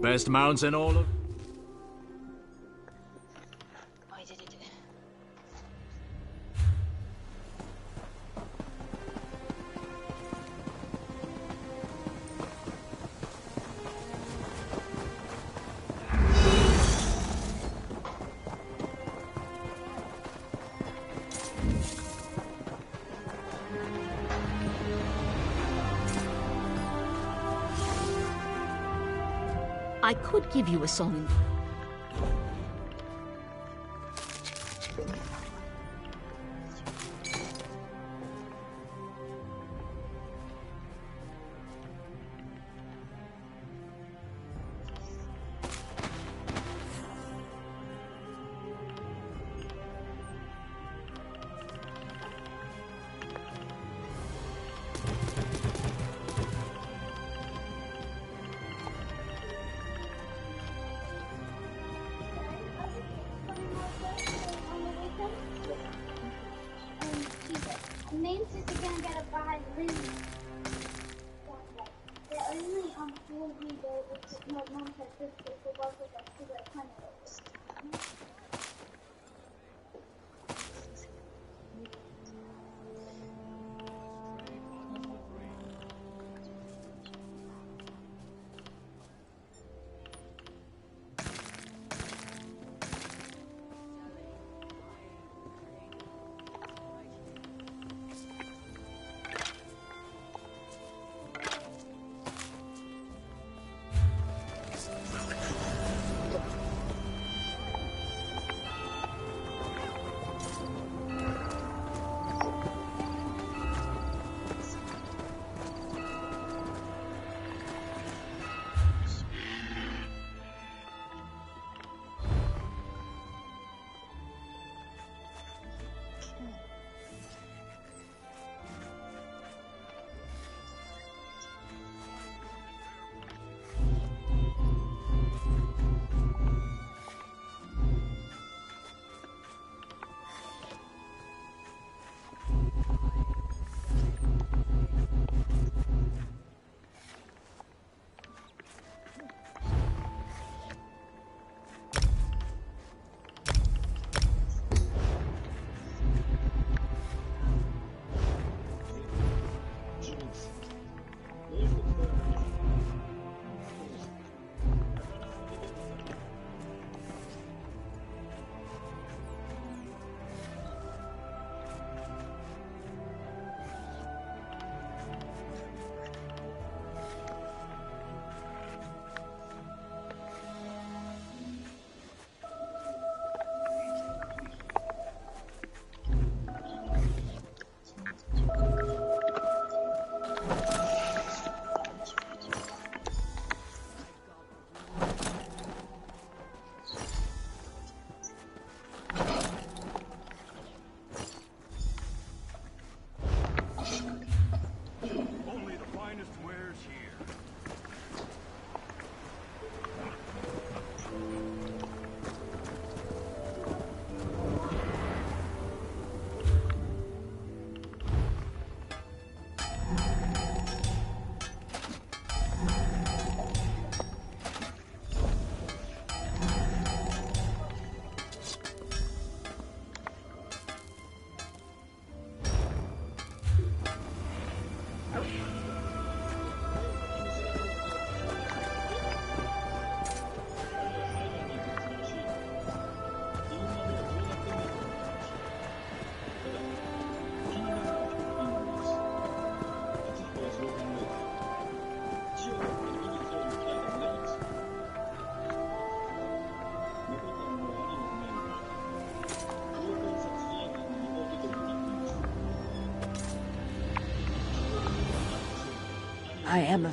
Best mounts in all of... Why did it do it? I could give you a song. I am a.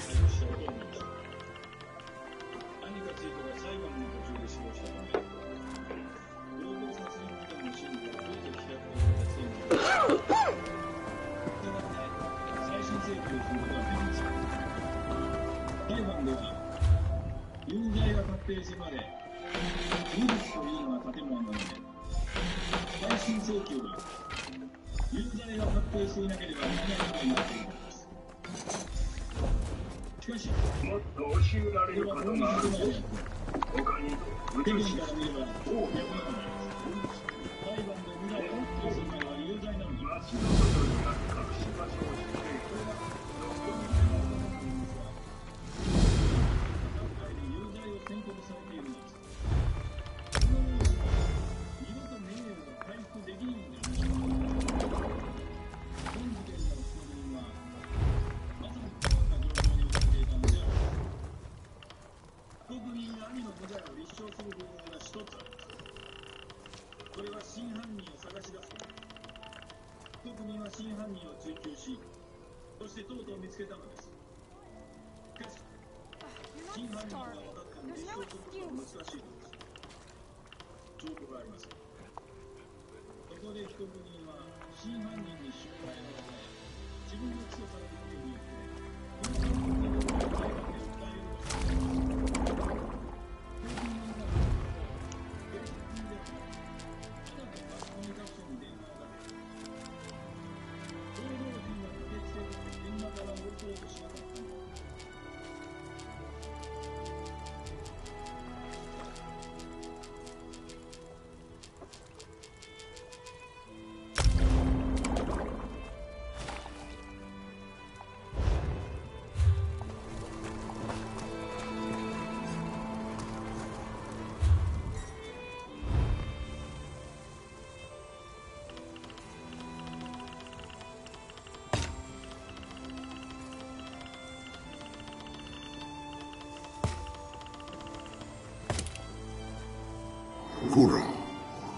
Kuro,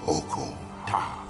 Oko, Ta.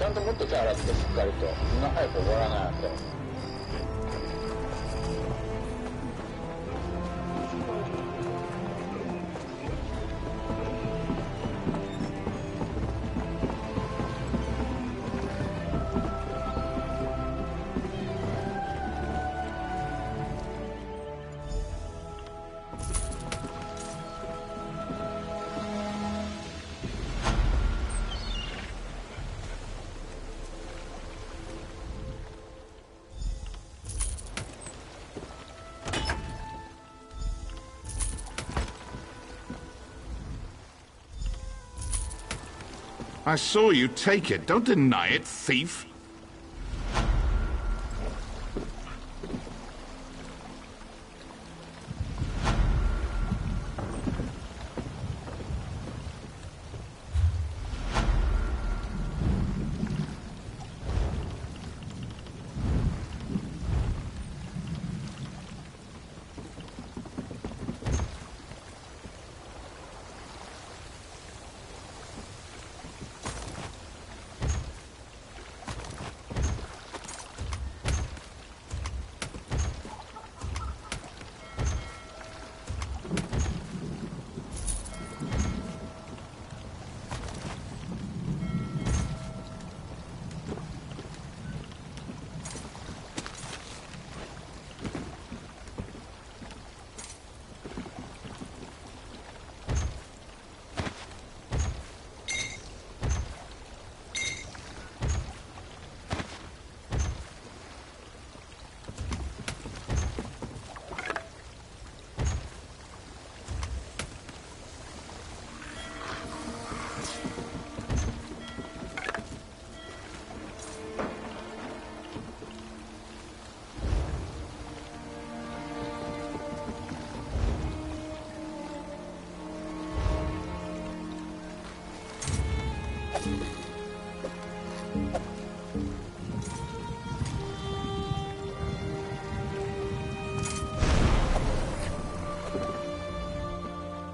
ちゃんともっと手洗ってしっかりとそんな早く終わらないわけ。I saw you take it. Don't deny it, thief.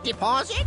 deposit?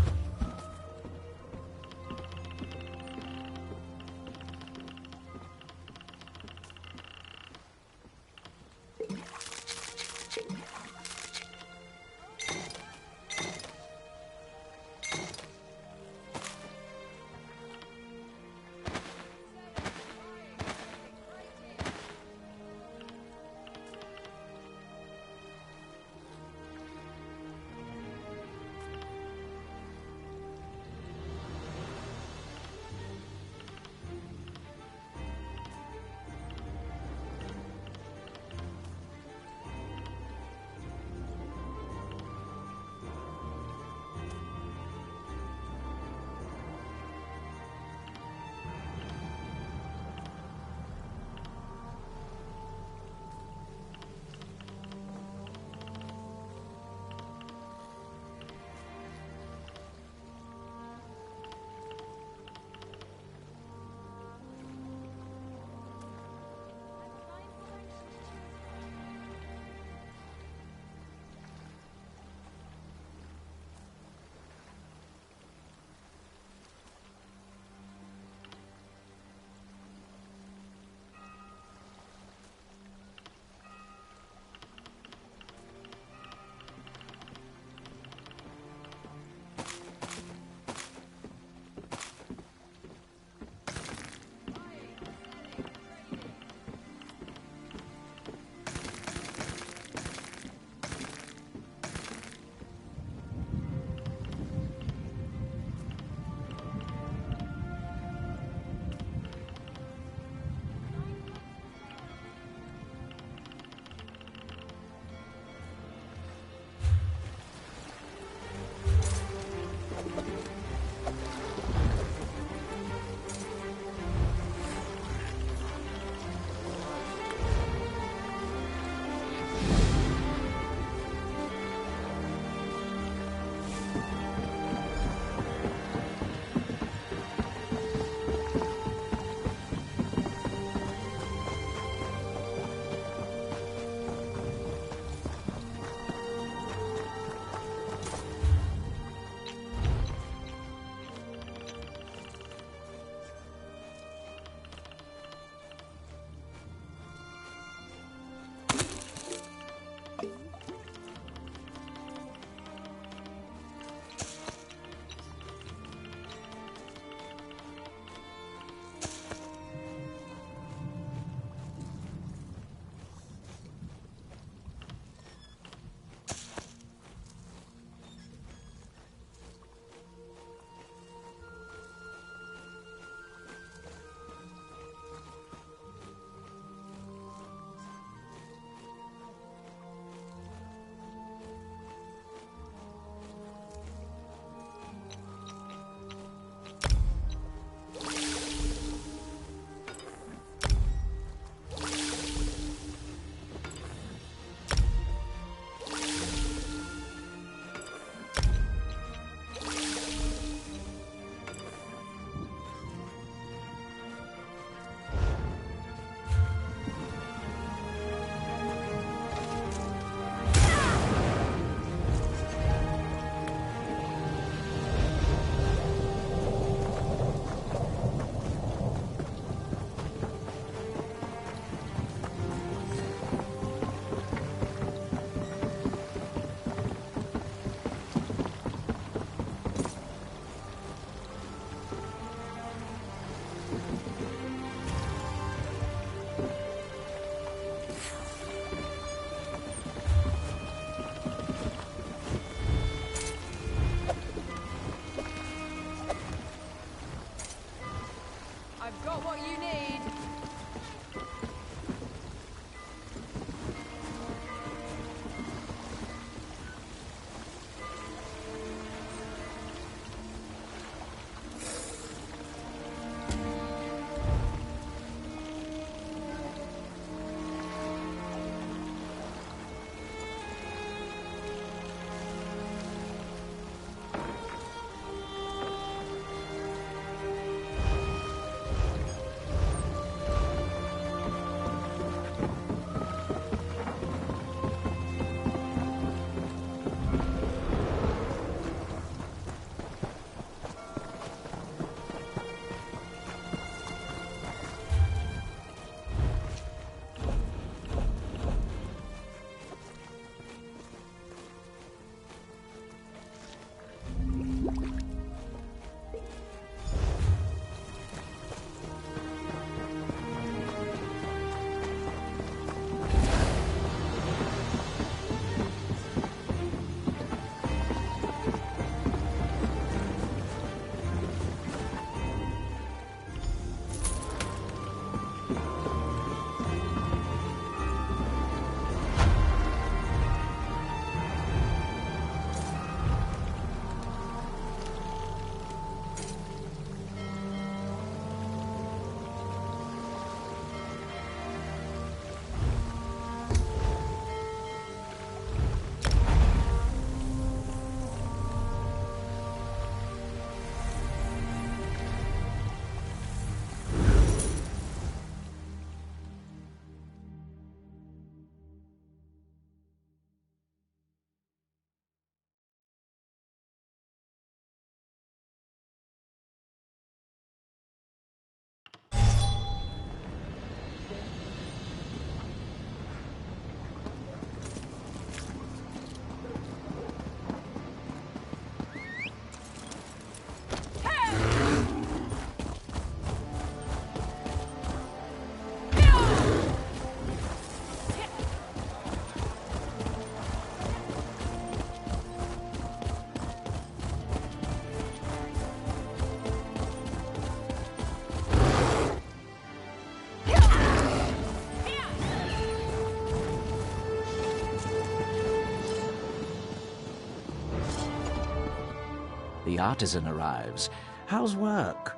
The artisan arrives. How's work?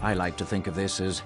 I like to think of this as...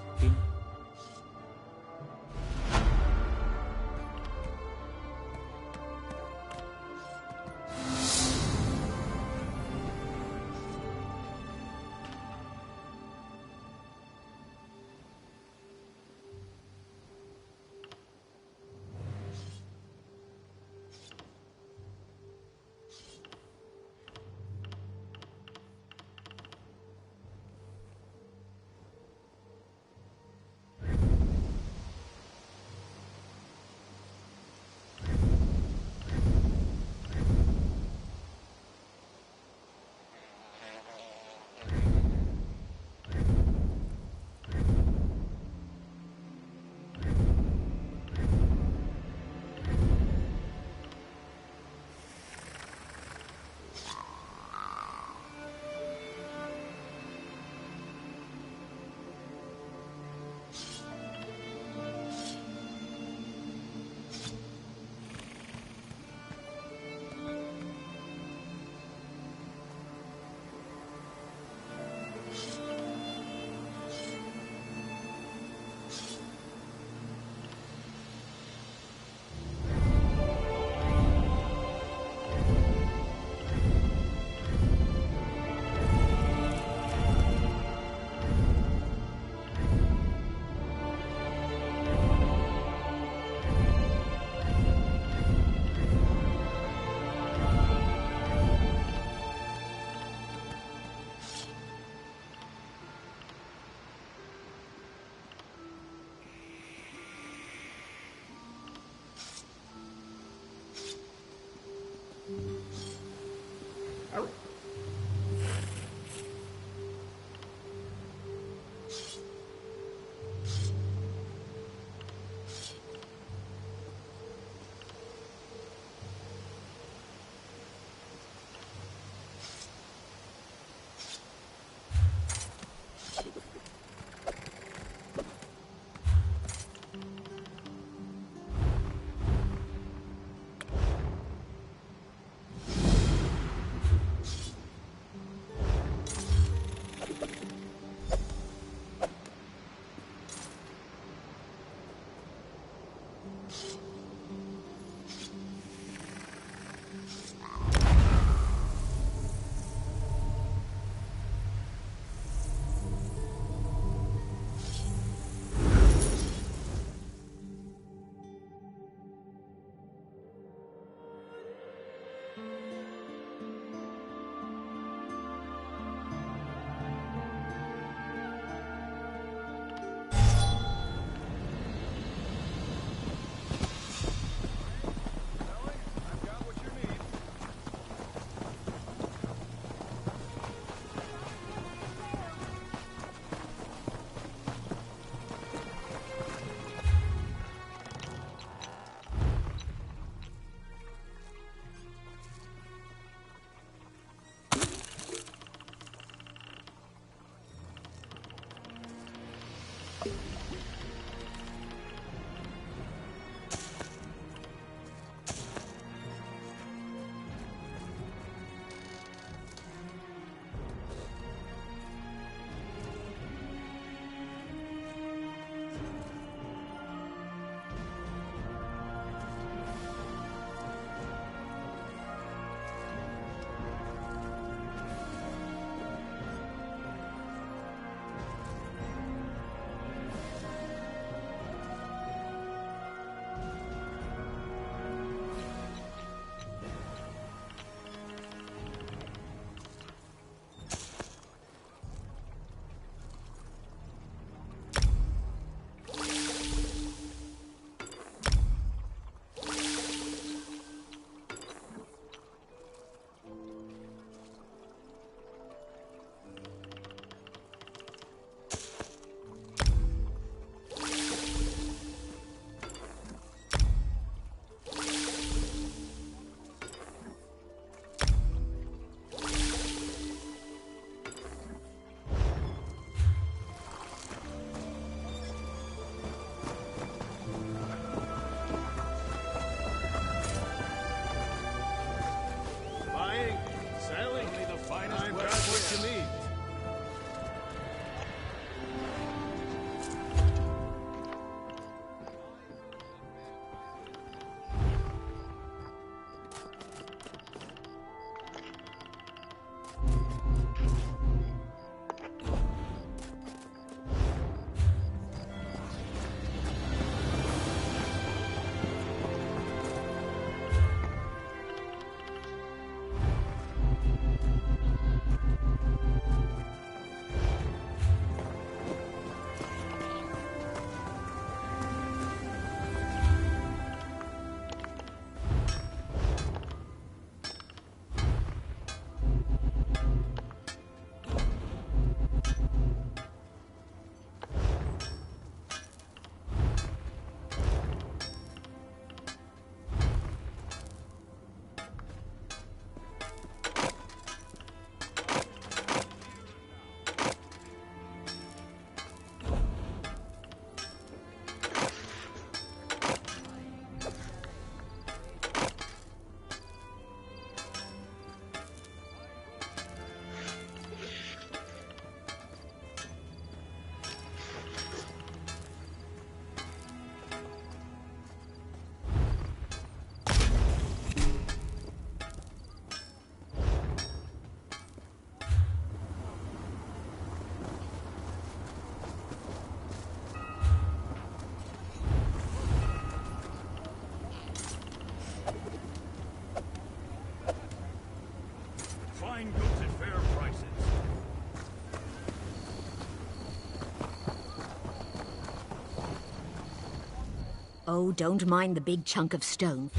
Oh, don't mind the big chunk of stone.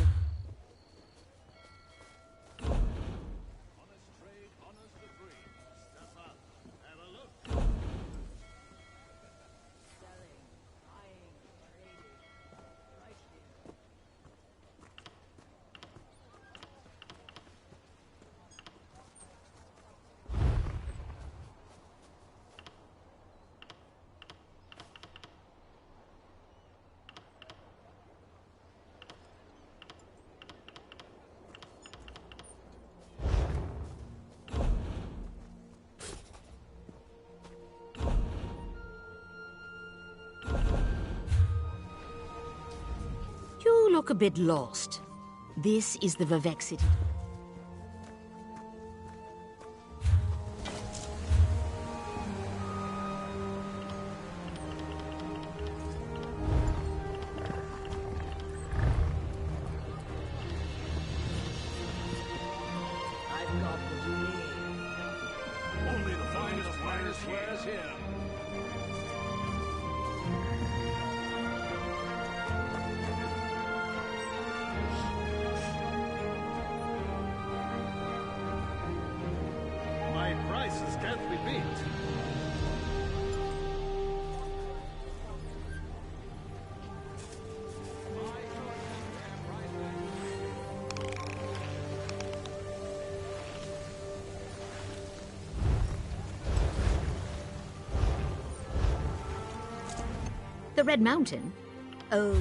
You look a bit lost. This is the Vivek City. I've got what you need. Only the finest wares here. My prices can't be beat. The Red Mountain? Oh.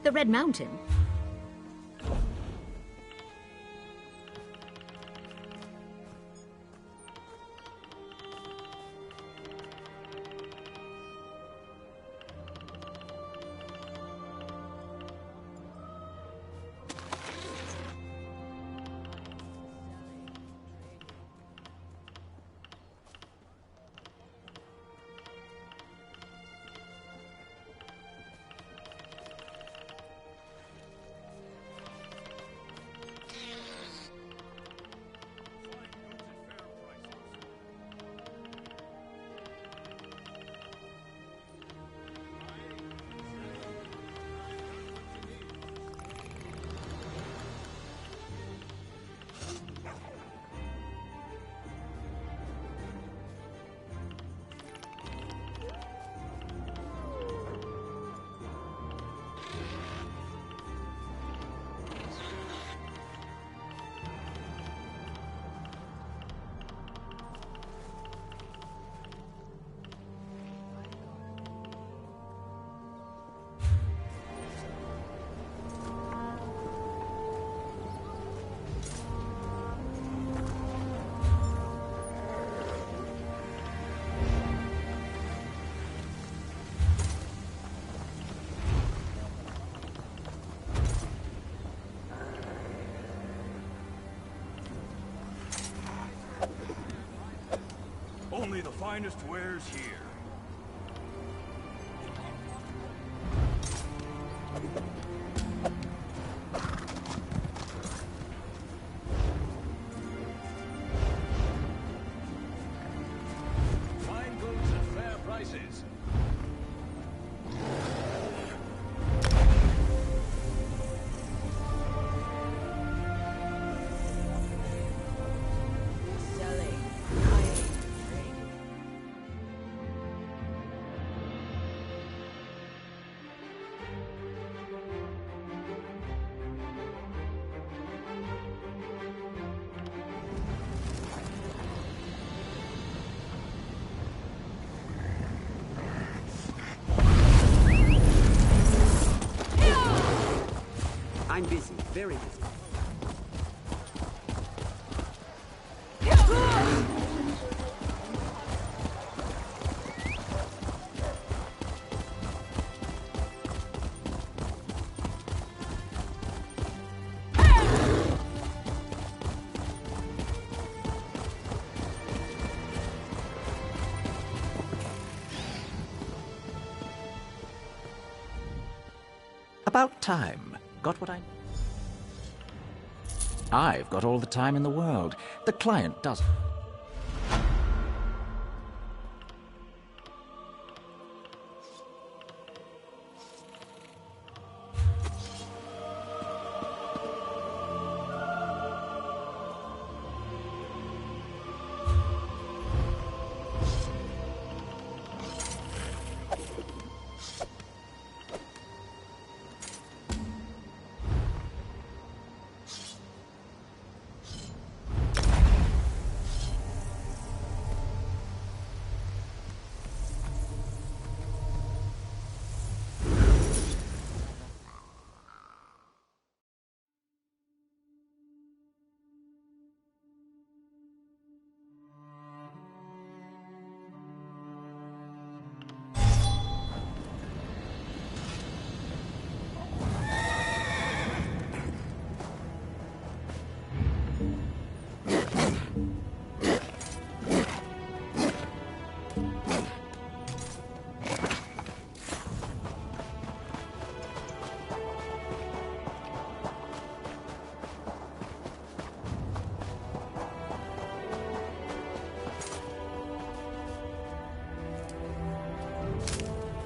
The Red Mountain? Only the finest wares here. Fine goods at fair prices. I'm busy, very busy. About time. Got what I've got all the time in the world. The client doesn't.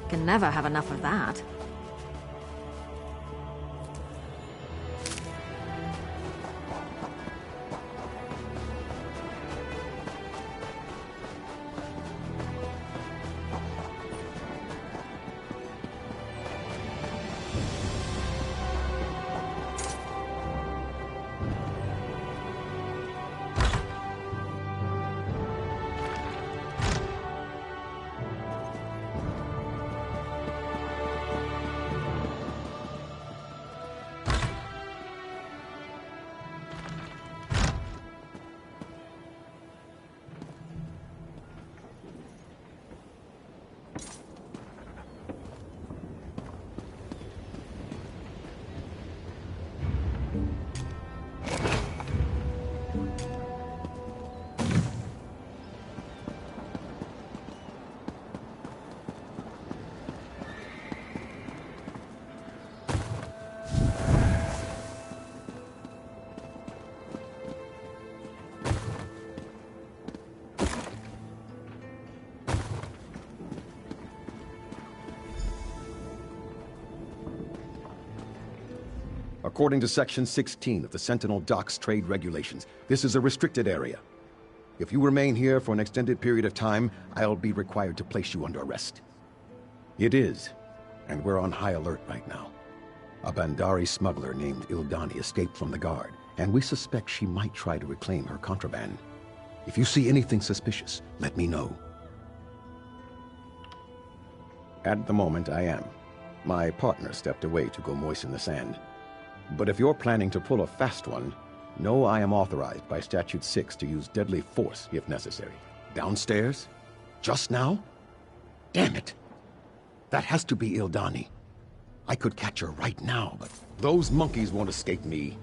Can never have enough of that. According to Section 16 of the Sentinel Docks Trade Regulations, this is a restricted area. If you remain here for an extended period of time, I'll be required to place you under arrest. It is, and we're on high alert right now. A Bandari smuggler named Ildani escaped from the guard, and we suspect she might try to reclaim her contraband. If you see anything suspicious, let me know. At the moment, I am. My partner stepped away to go moisten the sand. But if you're planning to pull a fast one, know I am authorized by Statute 6 to use deadly force if necessary. Downstairs? Just now? Damn it! That has to be Ildani. I could catch her right now, but those monkeys won't escape me.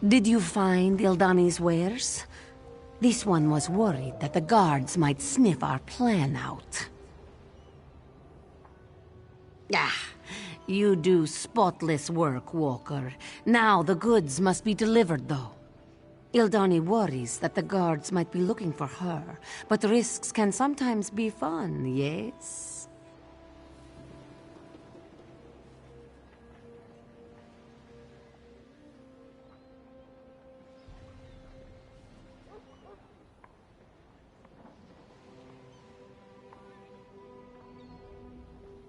Did you find Ildani's wares? This one was worried that the guards might sniff our plan out. Ah, you do spotless work, Walker. Now the goods must be delivered, though. Ildani worries that the guards might be looking for her, but risks can sometimes be fun, yes?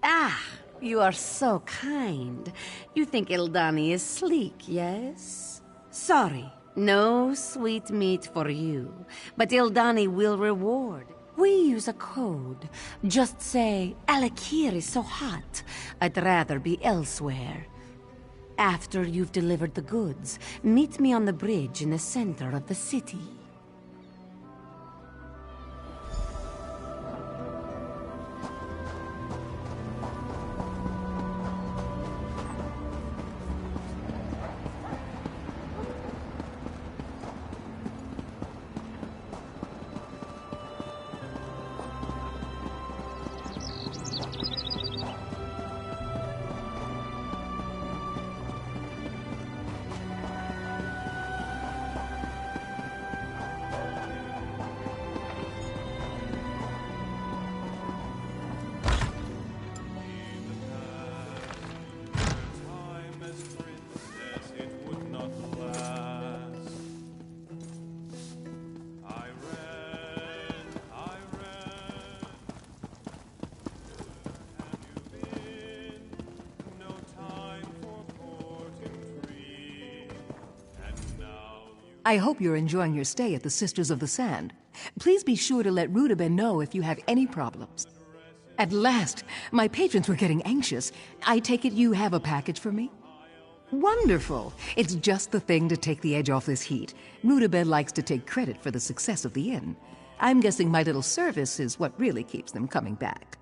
Ah, you are so kind. You think Ildani is sleek, yes? Sorry, no sweet meat for you. But Ildani will reward. We use a code. Just say, Alakir is so hot. I'd rather be elsewhere. After you've delivered the goods, meet me on the bridge in the center of the city. I hope you're enjoying your stay at the Sisters of the Sand. Please be sure to let Rudabeh know if you have any problems. At last! My patrons were getting anxious. I take it you have a package for me? Wonderful! It's just the thing to take the edge off this heat. Rudabeh likes to take credit for the success of the inn. I'm guessing my little service is what really keeps them coming back.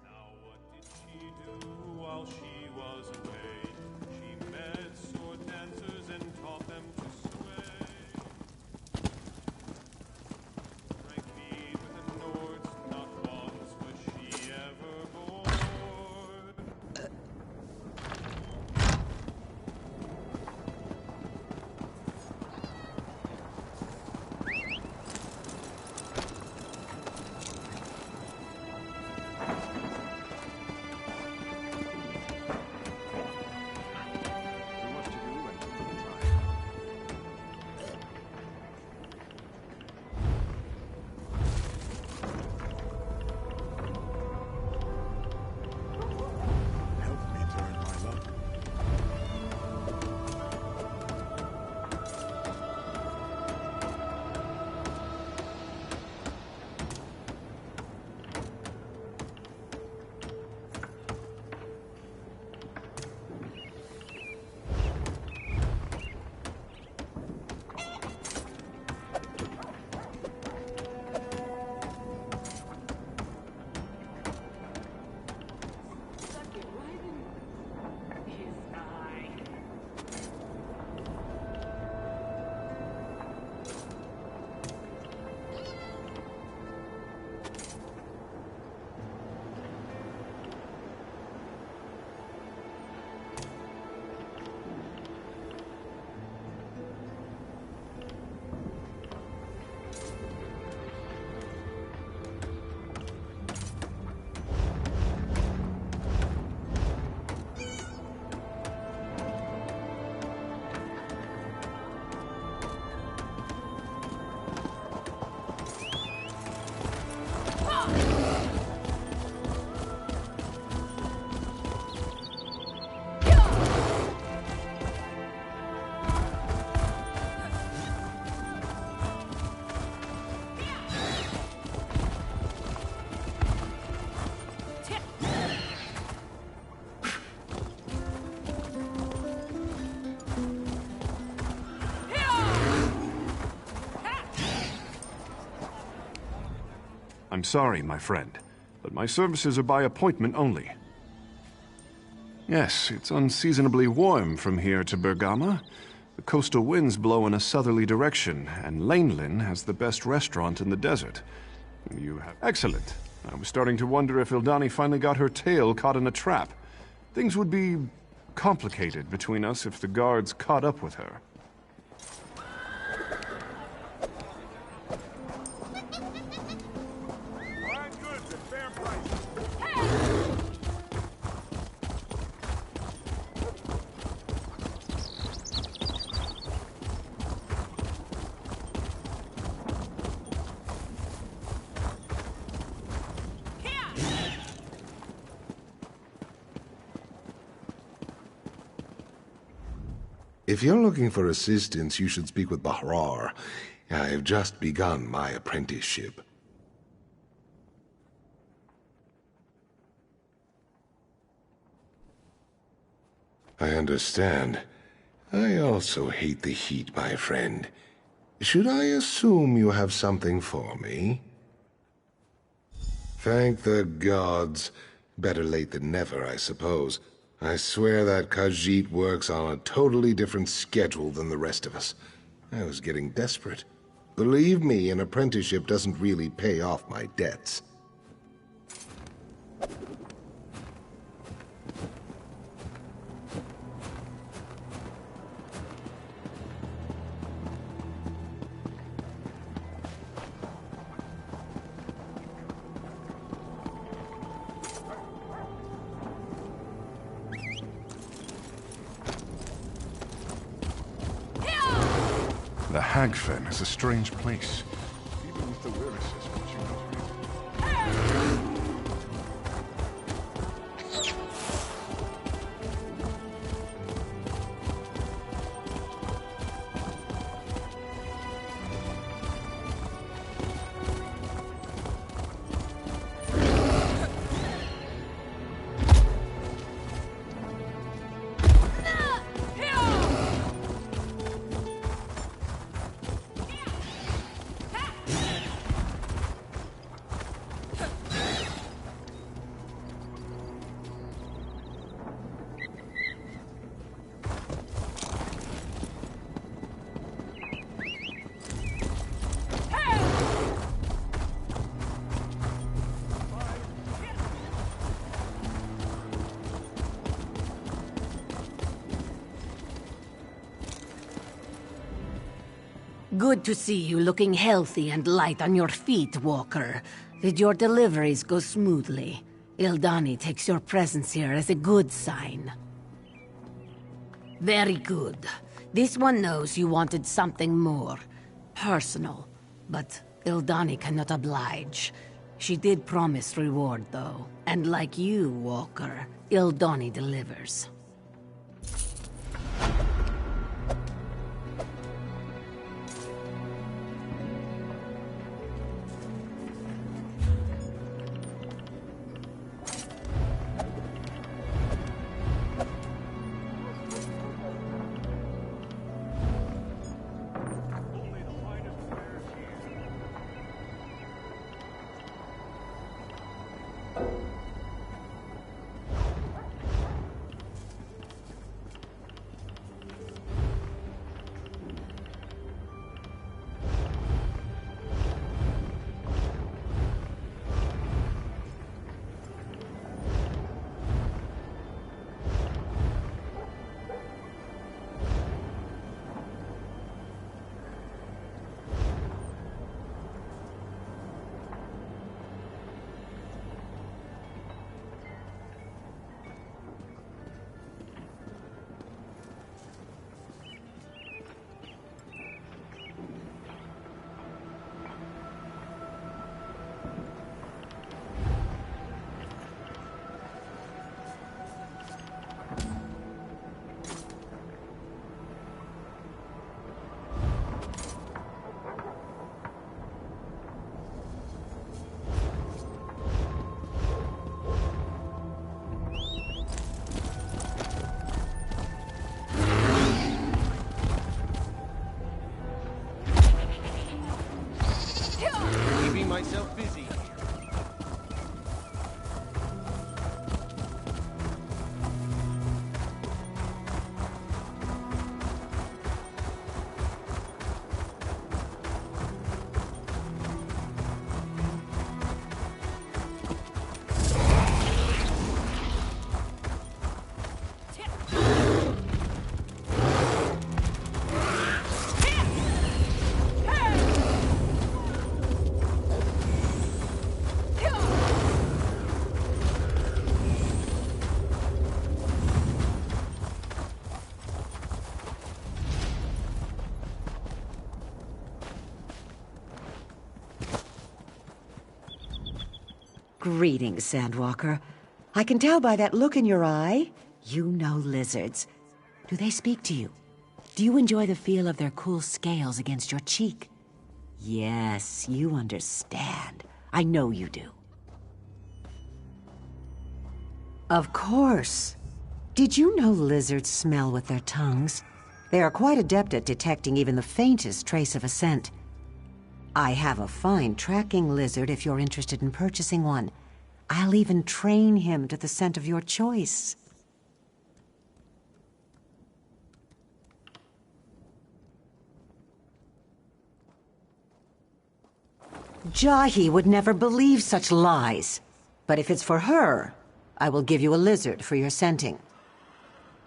I'm sorry, my friend, but my services are by appointment only. Yes, it's unseasonably warm from here to Bergama. The coastal winds blow in a southerly direction, and Lainlin has the best restaurant in the desert. You have... Excellent. I was starting to wonder if Ildani finally got her tail caught in a trap. Things would be complicated between us if the guards caught up with her. If you're looking for assistance, you should speak with Bahrar. I have just begun my apprenticeship. I understand. I also hate the heat, my friend. Should I assume you have something for me? Thank the gods. Better late than never, I suppose. I swear that Khajiit works on a totally different schedule than the rest of us. I was getting desperate. Believe me, an apprenticeship doesn't really pay off my debts. The Hagfen is a strange place. Even with the Wirises watching over it. Good to see you looking healthy and light on your feet, Walker. Did your deliveries go smoothly? Ildani takes your presence here as a good sign. Very good. This one knows you wanted something more personal, but Ildani cannot oblige. She did promise reward, though. And like you, Walker, Ildani delivers. Myself busy. Greetings, Sandwalker. I can tell by that look in your eye, you know lizards. Do they speak to you? Do you enjoy the feel of their cool scales against your cheek? Yes, you understand. I know you do. Of course. Did you know lizards smell with their tongues? They are quite adept at detecting even the faintest trace of a scent. I have a fine tracking lizard if you're interested in purchasing one. I'll even train him to the scent of your choice. Jahi would never believe such lies. But if it's for her, I will give you a lizard for your scenting.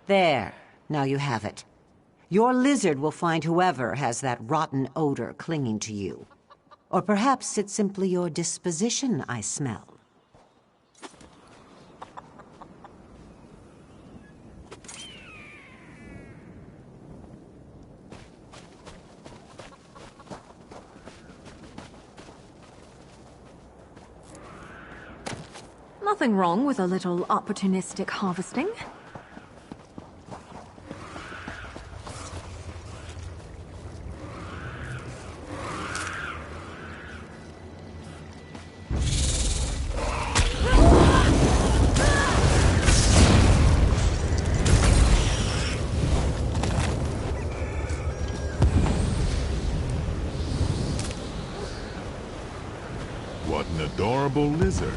There, now you have it. Your lizard will find whoever has that rotten odor clinging to you. Or perhaps it's simply your disposition I smell. Nothing wrong with a little opportunistic harvesting. What an adorable lizard.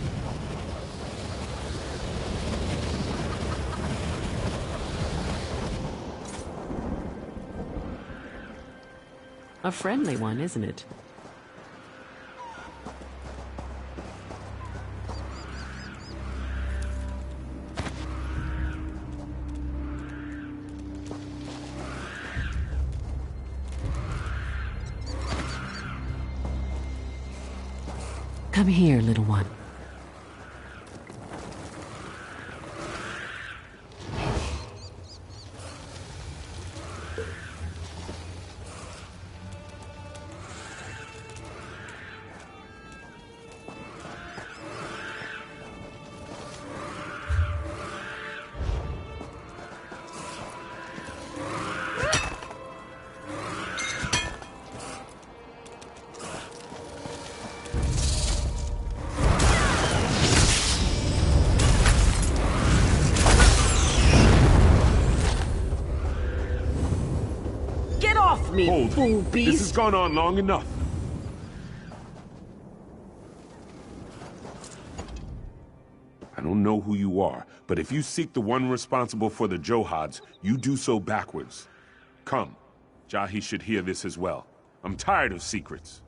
A friendly one, isn't it? Come here, little one. Hold. Boobies. This has gone on long enough. I don't know who you are, but if you seek the one responsible for the Johads, you do so backwards. Come. Jahi should hear this as well. I'm tired of secrets.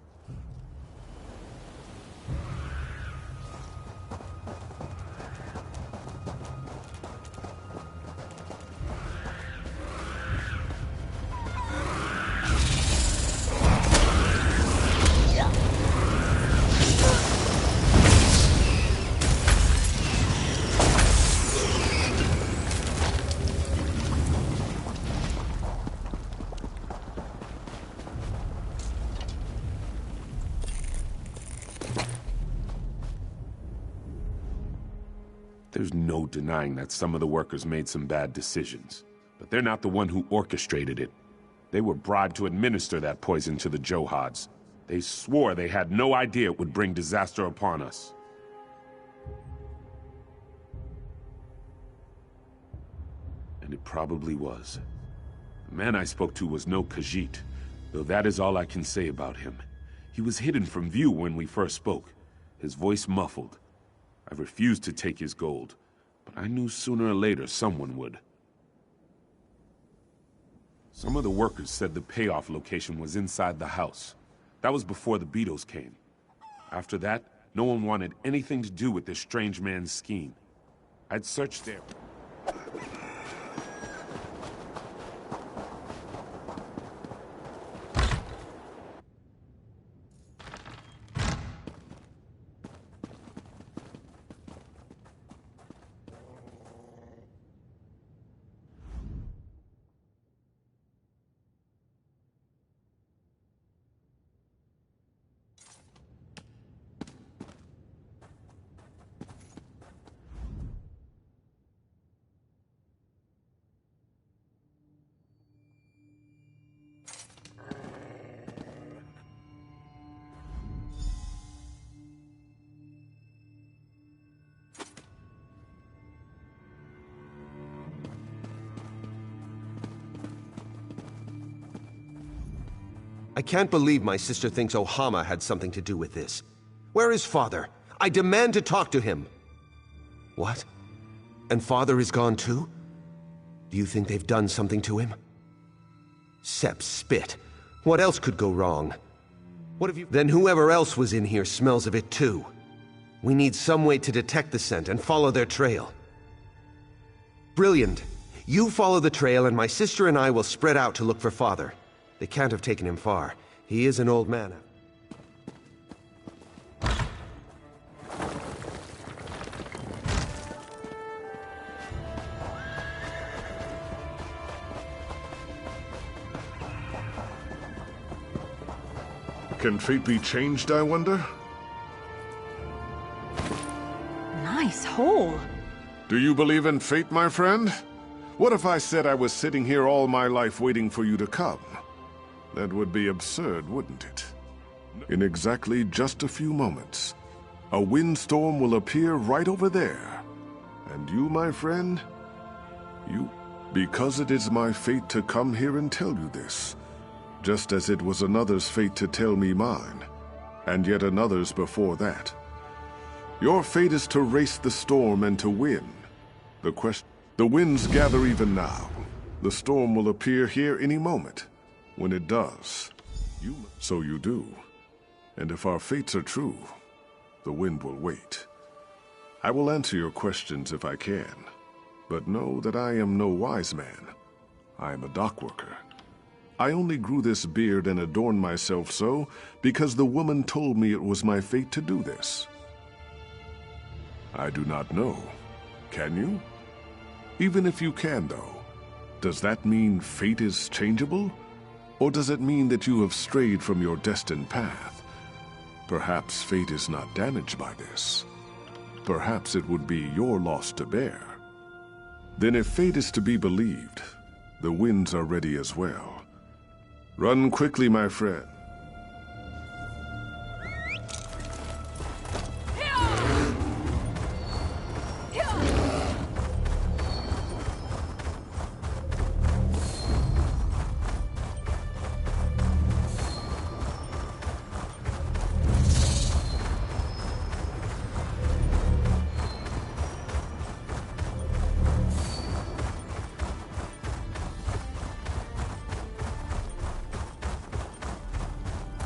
There's no denying that some of the workers made some bad decisions. But they're not the one who orchestrated it. They were bribed to administer that poison to the Johads. They swore they had no idea it would bring disaster upon us. And it probably was. The man I spoke to was no Khajiit, though that is all I can say about him. He was hidden from view when we first spoke, his voice muffled. I refused to take his gold, but I knew sooner or later someone would. Some of the workers said the payoff location was inside the house. That was before the Beatles came. After that, no one wanted anything to do with this strange man's scheme. I'd searched there. I can't believe my sister thinks Ohama had something to do with this. Where is Father? I demand to talk to him. What? And Father is gone too? Do you think they've done something to him? Sepp spit. What else could go wrong? What have you— Then whoever else was in here smells of it too. We need some way to detect the scent and follow their trail. Brilliant. You follow the trail and my sister and I will spread out to look for Father. They can't have taken him far. He is an old man. Can fate be changed, I wonder? Nice hole. Do you believe in fate, my friend? What if I said I was sitting here all my life waiting for you to come? That would be absurd, wouldn't it? In exactly just a few moments, a windstorm will appear right over there. And you, my friend, because it is my fate to come here and tell you this, just as it was another's fate to tell me mine, and yet another's before that. Your fate is to race the storm and to win. The winds gather even now. The storm will appear here any moment. When it does, so you do. And if our fates are true, the wind will wait. I will answer your questions if I can, but know that I am no wise man. I am a dock worker. I only grew this beard and adorned myself so because the woman told me it was my fate to do this. I do not know. Can you? Even if you can, though, does that mean fate is changeable? Or does it mean that you have strayed from your destined path? Perhaps fate is not damaged by this. Perhaps it would be your loss to bear. Then if fate is to be believed, the winds are ready as well. Run quickly, my friend.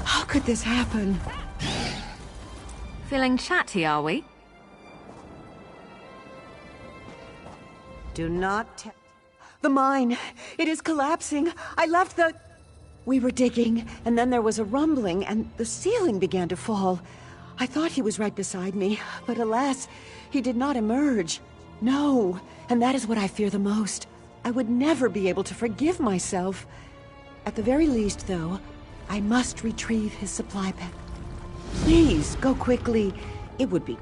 How could this happen? Feeling chatty, are we? Do not The mine! It is collapsing! I left the... We were digging, and then there was a rumbling, and the ceiling began to fall. I thought he was right beside me, but alas, he did not emerge. No, and that is what I fear the most. I would never be able to forgive myself. At the very least, though, I must retrieve his supply pack. Please, go quickly. It would be...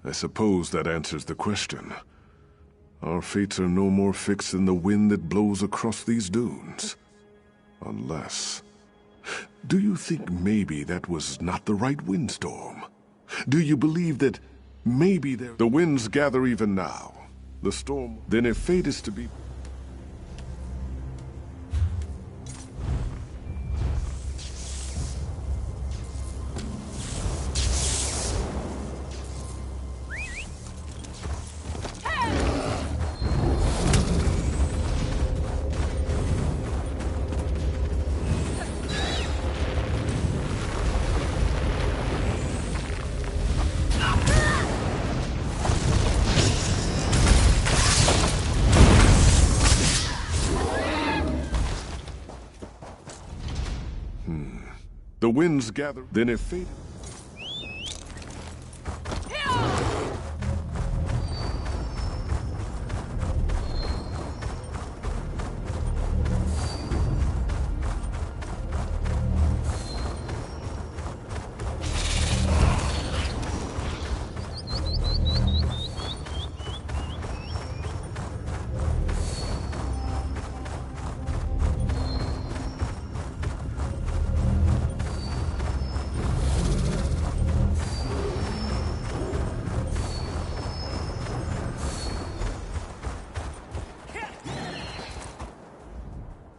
I suppose that answers the question. Our fates are no more fixed than the wind that blows across these dunes. Unless... Do you think maybe that was not the right windstorm? Do you believe that maybe the winds gather even now? The storm... Then if fate is to be... The winds gather, then if fate...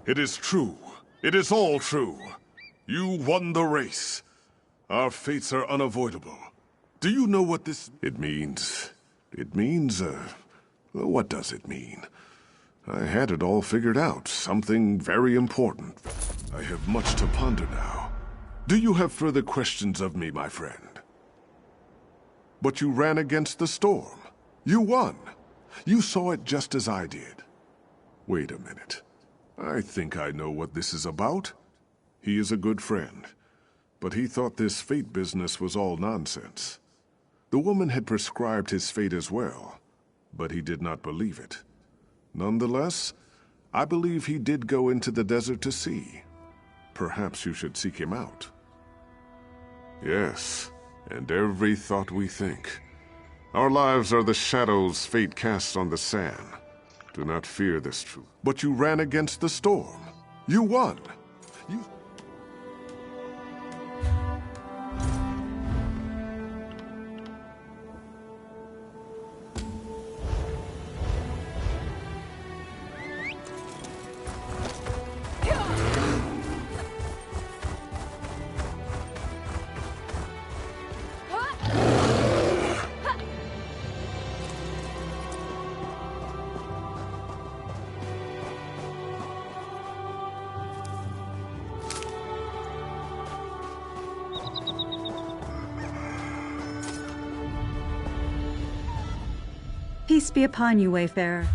It is true. It is all true. You won the race. Our fates are unavoidable. Do you know what this... It means... what does it mean? I had it all figured out. Something very important. I have much to ponder now. Do you have further questions of me, my friend? But you ran against the storm. You won. You saw it just as I did. Wait a minute. I think I know what this is about. He is a good friend, but he thought this fate business was all nonsense. The woman had prescribed his fate as well, but he did not believe it. Nonetheless, I believe he did go into the desert to see. Perhaps you should seek him out. Yes, and every thought we think. Our lives are the shadows fate casts on the sand. Do not fear this truth. But you ran against the storm. You won. You... Peace be upon you, Wayfarer.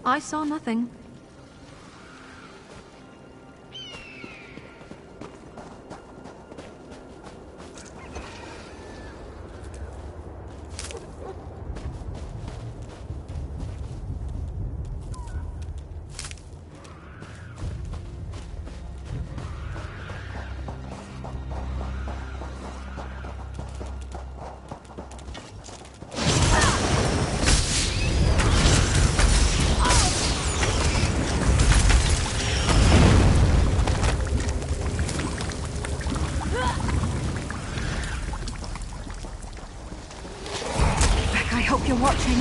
I saw nothing. I hope you're watching.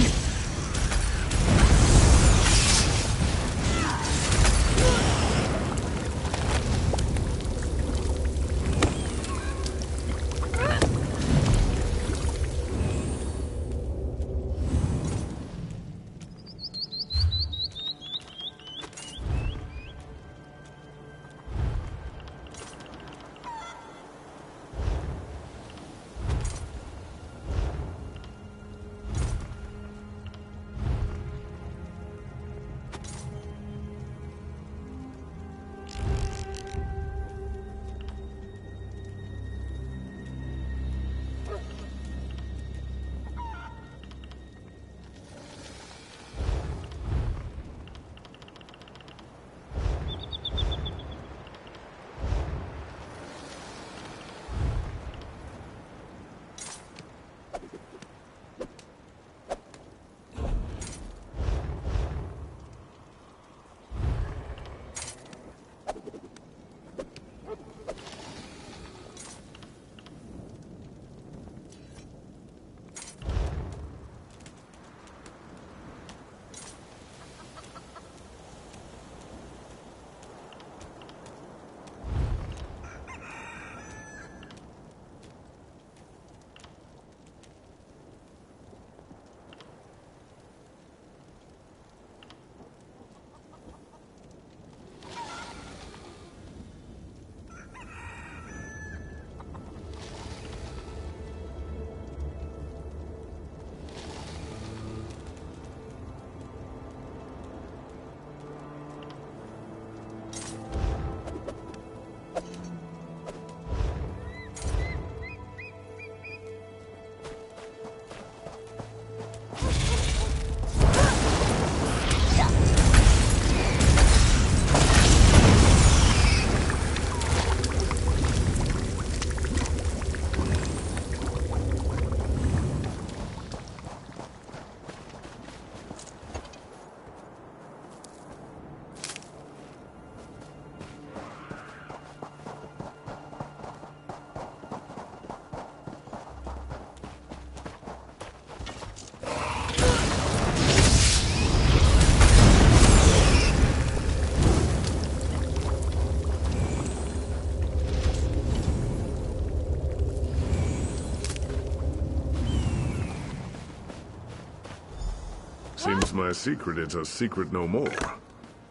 Seems my secret is a secret no more.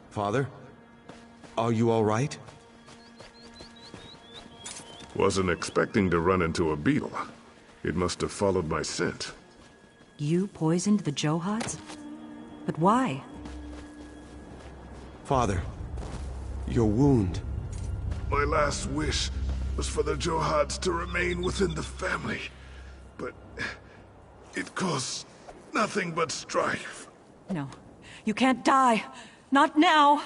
Father? Are you all right? Wasn't expecting to run into a beetle. It must have followed my scent. You poisoned the Johads? But why? Father, your wound. My last wish was for the Johads to remain within the family. But it caused nothing but strife. No. You can't die. Not now.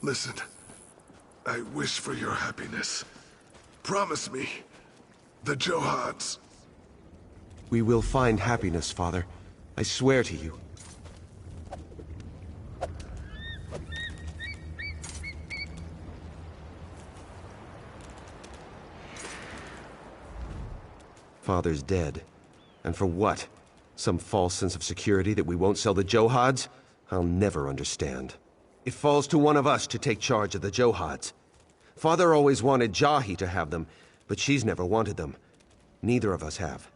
Listen, I wish for your happiness. Promise me, the Johads. We will find happiness, Father. I swear to you. Father's dead. And for what? Some false sense of security that we won't sell the Johads? I'll never understand. It falls to one of us to take charge of the Johads. Father always wanted Jahi to have them, but she's never wanted them. Neither of us have.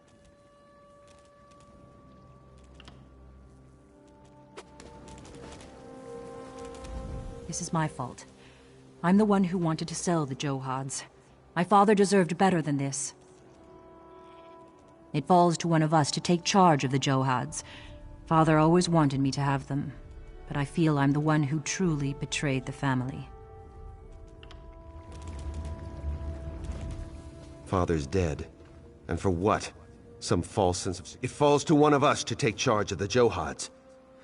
This is my fault. I'm the one who wanted to sell the Johads. My father deserved better than this. It falls to one of us to take charge of the Johads. Father always wanted me to have them, but I feel I'm the one who truly betrayed the family. Father's dead. And for what? Some false sense of... It falls to one of us to take charge of the Johads.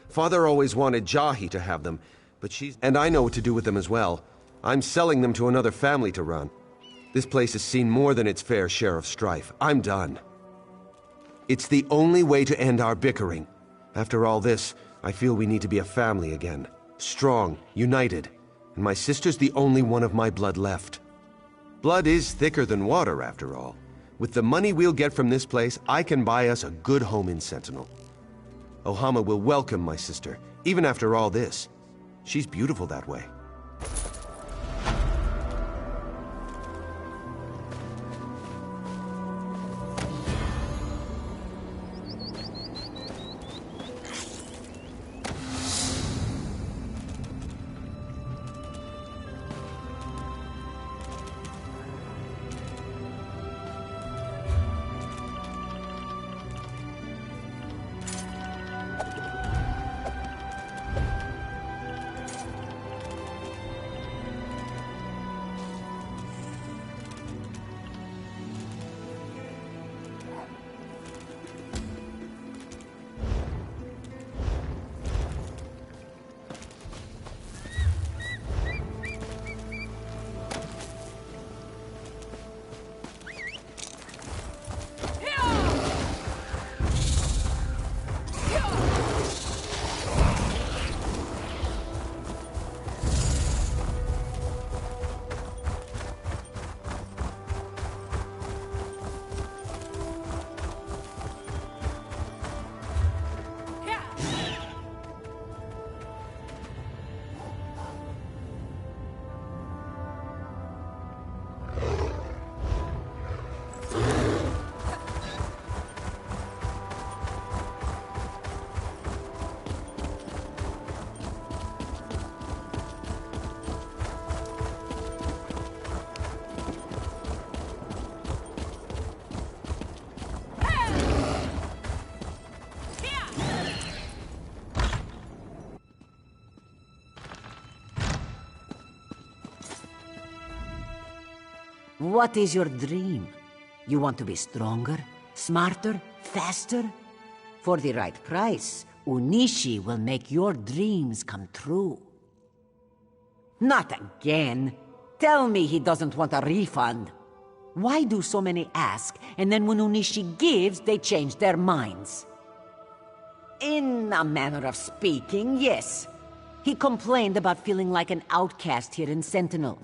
Father always wanted Jahi to have them, but she's... And I know what to do with them as well. I'm selling them to another family to run. This place has seen more than its fair share of strife. I'm done. It's the only way to end our bickering. After all this, I feel we need to be a family again. Strong, united. And my sister's the only one of my blood left. Blood is thicker than water, after all. With the money we'll get from this place, I can buy us a good home in Sentinel. Ohama will welcome my sister, even after all this. She's beautiful that way. What is your dream? You want to be stronger, smarter, faster? For the right price, Unishi will make your dreams come true. Not again. Tell me he doesn't want a refund. Why do so many ask, and then when Unishi gives, they change their minds? In a manner of speaking, yes. He complained about feeling like an outcast here in Sentinel.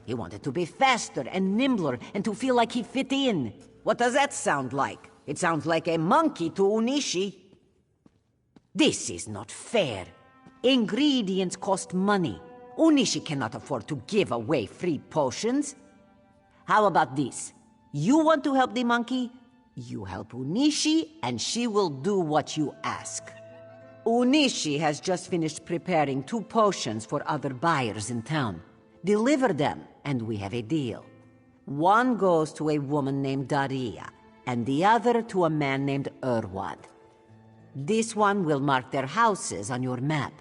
He wanted to be faster and nimbler and to feel like he fit in. What does that sound like? It sounds like a monkey to Unishi. This is not fair. Ingredients cost money. Unishi cannot afford to give away free potions. How about this? You want to help the monkey? You help Unishi, and she will do what you ask. Unishi has just finished preparing 2 potions for other buyers in town. Deliver them, and we have a deal. One goes to a woman named Daria, and the other to a man named Urwad. This one will mark their houses on your map.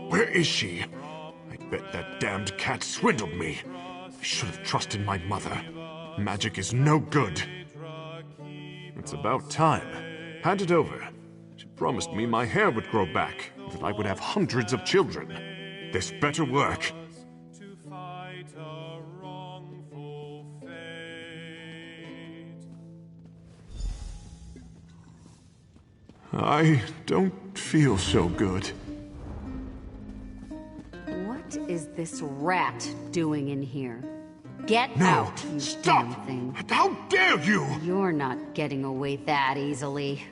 Where is she? I bet that damned cat swindled me. I should have trusted my mother. Magic is no good. It's about time. Hand it over. She promised me my hair would grow back, that I would have hundreds of children. This better work. I don't feel so good. What is this rat doing in here? Get No, out, you stop! damn thing. How dare you! You're not getting away that easily.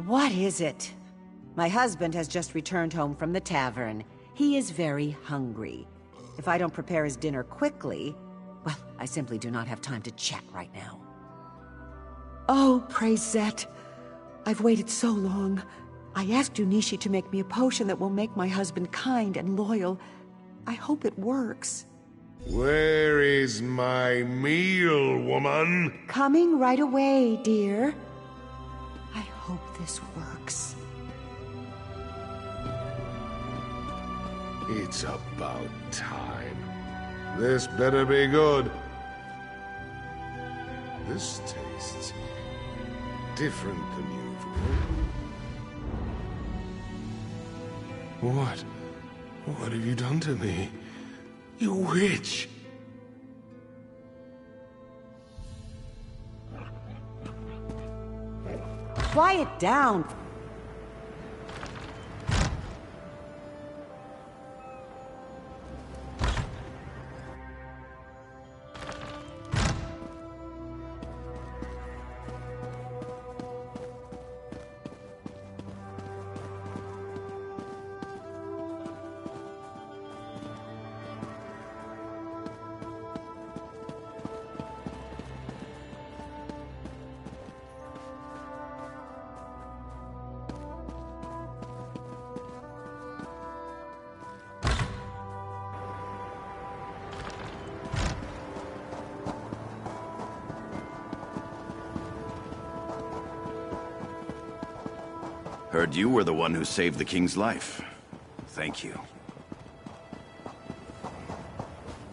What is it? My husband has just returned home from the tavern. He is very hungry. If I don't prepare his dinner quickly, well, I simply do not have time to chat right now. Oh, praise Zet. I've waited so long. I asked Unishi to make me a potion that will make my husband kind and loyal. I hope it works. Where is my meal, woman? Coming right away, dear. I hope this works. It's about time. This better be good. This tastes different than usual. What have you done to me? You witch! Quiet down. Heard you were the one who saved the king's life. Thank you.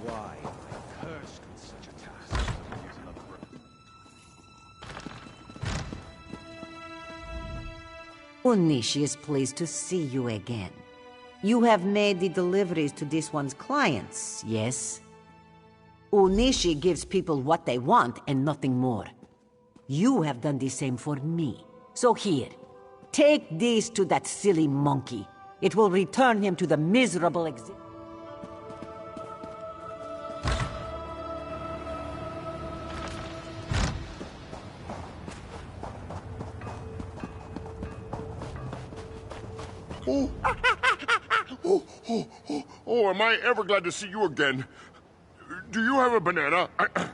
Why am I cursed with such a task? Unishi is pleased to see you again. You have made the deliveries to this one's clients, yes? Unishi gives people what they want and nothing more. You have done the same for me. So here, take these to that silly monkey. It will return him to the miserable existence. Oh, am I ever glad to see you again. Do you have a banana?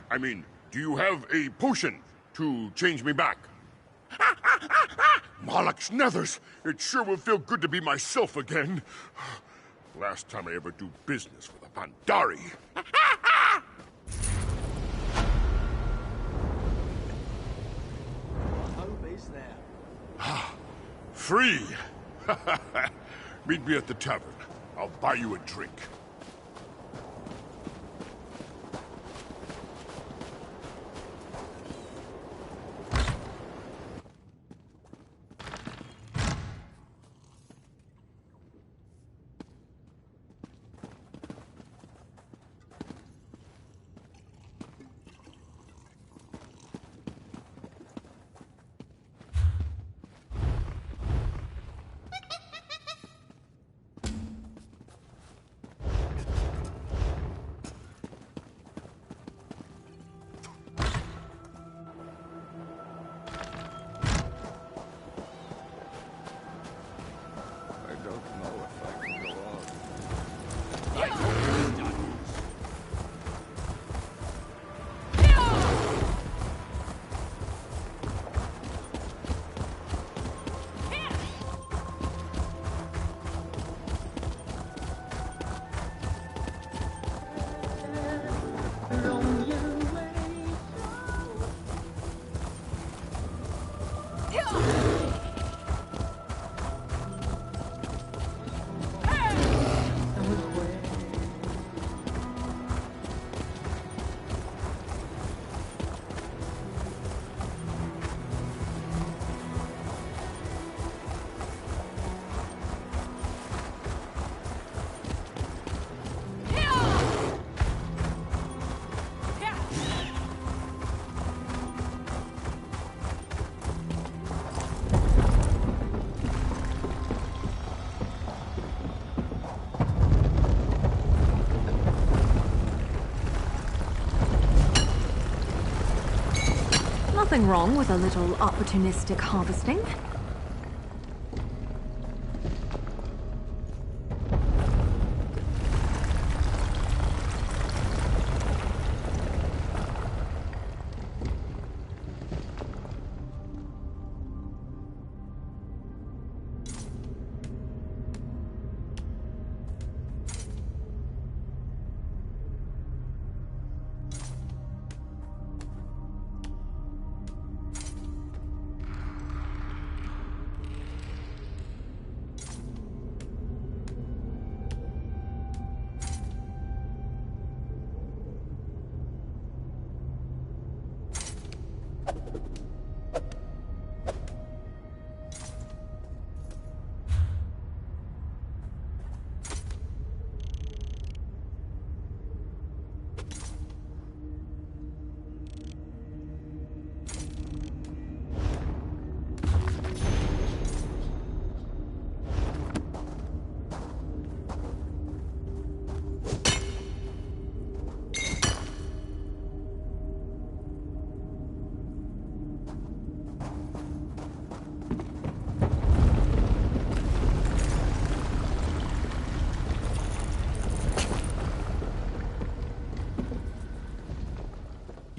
I mean, do you have a potion to change me back? Malak's nethers! It sure will feel good to be myself again. Last time I ever do business with a Pandari. Hope is there. Free! Meet me at the tavern. I'll buy you a drink. Nothing wrong with a little opportunistic harvesting.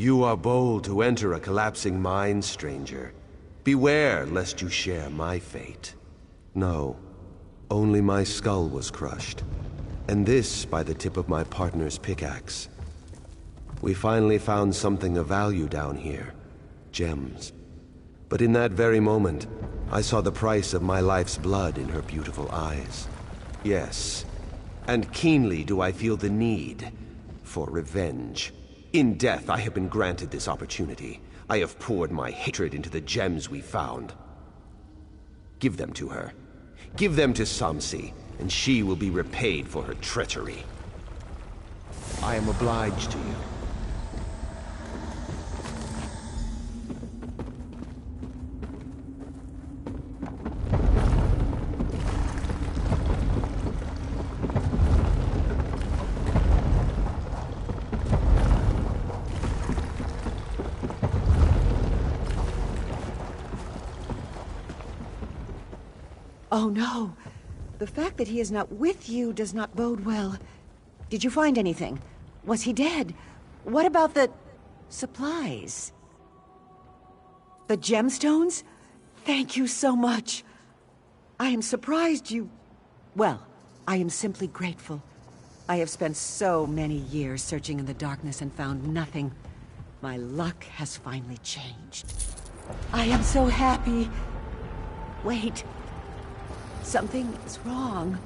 You are bold to enter a collapsing mine, stranger. Beware lest you share my fate. No, only my skull was crushed. And this by the tip of my partner's pickaxe. We finally found something of value down here. Gems. But in that very moment, I saw the price of my life's blood in her beautiful eyes. Yes, and keenly do I feel the need for revenge. In death, I have been granted this opportunity. I have poured my hatred into the gems we found. Give them to her. Give them to Samsi, and she will be repaid for her treachery. I am obliged to you. Oh no! The fact that he is not with you does not bode well. Did you find anything? Was he dead? What about the supplies? The gemstones? Thank you so much. I am surprised you... Well, I am simply grateful. I have spent so many years searching in the darkness and found nothing. My luck has finally changed. I am so happy. Wait. Something is wrong.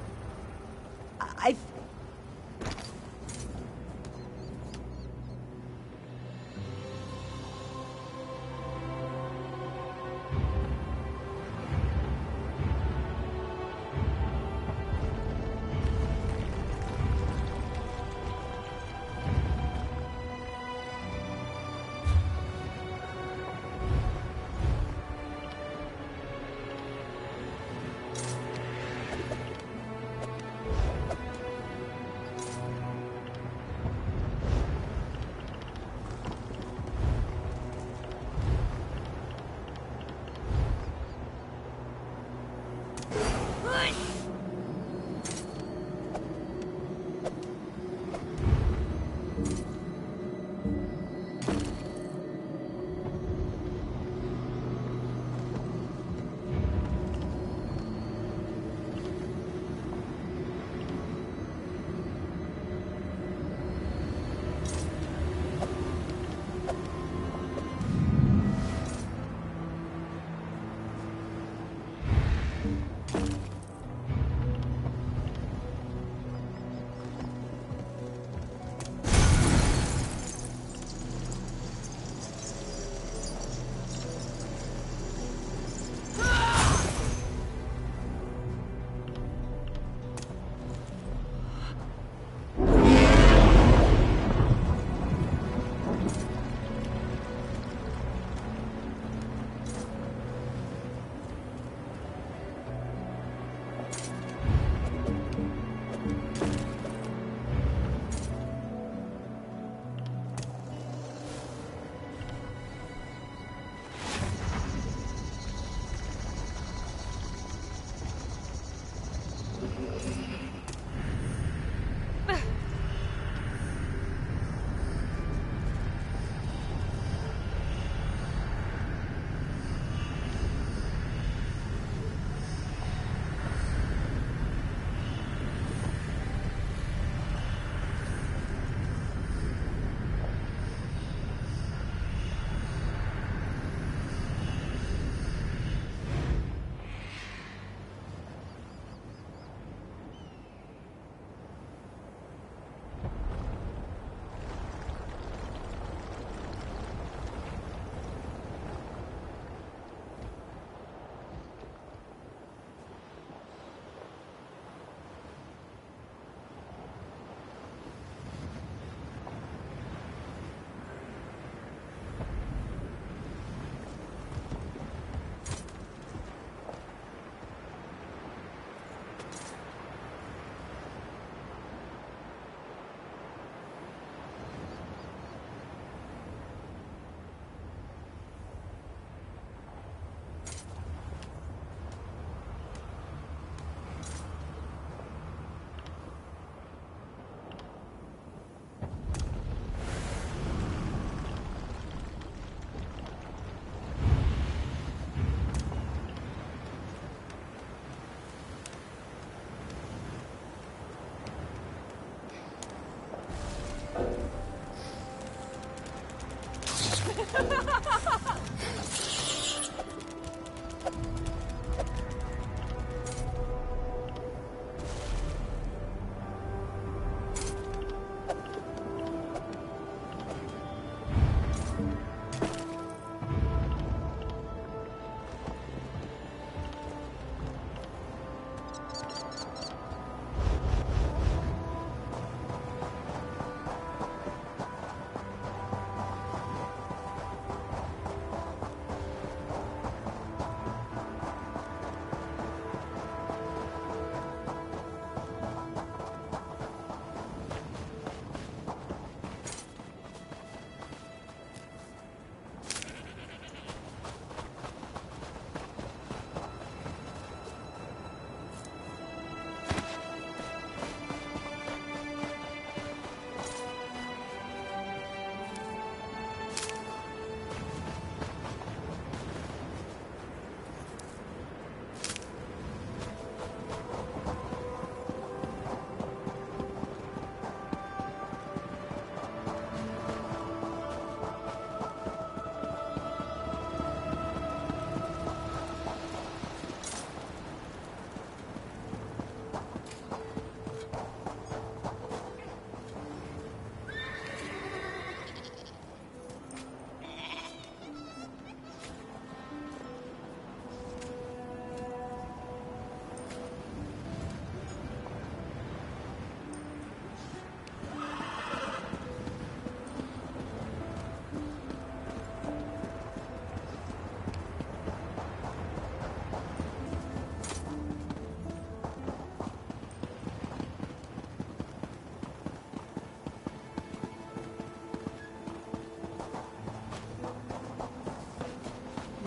I've...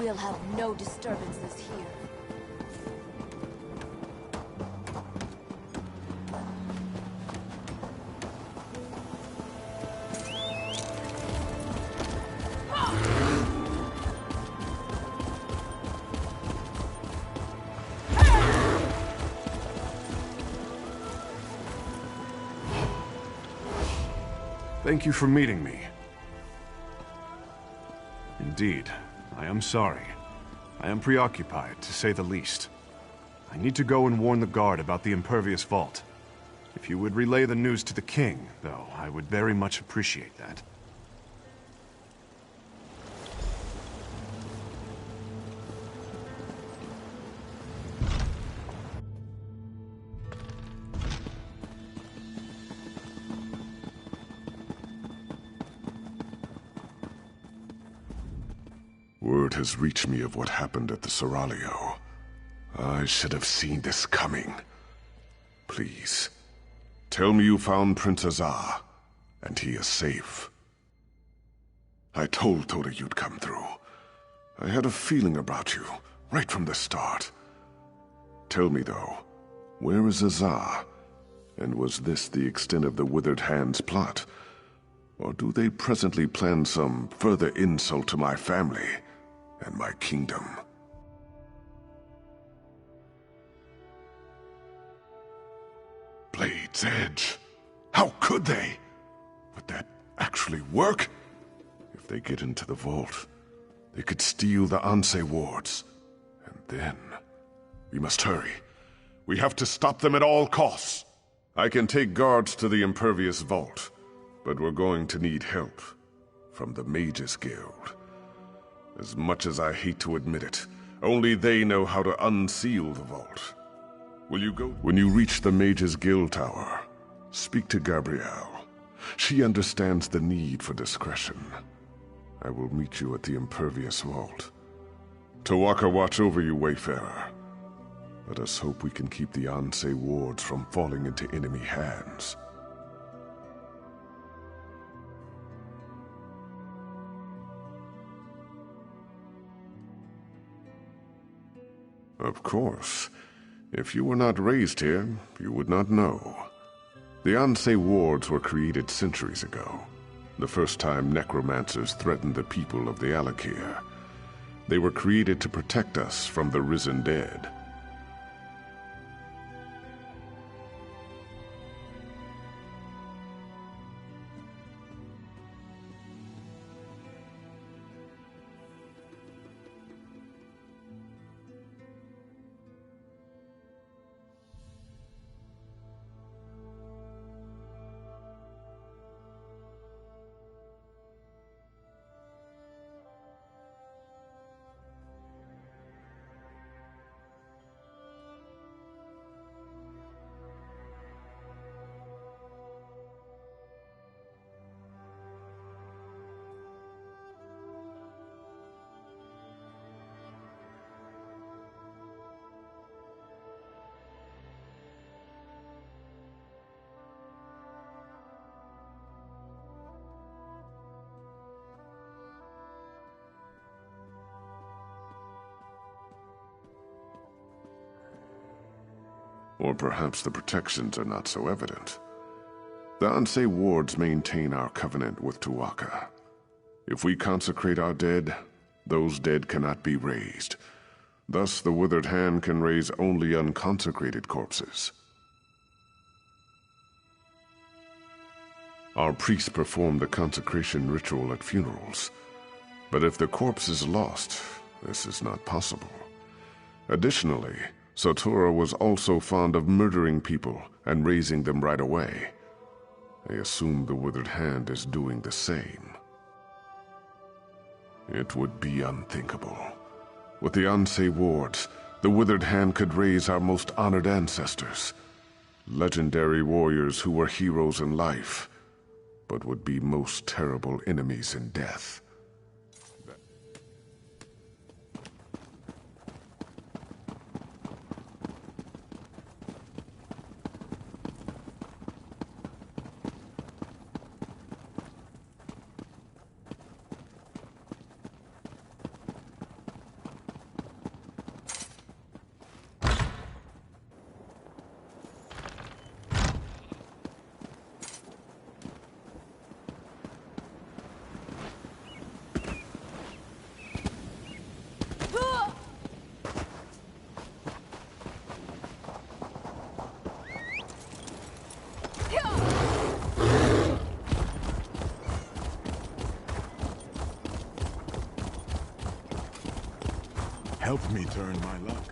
We'll have no disturbances here. Thank you for meeting me. Indeed, I am sorry. I am preoccupied, to say the least. I need to go and warn the guard about the impervious vault. If you would relay the news to the king, though, I would very much appreciate that. Word has reached me of what happened at the Seraglio. I should have seen this coming. Please, tell me you found Prince Azar, and he is safe. I told Toda you'd come through. I had a feeling about you, right from the start. Tell me, though, where is Azar? And was this the extent of the Withered Hand's plot? Or do they presently plan some further insult to my family and my kingdom? Blade's Edge. How could they? Would that actually work? If they get into the vault, they could steal the Anse wards. And then... we must hurry. We have to stop them at all costs. I can take guards to the impervious vault, but we're going to need help from the Mages Guild. As much as I hate to admit it, only they know how to unseal the vault. Will you go? When you reach the Mages Guild Tower, speak to Gabrielle. She understands the need for discretion. I will meet you at the impervious vault. Tawaka watch over you, Wayfarer. Let us hope we can keep the Anse wards from falling into enemy hands. Of course. If you were not raised here, you would not know. The Anse wards were created centuries ago, the first time necromancers threatened the people of the Alakir. They were created to protect us from the risen dead. Or perhaps the protections are not so evident. The Anse wards maintain our covenant with Tuwaka. If we consecrate our dead, those dead cannot be raised. Thus, the Withered Hand can raise only unconsecrated corpses. Our priests perform the consecration ritual at funerals. But if the corpse is lost, this is not possible. Additionally, Satora was also fond of murdering people and raising them right away. I assume the Withered Hand is doing the same. It would be unthinkable. With the Anse wards, the Withered Hand could raise our most honored ancestors. Legendary warriors who were heroes in life, but would be most terrible enemies in death. Help me turn my luck.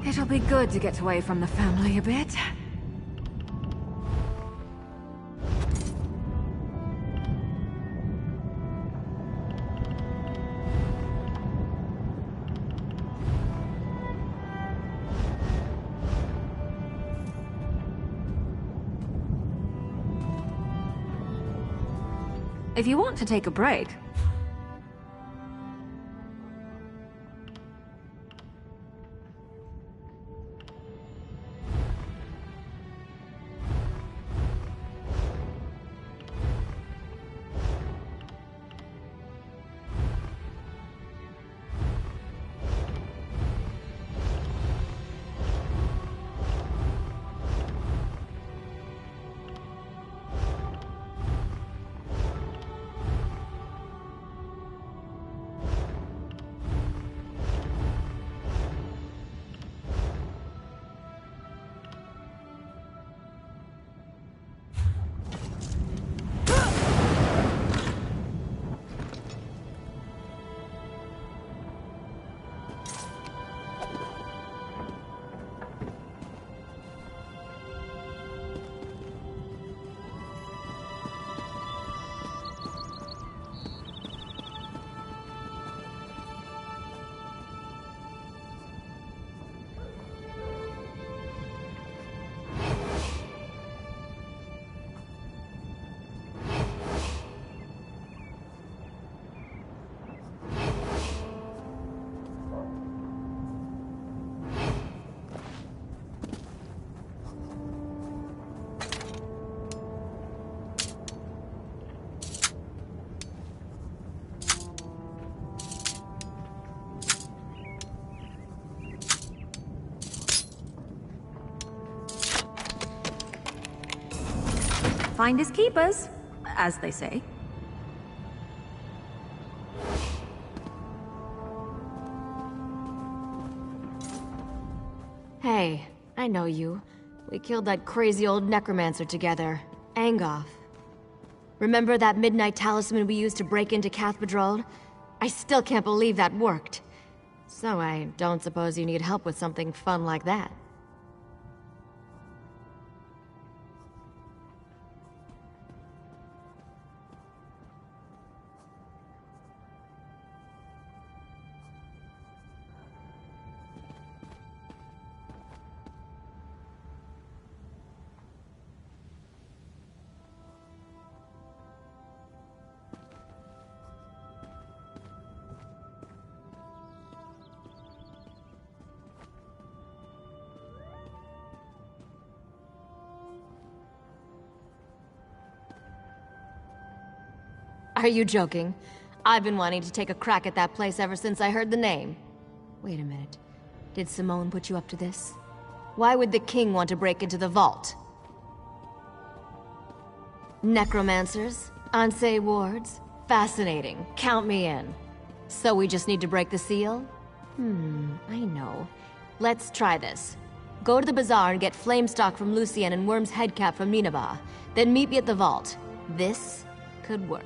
It'll be good to get away from the family a bit. If you want to take a break, finders keepers, as they say. Hey, I know you. We killed that crazy old necromancer together, Angoff. Remember that midnight talisman we used to break into Cathedral? I still can't believe that worked. So I don't suppose you need help with something fun like that. Are you joking? I've been wanting to take a crack at that place ever since I heard the name. Wait a minute. Did Simone put you up to this? Why would the king want to break into the vault? Necromancers? Ansei wards? Fascinating. Count me in. So we just need to break the seal? I know. Let's try this. Go to the bazaar and get Flamestock from Lucien and Worm's headcap from Nineveh. Then meet me at the vault. This could work.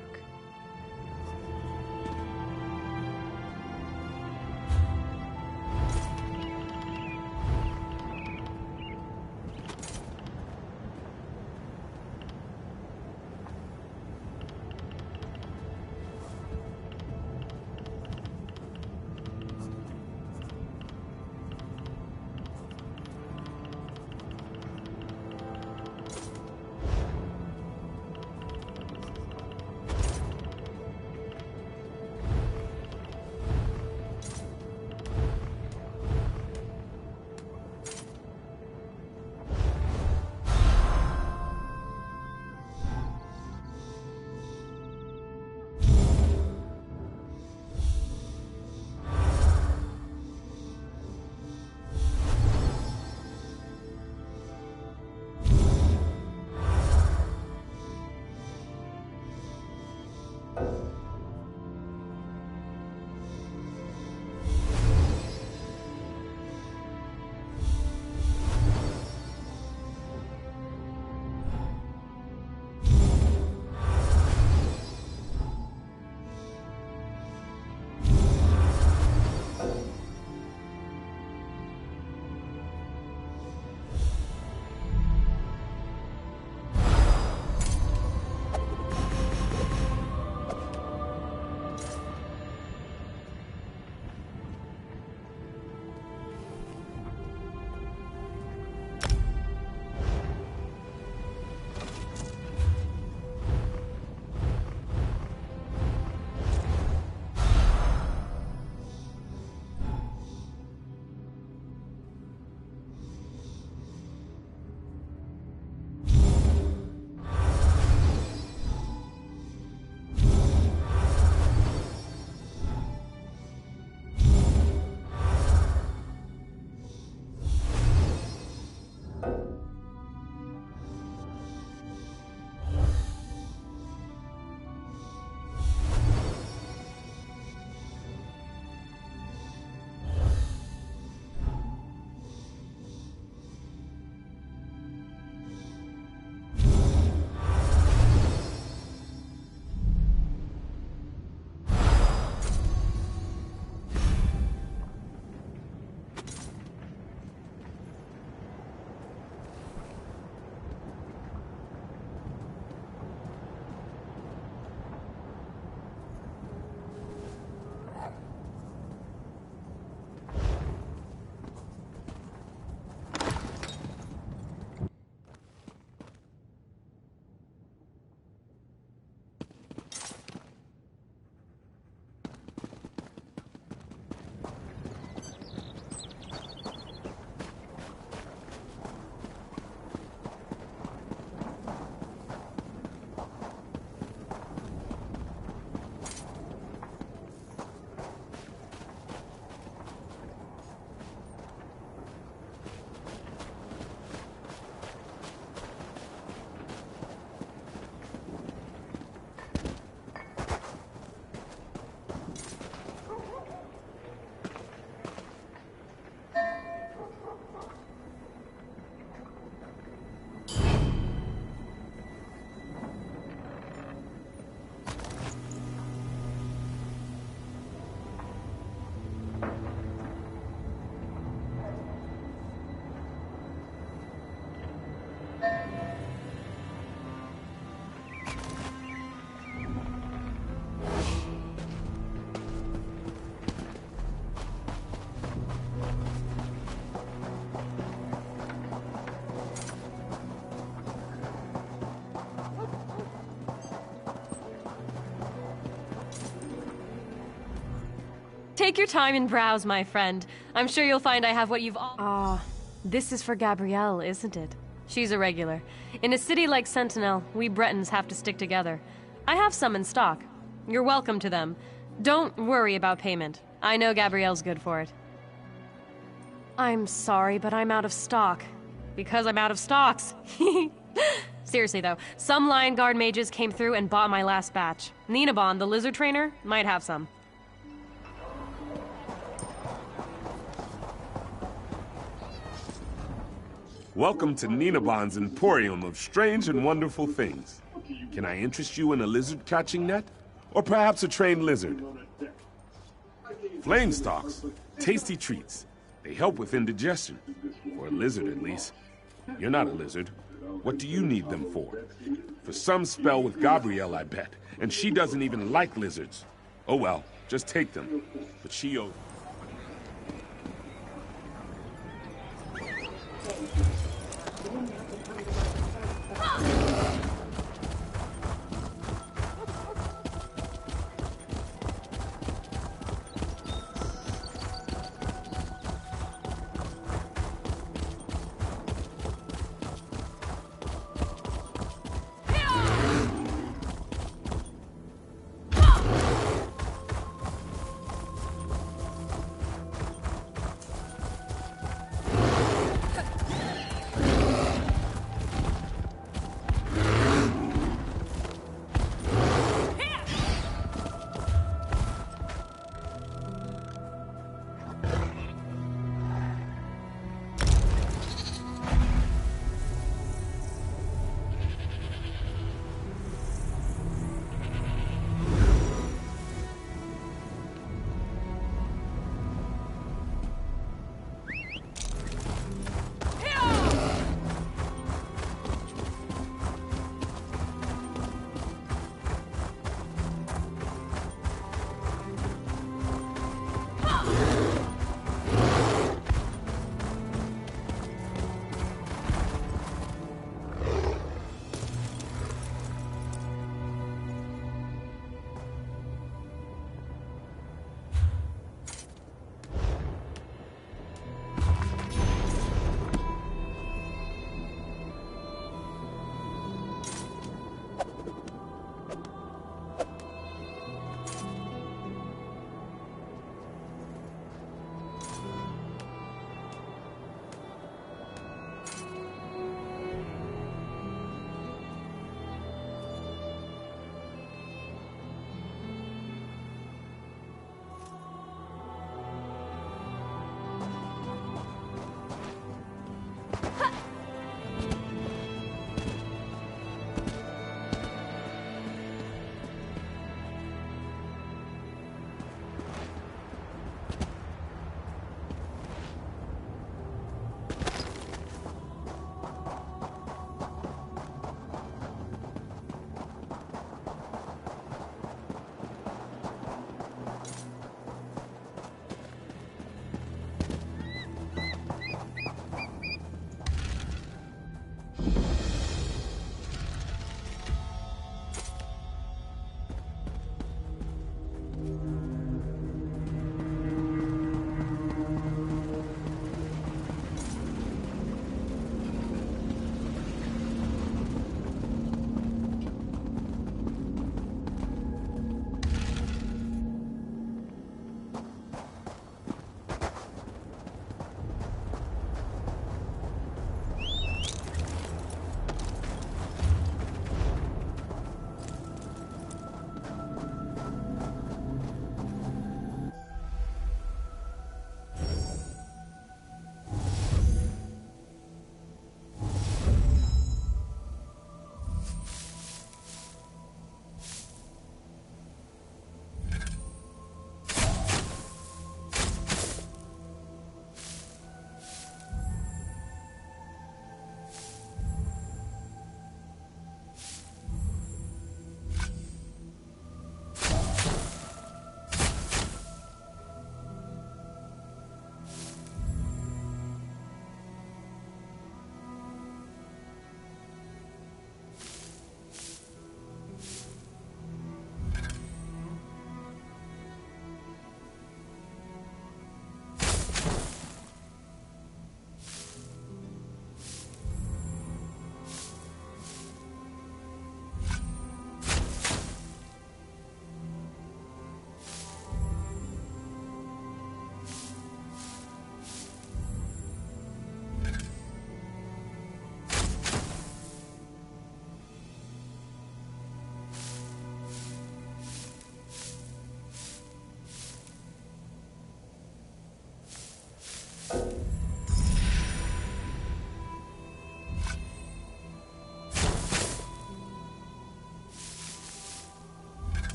Take your time and browse, my friend. I'm sure you'll find I have what you've all— this is for Gabrielle, isn't it? She's a regular. In a city like Sentinel, we Bretons have to stick together. I have some in stock. You're welcome to them. Don't worry about payment. I know Gabrielle's good for it. I'm sorry, but I'm out of stock. Because I'm out of stocks. Seriously, though, some Lion Guard mages came through and bought my last batch. Ninabon, the lizard trainer, might have some. Welcome to Ninabon's Emporium of strange and wonderful things. Can I interest you in a lizard catching net? Or perhaps a trained lizard? Flame stalks, tasty treats. They help with indigestion. For a lizard, at least. You're not a lizard. What do you need them for? For some spell with Gabrielle, I bet. And she doesn't even like lizards. Oh well, just take them. But she owes...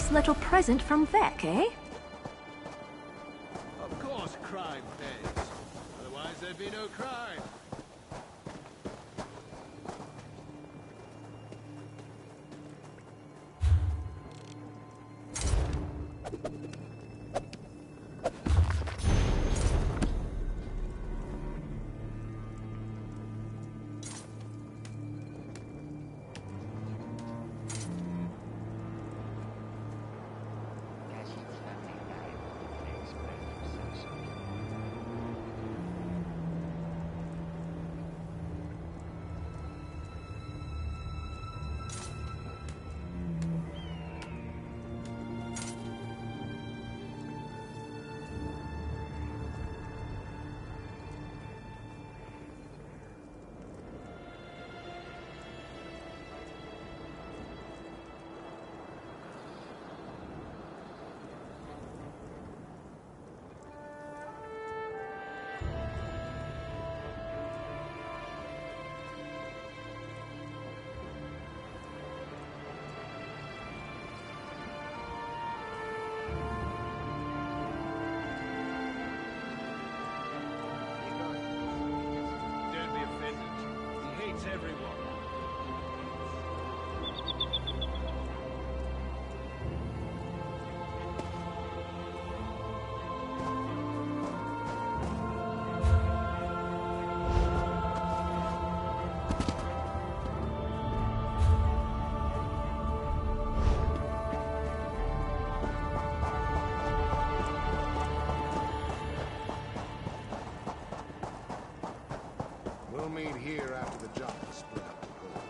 nice little present from Vec, eh? Of course crime pays. Otherwise there'd be no crime. Don't be offended. He hates everyone. We'll meet here after the job is split up the gold.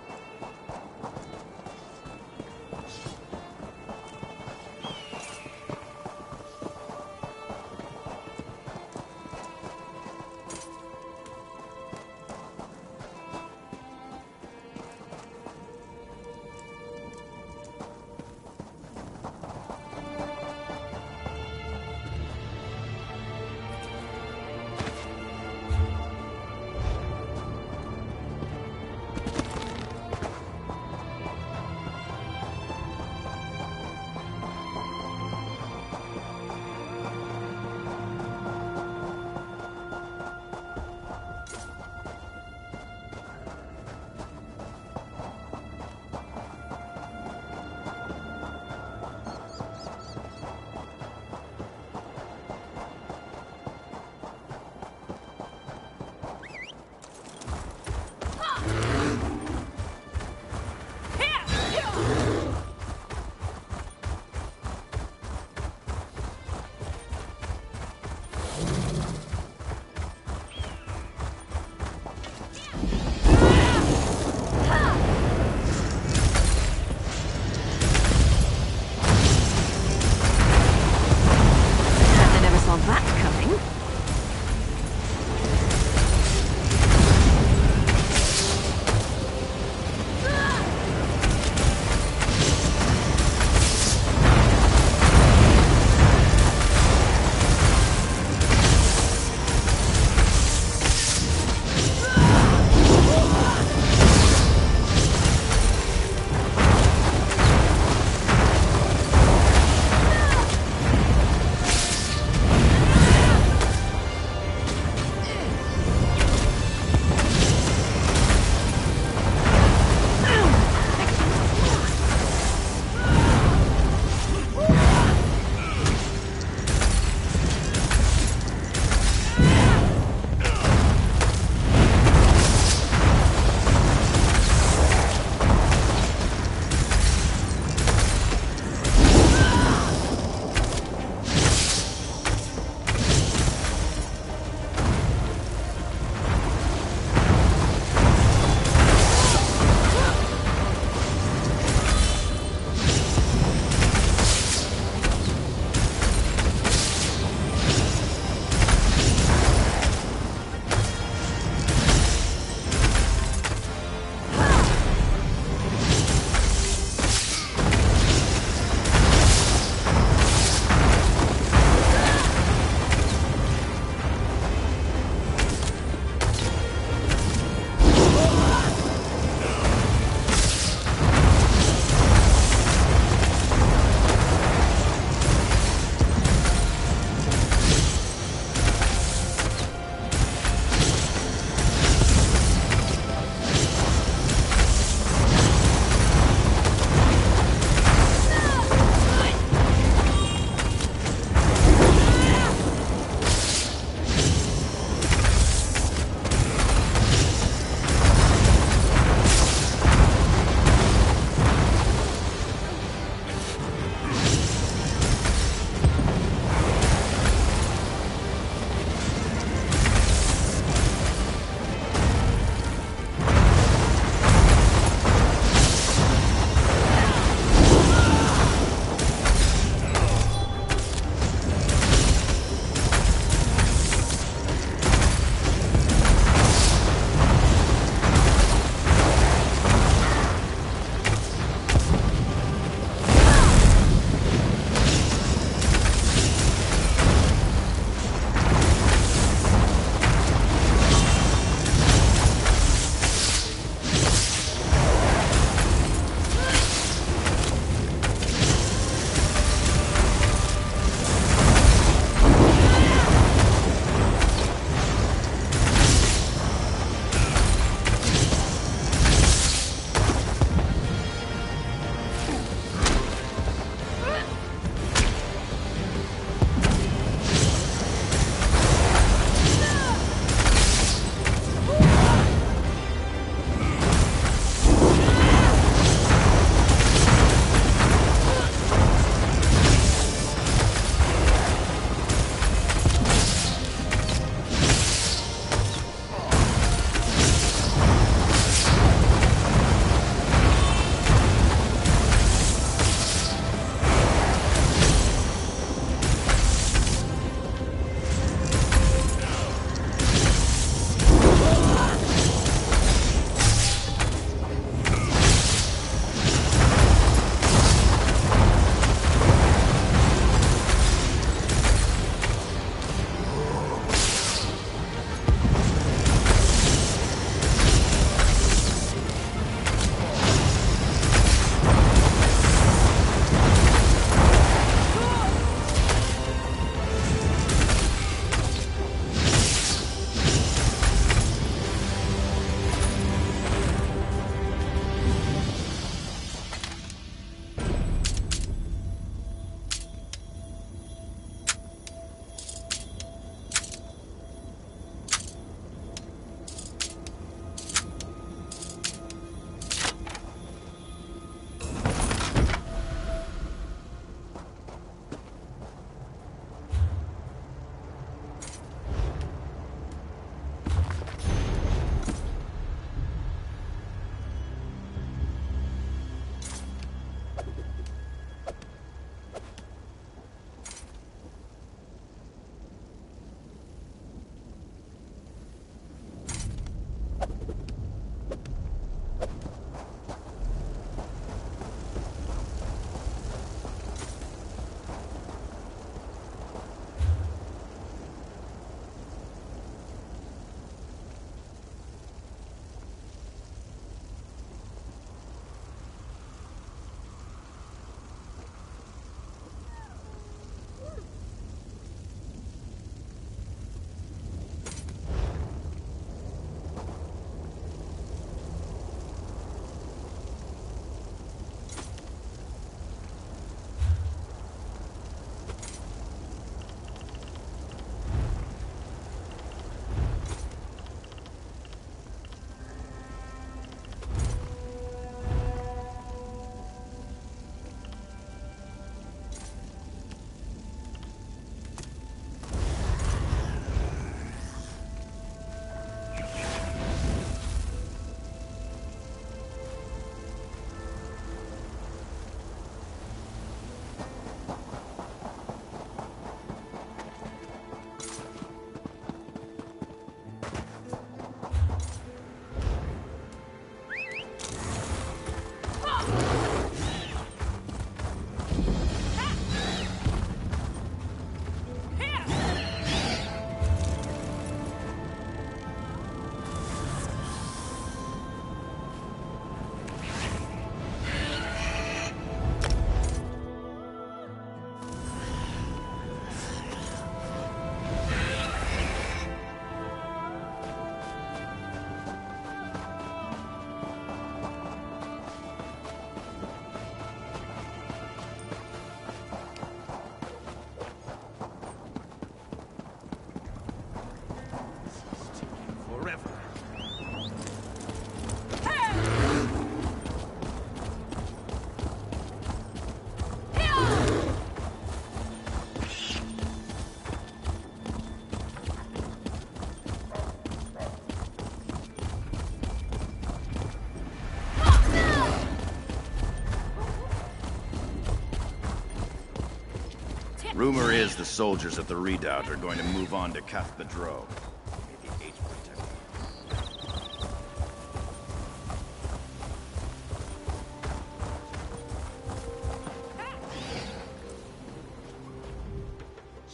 Rumor is the soldiers at the redoubt are going to move on to Cathedral.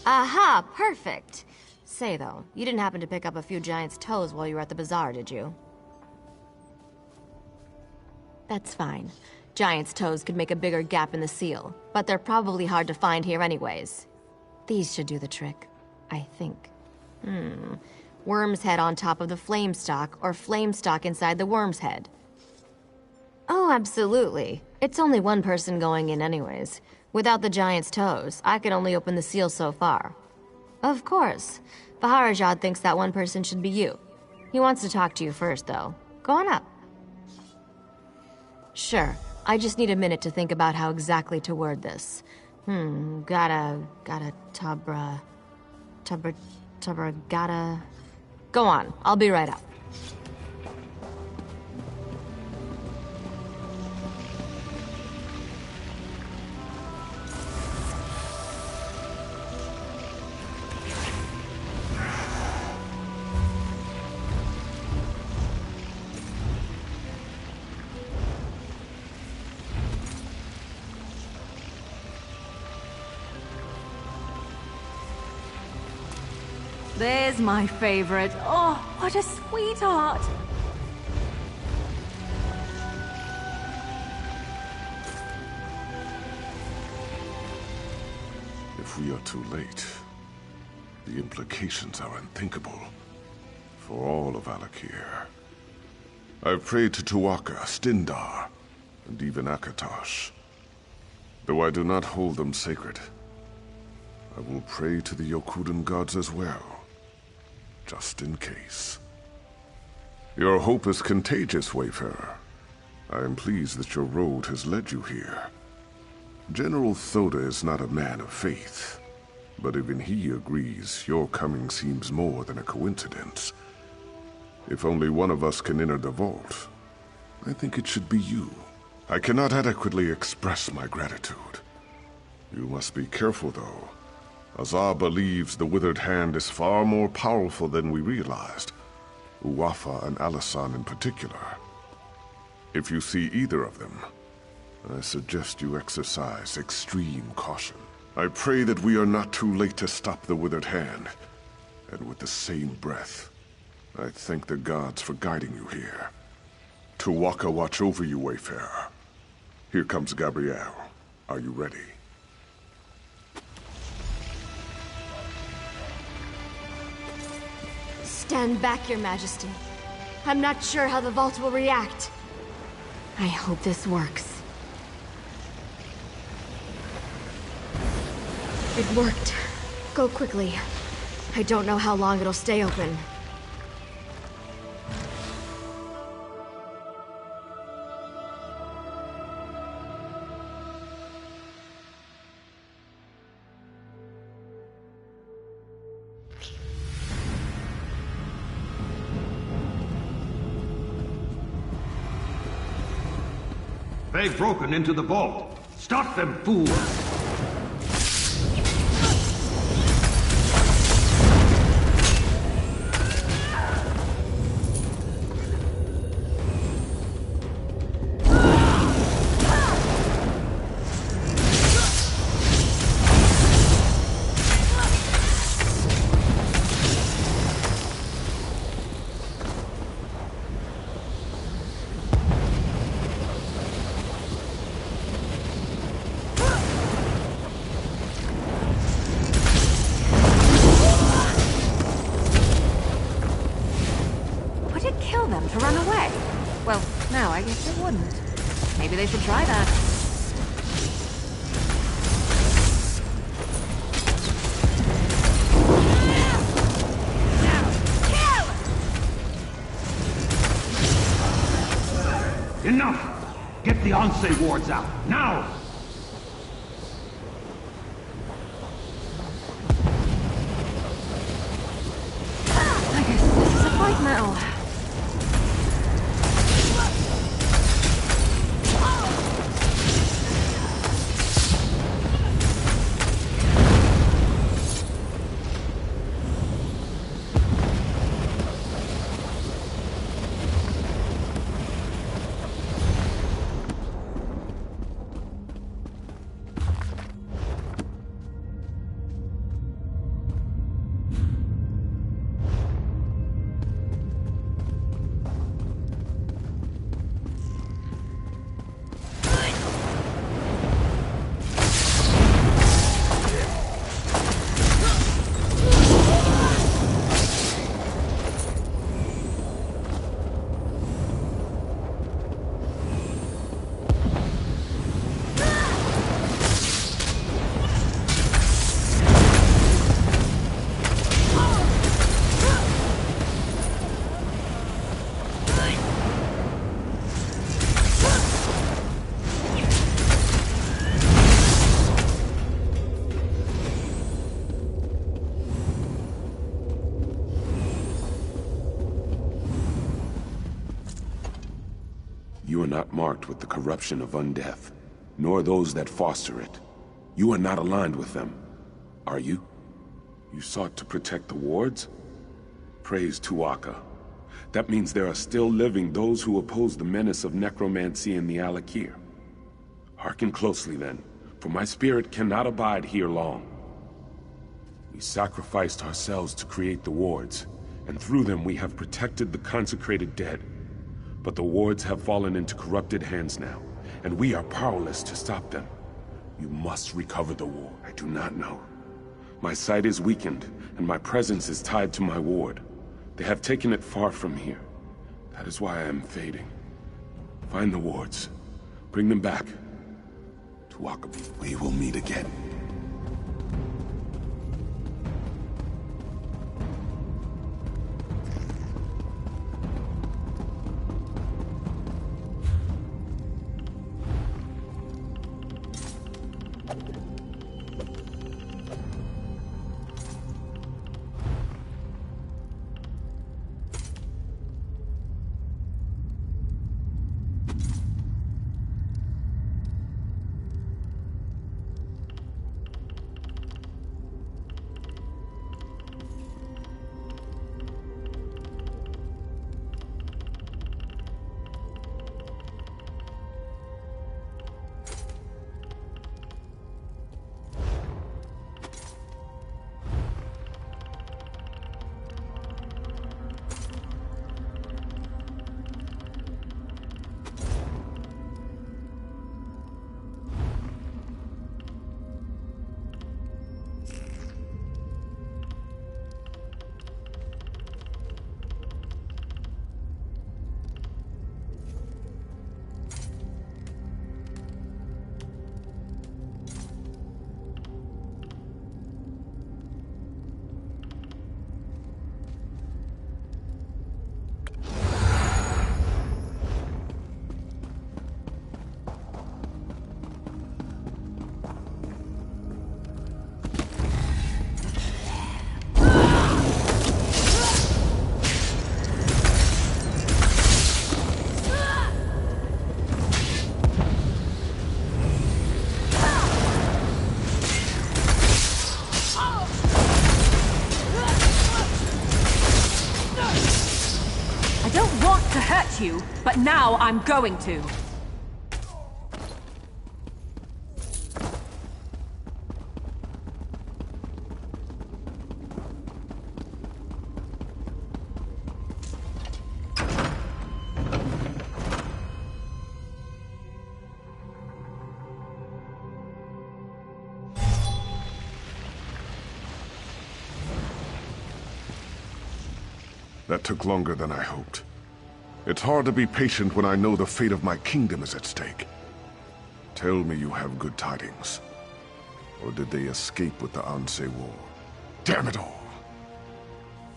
Aha, perfect. Say though, you didn't happen to pick up a few giants' toes while you were at the bazaar, did you? That's fine. Giants' toes could make a bigger gap in the seal, but they're probably hard to find here anyways. These should do the trick, I think. Worm's head on top of the flame stalk, or flame stalk inside the worm's head. Oh, absolutely. It's only one person going in anyways. Without the giant's toes, I can only open the seal so far. Of course. Baharajad thinks that one person should be you. He wants to talk to you first, though. Go on up. Sure. I just need a minute to think about how exactly to word this. Gotta, gotta... Go on, I'll be right up. There's my favorite. Oh, what a sweetheart. If we are too late, the implications are unthinkable for all of Alakir. I've prayed to Tuatha, Stindar, and even Akatosh. Though I do not hold them sacred, I will pray to the Yokudan gods as well, just in case. Your hope is contagious, Wayfarer. I am pleased that your road has led you here. General Thoda is not a man of faith, but even he agrees your coming seems more than a coincidence. If only one of us can enter the vault, I think it should be you. I cannot adequately express my gratitude. You must be careful, though. Azar believes the Withered Hand is far more powerful than we realized. Uwafa and Alisan in particular. If you see either of them, I suggest you exercise extreme caution. I pray that we are not too late to stop the Withered Hand. And with the same breath, I thank the gods for guiding you here. Tuatha watch over you, Wayfarer. Here comes Gabrielle. Are you ready? Stand back, Your Majesty. I'm not sure how the vault will react. I hope this works. It worked. Go quickly. I don't know how long it'll stay open. They've broken into the vault. Stop them, fools! To run away? Well, no, I guess it wouldn't. Maybe they should try that. Enough! Get the Onse wards out, now! I guess this is a fight now. You are not marked with the corruption of undeath, nor those that foster it. You are not aligned with them, are you? You sought to protect the wards? Praise Tuatha. That means there are still living those who oppose the menace of necromancy in the Alakir. Hearken closely then, for my spirit cannot abide here long. We sacrificed ourselves to create the wards, and through them we have protected the consecrated dead. But the wards have fallen into corrupted hands now, and we are powerless to stop them. You must recover the ward. I do not know. My sight is weakened, and my presence is tied to my ward. They have taken it far from here. That is why I am fading. Find the wards. Bring them back. Tuatha, we will meet again. You, but now I'm going to. That took longer than I hoped. It's hard to be patient when I know the fate of my kingdom is at stake. Tell me you have good tidings. Or did they escape with the Anse War? Damn it all!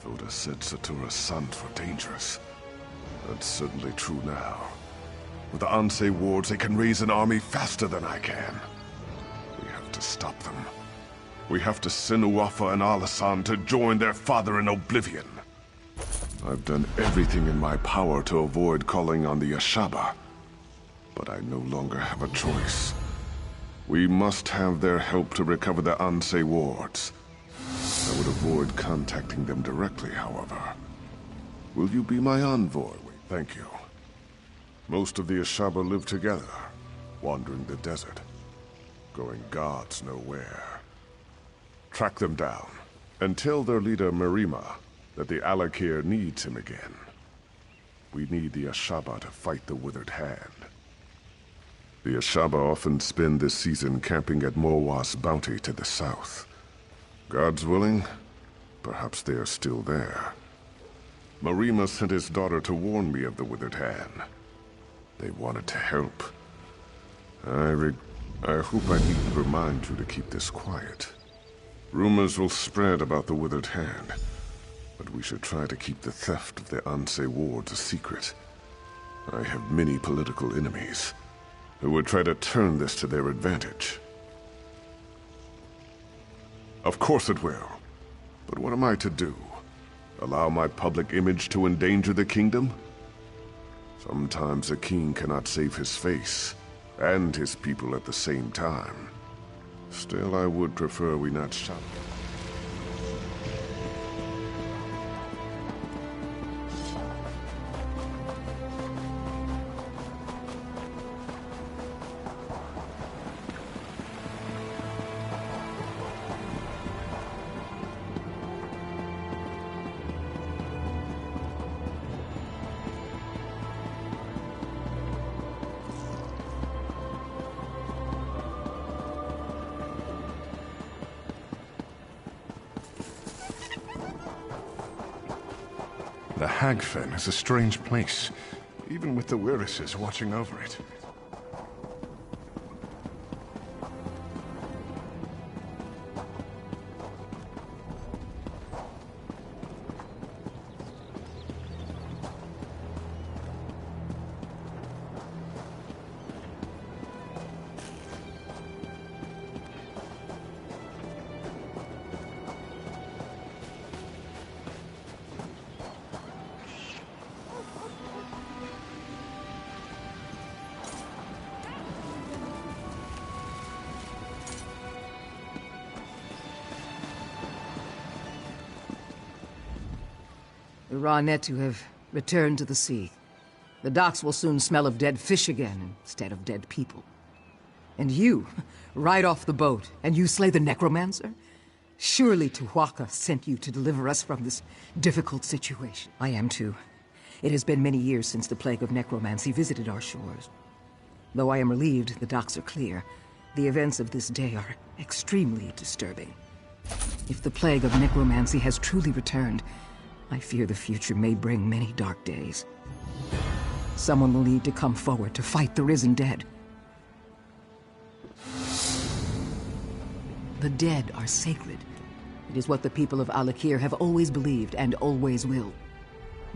Thoda said Satura's sons were dangerous. That's certainly true now. With the Anse wards, they can raise an army faster than I can. We have to stop them. We have to send Uafa and Alasan to join their father in oblivion. I've done everything in my power to avoid calling on the Ashaba, but I no longer have a choice. We must have their help to recover the Anse wards. I would avoid contacting them directly, however. Will you be my envoy? Thank you. Most of the Ashaba live together, wandering the desert, going gods know where. Track them down, and tell their leader Marima that the Alakir needs him again. We need the Ashaba to fight the Withered Hand. The Ashaba often spend this season camping at Morwa's bounty to the south. God's willing, perhaps they are still there. Marima sent his daughter to warn me of the Withered Hand. They wanted to help. I hope I needn't remind you to keep this quiet. Rumors will spread about the Withered Hand, but we should try to keep the theft of the Anse wards a secret. I have many political enemies who would try to turn this to their advantage. Of course it will. But what am I to do? Allow my public image to endanger the kingdom? Sometimes a king cannot save his face and his people at the same time. Still, I would prefer we not shout. The Hagfen is a strange place, even with the Wirises watching over it. The Ranetu have returned to the sea. The docks will soon smell of dead fish again instead of dead people. And you, ride off the boat, and you slay the necromancer? Surely Tuwaka sent you to deliver us from this difficult situation. I am too. It has been many years since the plague of necromancy visited our shores. Though I am relieved the docks are clear, the events of this day are extremely disturbing. If the plague of necromancy has truly returned, I fear the future may bring many dark days. Someone will need to come forward to fight the risen dead. The dead are sacred. It is what the people of Alakir have always believed and always will.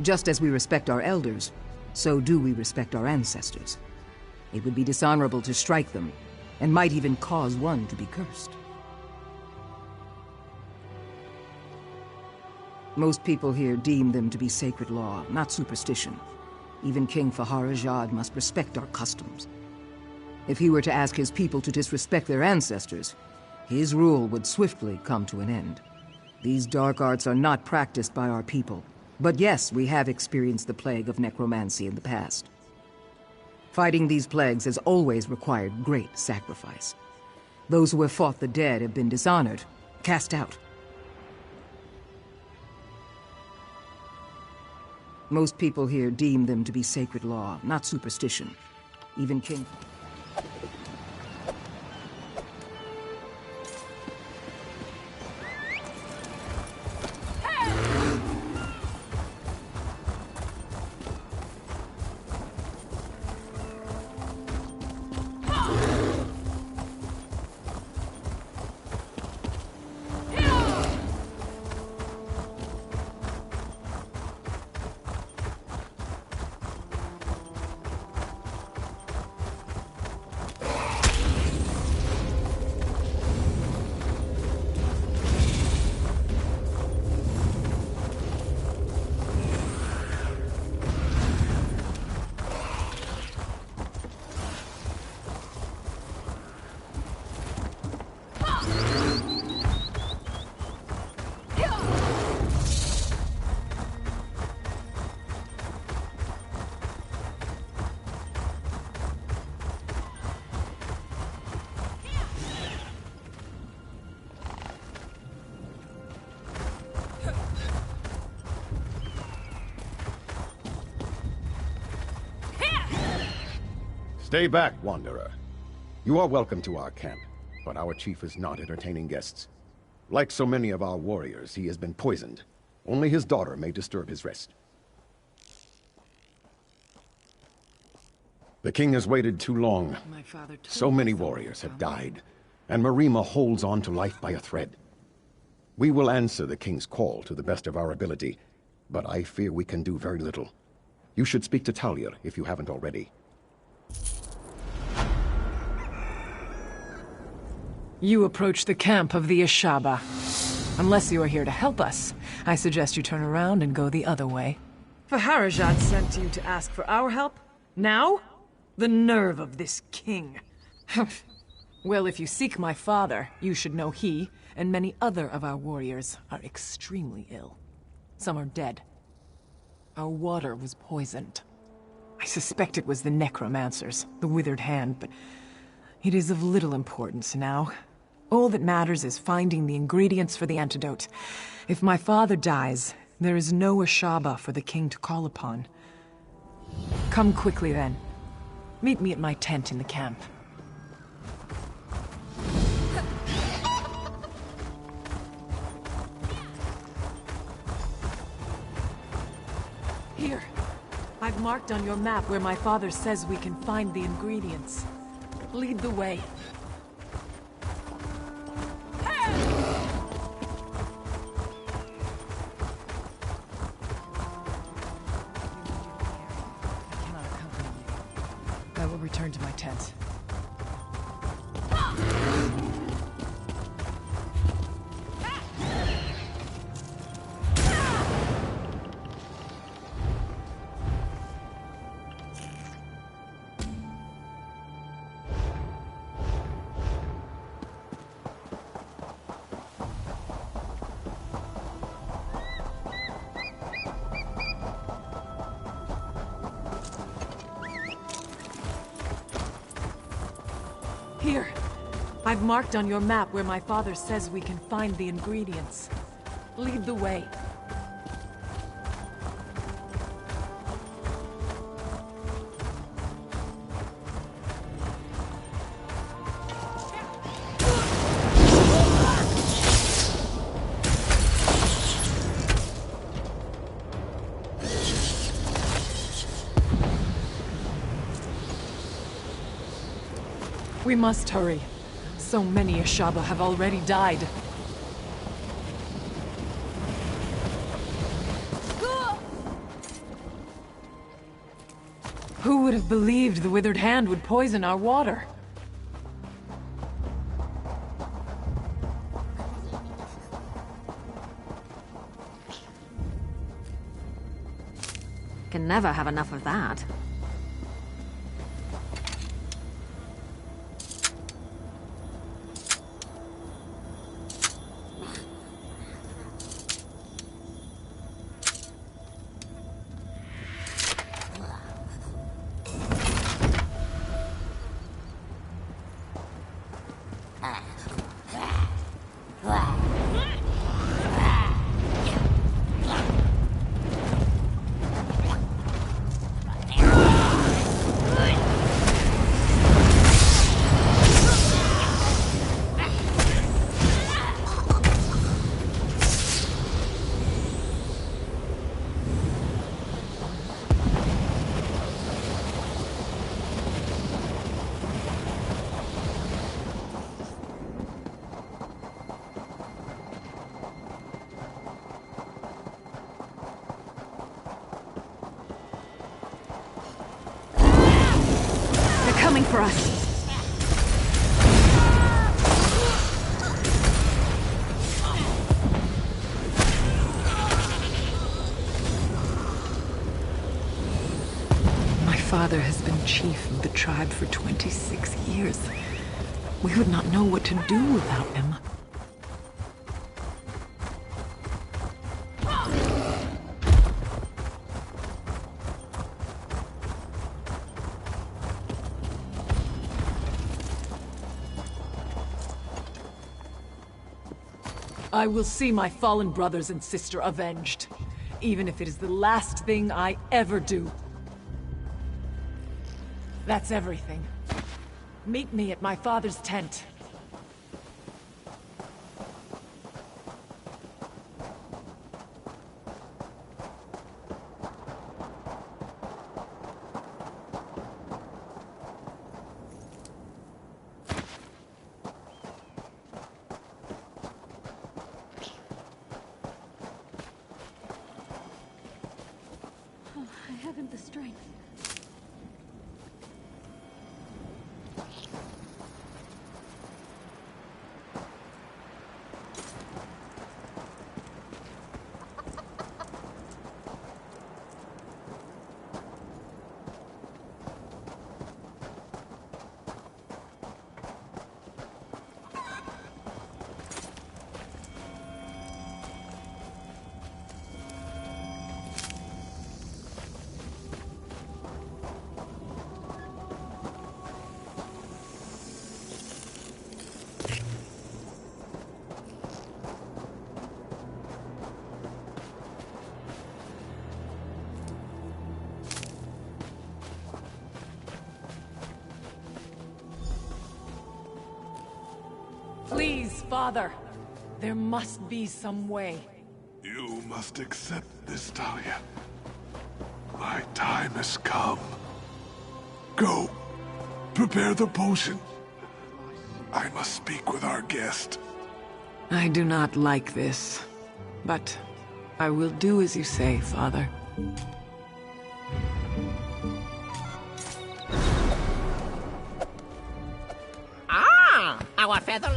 Just as we respect our elders, so do we respect our ancestors. It would be dishonorable to strike them, and might even cause one to be cursed. Most people here deem them to be sacred law, not superstition. Even King Faharajad must respect our customs. If he were to ask his people to disrespect their ancestors, his rule would swiftly come to an end. These dark arts are not practiced by our people. But yes, we have experienced the plague of necromancy in the past. Fighting these plagues has always required great sacrifice. Those who have fought the dead have been dishonored, cast out. Most people here deem them to be sacred law, not superstition. Even King... Stay back, Wanderer. You are welcome to our camp, but our chief is not entertaining guests. Like so many of our warriors, he has been poisoned. Only his daughter may disturb his rest. The king has waited too long. So many warriors have died, and Marima holds on to life by a thread. We will answer the king's call to the best of our ability, but I fear we can do very little. You should speak to Talir if you haven't already. You approach the camp of the Ashaba. Unless you are here to help us, I suggest you turn around and go the other way. Faharajad sent you to ask for our help? Now? The nerve of this king. Well, if you seek my father, you should know he and many other of our warriors are extremely ill. Some are dead. Our water was poisoned. I suspect it was the necromancers, the withered hand, but it is of little importance now. All that matters is finding the ingredients for the antidote. If my father dies, there is no Ashaba for the king to call upon. Come quickly then. Meet me at my tent in the camp. Here. I've marked on your map where my father says we can find the ingredients. Lead the way. I will return to my tent. Here. I've marked on your map where my father says we can find the ingredients. Lead the way. We must hurry. So many Ashaba have already died. Who would have believed the withered hand would poison our water? Can never have enough of that. Coming for us. My father has been chief of the tribe for 26 years. We would not know what to do without him. I will see my fallen brothers and sister avenged, even if it is the last thing I ever do. That's everything. Meet me at my father's tent. I haven't the strength. father. There must be some way. You must accept this, Talia. My time has come. Go. Prepare the potion. I must speak with our guest. I do not like this, but I will do as you say, father. Ah! Our feather...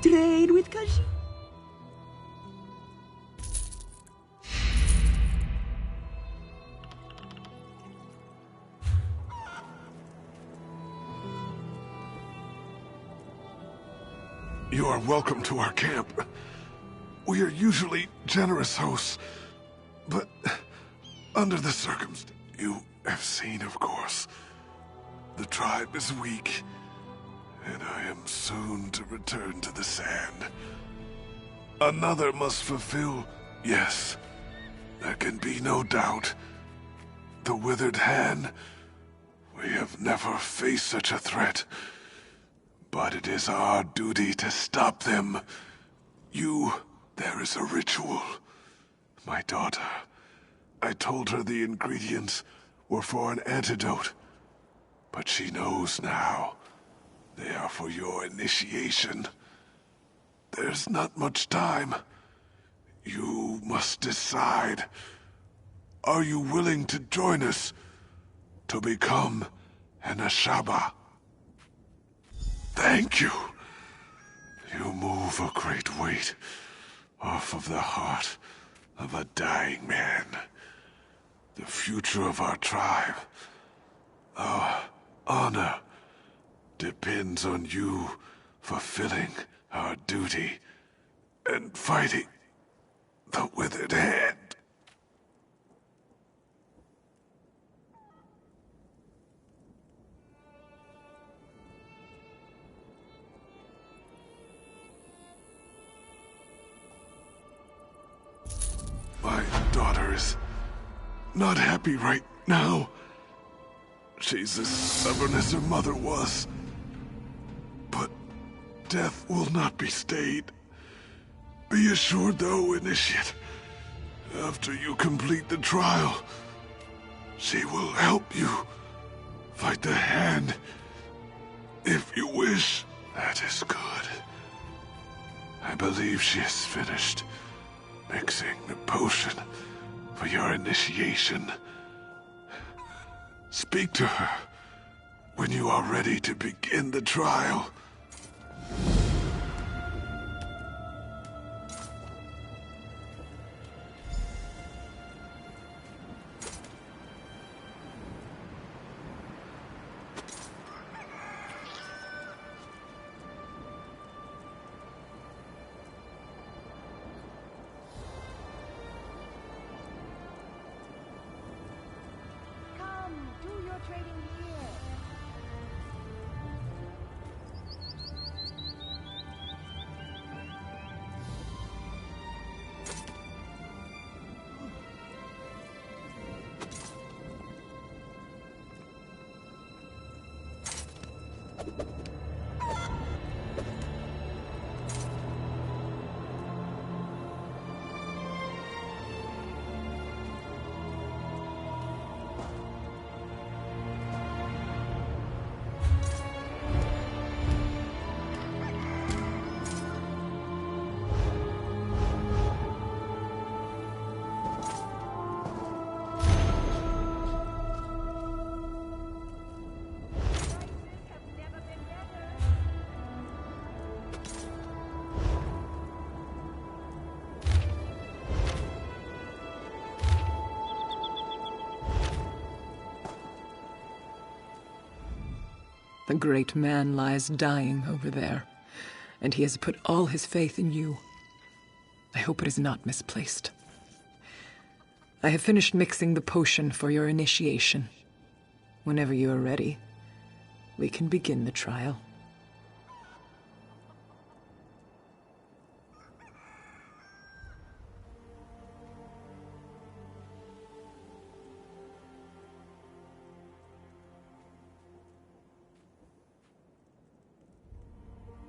Trade with Khajiit. You are welcome to our camp. We are usually generous hosts, but under the circumstances you have seen, of course, the tribe is weak, and I am soon to return to the sand. Another must fulfill... Yes, there can be no doubt. The Withered Hand. We have never faced such a threat. But it is our duty to stop them. There is a ritual. My daughter. I told her the ingredients were for an antidote. But she knows now. They are for your initiation. There's not much time. You must decide. Are you willing to join us to become an Ashaba? Thank you. You move a great weight off of the heart of a dying man. The future of our tribe, our honor, depends on you fulfilling our duty and fighting the withered hand. My daughter is not happy right now. She's as stubborn as her mother was. But death will not be stayed. Be assured, though, Initiate, after you complete the trial, she will help you fight the hand. If you wish, that is good. I believe she has finished mixing the potion for your initiation. Speak to her when you are ready to begin the trial. The great man lies dying over there, and he has put all his faith in you. I hope it is not misplaced. I have finished mixing the potion for your initiation. Whenever you are ready, we can begin the trial.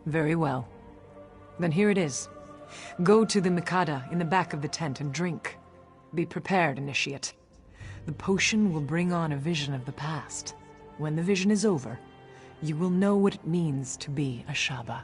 Very well. Then here it is. Go to the Mikada in the back of the tent and drink. Be prepared, Initiate. The potion will bring on a vision of the past. When the vision is over, you will know what it means to be a Shaba.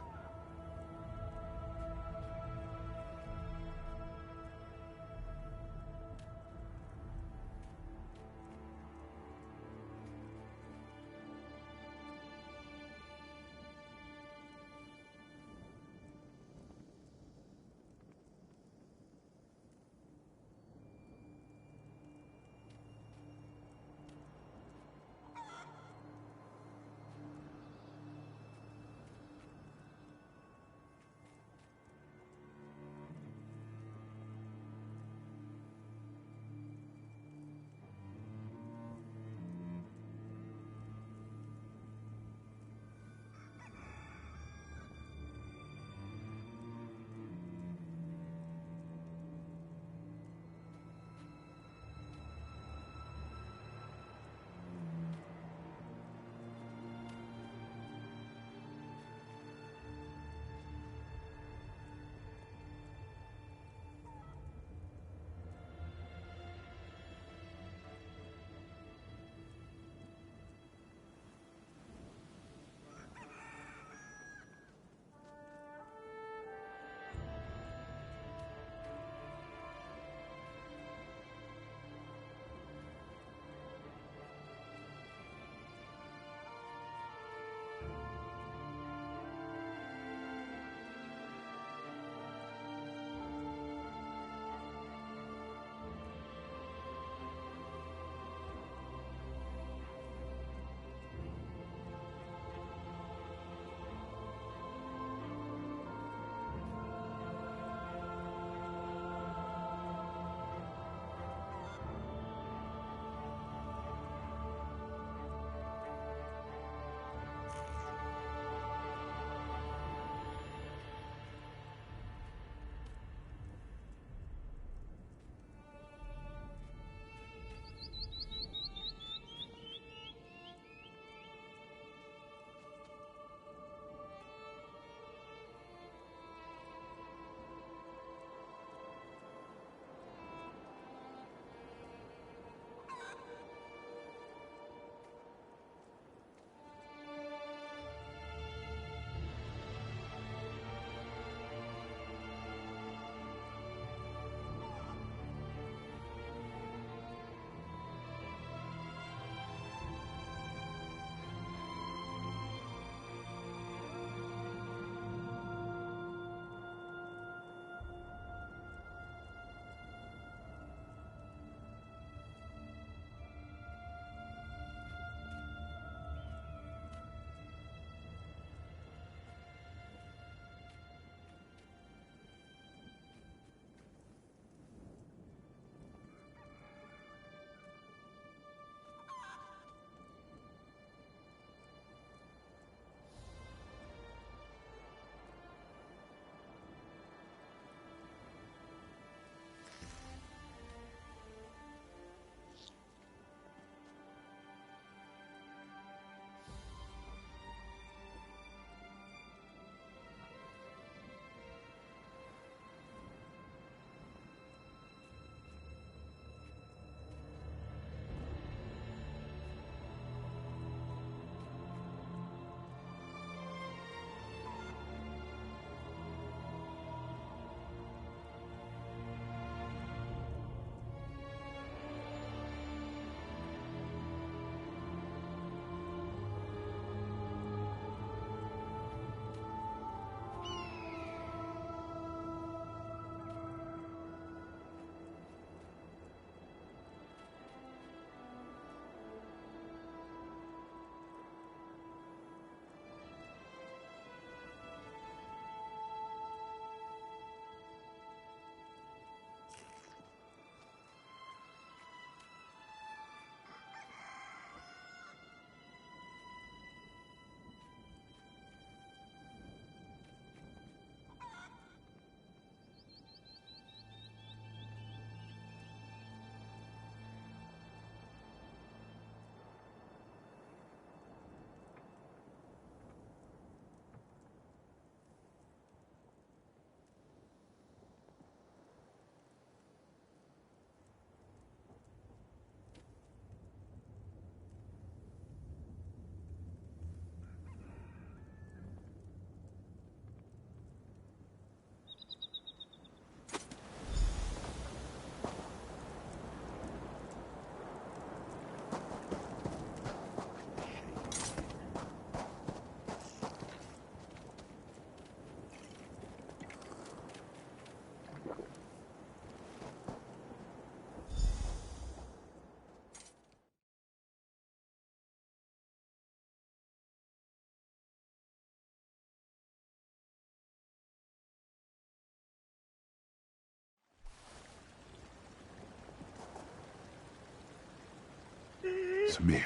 Samir.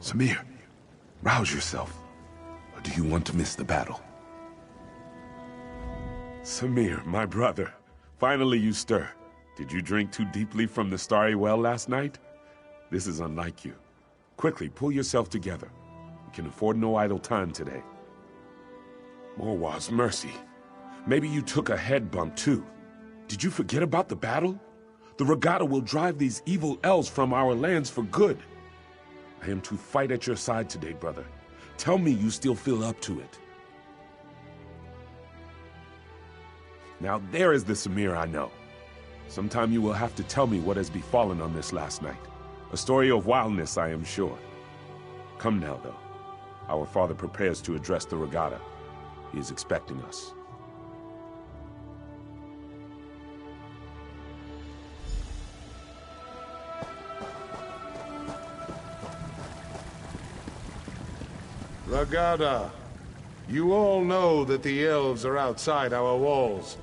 Samir, rouse yourself. Or do you want to miss the battle? Samir, my brother. Finally you stir. Did you drink too deeply from the starry well last night? This is unlike you. Quickly, pull yourself together. We can afford no idle time today. Morwaz, mercy. Maybe you took a head bump too. Did you forget about the battle? The regatta will drive these evil elves from our lands for good. I am to fight at your side today, brother. Tell me you still feel up to it. Now there is the Samir I know. Sometime you will have to tell me what has befallen on this last night. A story of wildness, I am sure. Come now, though. Our father prepares to address the regatta. He is expecting us. Regatta, you all know that the elves are outside our walls.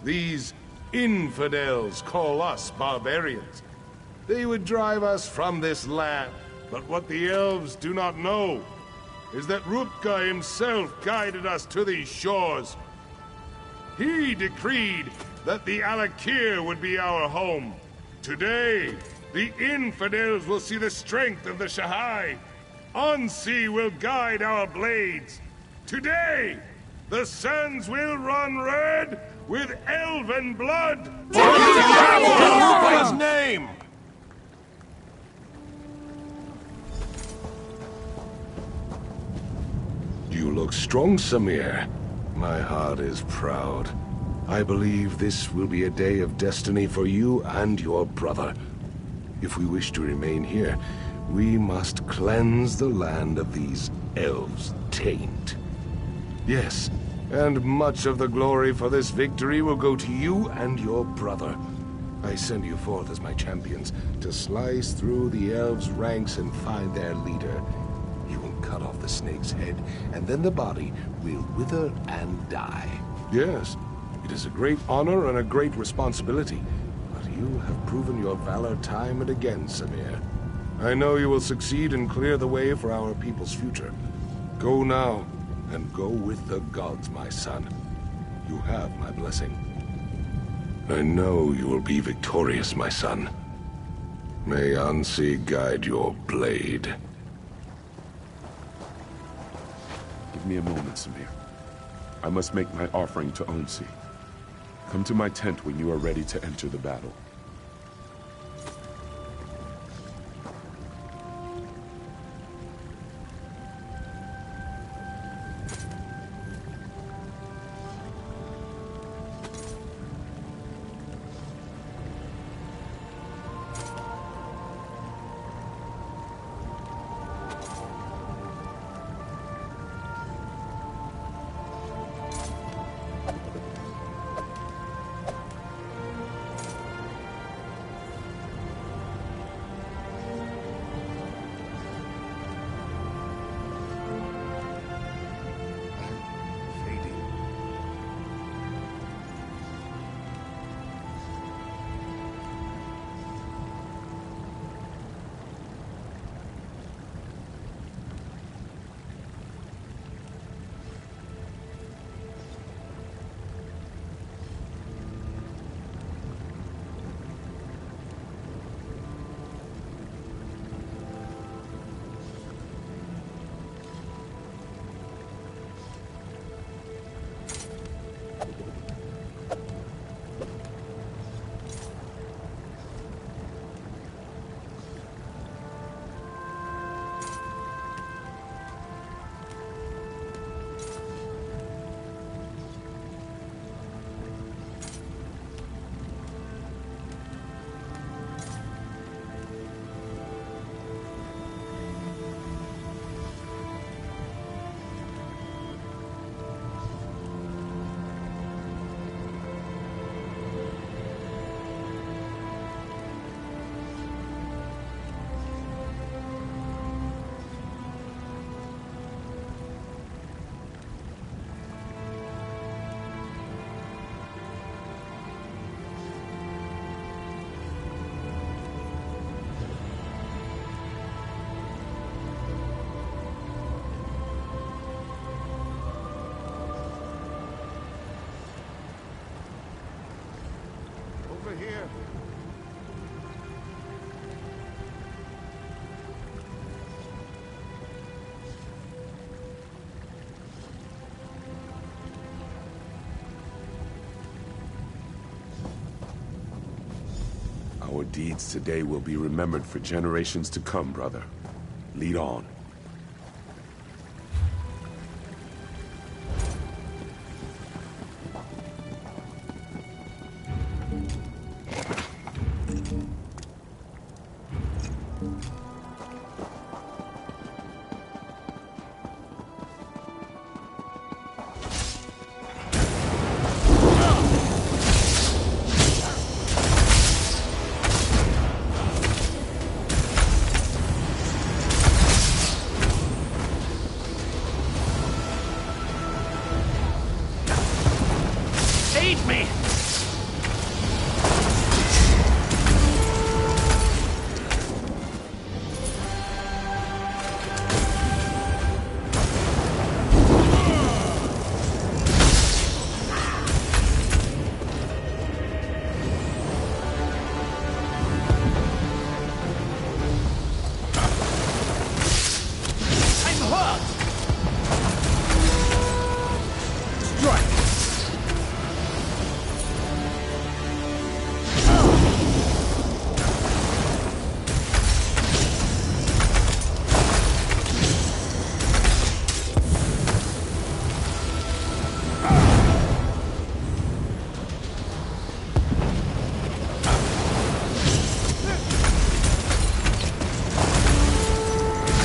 These infidels call us barbarians. They would drive us from this land. But what the elves do not know is that Rutger himself guided us to these shores. He decreed that the Alakir would be our home. Today, the infidels will see the strength of the Shahai. Ansi will guide our blades. Today, the sands will run red with elven blood. His name! You look strong, Samir. My heart is proud. I believe this will be a day of destiny for you and your brother. If we wish to remain here, we must cleanse the land of these elves' taint. Yes, and much of the glory for this victory will go to you and your brother. I send you forth as my champions to slice through the elves' ranks and find their leader. He will cut off the snake's head, and then the body will wither and die. Yes, it is a great honor and a great responsibility, but you have proven your valor time and again, Samir. I know you will succeed and clear the way for our people's future. Go now, and go with the gods, my son. You have my blessing. I know you will be victorious, my son. May Ansi guide your blade. Give me a moment, Samir. I must make my offering to Ansi. Come to my tent when you are ready to enter the battle. here. Our deeds today will be remembered for generations to come, brother. Lead on. Save me! I'm hurt! Strike!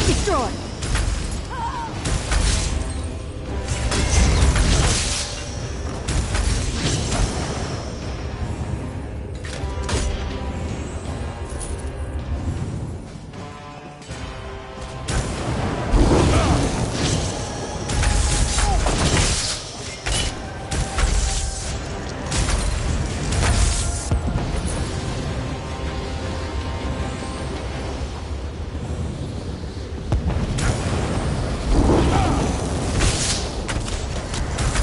Destroy!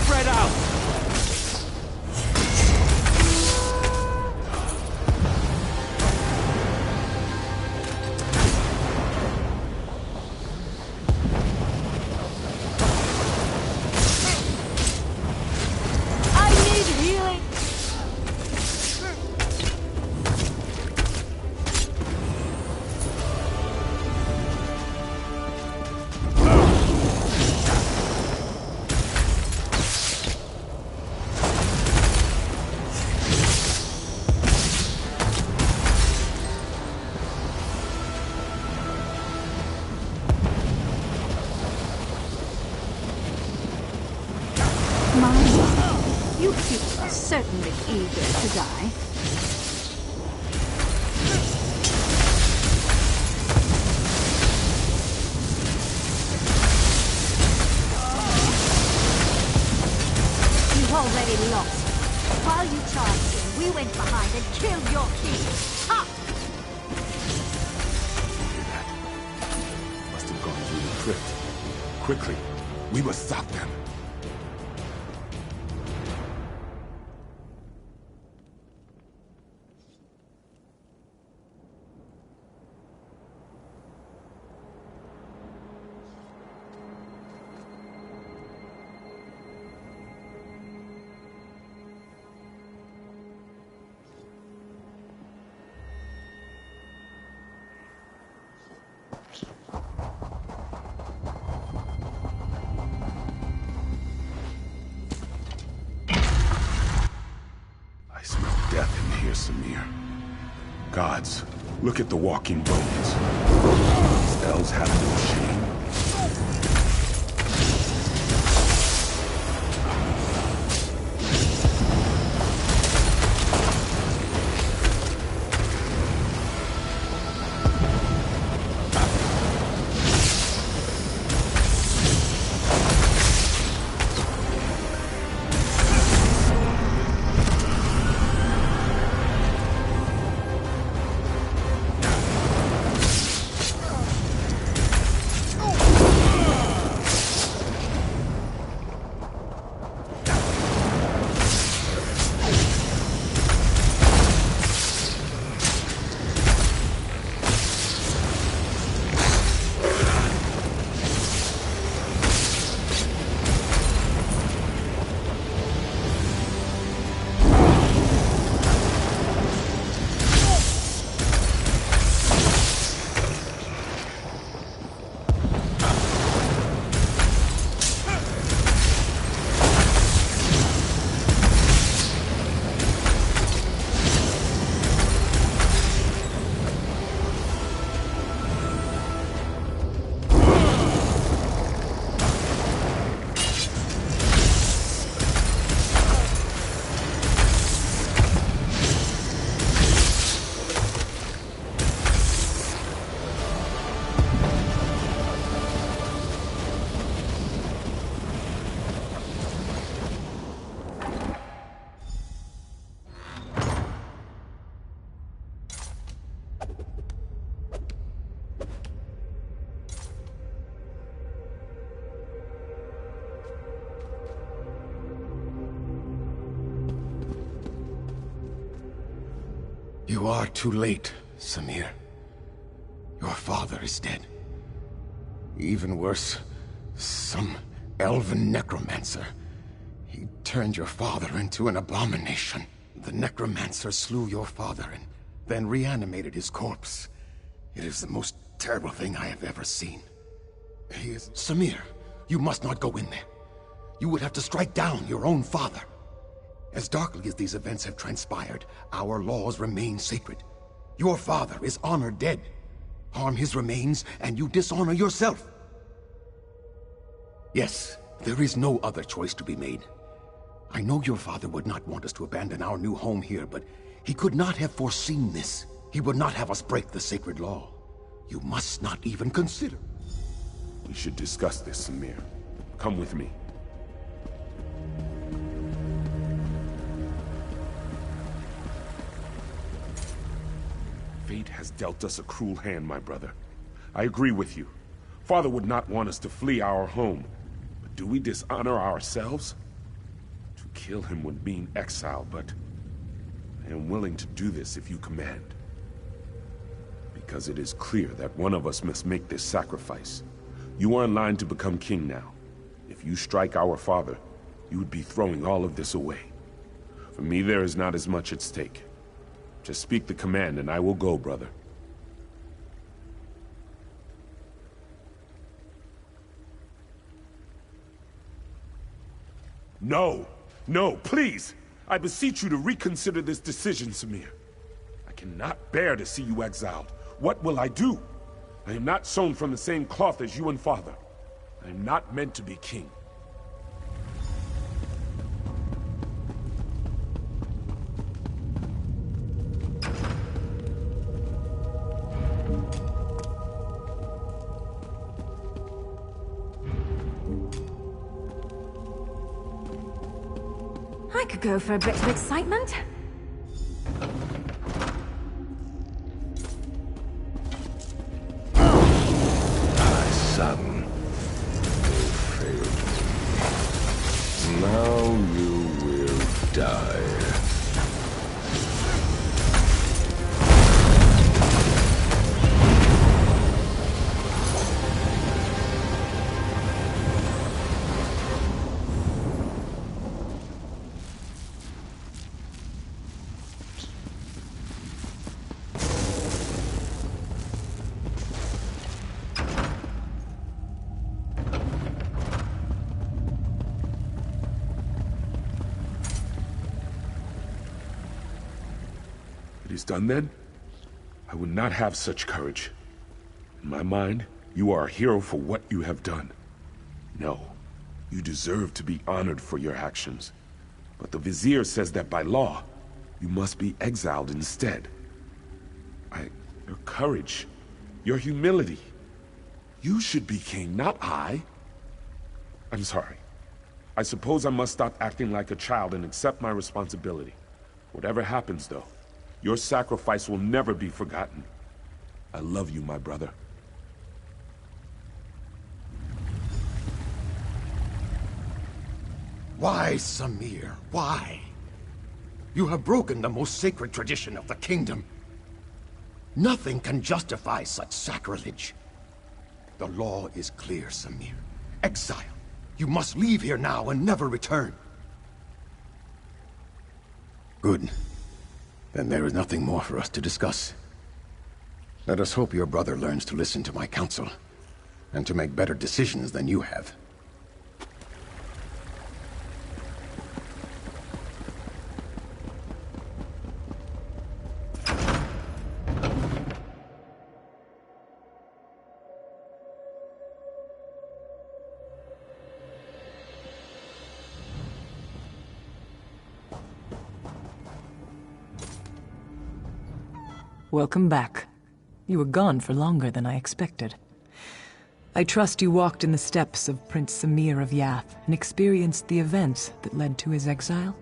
Spread out! I need healing! My God, you people are certainly eager to die. You've already lost. While you charged in, we went behind and killed your king. Ha! Must have gone through the crypt. Quickly, we must stop them. I smell death in here, Samir. Gods, look at the walking bones. These elves have no shame. You are too late, Samir. Your father is dead. Even worse, some elven necromancer. He turned your father into an abomination. The necromancer slew your father and then reanimated his corpse. It is the most terrible thing I have ever seen. He is... Samir, you must not go in there. You would have to strike down your own father. As darkly as these events have transpired, our laws remain sacred. Your father is honored dead. Harm his remains, and you dishonor yourself. Yes, there is no other choice to be made. I know your father would not want us to abandon our new home here, but he could not have foreseen this. He would not have us break the sacred law. You must not even consider. We should discuss this, Samir. Come with me. Fate has dealt us a cruel hand, my brother. I agree with you. Father would not want us to flee our home. But do we dishonor ourselves? To kill him would mean exile, but I am willing to do this if you command. Because it is clear that one of us must make this sacrifice. You are in line to become king now. If you strike our father, you would be throwing all of this away. For me, there is not as much at stake. Just speak the command and I will go, brother. No! No, please! I beseech you to reconsider this decision, Samir. I cannot bear to see you exiled. What will I do? I am not sewn from the same cloth as you and father. I am not meant to be king. I could go for a bit of excitement. My son, you failed me. Now you will die. It is done then? I would not have such courage. In my mind, you are a hero for what you have done. No, you deserve to be honored for your actions. But the Vizier says that by law, you must be exiled instead. Your courage, your humility. You should be king, not I. I'm sorry. I suppose I must stop acting like a child and accept my responsibility. Whatever happens, though, your sacrifice will never be forgotten. I love you, my brother. Why, Samir? Why? You have broken the most sacred tradition of the kingdom. Nothing can justify such sacrilege. The law is clear, Samir. Exile. You must leave here now and never return. Good. Then there is nothing more for us to discuss. Let us hope your brother learns to listen to my counsel, and to make better decisions than you have. Welcome back. You were gone for longer than I expected. I trust you walked in the steps of Prince Samir of Yath and experienced the events that led to his exile?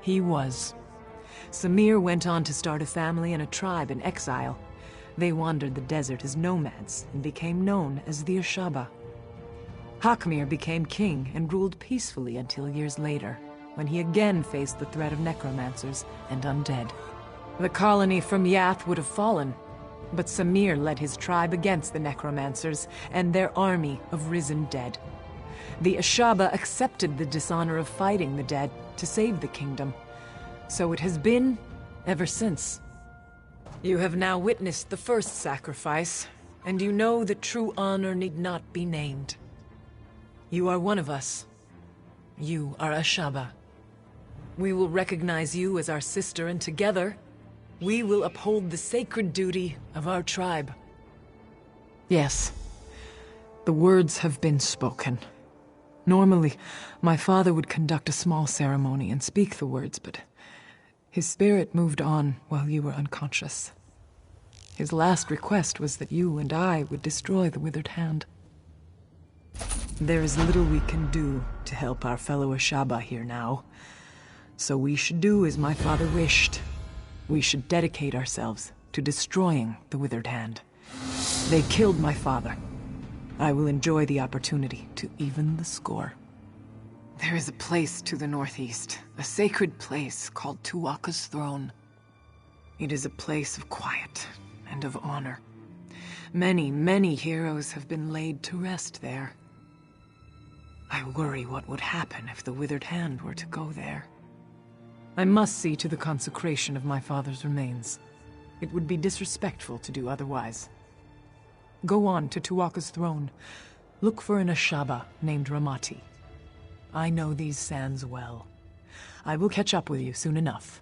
He was. Samir went on to start a family and a tribe in exile. They wandered the desert as nomads and became known as the Ashaba. Hakmir became king and ruled peacefully until years later, when he again faced the threat of necromancers and undead. The colony from Yath would have fallen, but Samir led his tribe against the necromancers and their army of risen dead. The Ashaba accepted the dishonor of fighting the dead to save the kingdom. So it has been ever since. You have now witnessed the first sacrifice, and you know that true honor need not be named. You are one of us. You are Ashaba. We will recognize you as our sister, and together, we will uphold the sacred duty of our tribe. Yes, the words have been spoken. Normally, my father would conduct a small ceremony and speak the words, but his spirit moved on while you were unconscious. His last request was that you and I would destroy the Withered Hand. There is little we can do to help our fellow Ashaba here now, so we should do as my father wished. We should dedicate ourselves to destroying the Withered Hand. They killed my father. I will enjoy the opportunity to even the score. There is a place to the northeast, a sacred place called Tuwaka's Throne. It is a place of quiet and of honor. Many, many heroes have been laid to rest there. I worry what would happen if the Withered Hand were to go there. I must see to the consecration of my father's remains. It would be disrespectful to do otherwise. Go on to Tuwaka's Throne. Look for an Ashaba named Ramati. I know these sands well. I will catch up with you soon enough.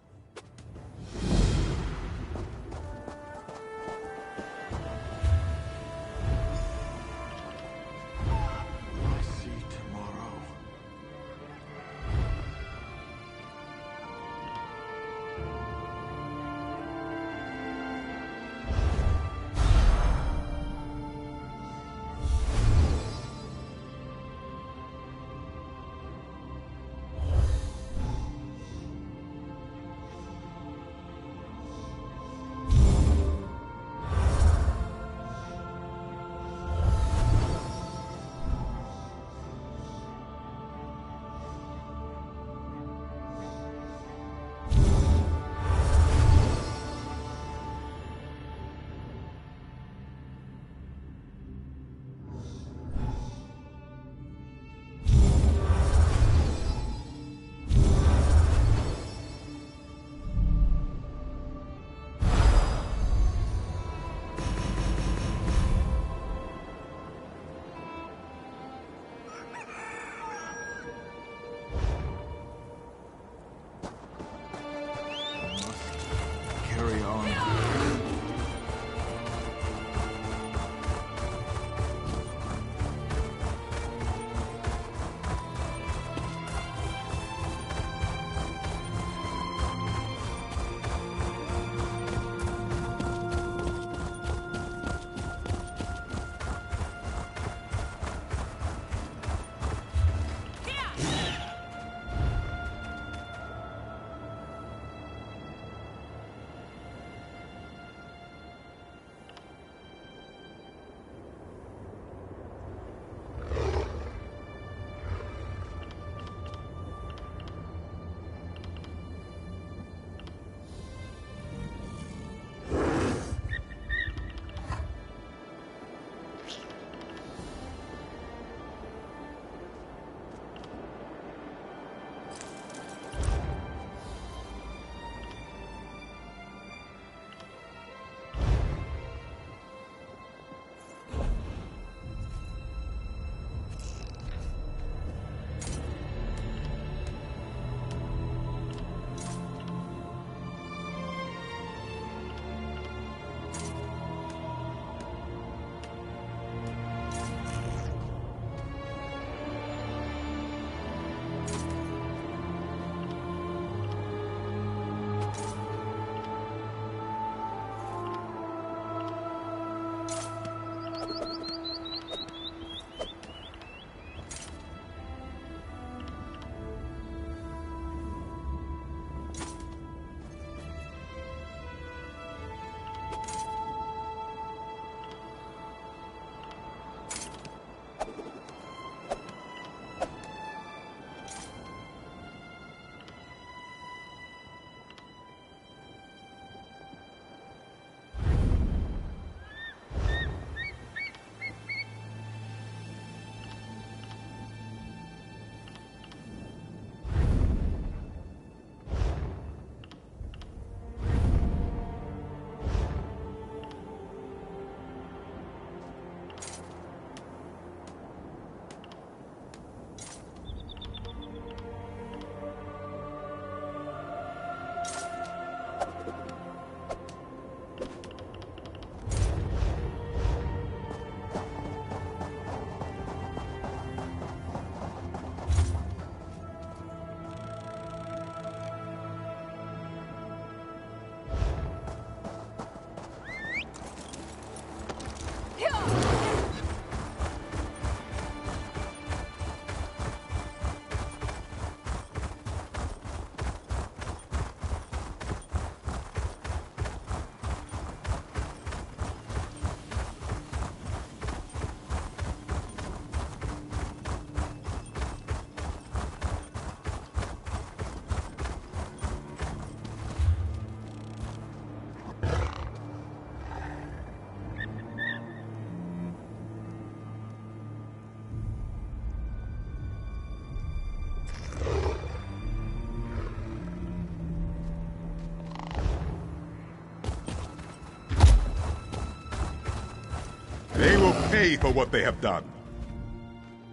They will pay for what they have done.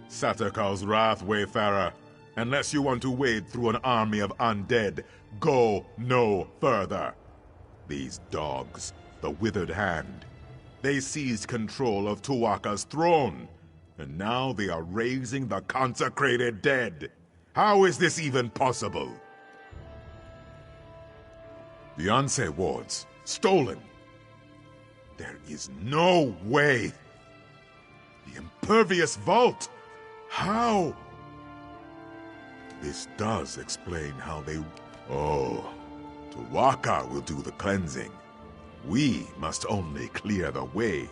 Satakar's wrath, Wayfarer. Unless you want to wade through an army of undead, go no further. These dogs, the Withered Hand, they seized control of Tuatha's throne, and now they are raising the consecrated dead. How is this even possible? The Anse wards, stolen. There is no way. The impervious vault. How? This does explain how they... Oh, Tuatha will do the cleansing. We must only clear the way.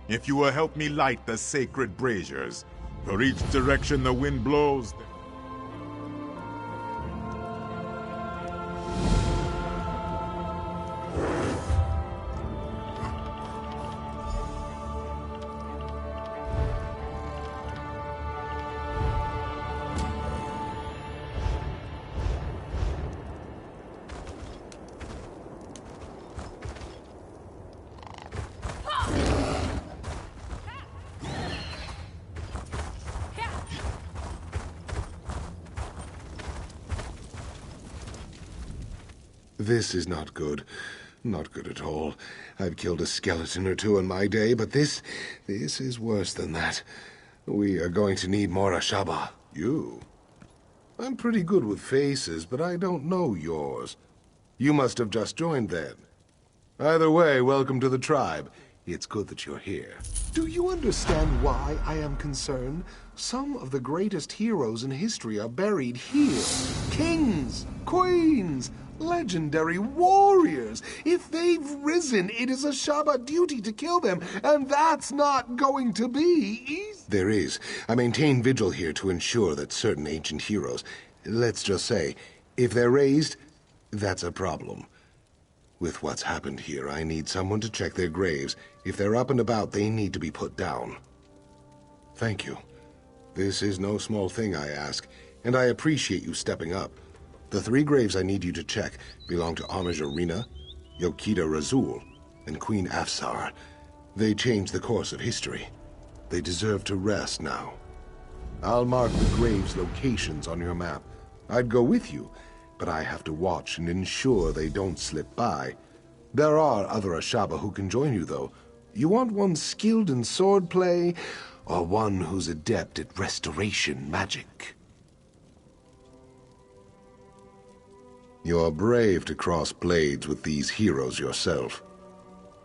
If you will help me light the sacred braziers, for each direction the wind blows... This is not good. Not good at all. I've killed a skeleton or two in my day, but this is worse than that. We are going to need more Ashaba. You? I'm pretty good with faces, but I don't know yours. You must have just joined then. Either way, welcome to the tribe. It's good that you're here. Do you understand why I am concerned? Some of the greatest heroes in history are buried here. Kings, queens, legendary warriors. If they've risen, it is Ashaba duty to kill them, and that's not going to be easy. There is. I maintain vigil here to ensure that certain ancient heroes, let's just say, if they're raised, that's a problem. With what's happened here, I need someone to check their graves. If they're up and about, they need to be put down. Thank you. This is no small thing, I ask, and I appreciate you stepping up. The 3 graves I need you to check belong to Homage Arena, Yokita Razul, and Queen Afsar. They changed the course of history. They deserve to rest now. I'll mark the graves' locations on your map. I'd go with you, but I have to watch and ensure they don't slip by. There are other Ashaba who can join you, though. You want one skilled in swordplay, or one who's adept at restoration magic? You're brave to cross blades with these heroes yourself.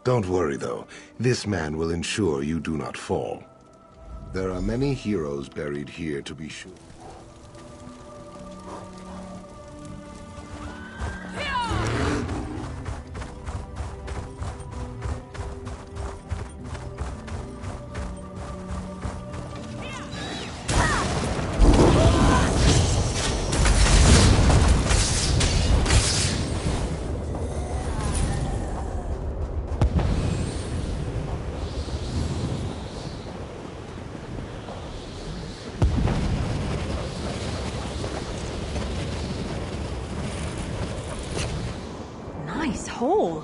Don't worry, though. This man will ensure you do not fall. There are many heroes buried here, to be sure. Nice hole.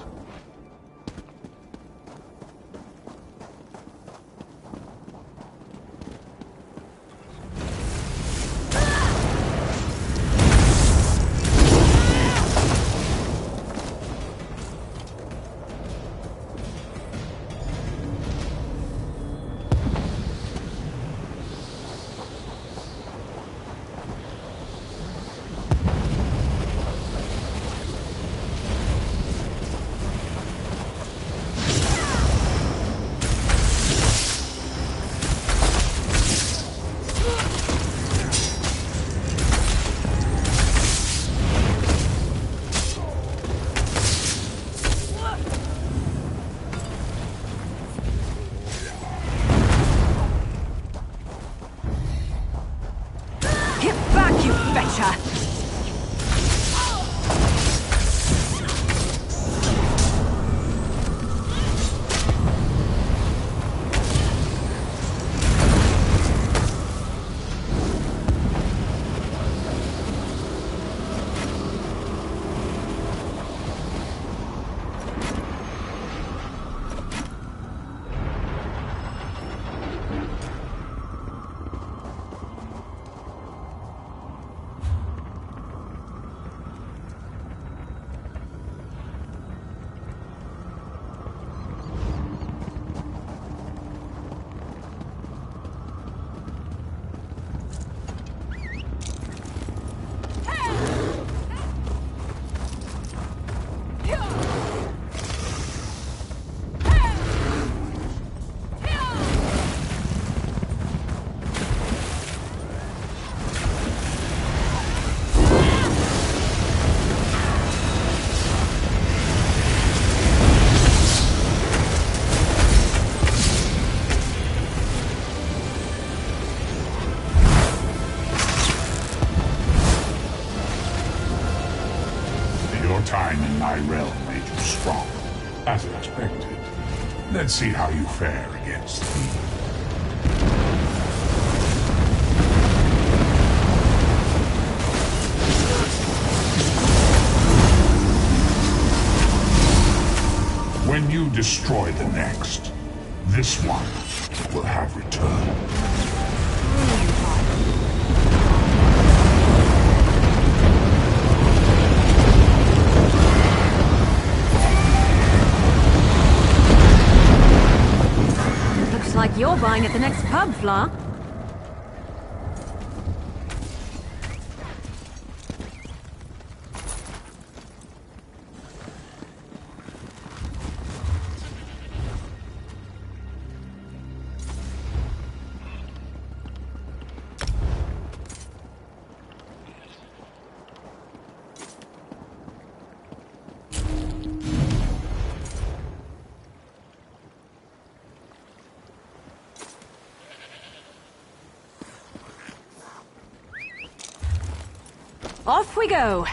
time in my realm made you strong, as expected. Let's see how you fare against me. When you destroy the next, this one will have returned. Looks like you're buying at the next pub, Fla. Off we go!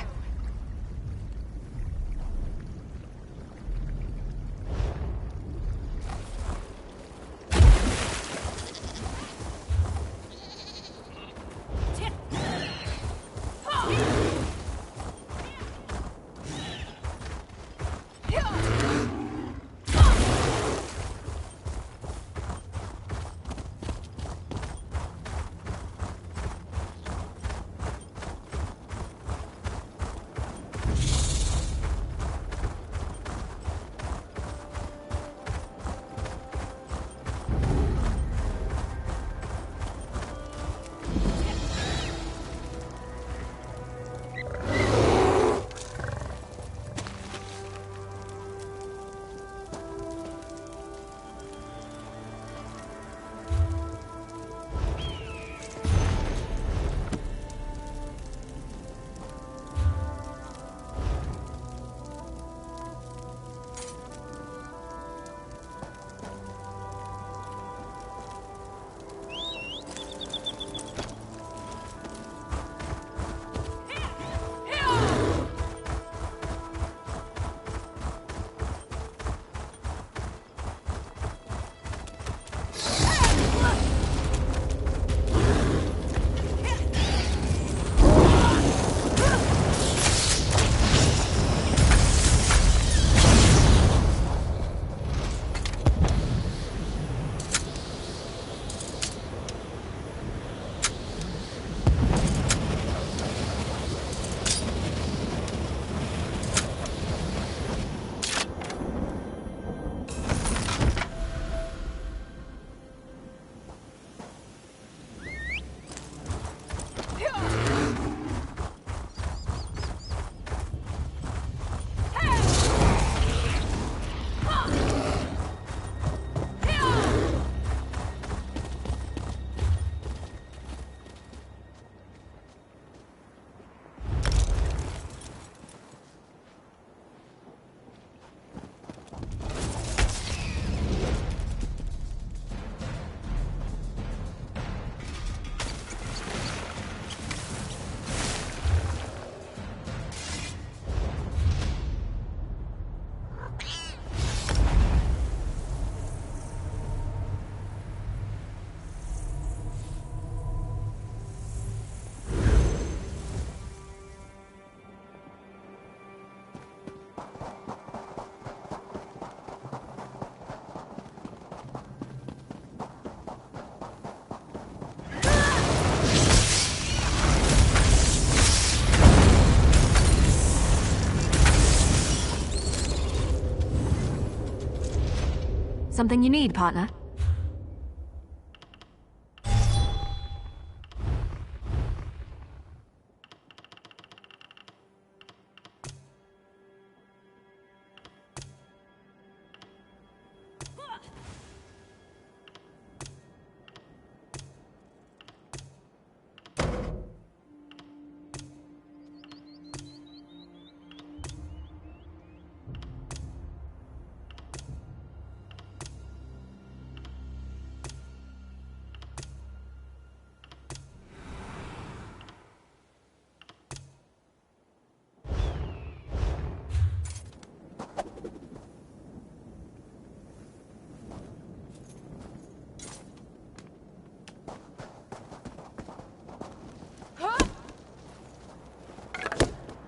Something you need, partner?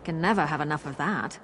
Can never have enough of that.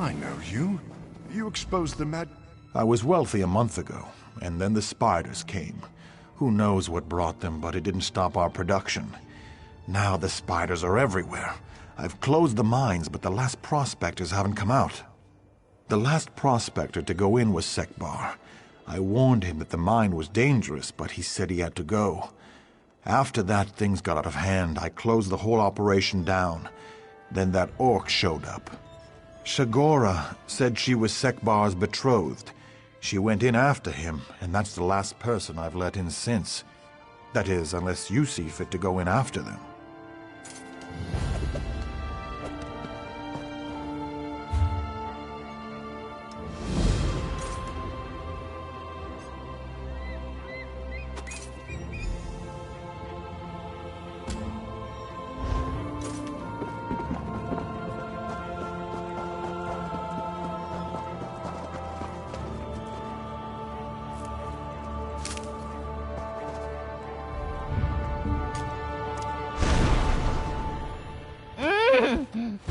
I know you. You exposed the mad... I was wealthy a month ago, and then the spiders came. Who knows what brought them, but it didn't stop our production. Now the spiders are everywhere. I've closed the mines, but the last prospectors haven't come out. The last prospector to go in was Sekbar. I warned him that the mine was dangerous, but he said he had to go. After that, things got out of hand. I closed the whole operation down. Then that orc showed up. Shagora said she was Sekbar's betrothed. She went in after him, and that's the last person I've let in since. That is, unless you see fit to go in after them.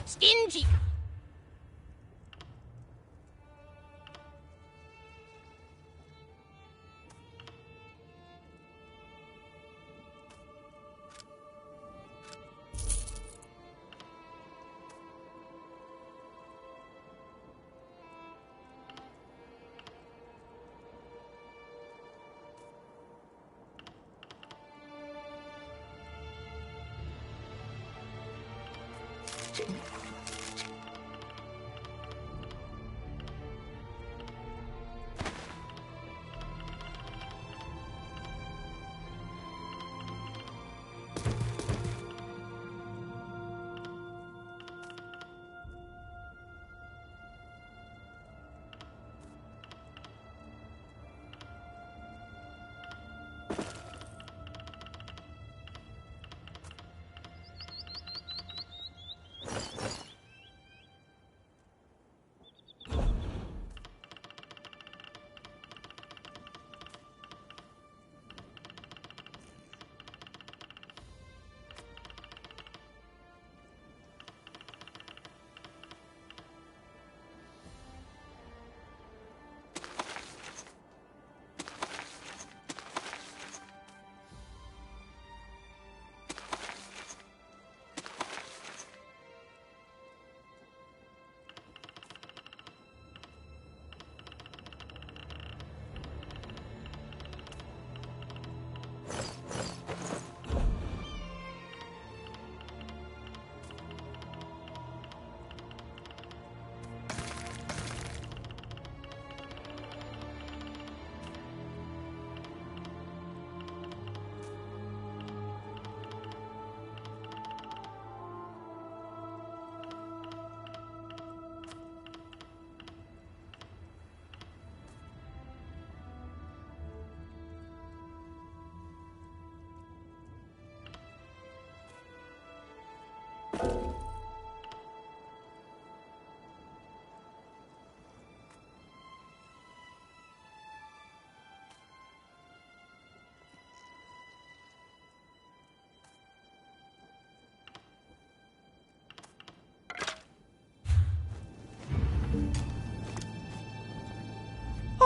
Stingy!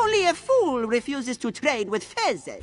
Only a fool refuses to trade with fezzes.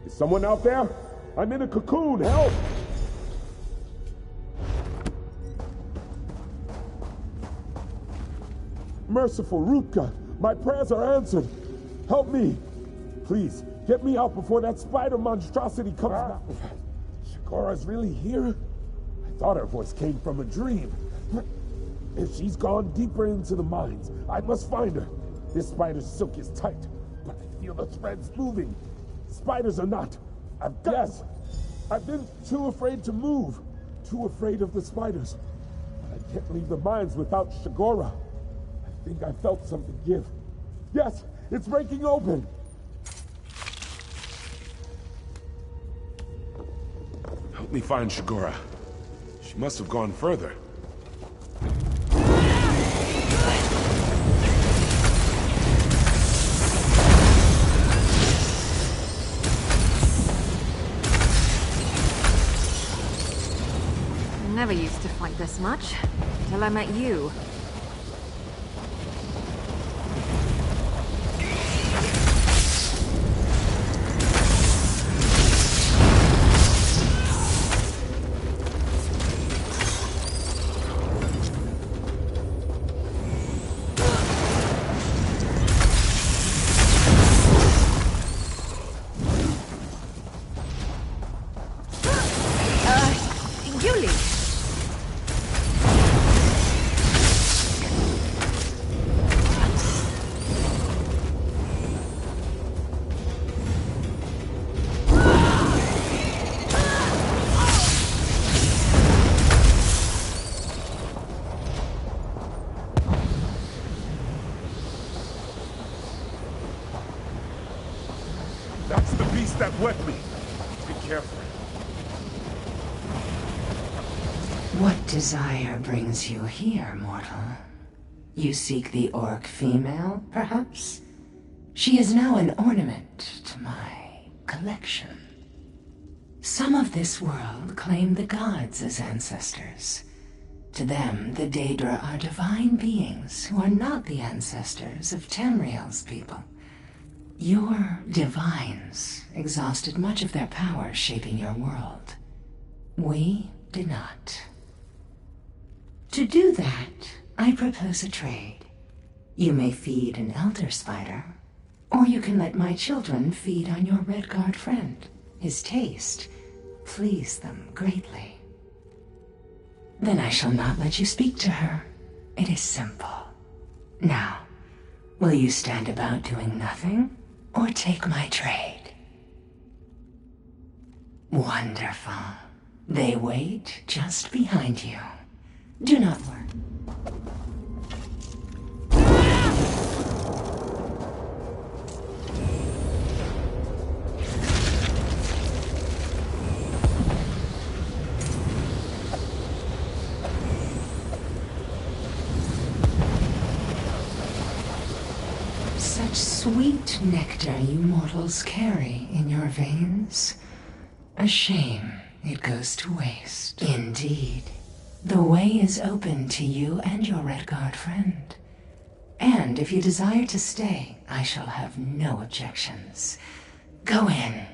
Is someone out there? I'm in a cocoon, help! Merciful Rutka, my prayers are answered. Help me. Please, get me out before that spider monstrosity comes out. Shigora's really here? I thought her voice came from a dream. If she's gone deeper into the mines, I must find her. This spider's silk is tight, but I feel the threads moving. Spiders are not. I've been too afraid to move. Too afraid of the spiders. But I can't leave the mines without Shigora. I think I felt something give. Yes, it's breaking open. Help me find Shigora. She must have gone further. I never used to fight this much, until I met you. Really? That's the beast that wet me. Be careful. What desire brings you here, mortal? You seek the orc female, perhaps? She is now an ornament to my collection. Some of this world claim the gods as ancestors. To them, the Daedra are divine beings who are not the ancestors of Tamriel's people. Your divines exhausted much of their power shaping your world. We did not. To do that, I propose a trade. You may feed an elder spider, or you can let my children feed on your Redguard friend. His taste pleased them greatly. Then I shall not let you speak to her. It is simple. Now, will you stand about doing nothing, or take my trade? Wonderful. They wait just behind you. Do not worry. Such sweet nectar you mortals carry in your veins. A shame it goes to waste. Indeed. The way is open to you and your Redguard friend. And if you desire to stay, I shall have no objections. Go in.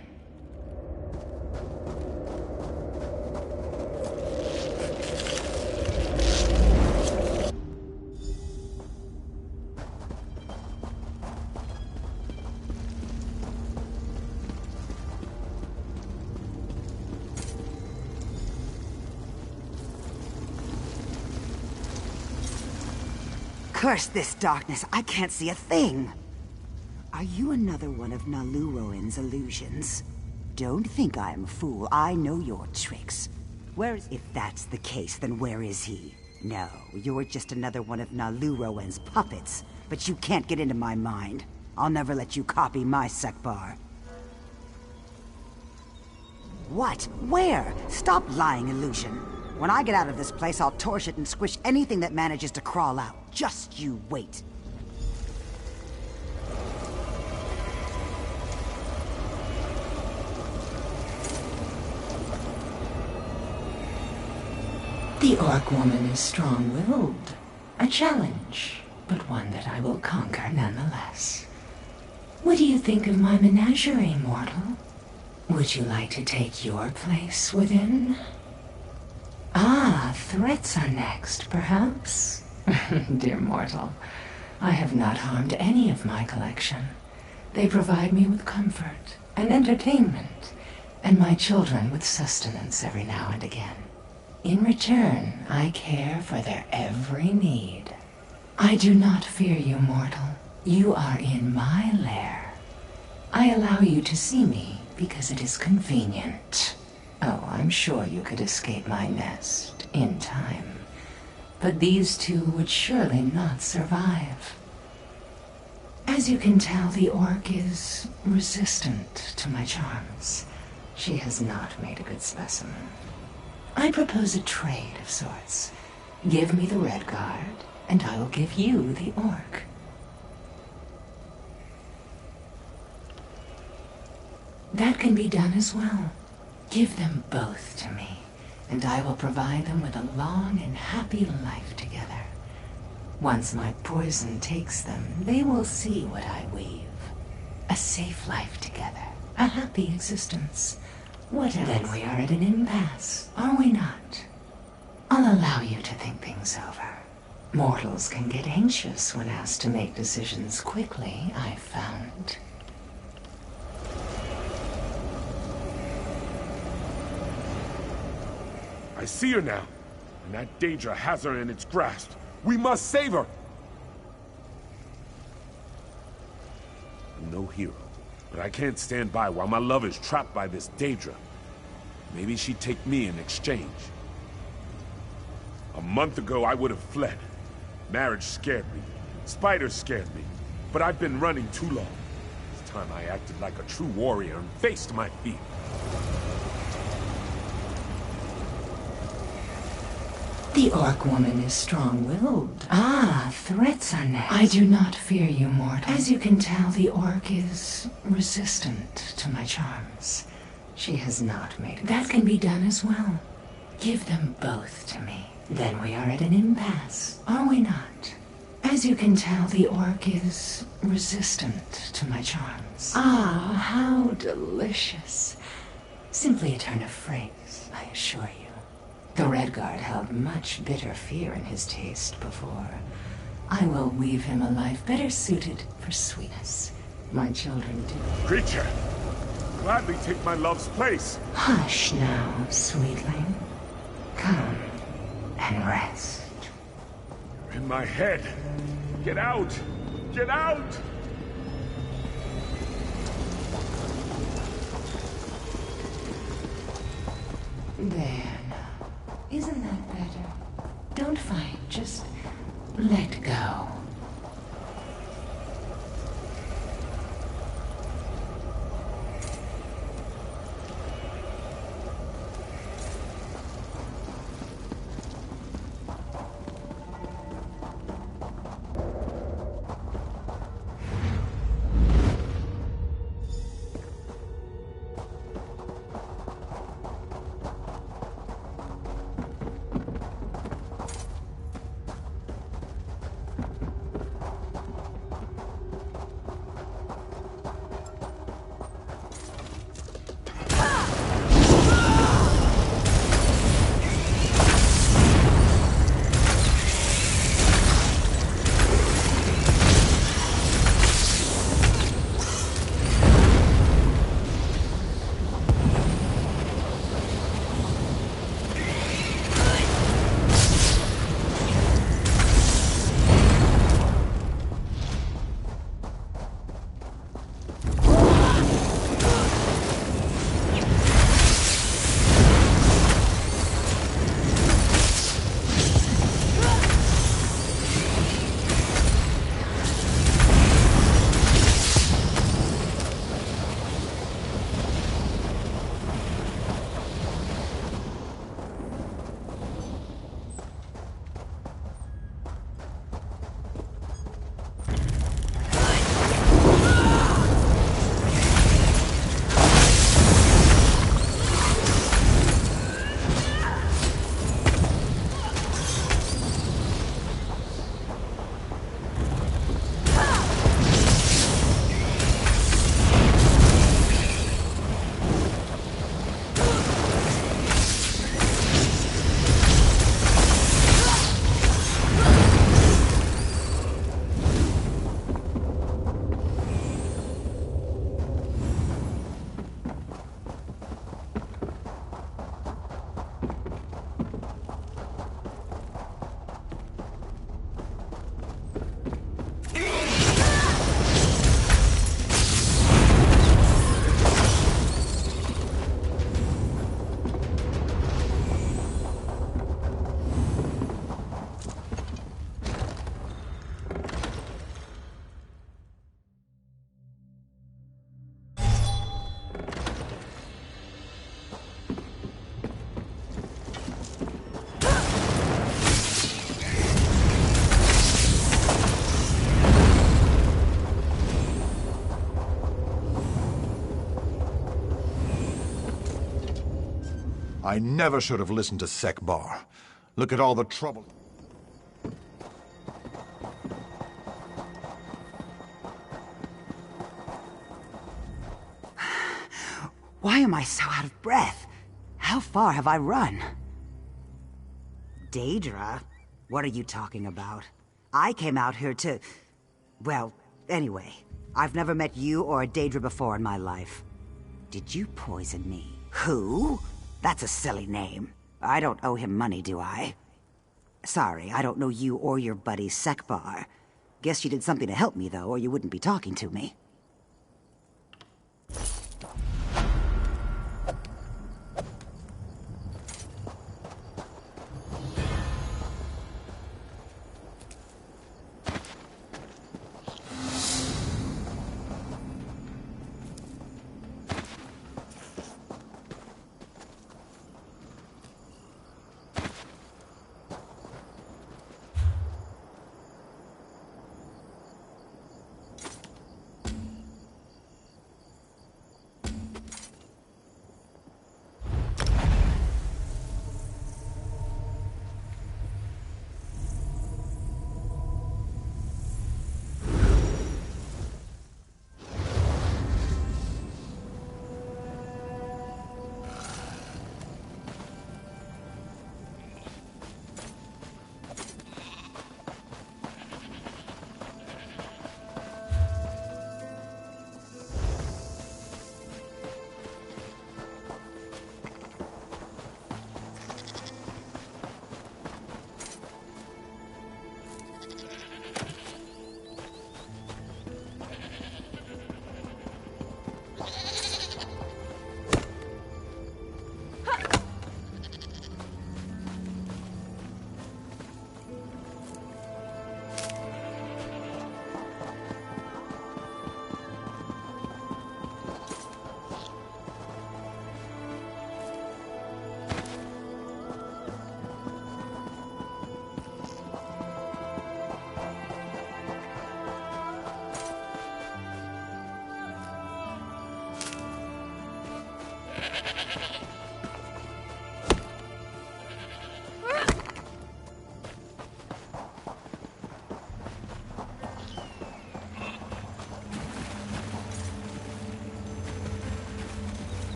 Curse this darkness, I can't see a thing! Are you another one of Naluroan's illusions? Don't think I am a fool, I know your tricks. If that's the case, then where is he? No, you're just another one of Naluroan's puppets, but you can't get into my mind. I'll never let you copy my Sekbar. What? Where? Stop lying, illusion. When I get out of this place, I'll torch it and squish anything that manages to crawl out. Just you wait. The orc woman is strong-willed. A challenge, but one that I will conquer nonetheless. What do you think of my menagerie, mortal? Would you like to take your place within? Ah, threats are next, perhaps? Dear mortal, I have not harmed any of my collection. They provide me with comfort and entertainment, and my children with sustenance every now and again. In return, I care for their every need. I do not fear you, mortal. You are in my lair. I allow you to see me because it is convenient. Oh, I'm sure you could escape my nest in time. But these two would surely not survive. As you can tell, the orc is resistant to my charms. She has not made a good specimen. I propose a trade of sorts. Give me the Redguard, and I will give you the orc. That can be done as well. Give them both to me, and I will provide them with a long and happy life together. Once my poison takes them, they will see what I weave. A safe life together, a happy existence. What else? Then we are at an impasse, are we not? I'll allow you to think things over. Mortals can get anxious when asked to make decisions quickly, I've found. I see her now, and that Daedra has her in its grasp. We must save her! I'm no hero, but I can't stand by while my love is trapped by this Daedra. Maybe she'd take me in exchange. A month ago, I would have fled. Marriage scared me. Spiders scared me. But I've been running too long. It's time I acted like a true warrior and faced my fear. The Orc woman is strong-willed. Ah, threats are next. I do not fear you, mortal. As you can tell, the Orc is resistant to my charms. She has not made it. That can be done as well. Give them both to me. Then we are at an impasse, are we not? As you can tell, the Orc is resistant to my charms. Ah, how delicious. Simply a turn of phrase, I assure you. The Redguard held much bitter fear in his taste before. I will weave him a life better suited for sweetness. My children do. Creature! Gladly take my love's place! Hush now, sweetling. Come and rest. You're in my head! Get out! Get out! There now. Isn't that better? Don't fight, just let go. I never should have listened to Sekbar. Look at all the trouble. Why am I so out of breath? How far have I run? Daedra? What are you talking about? I came out here to... Well, anyway, I've never met you or a Daedra before in my life. Did you poison me? Who? That's a silly name. I don't owe him money, do I? Sorry, I don't know you or your buddy Sekbar. Guess you did something to help me, though, or you wouldn't be talking to me.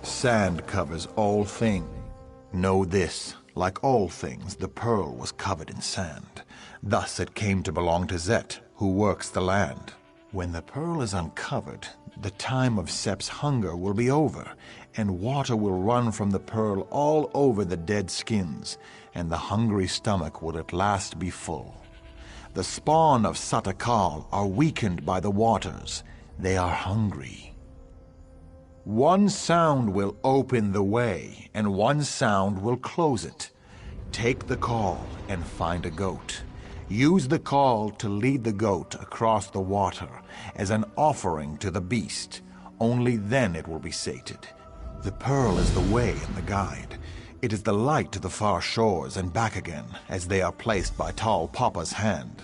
Sand covers all things. Know this, like all things, the pearl was covered in sand. Thus it came to belong to Zet, who works the land. When the pearl is uncovered, the time of Sep's hunger will be over, and water will run from the pearl all over the dead skins, and the hungry stomach will at last be full. The spawn of Satakal are weakened by the waters. They are hungry. One sound will open the way, and one sound will close it. Take the call and find a goat. Use the call to lead the goat across the water as an offering to the beast. Only then it will be sated. The pearl is the way and the guide. It is the light to the far shores and back again, as they are placed by Tall Papa's hand.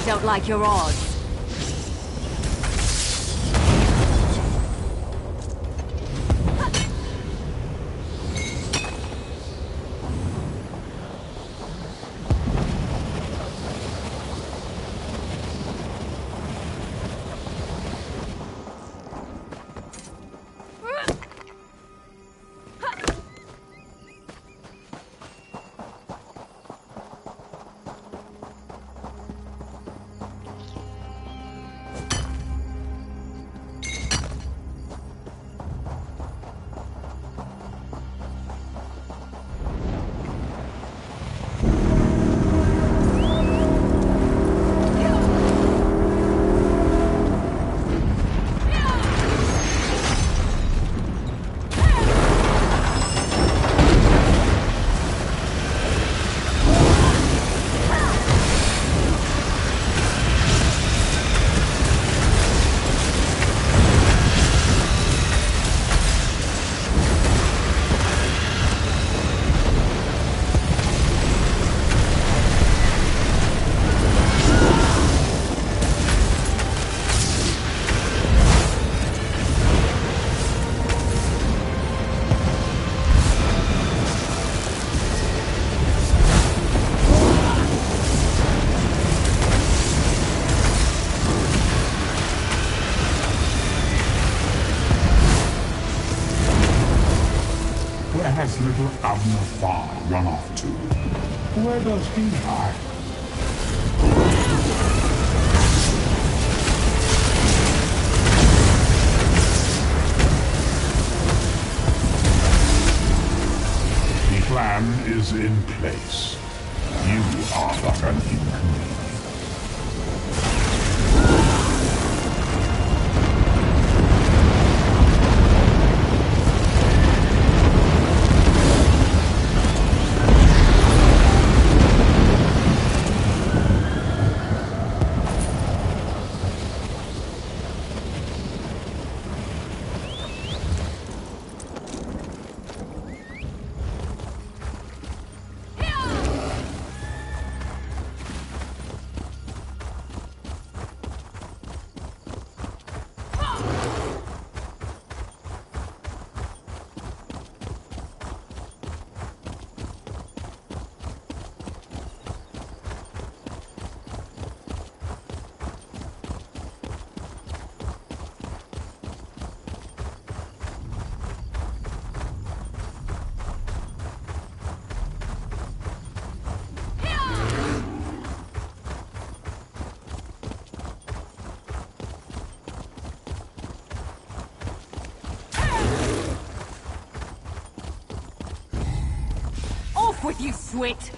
Don't like your odds. ever Abner Farr run off to? Where does he hide? The plan is in place. You are but an inconvenience. With you, Swit!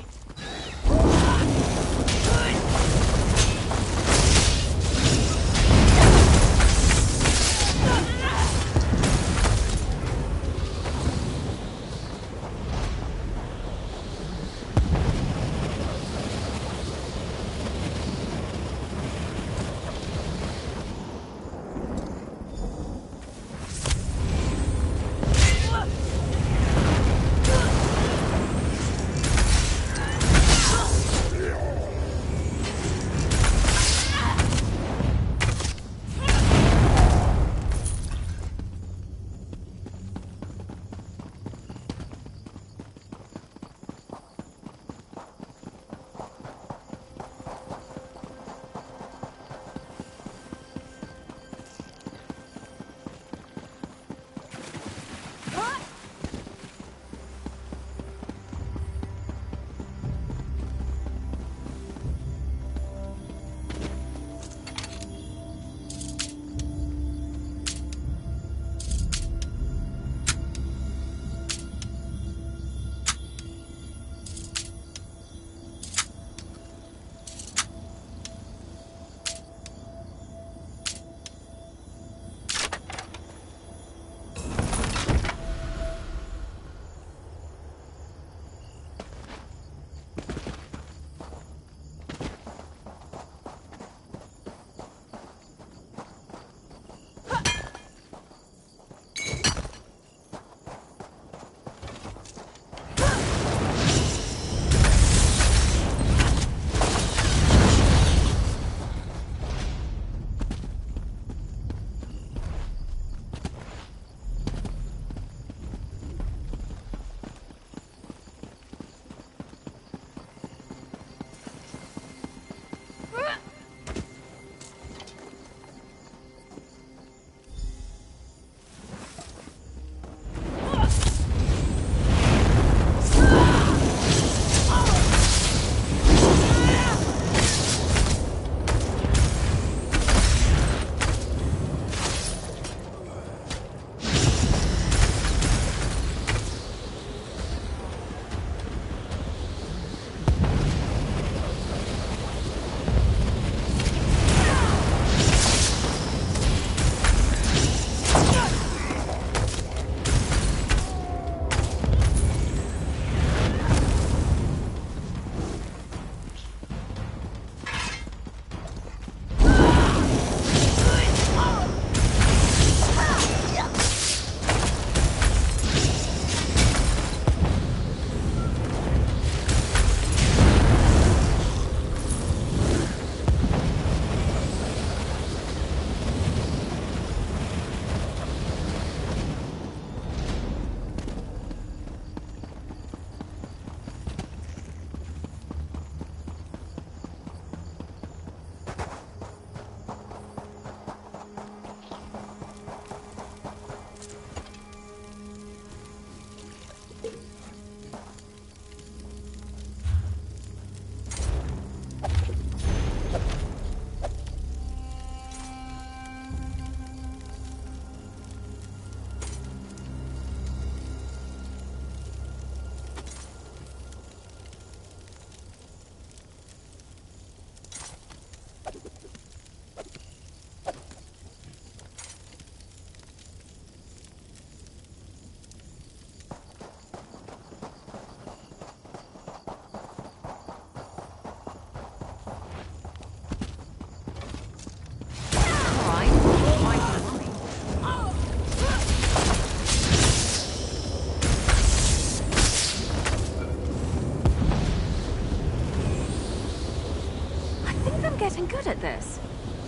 good at this.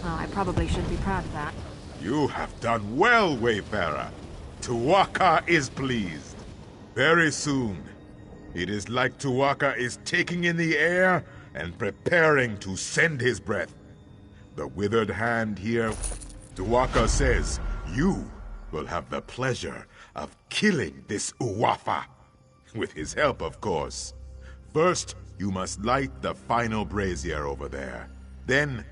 Well, I probably should be proud of that. You have done well, Wayfarer. Tuwaka is pleased. Very soon, it is like Tuwaka is taking in the air and preparing to send his breath. The withered hand here, Tuwaka says, you will have the pleasure of killing this Uwafa. With his help, of course. First, you must light the final brazier over there. Then,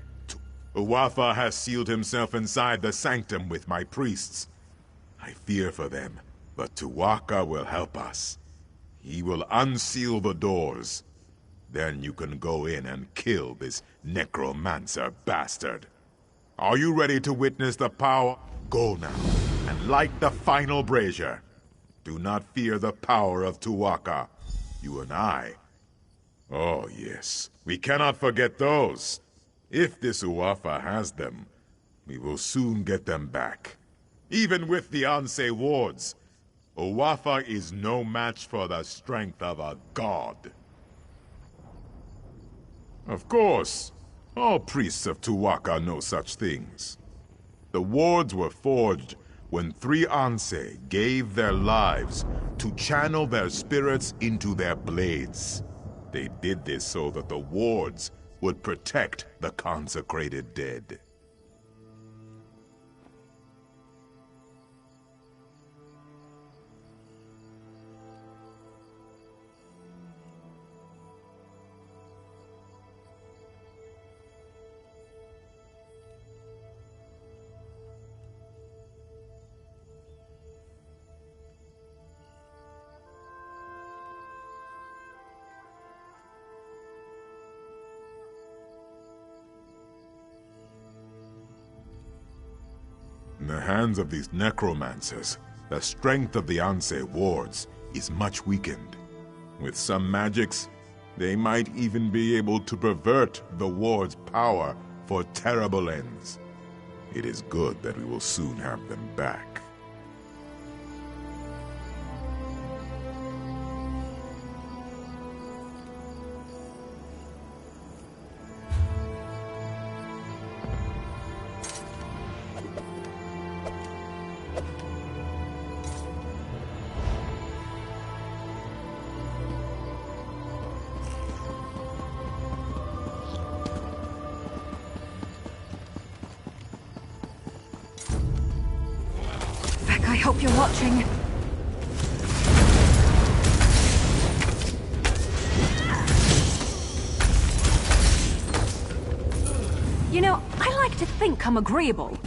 Uwafa has sealed himself inside the sanctum with my priests. I fear for them, but Tuwaka will help us. He will unseal the doors. Then you can go in and kill this necromancer bastard. Are you ready to witness the power? Go now, and light the final brazier. Do not fear the power of Tuwaka. You and I. Oh yes, we cannot forget those. If this Uwafa has them, we will soon get them back. Even with the Anse wards, Uwafa is no match for the strength of a god. Of course, all priests of Tuwaka know such things. The wards were forged when 3 Anse gave their lives to channel their spirits into their blades. They did this so that the wards would protect the consecrated dead. In the hands of these necromancers, the strength of the Anse wards is much weakened. With some magics, they might even be able to pervert the ward's power for terrible ends. It is good that we will soon have them back. I hope you're watching. You know, I like to think I'm agreeable.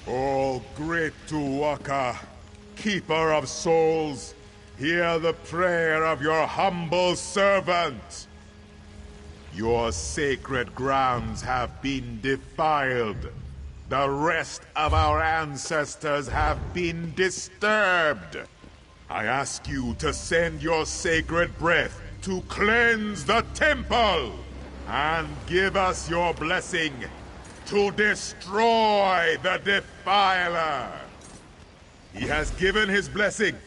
Oh, great Tuwaka, keeper of souls, hear the prayer of your humble servant. Your sacred grounds have been defiled. The rest of our ancestors have been disturbed. I ask you to send your sacred breath to cleanse the temple and give us your blessing to destroy the defiler. He has given his blessing.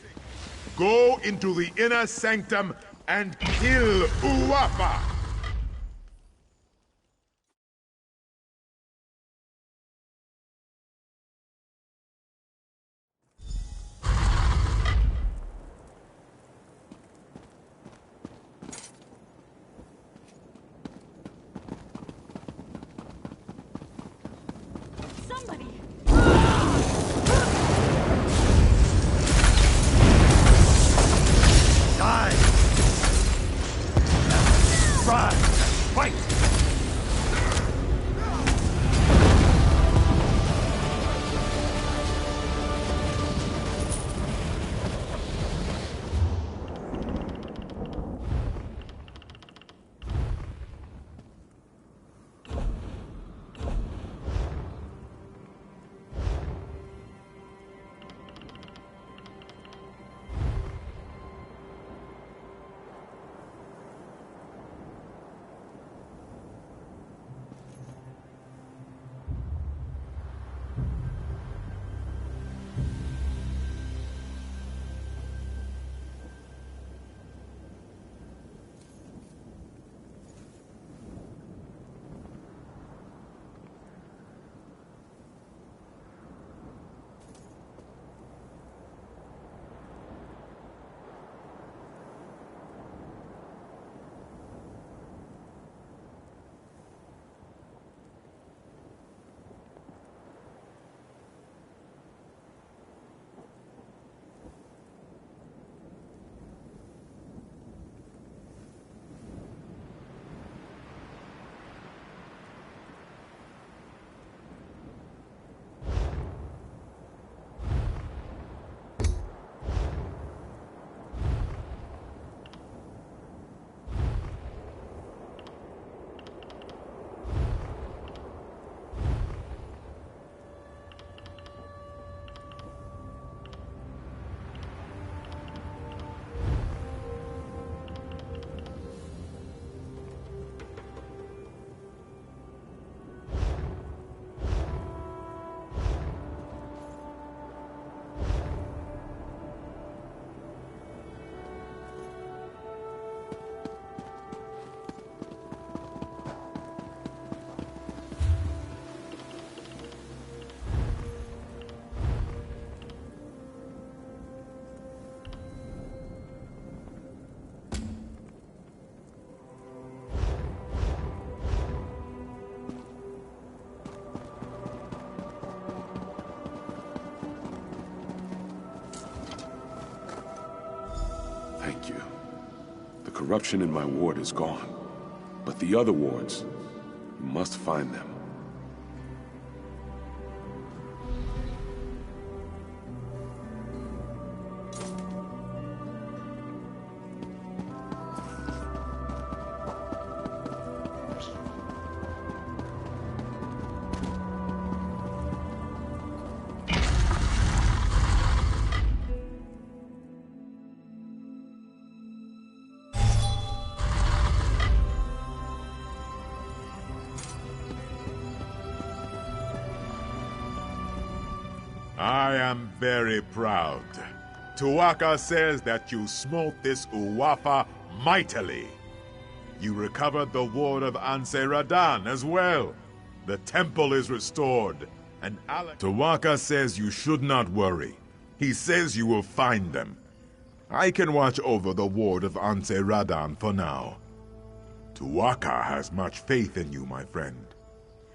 Go into the inner sanctum and kill Uwafa. Thank you. The corruption in my ward is gone. But the other wards, you must find them. I am very proud. Tuaka says that you smote this Uwafa mightily. You recovered the ward of Anseradan as well. The temple is restored, and Tuaka says you should not worry. He says you will find them. I can watch over the ward of Anseradan for now. Tuaka has much faith in you, my friend.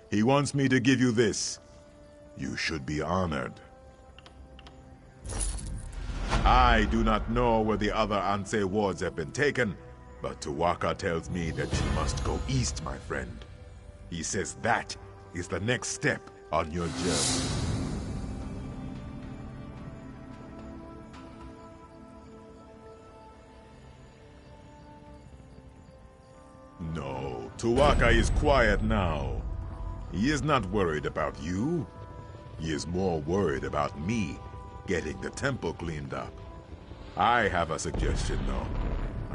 He wants me to give you this. You should be honored. I do not know where the other Ansei wards have been taken, but Tuaka tells me that you must go east, my friend. He says that is the next step on your journey. No, Tuaka is quiet now. He is not worried about you. He is more worried about me getting the temple cleaned up. I have a suggestion, though.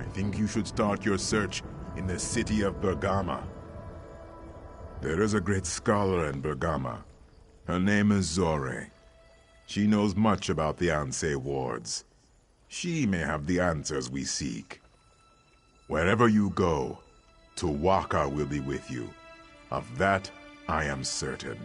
I think you should start your search in the city of Bergama. There is a great scholar in Bergama. Her name is Zore. She knows much about the Ansei wards. She may have the answers we seek. Wherever you go, Tuaka will be with you. Of that, I am certain.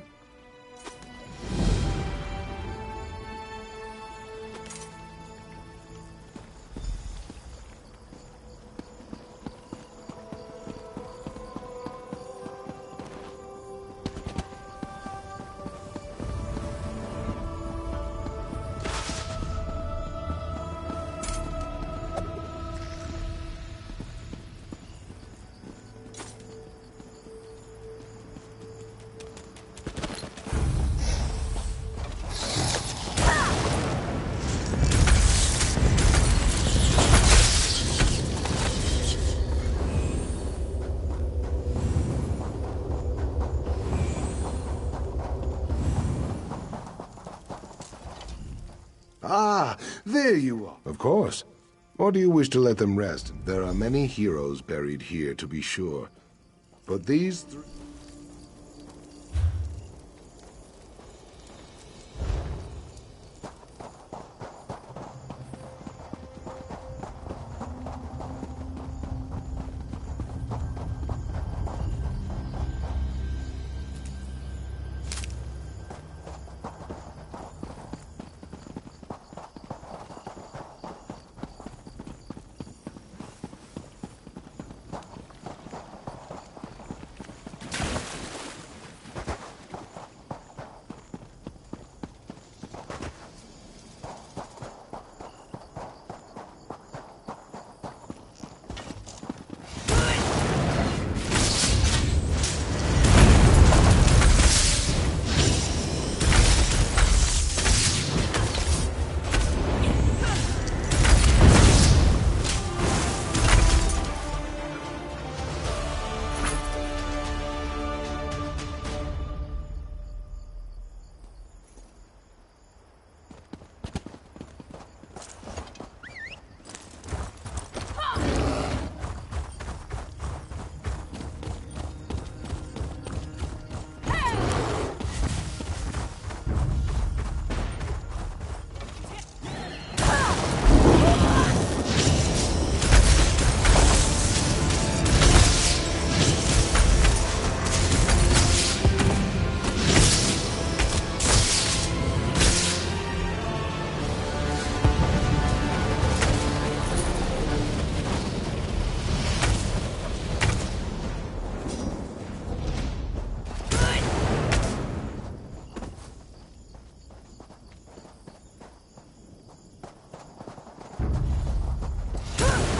Ah, there you are. Of course. Or do you wish to let them rest? There are many heroes buried here, to be sure. But these three...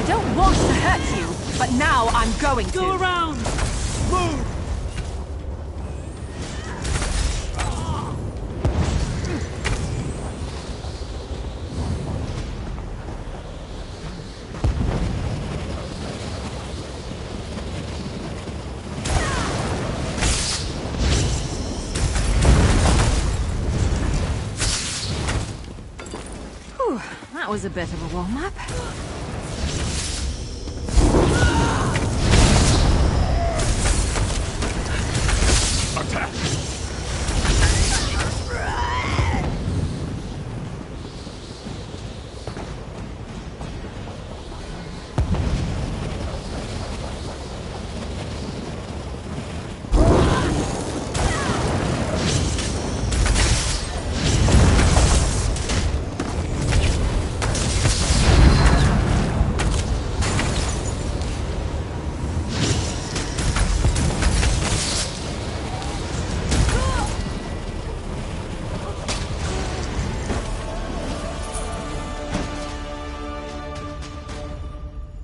don't want to hurt you, but now I'm going to. Go around! Move! Whew, that was a bit of a warm-up. Attack!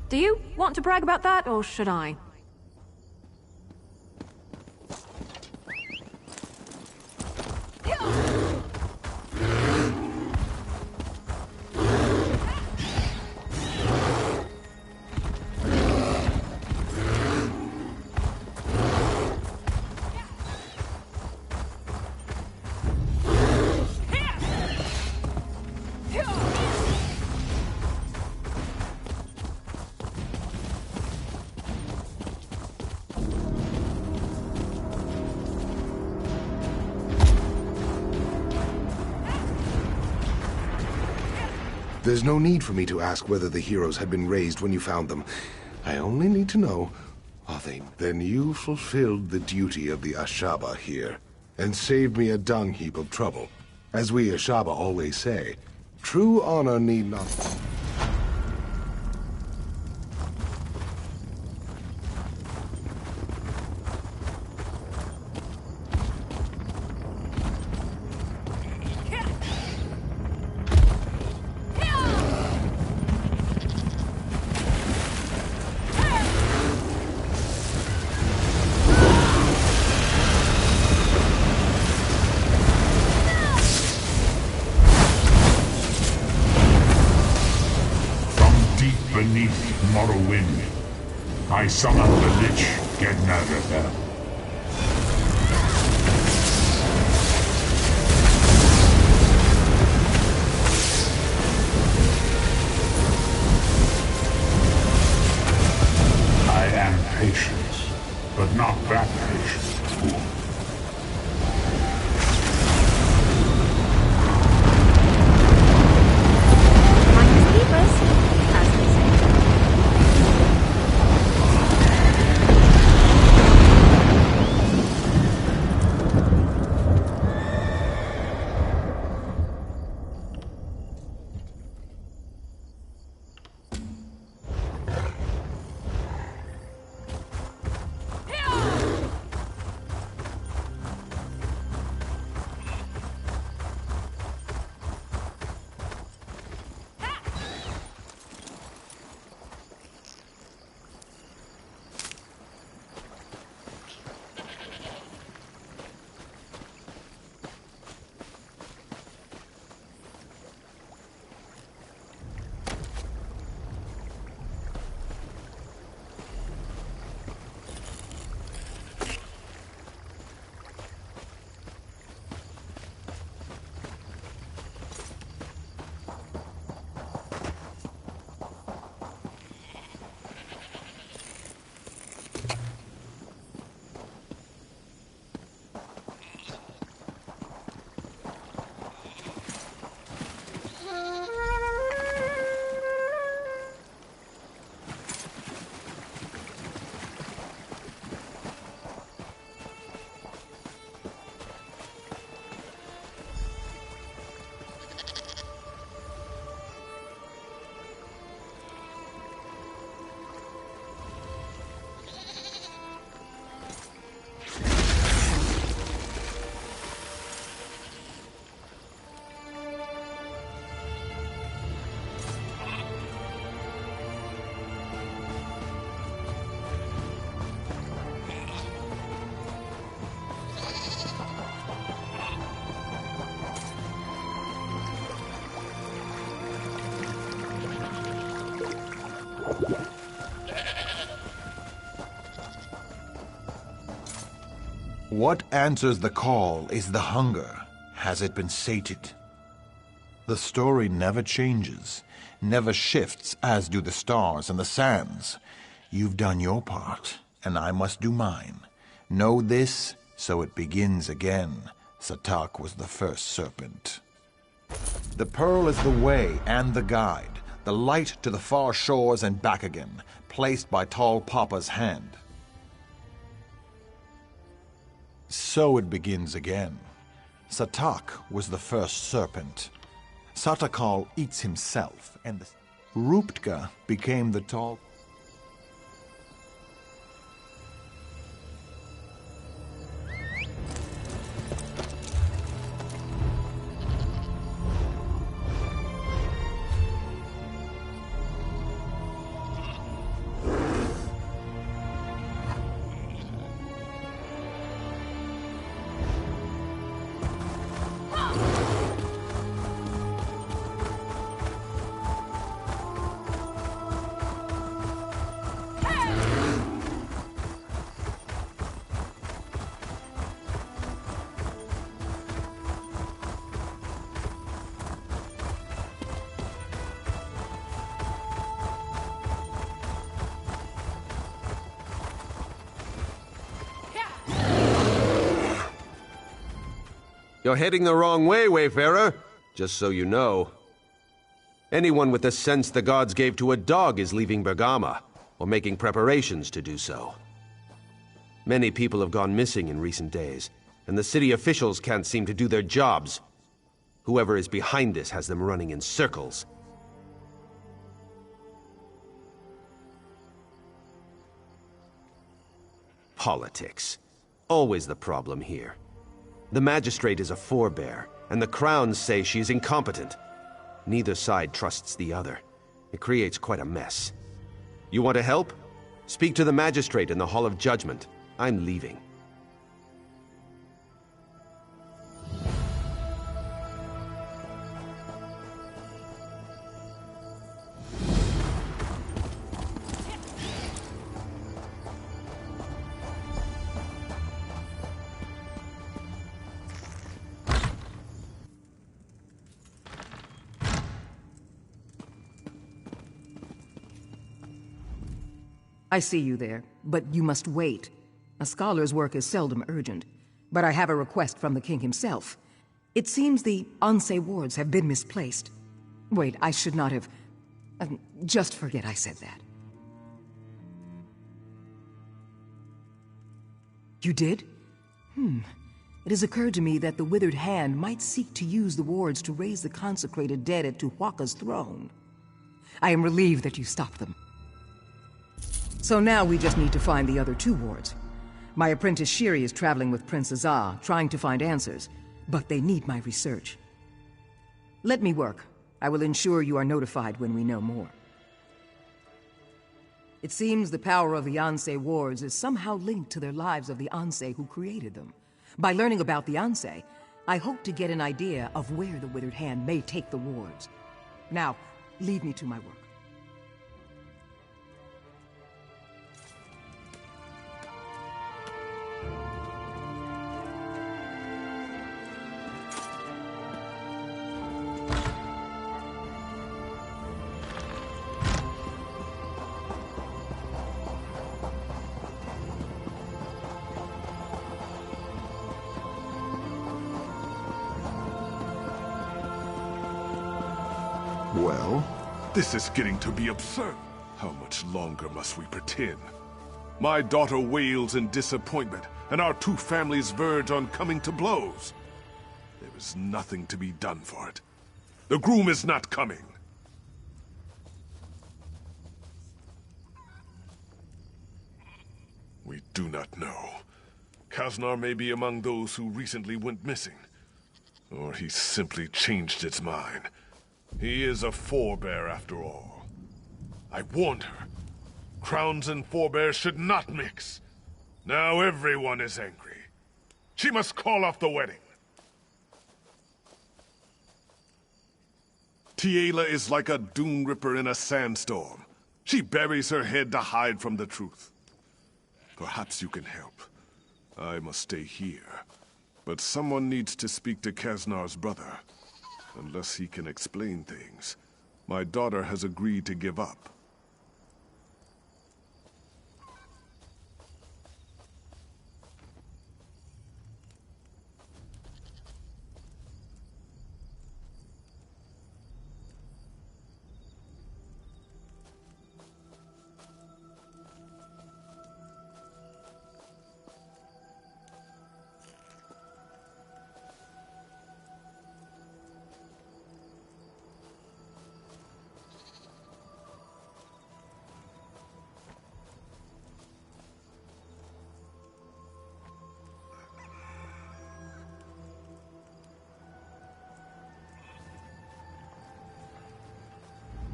Do you want to brag about that, or should I? There's no need for me to ask whether the heroes had been raised when you found them. I only need to know, are they? Then you fulfilled the duty of the Ashaba here, and saved me a dung heap of trouble. As we Ashaba always say, true honor need not... Beneath Morrowind, I summon the Lich Gednarefer. I am patient, but not that patient, fool. What answers the call is the hunger. Has it been sated? The story never changes, never shifts, as do the stars and the sands. You've done your part, and I must do mine. Know this, so it begins again. Satak was the first serpent. The pearl is the way and the guide, the light to the far shores and back again, placed by Tall Papa's hand. So it begins again. Satak was the first serpent. Satakal eats himself, and the Ruptka became the tall... You're heading the wrong way, Wayfarer. Just so you know. Anyone with the sense the gods gave to a dog is leaving Bergama, or making preparations to do so. Many people have gone missing in recent days, and the city officials can't seem to do their jobs. Whoever is behind this has them running in circles. Politics. Always the problem here. The magistrate is a forebear, and the crowns say she is incompetent. Neither side trusts the other. It creates quite a mess. You want to help? Speak to the magistrate in the Hall of Judgment. I'm leaving. I see you there, but you must wait. A scholar's work is seldom urgent, but I have a request from the king himself. It seems the Anse wards have been misplaced. Wait, I should not have... just forget I said that. You did? It has occurred to me that the Withered Hand might seek to use the wards to raise the consecrated dead at Tuhuaca's throne. I am relieved that you stopped them. So now we just need to find the other two wards. My apprentice Shiri is traveling with Prince Azah, trying to find answers, but they need my research. Let me work. I will ensure you are notified when we know more. It seems the power of the Anse wards is somehow linked to their lives of the Anse who created them. By learning about the Anse, I hope to get an idea of where the Withered Hand may take the wards. Now, leave me to my work. Well, this is getting to be absurd. How much longer must we pretend? My daughter wails in disappointment, and our two families verge on coming to blows. There is nothing to be done for it. The groom is not coming. We do not know. Kaznar may be among those who recently went missing. Or he simply changed its mind. He is a forebear after all. I warned her. Crowns and forebears should not mix. Now everyone is angry. She must call off the wedding. Tiela is like a dune ripper in a sandstorm. She buries her head to hide from the truth. Perhaps you can help. I must stay here. But someone needs to speak to Kesnar's brother. Unless he can explain things. My daughter has agreed to give up.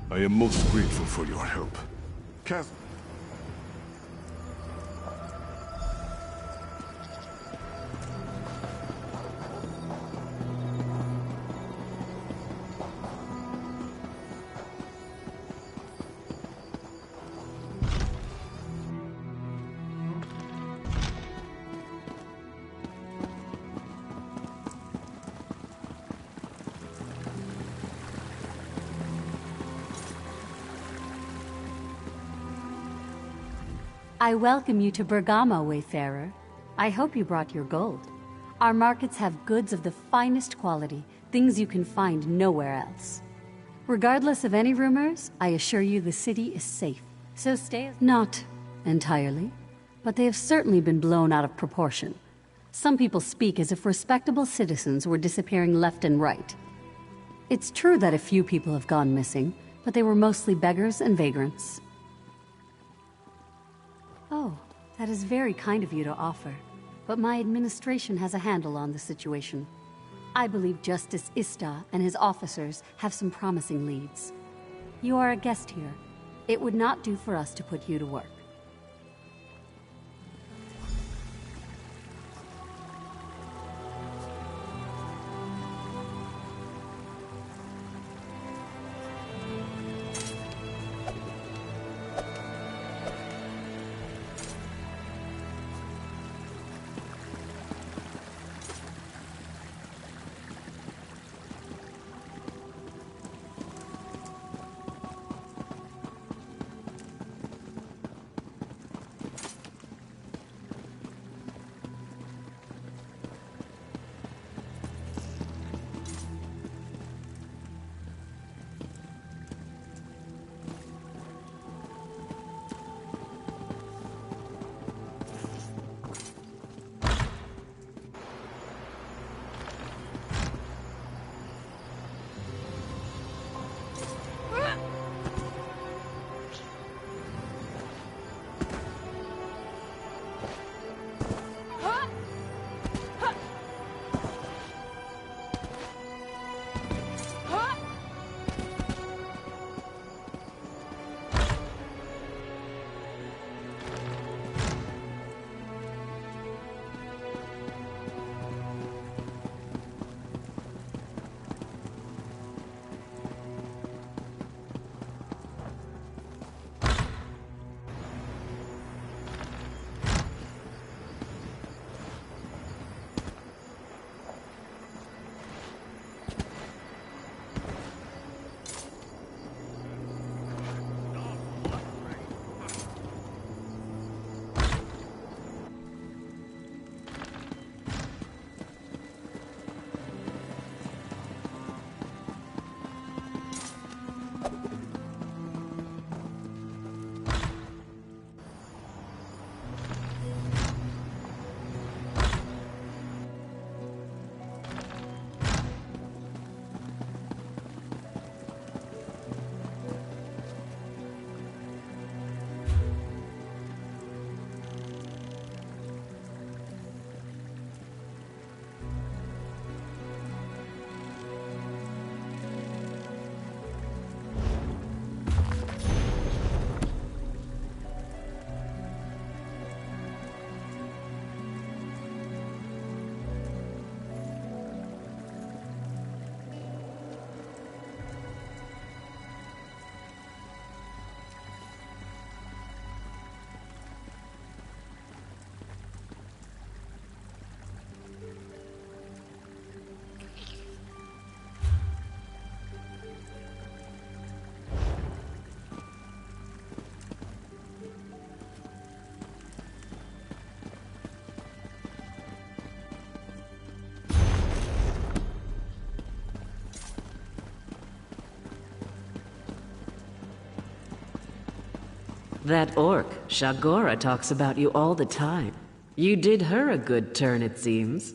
I am most grateful for your help. Kes... I welcome you to Bergamo, Wayfarer. I hope you brought your gold. Our markets have goods of the finest quality, things you can find nowhere else. Regardless of any rumors, I assure you the city is safe. So stay... Not entirely, but they have certainly been blown out of proportion. Some people speak as if respectable citizens were disappearing left and right. It's true that a few people have gone missing, but they were mostly beggars and vagrants. Oh, that is very kind of you to offer, but my administration has a handle on the situation. I believe Justice Ista and his officers have some promising leads. You are a guest here. It would not do for us to put you to work. That orc, Shagora, talks about you all the time. You did her a good turn, it seems.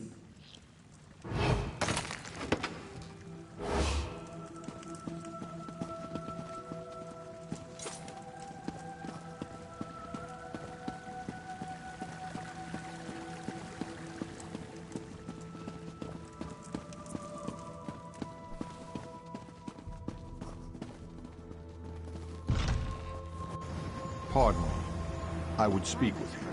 Pardon me. I would speak with you.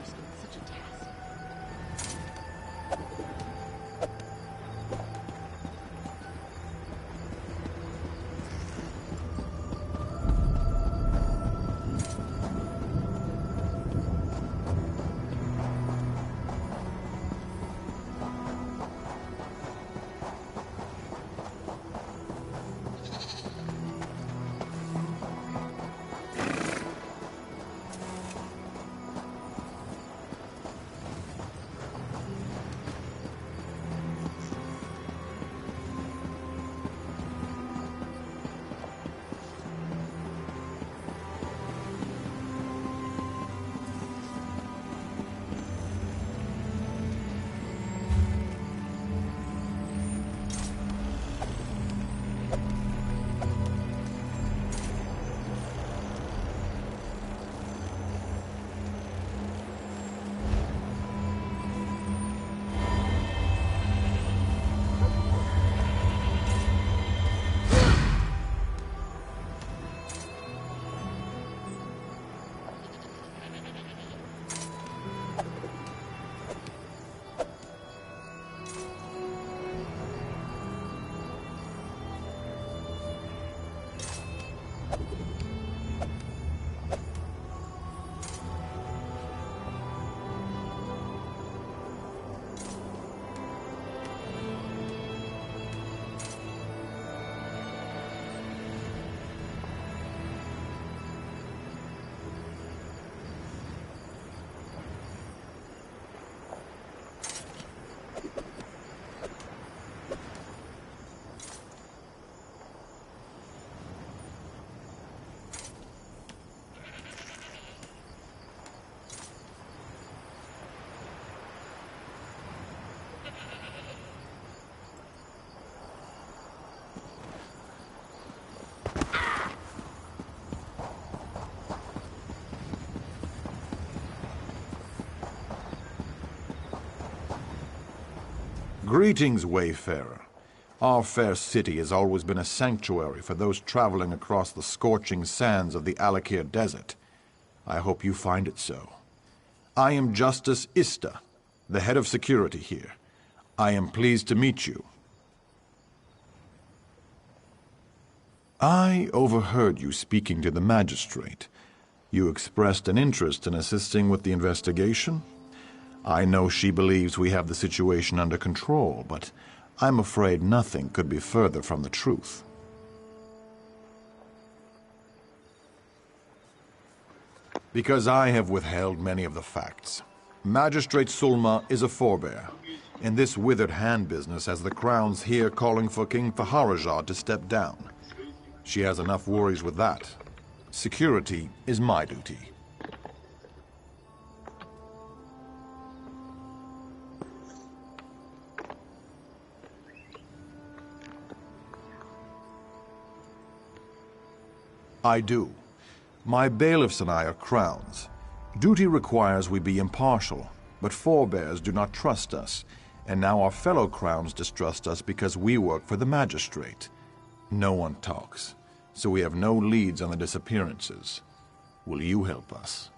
Greetings, Wayfarer. Our fair city has always been a sanctuary for those traveling across the scorching sands of the Alakir Desert. I hope you find it so. I am Justice Ista, the head of security here. I am pleased to meet you. I overheard you speaking to the magistrate. You expressed an interest in assisting with the investigation? I know she believes we have the situation under control, but I'm afraid nothing could be further from the truth. Because I have withheld many of the facts. Magistrate Sulma is a forebear. In this withered hand business has the Crown's here calling for King Faharajah to step down. She has enough worries with that. Security is my duty. I do. My bailiffs and I are crowns. Duty requires we be impartial, but forebears do not trust us, and now our fellow crowns distrust us because we work for the magistrate. No one talks, so we have no leads on the disappearances. Will you help us?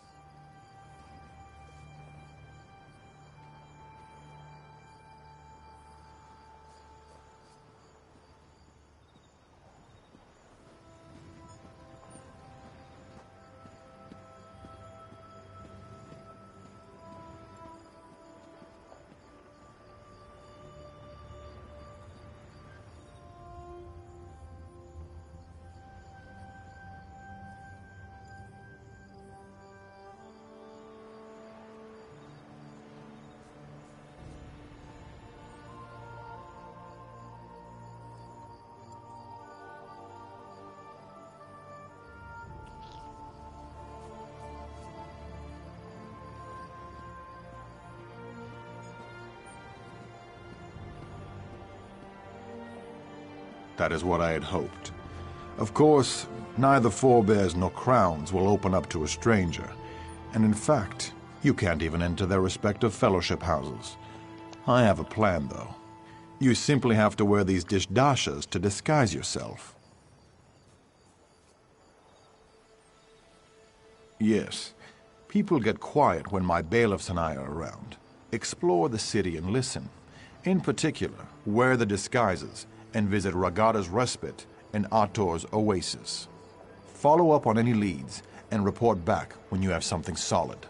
That is what I had hoped. Of course, neither forebears nor crowns will open up to a stranger, and in fact, you can't even enter their respective fellowship houses. I have a plan, though. You simply have to wear these dishdashas to disguise yourself. Yes, people get quiet when my bailiffs and I are around. Explore the city and listen. In particular, wear the disguises and visit Ragada's Respite and Ator's Oasis. Follow up on any leads and report back when you have something solid.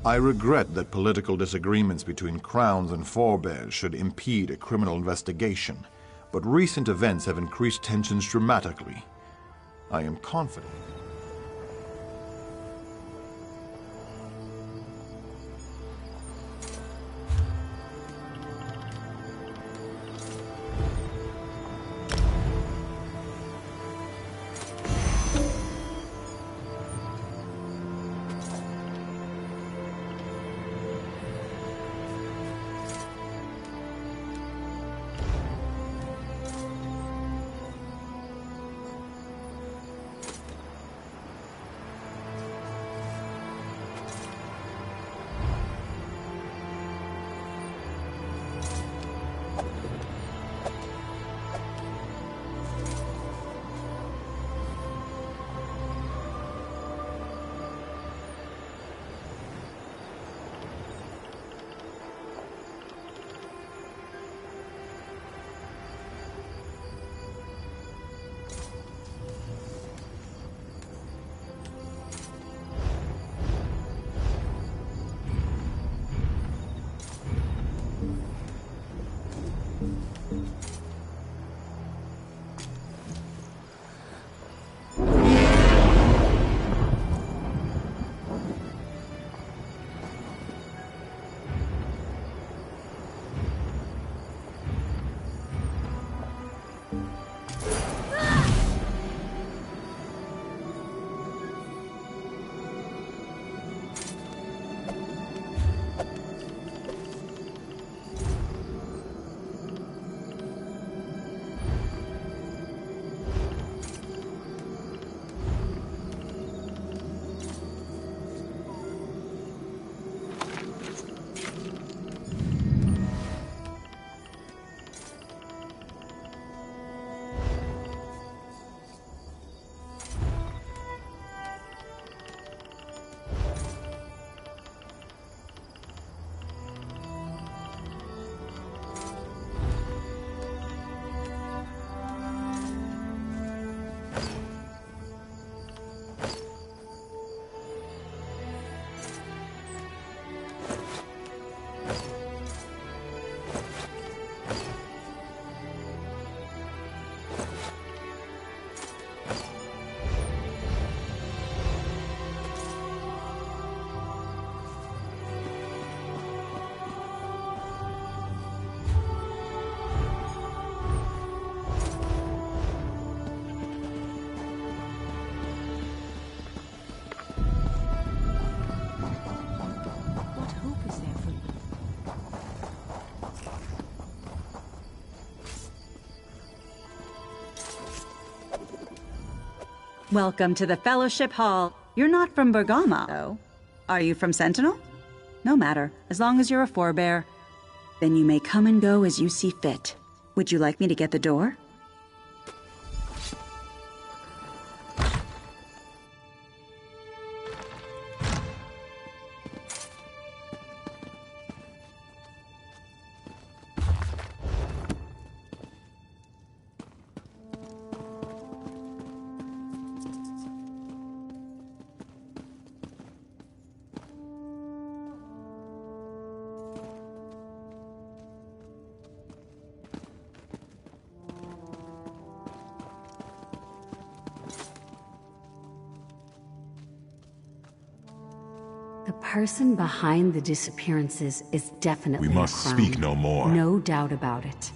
I regret that political disagreements between crowns and forebears should impede a criminal investigation, but recent events have increased tensions dramatically. I am confident. Welcome to the Fellowship Hall. You're not from Bergama, though. Are you from Sentinel? No matter, as long as you're a forebear. Then you may come and go as you see fit. Would you like me to get the door? The person behind the disappearances is definitely We must a crown. speak no more. No doubt about it.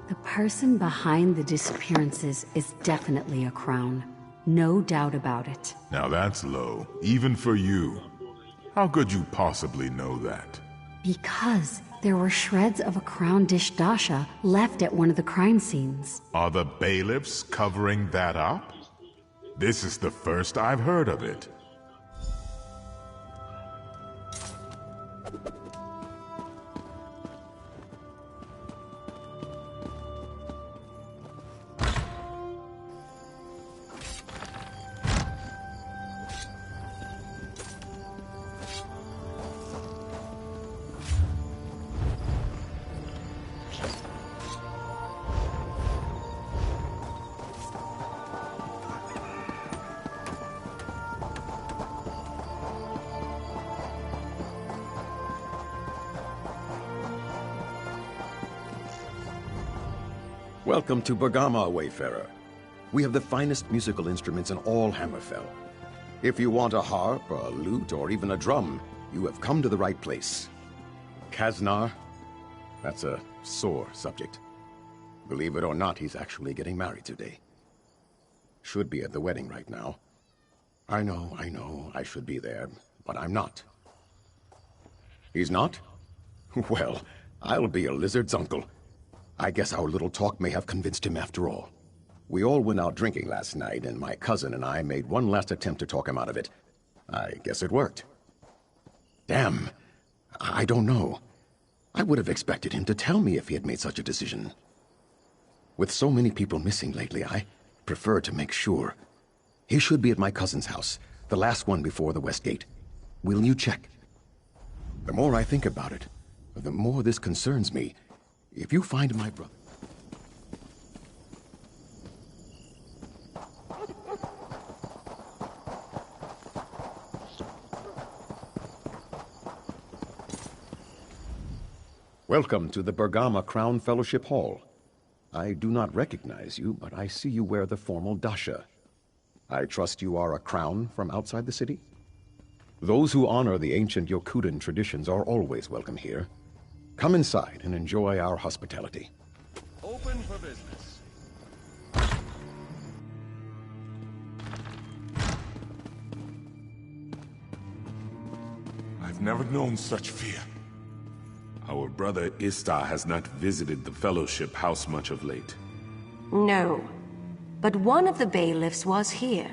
The person behind the disappearances is definitely a crown. No doubt about it. Now that's low, even for you. How could you possibly know that? Because there were shreds of a crown dish dasha left at one of the crime scenes. Are the bailiffs covering that up? This is the first I've heard of it. Welcome to Bergama, Wayfarer. We have the finest musical instruments in all Hammerfell. If you want a harp, a lute, or even a drum, you have come to the right place. Kaznar? That's a sore subject. Believe it or not, he's actually getting married today. Should be at the wedding right now. I know, I should be there, but I'm not. He's not? Well, I'll be a lizard's uncle. I guess our little talk may have convinced him after all. We all went out drinking last night, and my cousin and I made one last attempt to talk him out of it. I guess it worked. Damn, I don't know. I would have expected him to tell me if he had made such a decision. With so many people missing lately, I prefer to make sure. He should be at my cousin's house, the last one before the West Gate. Will you check? The more I think about it, the more this concerns me. If you find my brother... Welcome to the Bergama Crown Fellowship Hall. I do not recognize you, but I see you wear the formal dasha. I trust you are a crown from outside the city? Those who honor the ancient Yokudan traditions are always welcome here. Come inside and enjoy our hospitality. Open for business. I've never known such fear. Our brother Istar has not visited the Fellowship House much of late. No, but one of the bailiffs was here.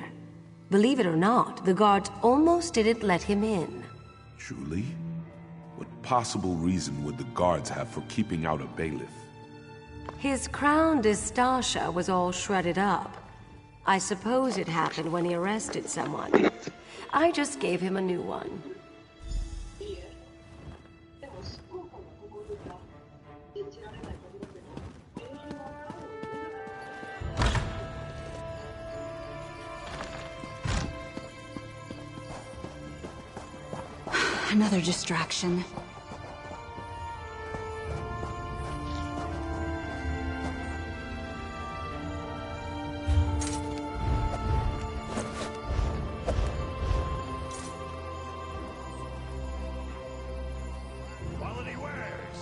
Believe it or not, the guards almost didn't let him in. Truly? What possible reason would the guards have for keeping out a bailiff? His crown Distasha was all shredded up. I suppose it happened when he arrested someone. I just gave him a new one. Another distraction. Quality wares.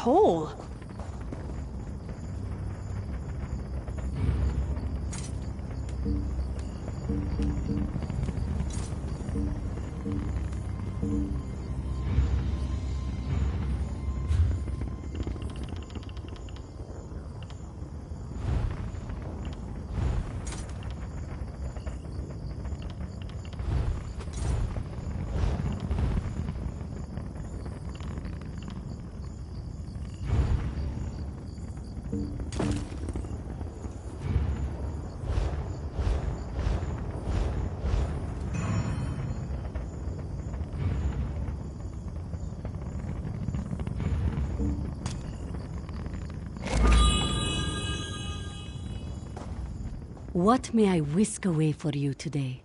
hole? What may I whisk away for you today?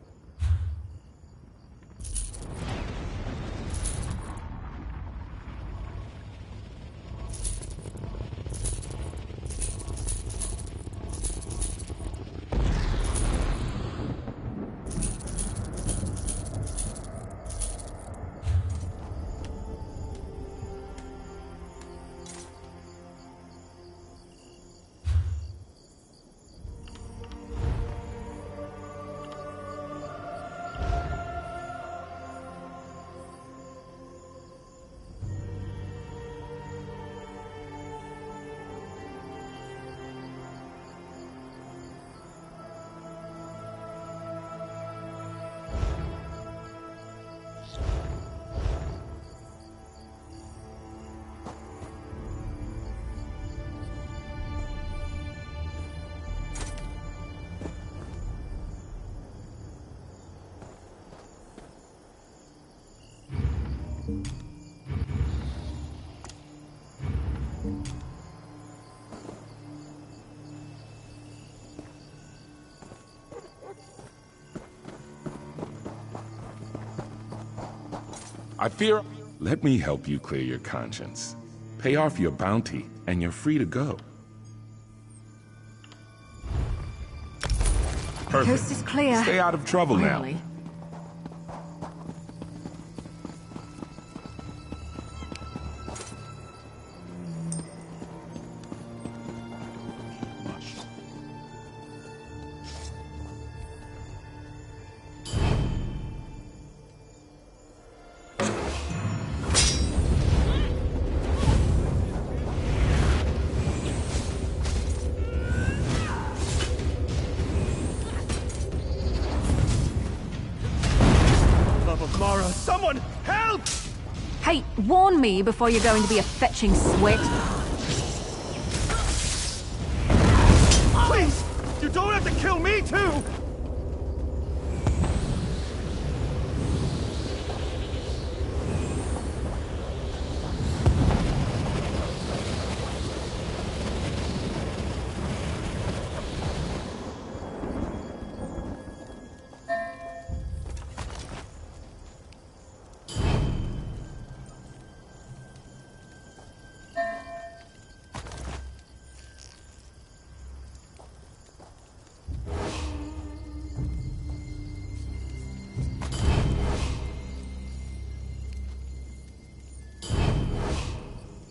I fear... Let me help you clear your conscience. Pay off your bounty, and you're free to go. Perfect. Coast is clear. Stay out of trouble Finally. now. Mara, someone help! Hey, warn me before you're going to be a fetching sweat. Please! You don't have to kill me, too!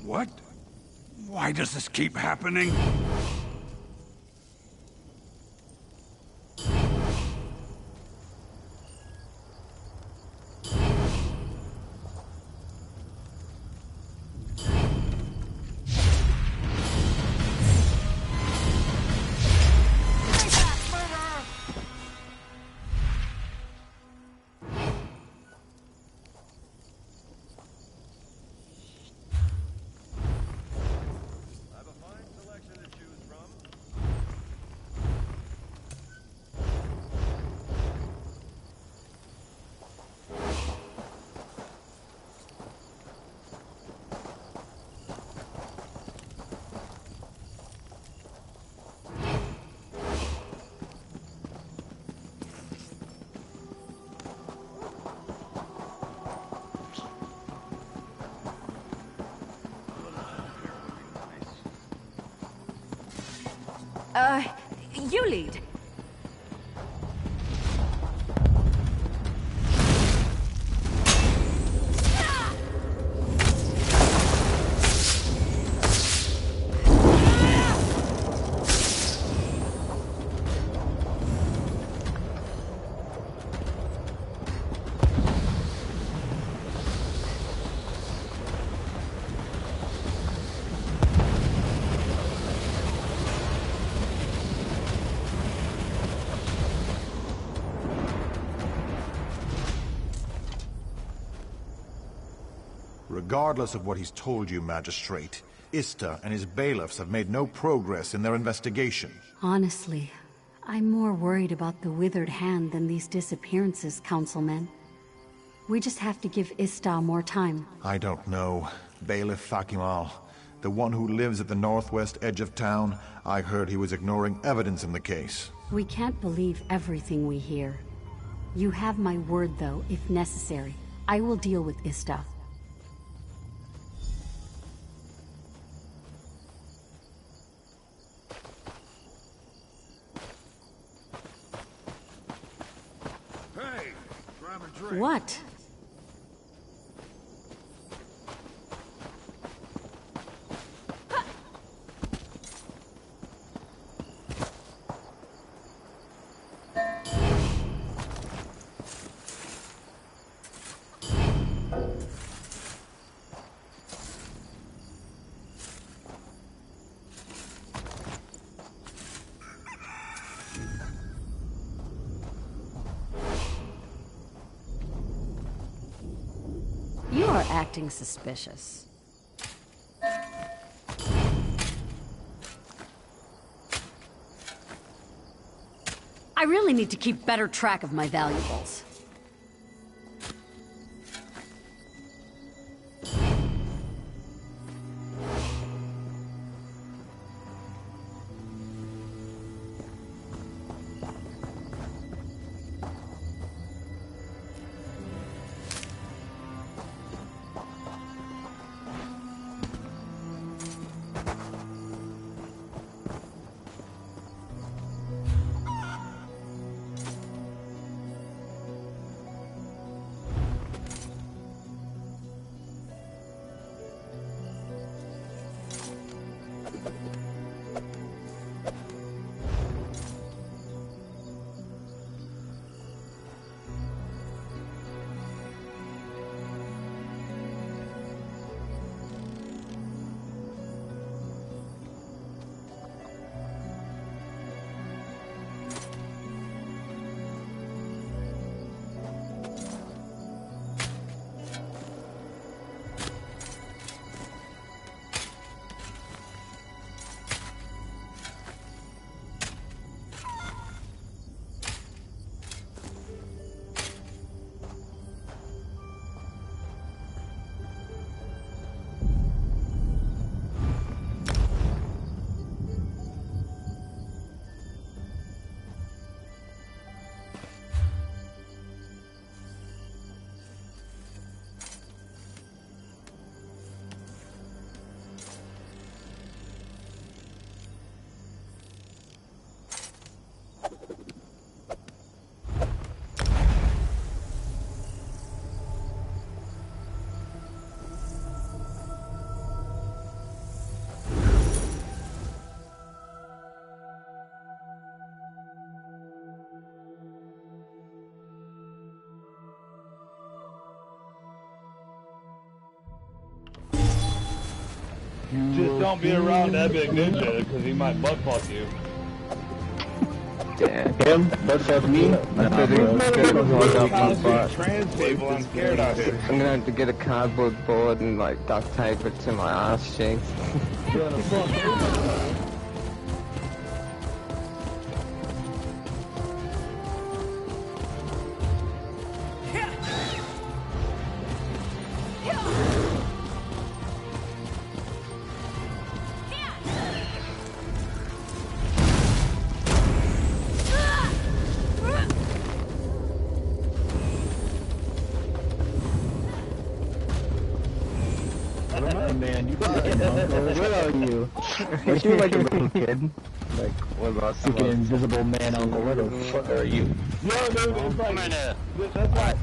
What? Why does this keep happening? You lead. regardless of what he's told you, Magistrate, Ista and his bailiffs have made no progress in their investigation. Honestly, I'm more worried about the withered hand than these disappearances, Councilman. We just have to give Ista more time. I don't know. Bailiff Fakimal, the one who lives at the northwest edge of town, I heard he was ignoring evidence in the case. We can't believe everything we hear. You have my word, though, if necessary. I will deal with Ista. Hey, grab a drink. What? You are acting suspicious. I really need to keep better track of my valuables. Just don't be around that big ninja, because he might buttfuck you. Yeah, him? Buttfuck me? Trans people, I'm scared out here. I'm gonna have to get a cardboard board and like duct tape it to my ass cheeks. Man, you what are you? Aren't you like a little kid? Like, what about some invisible man uncle? What the fuck are you? No, dude, it's like, that's like...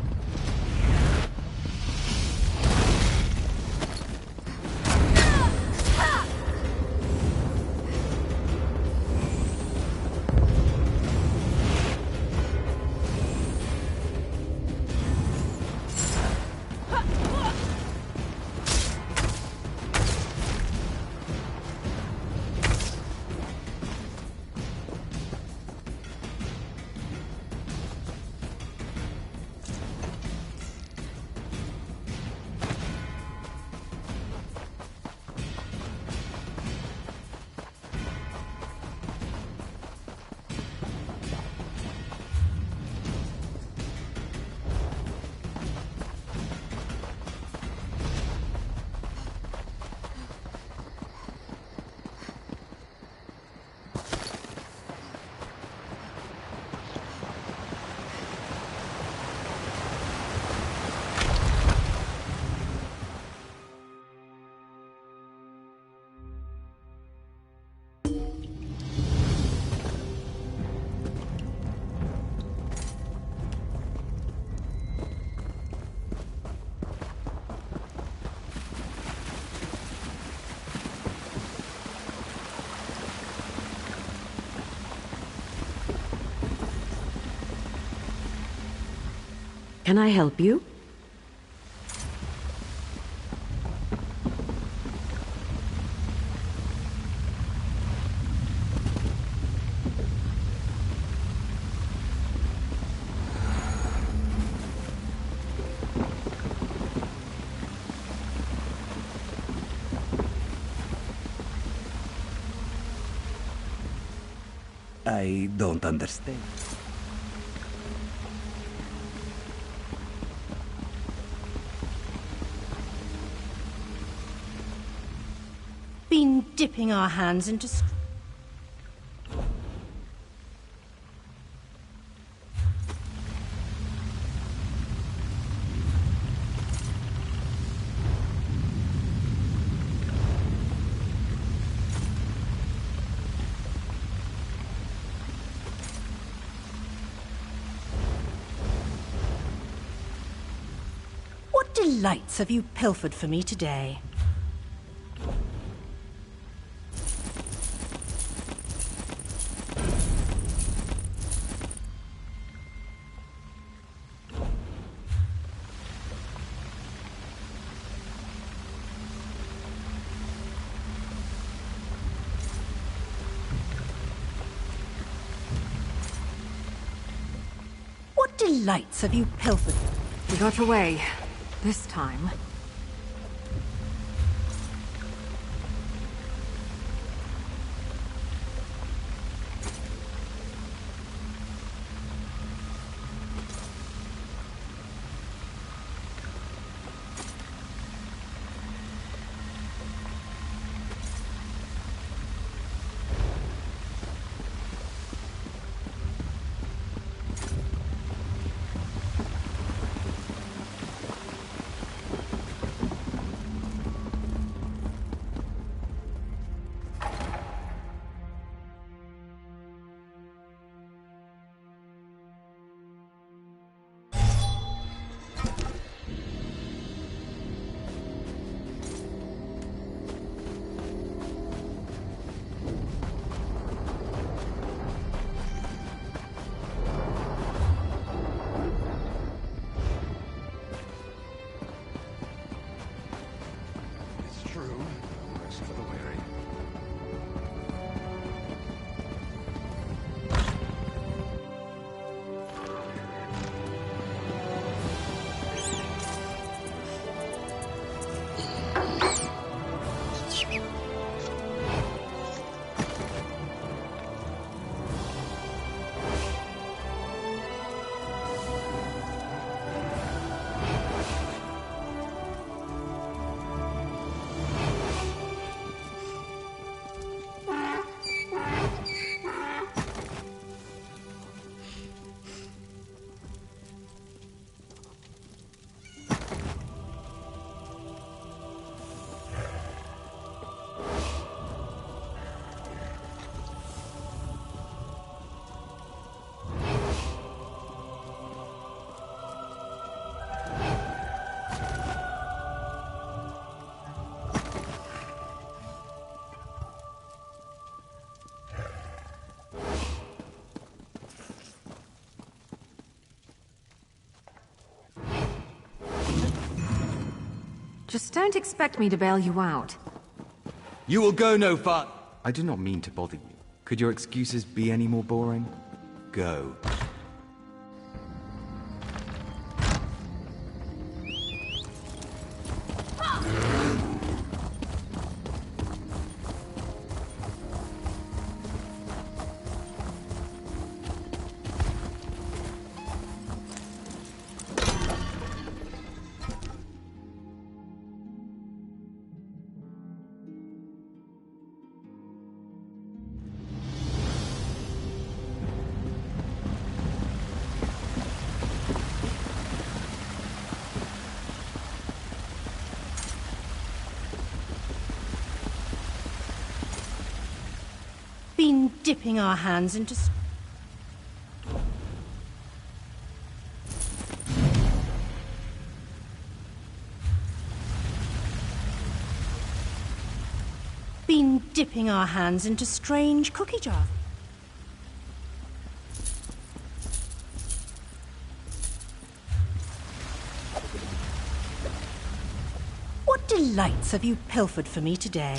Can I help you? I don't understand. Been dipping our hands into... What delights have you pilfered for me today? What delights have you pilfered? We got away. This time. Just don't expect me to bail you out. You will go no far. I do not mean to bother you. Could your excuses be any more boring? Go. Been dipping our hands into... Been dipping our hands into strange cookie jars. lights have you pilfered for me today?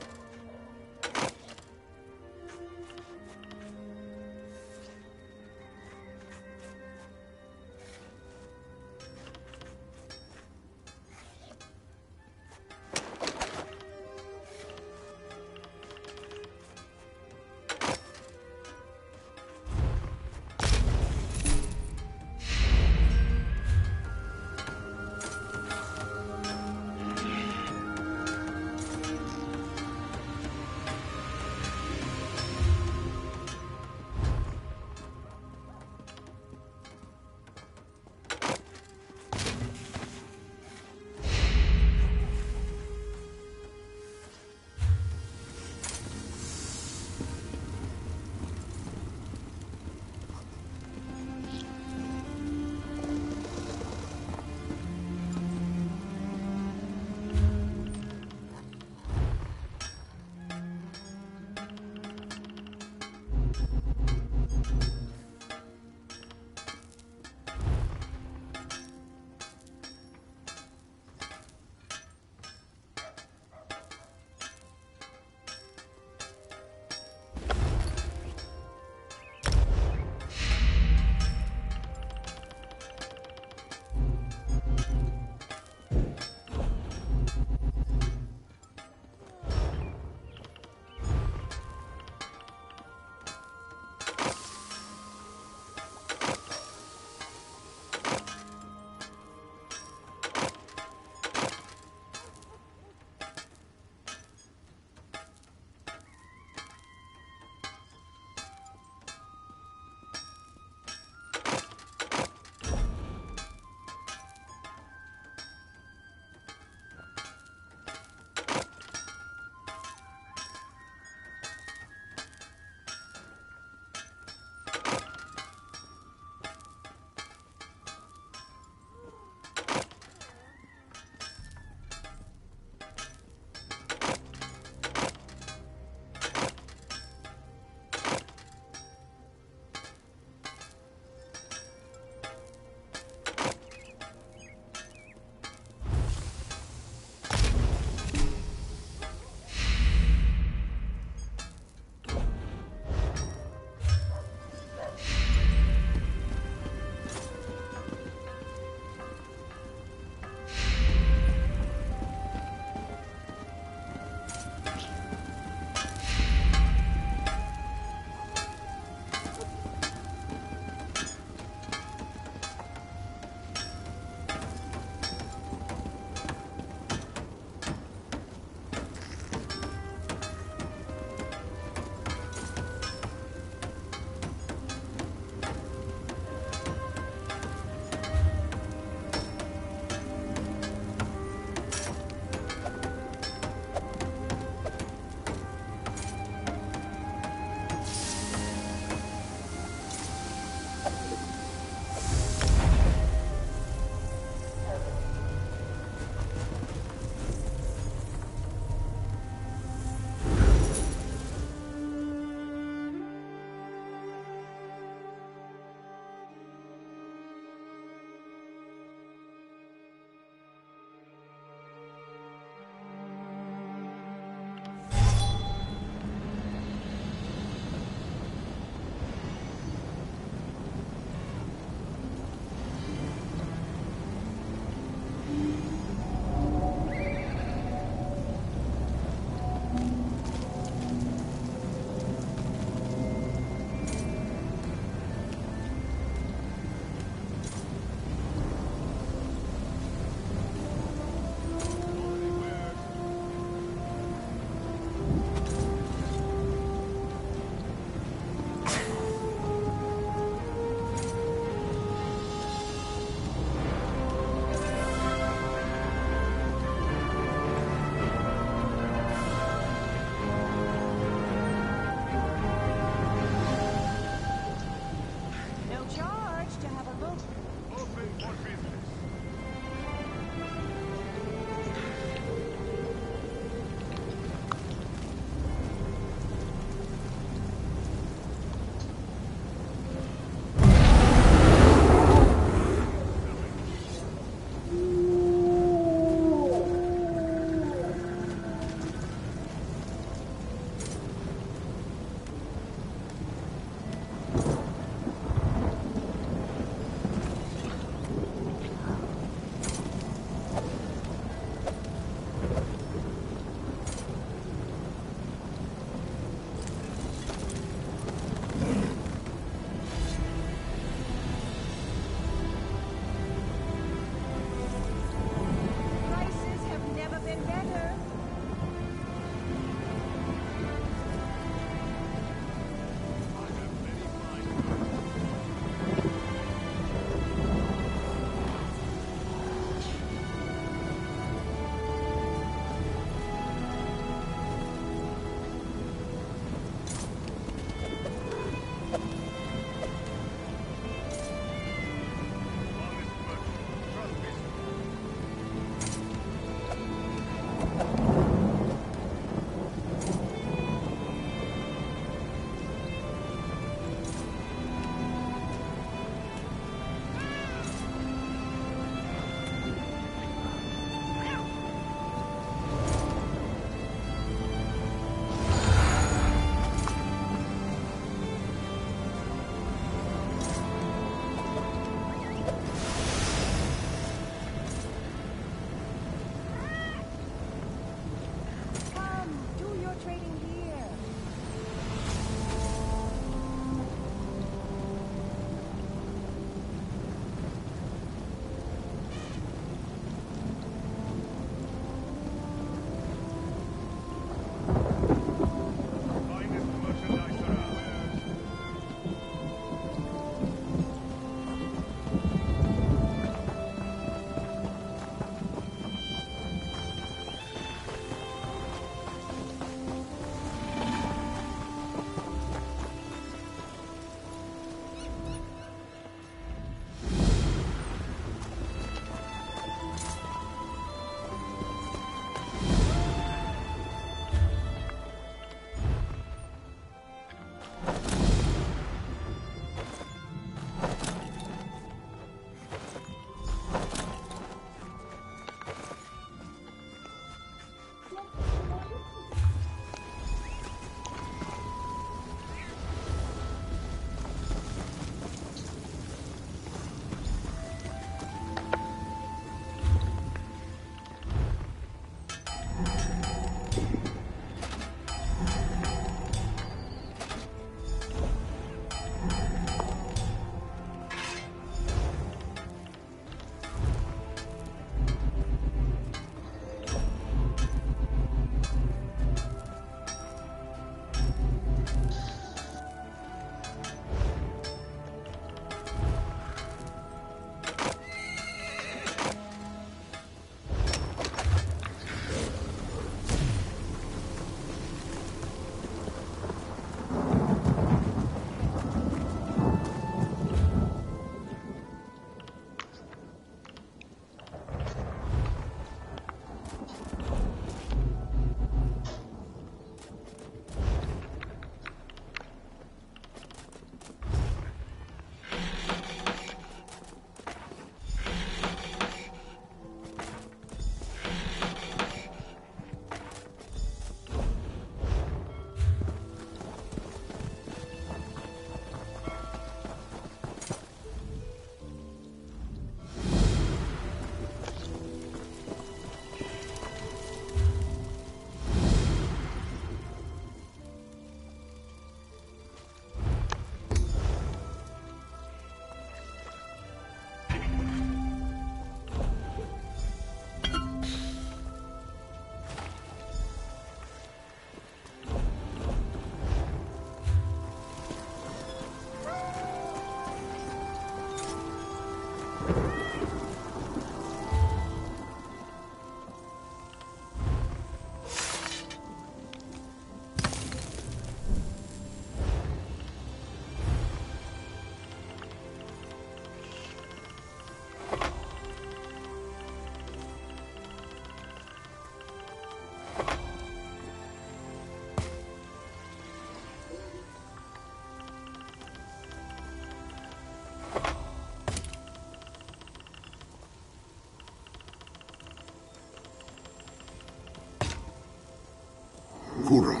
Kura,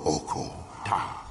Oko, Ta.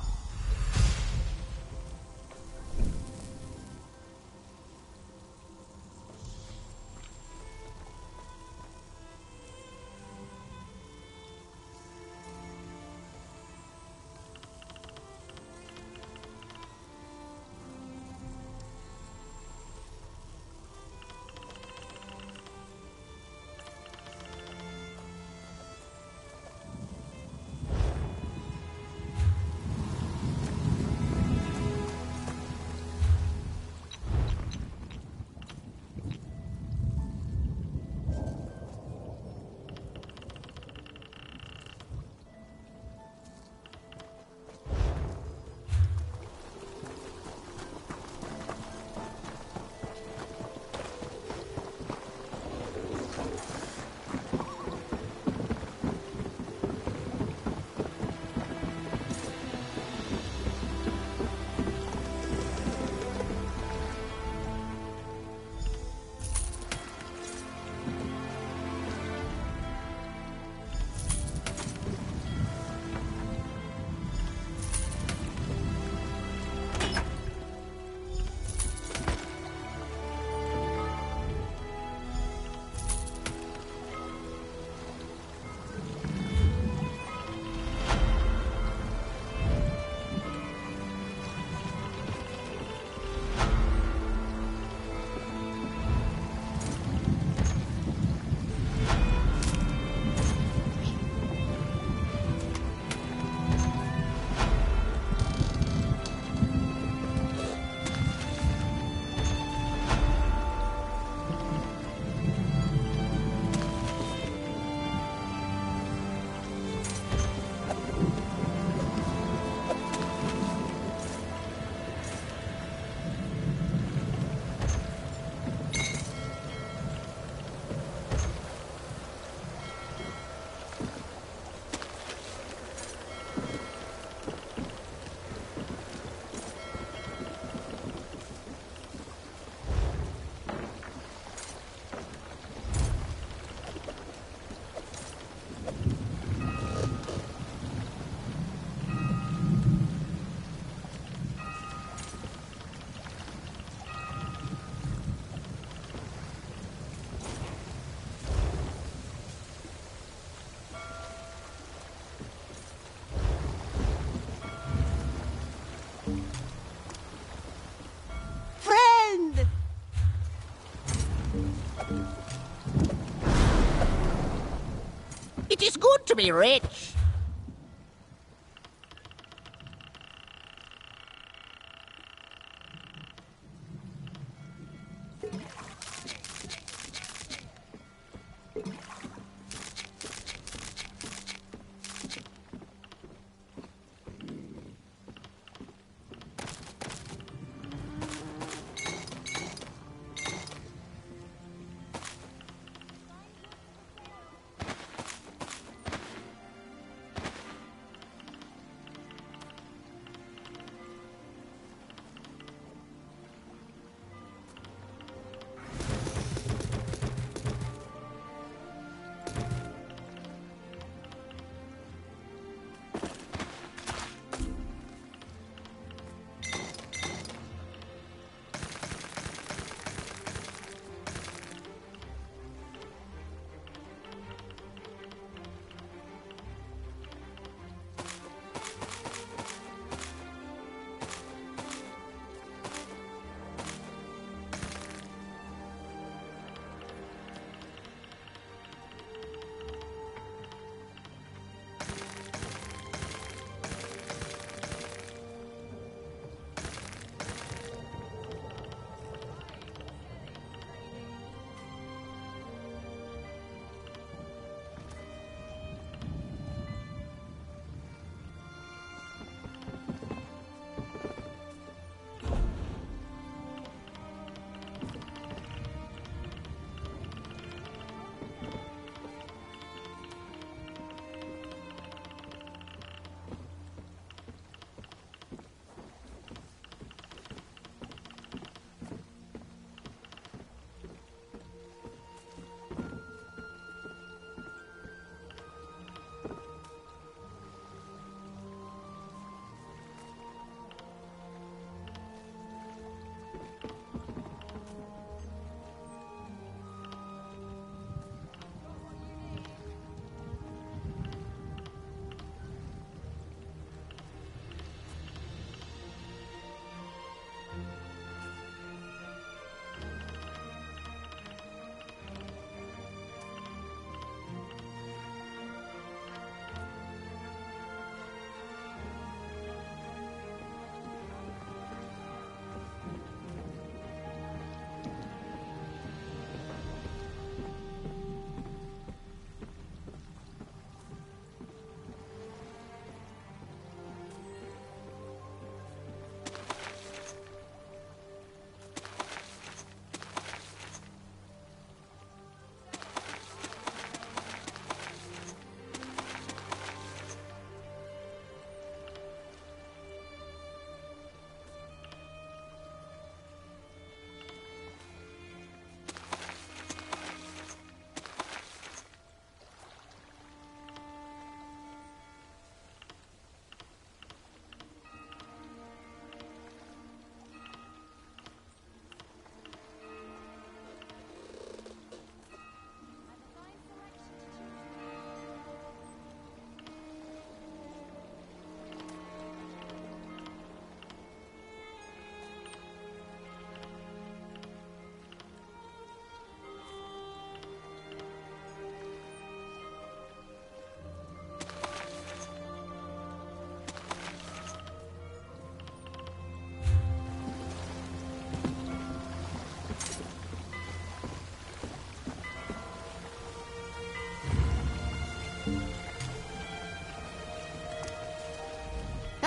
It is good to be rich.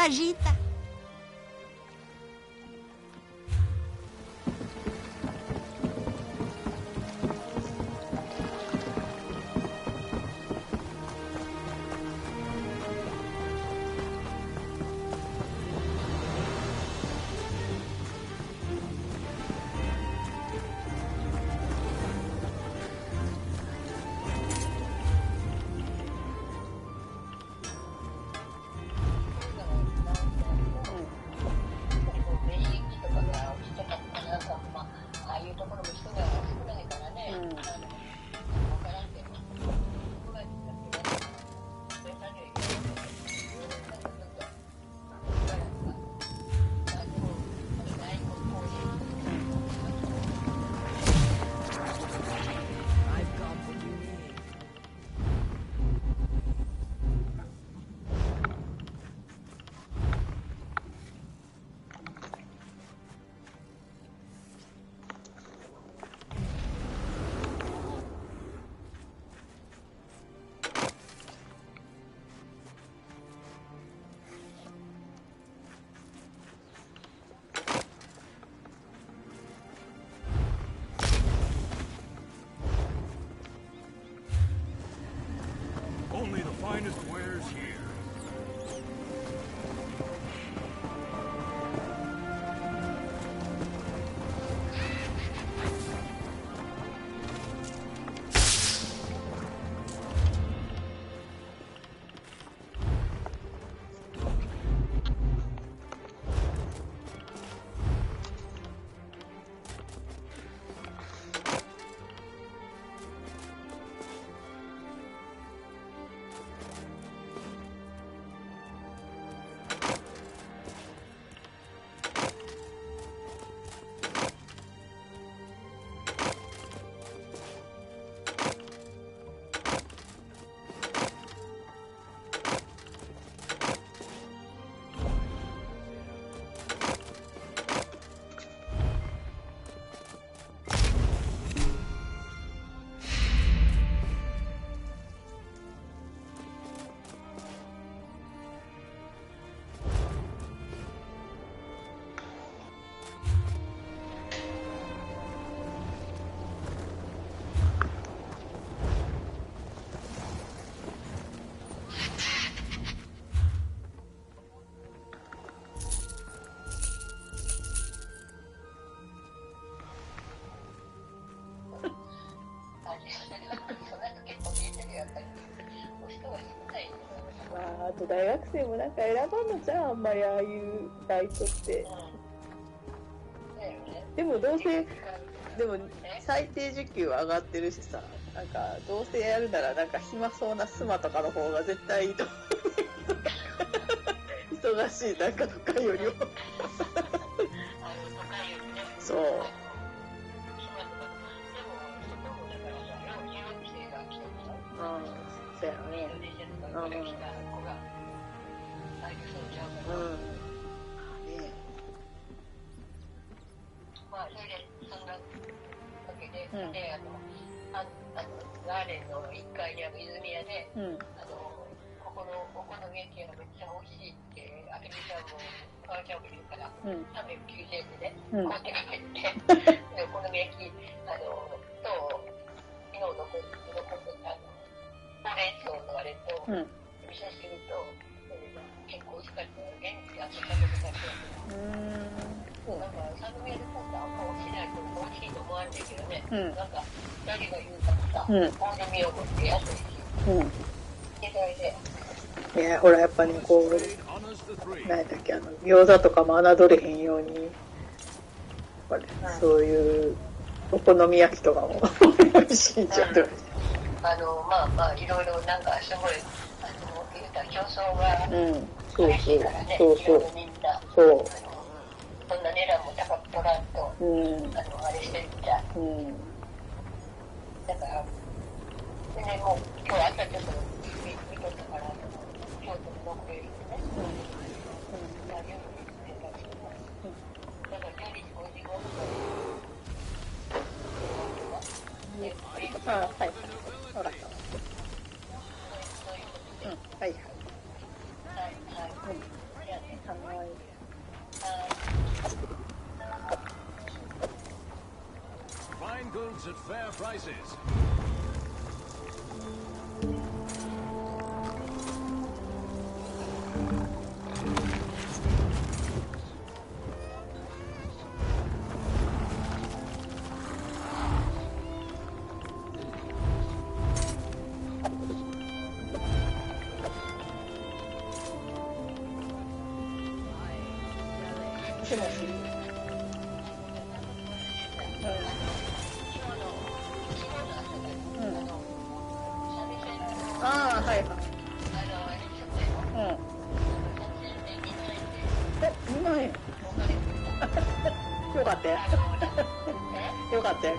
agita. Only the finest wares here.あと大学生もなんか選ばんのじゃん、あんまりああいうバイトって。でもどうせ、でも最低時給は上がってるしさ、なんかどうせやるならなんか暇そうなスマとかの方が絶対いいと思う。忙しいなんかとかよりも。そう。そうやね。まあ、それで、そんなわけで、で、ガーデンの1階にある泉屋で、ここのお好み焼きがめっちゃ美味しいって、あけみちゃんも、かわちゃんも言うから、390円でね、買って帰って、で、お好み焼き、昨日のほうれん草のあれと、味噌汁と、結構美味しかったよ。元気あって食べてたけど。なんか、サムゲールポーターあんま美味しないと美味しいと思われてるけどね。なんか、誰が言うからさ、好みを持って安いし。で、それで。いや、ほら、やっぱね、こう、何やったっけ、餃子とかも侮れへんように、そういうお好み焼きとかも美味しいんじゃん。まあまあ、いろいろなんかすごい、言うたら競争が激しいからね、いろいろみんな、そんな値段も高く取らんと、あれしてるみたい。だから、でね、もう今日朝ちょっと見とったから、京都のノーベルでね、夜に出たりとか、だから12時55分はい。わかった。はいはい。goods at fair prices.ああ、はいはい。2万円。よかったよ。よかったよ。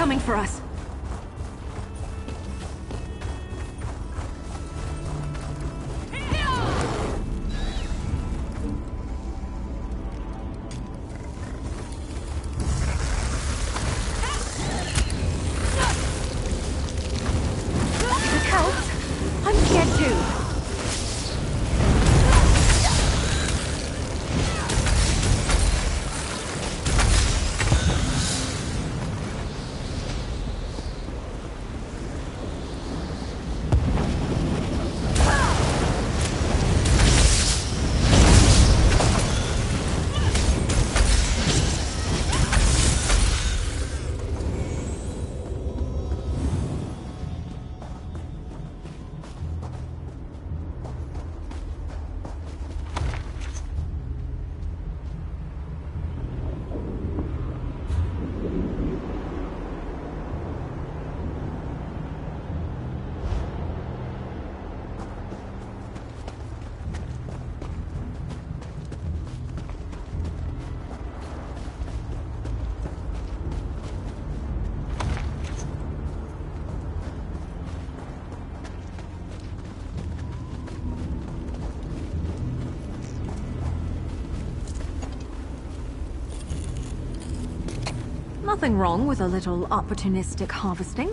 Coming for us. The cows? I'm dead too. Nothing wrong with a little opportunistic harvesting.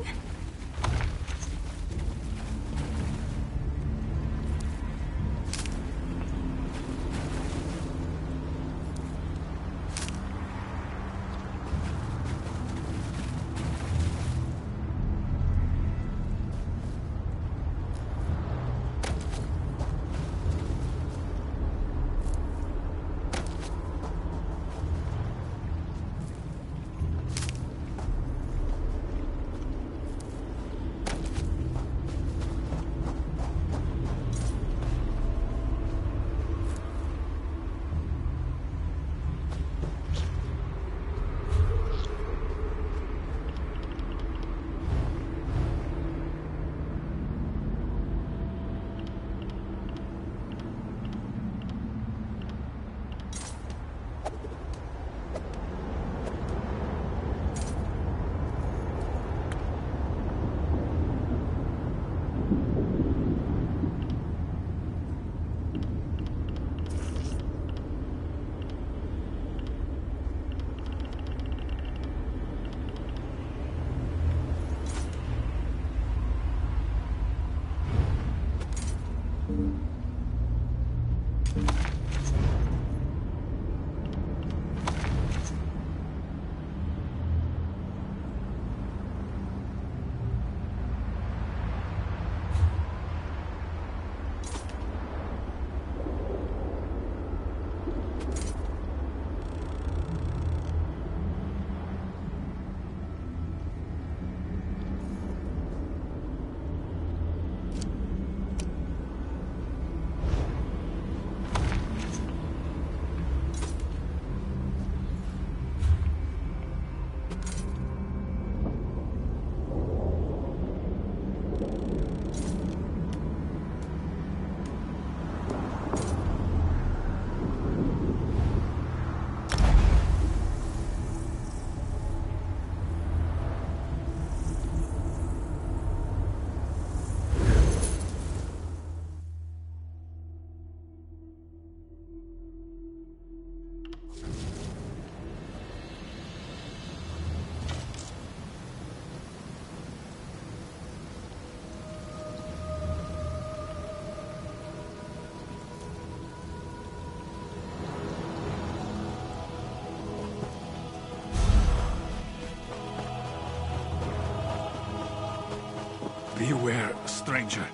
Beware, stranger.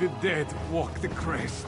The dead walk the crest.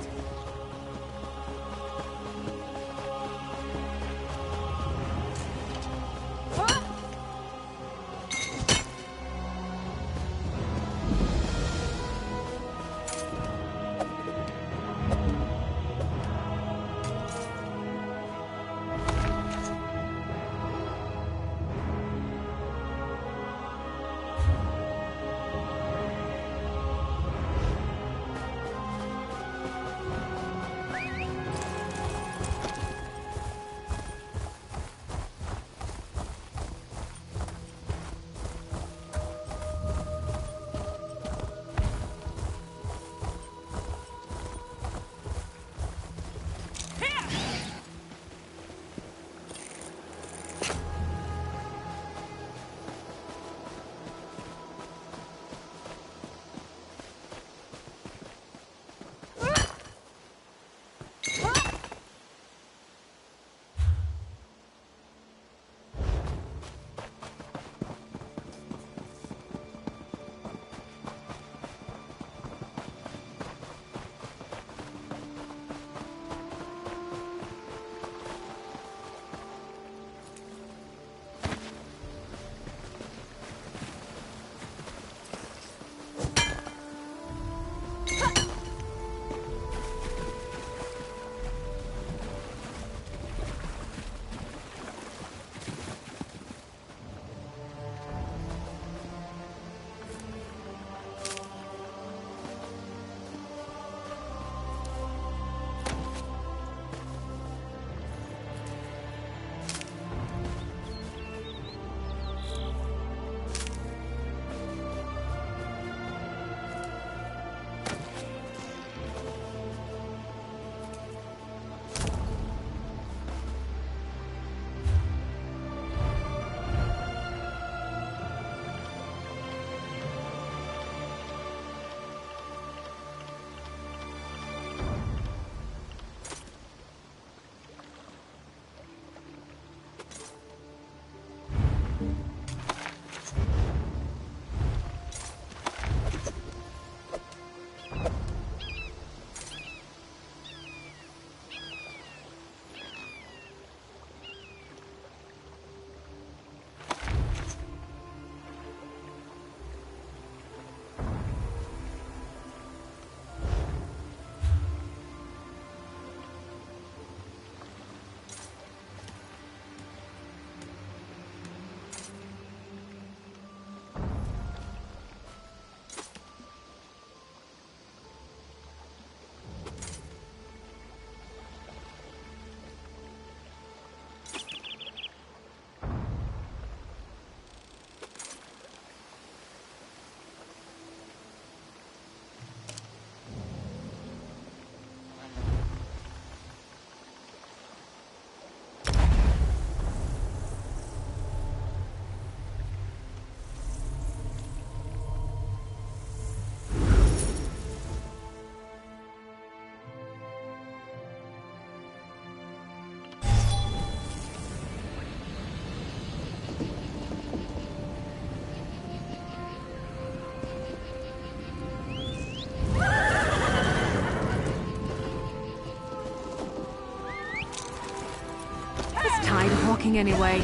Walking anyway.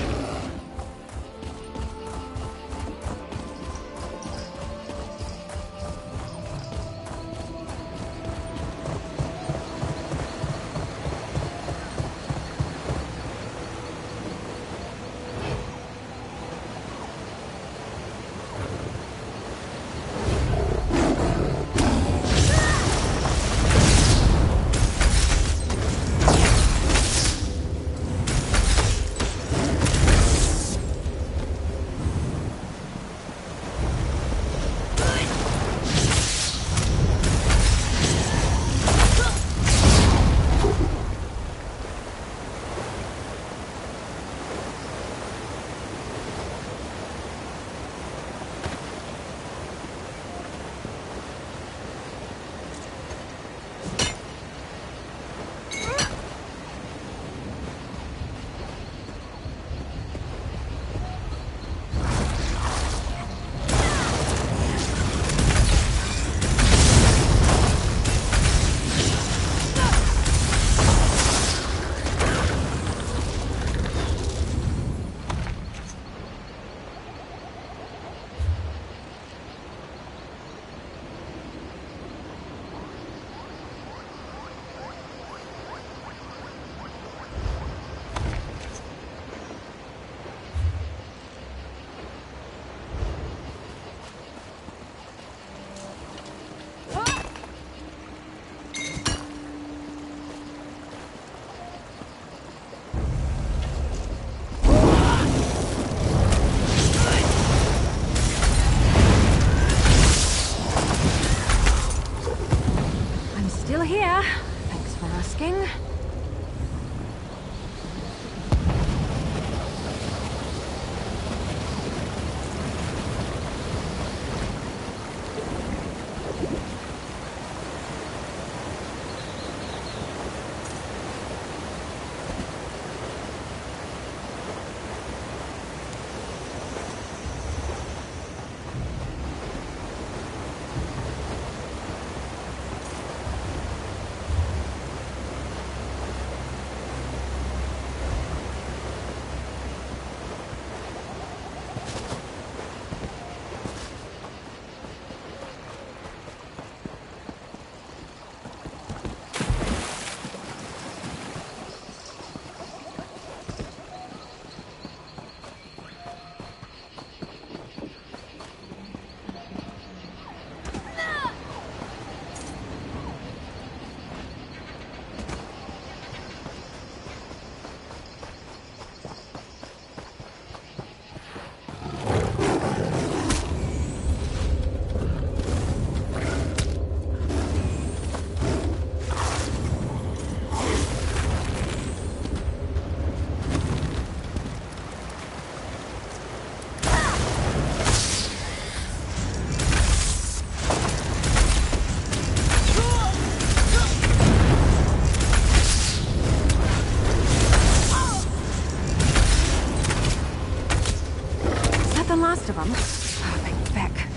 the last of them? Oh, thank Beck.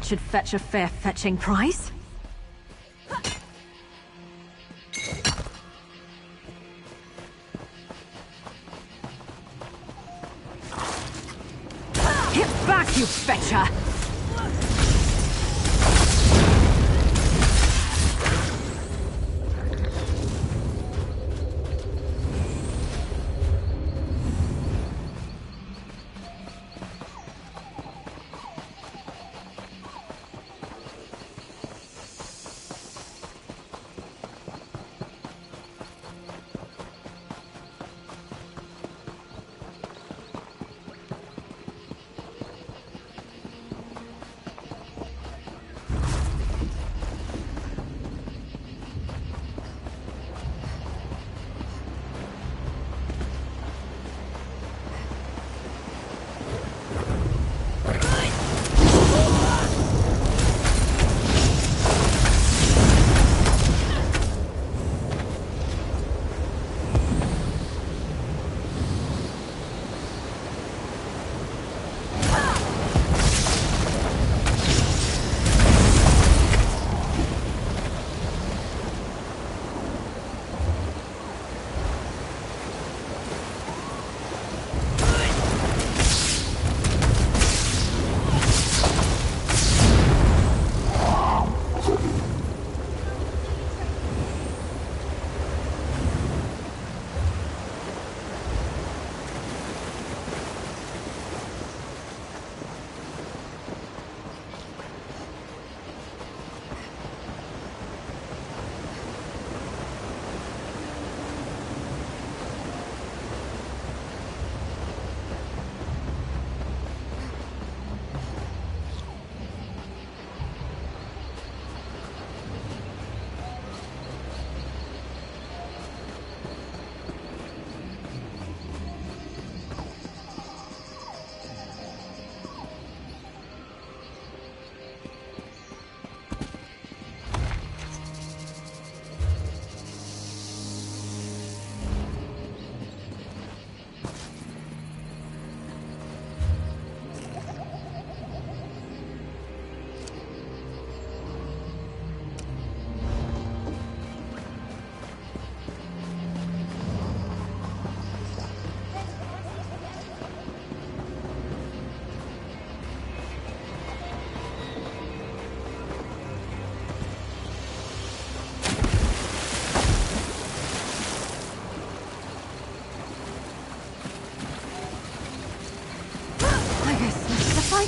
That should fetch a fair fetching price. Hit back, you fetcher!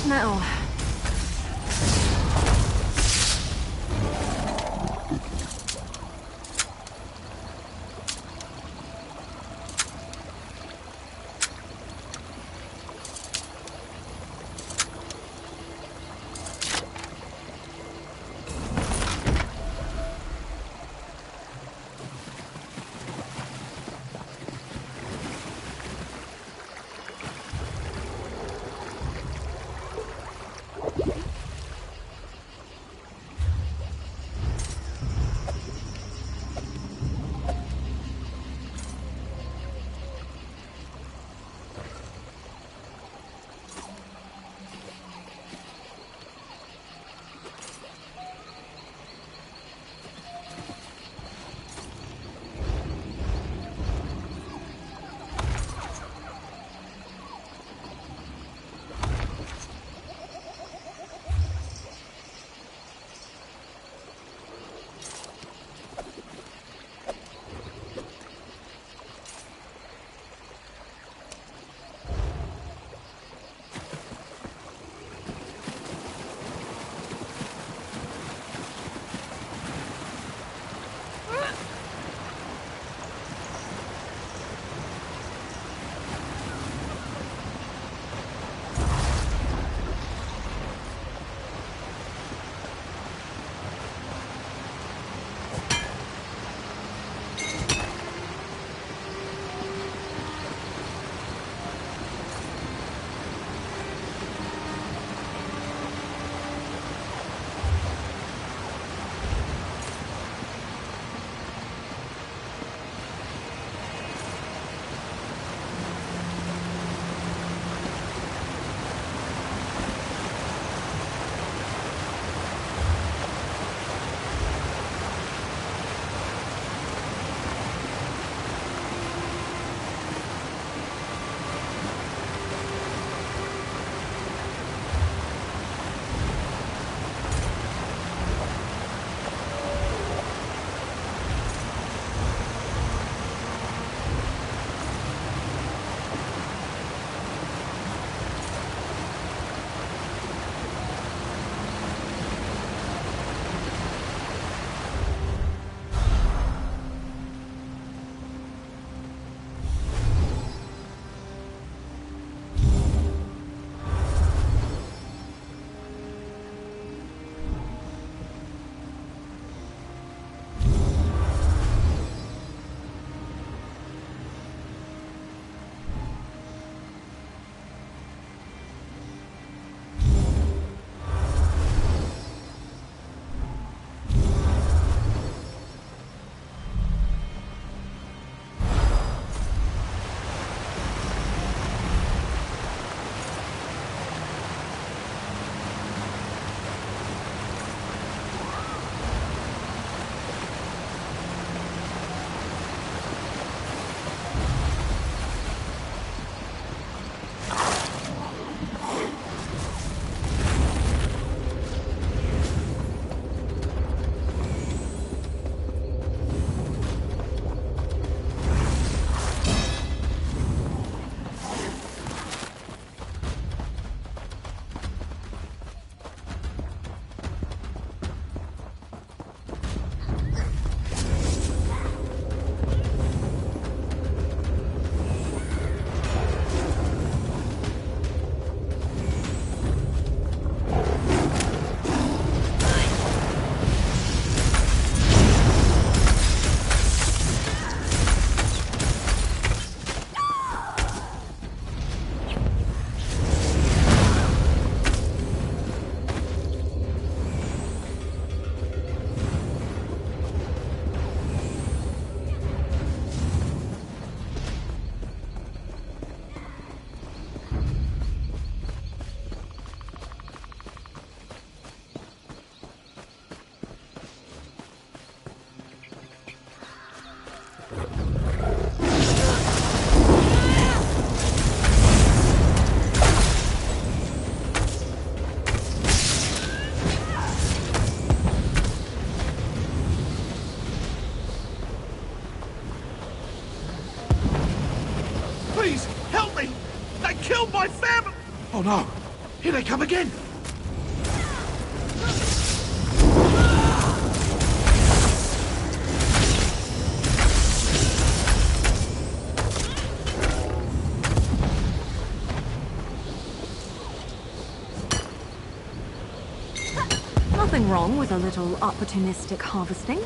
metal. Please, help me! They killed my family! Oh no! Here they come again! Nothing wrong with a little opportunistic harvesting.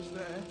almost there.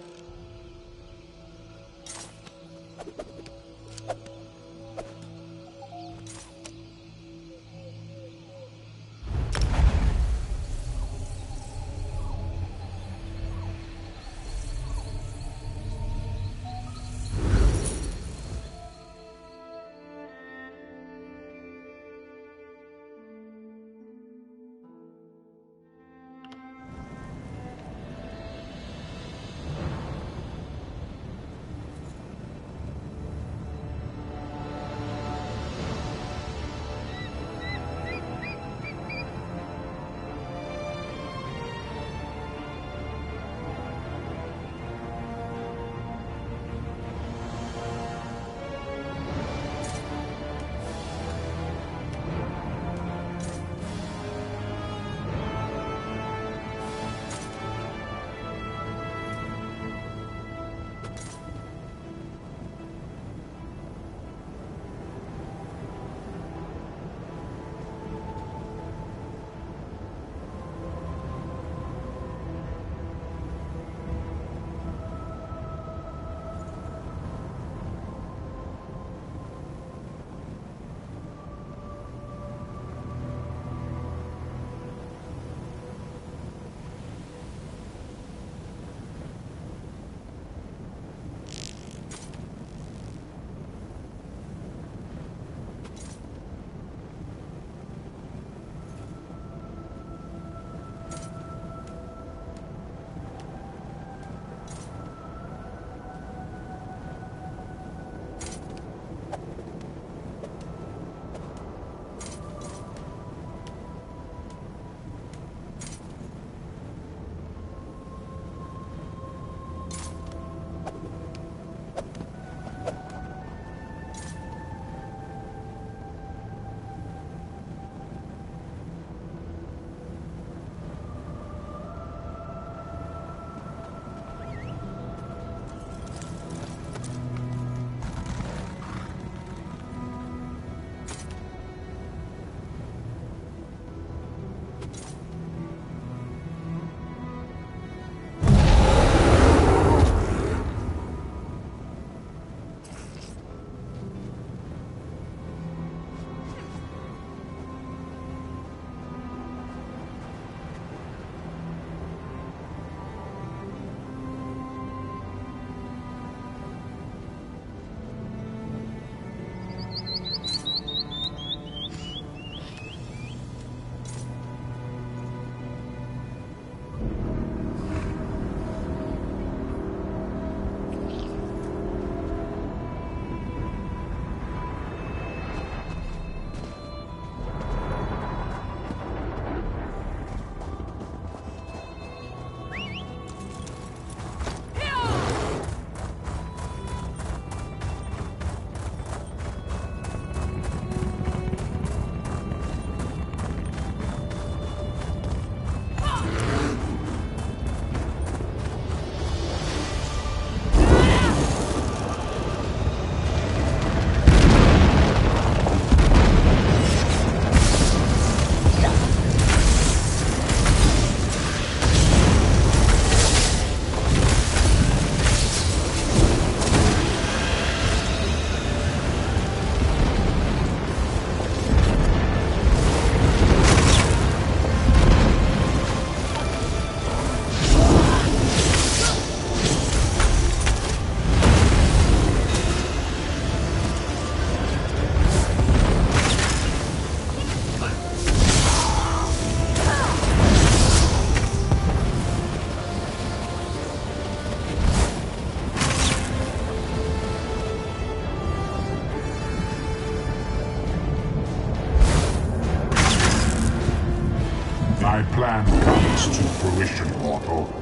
Thy plan comes to fruition, mortal.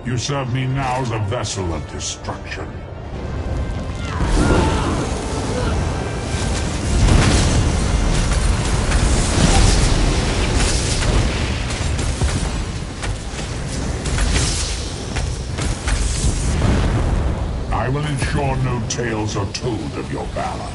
You serve me now as a vessel of destruction. I will ensure no tales are told of your valor.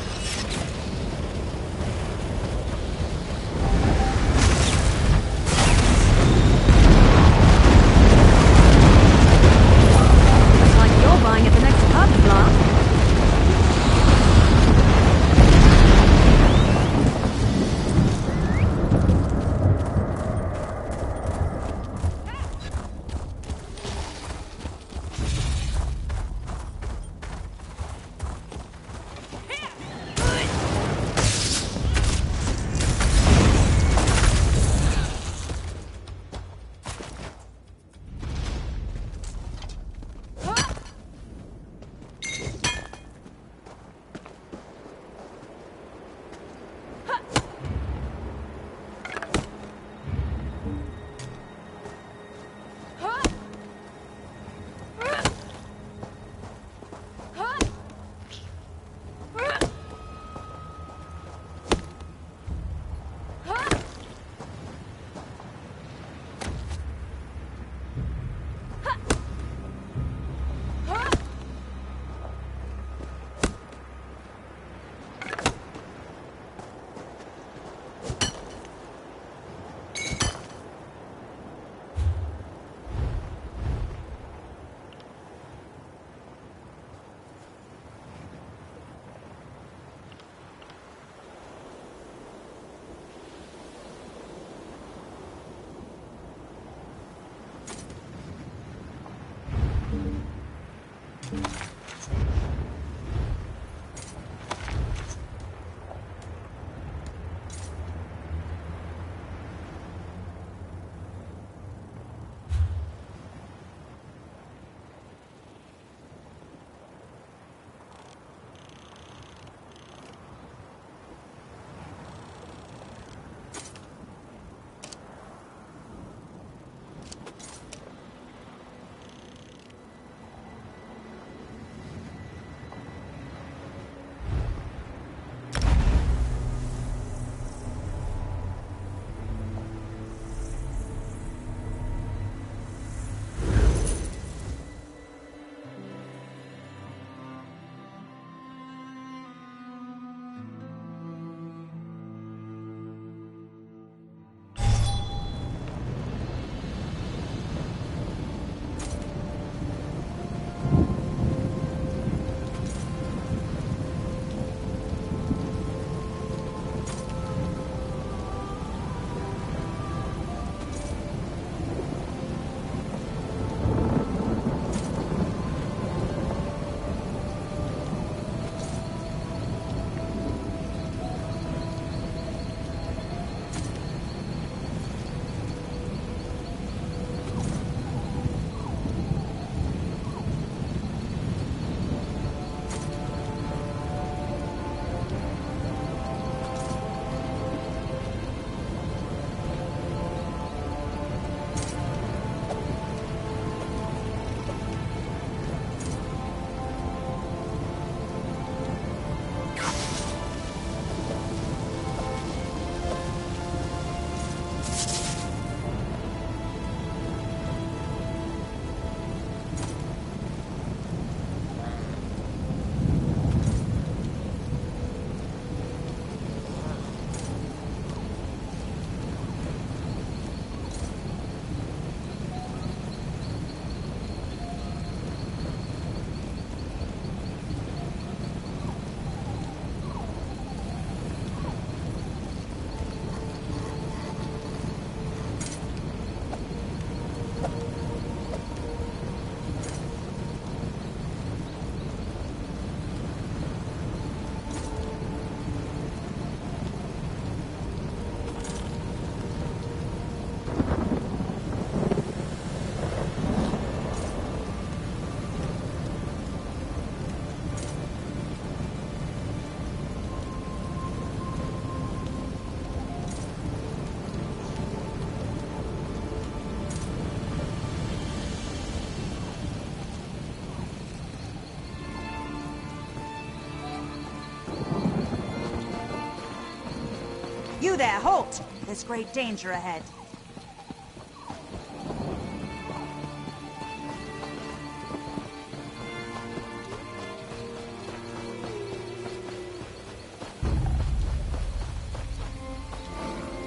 You there, halt! There's great danger ahead.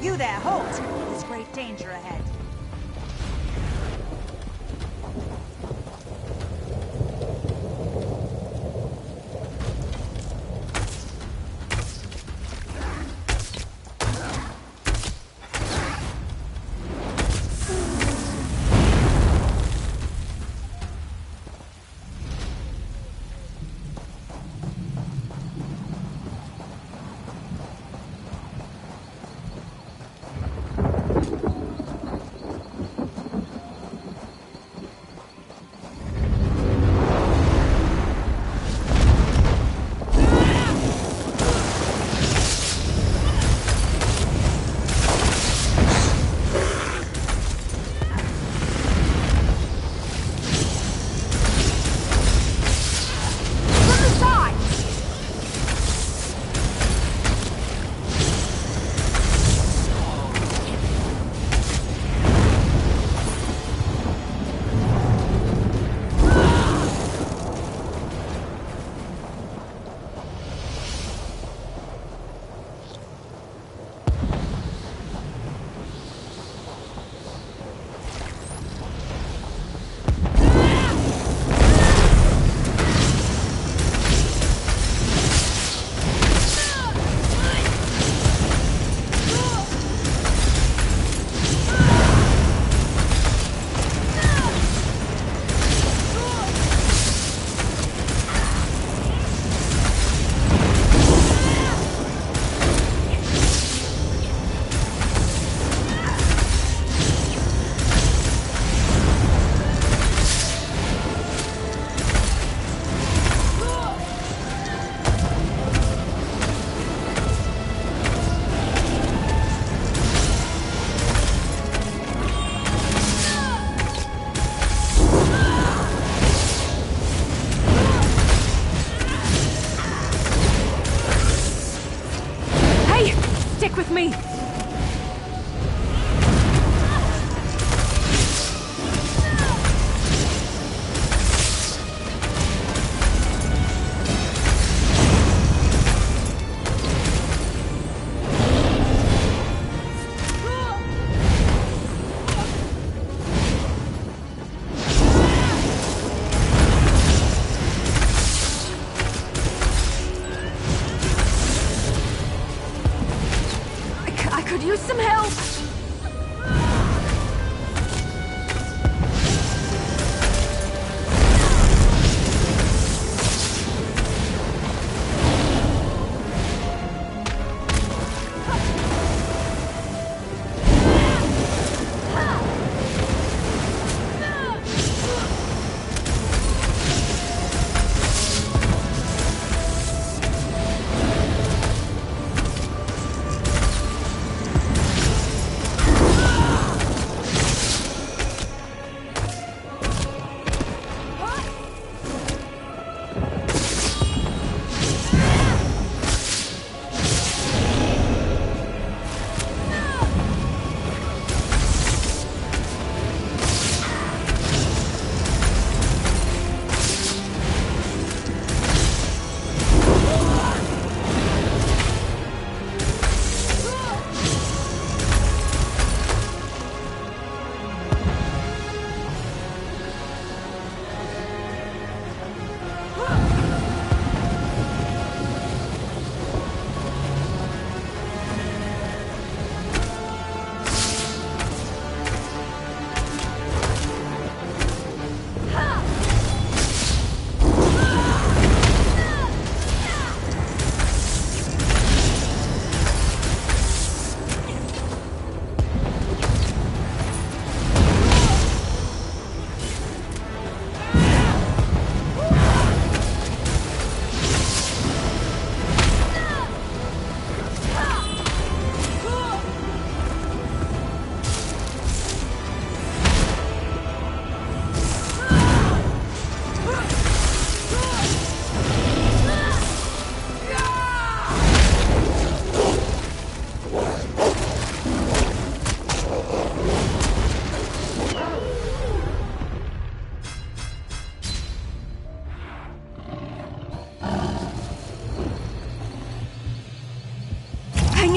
You there, halt! There's great danger ahead. Stick with me!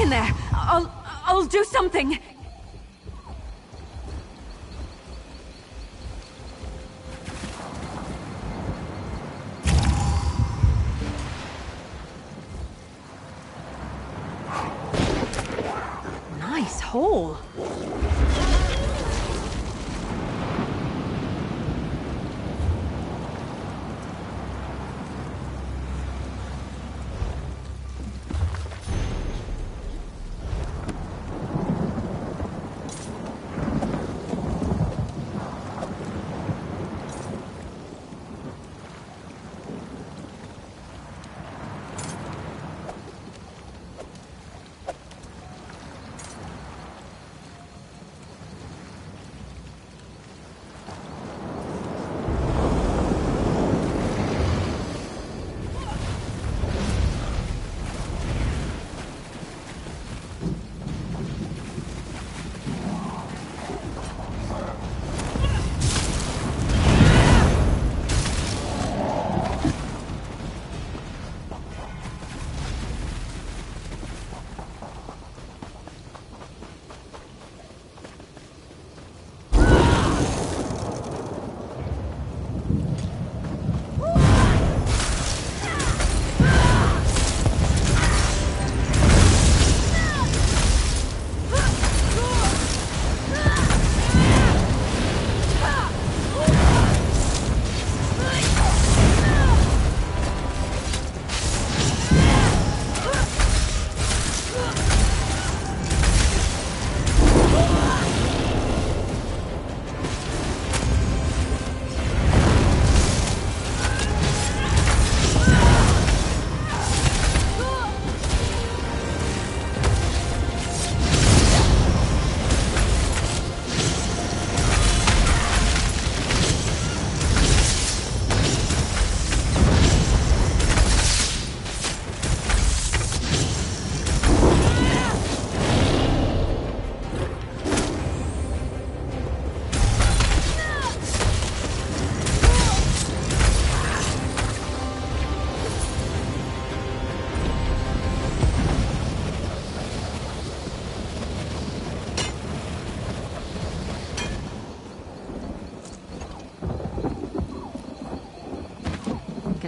in there. I'll do something. Nice hole.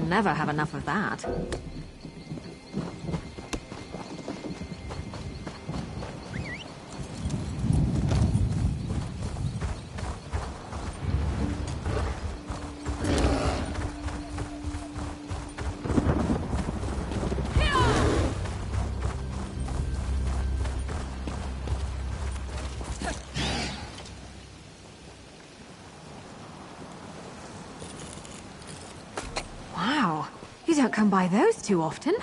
Never have enough of that. Wow, you don't come by those too often.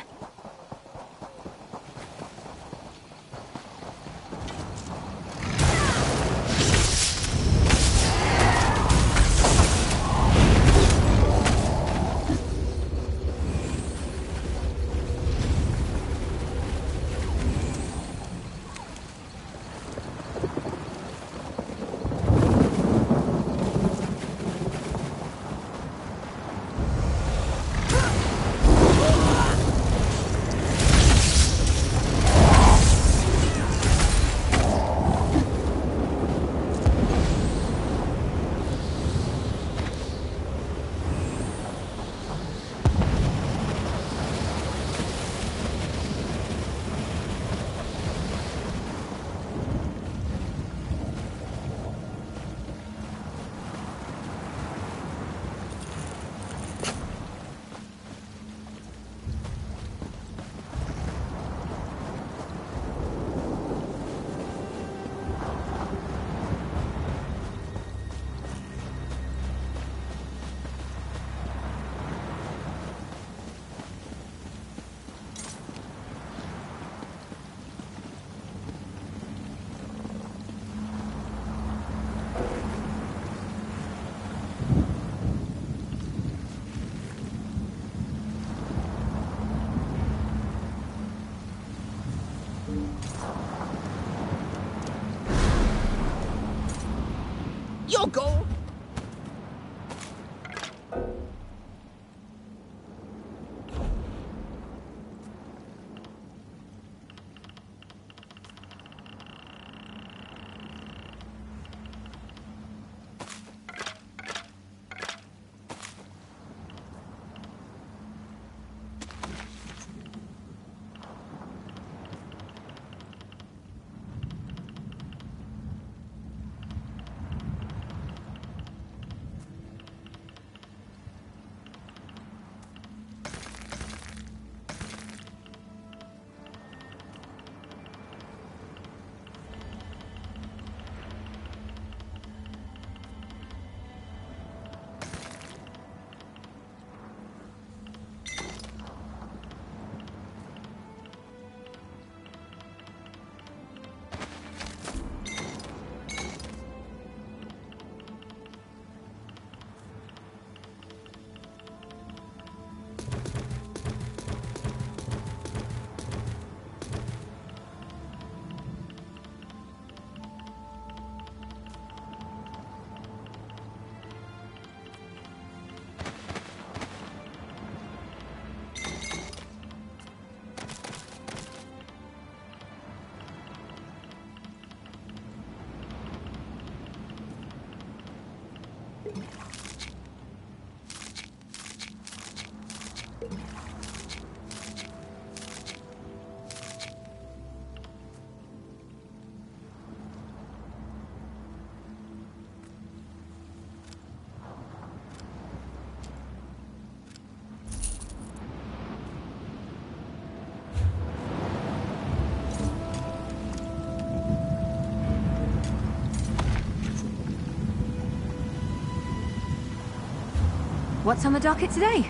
What's on the docket today?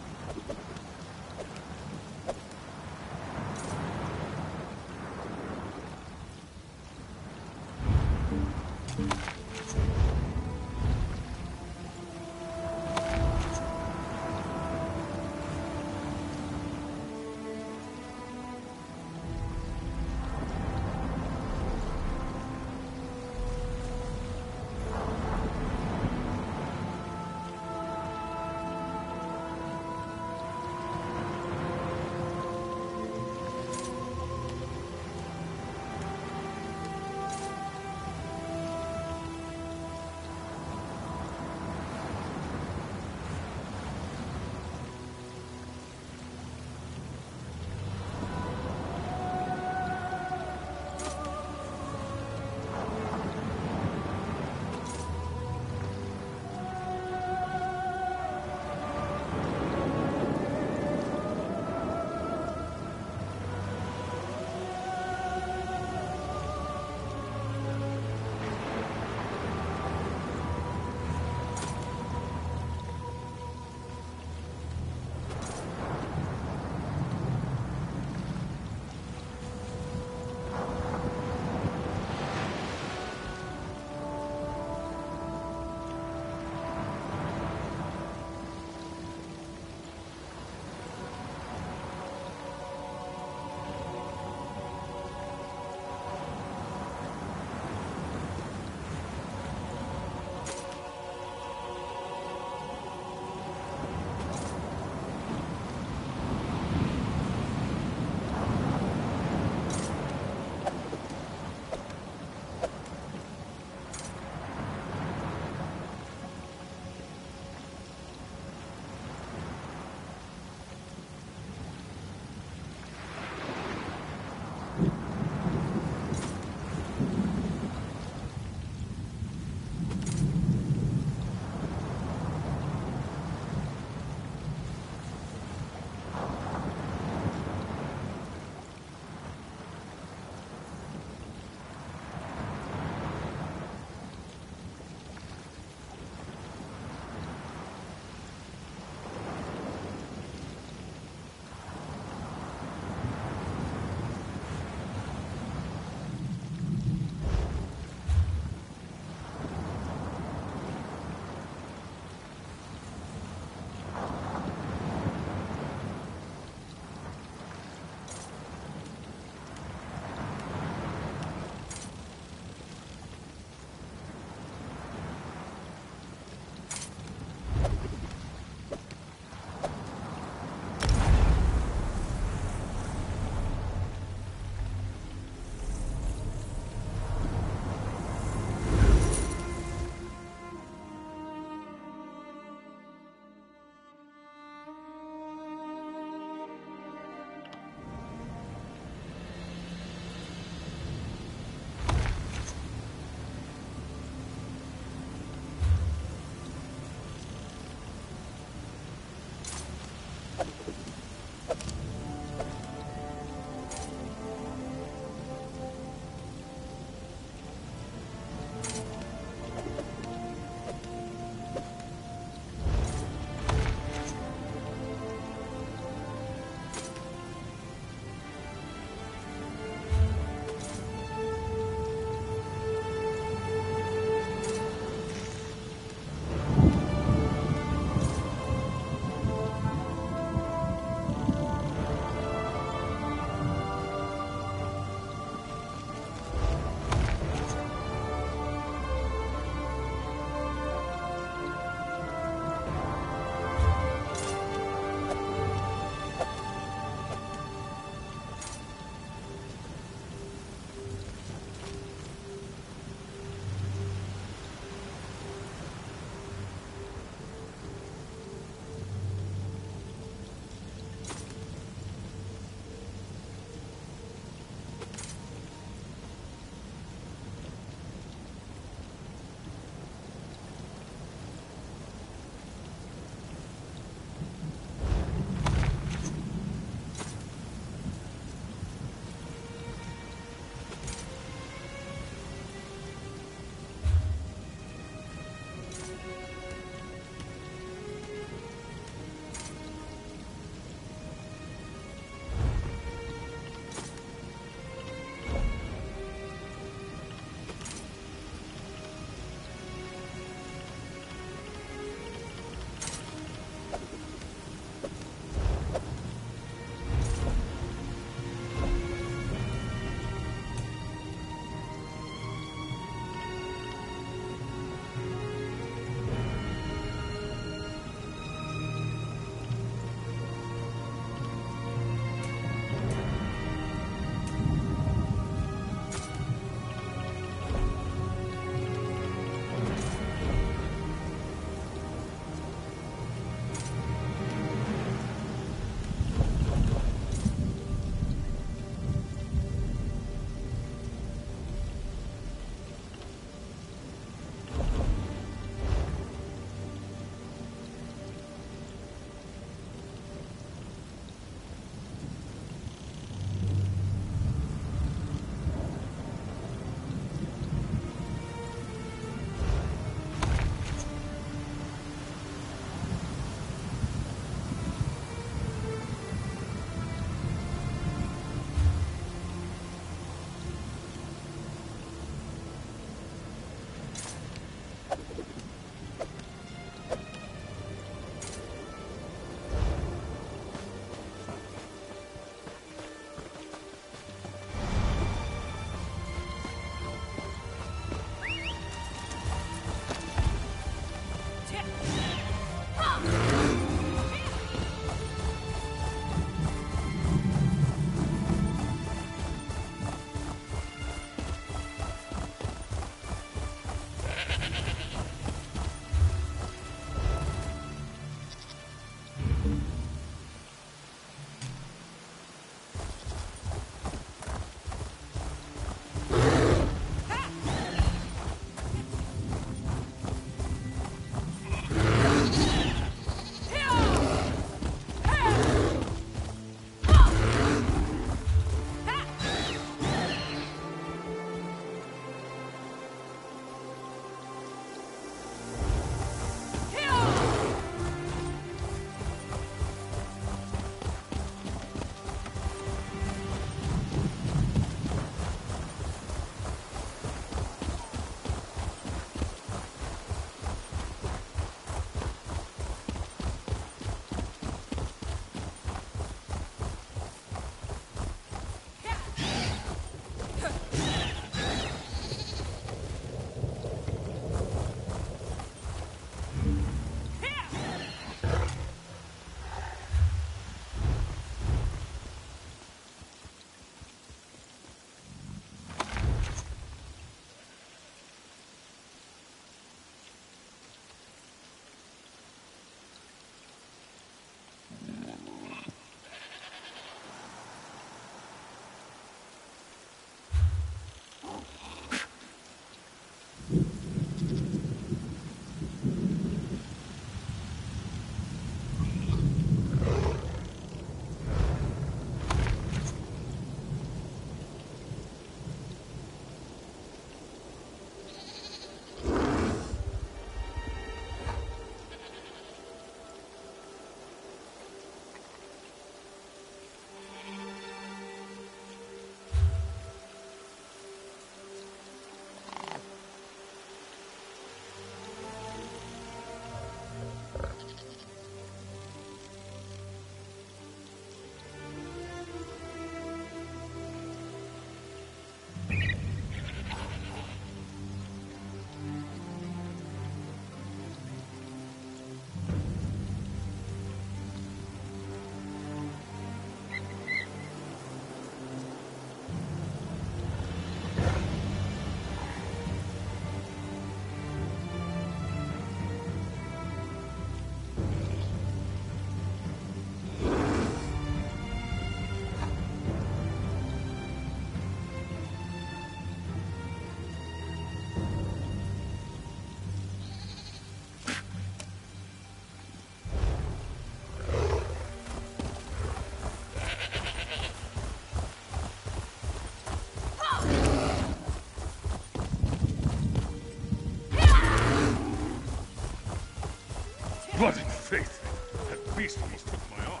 flooded faith! That beast almost took my arm.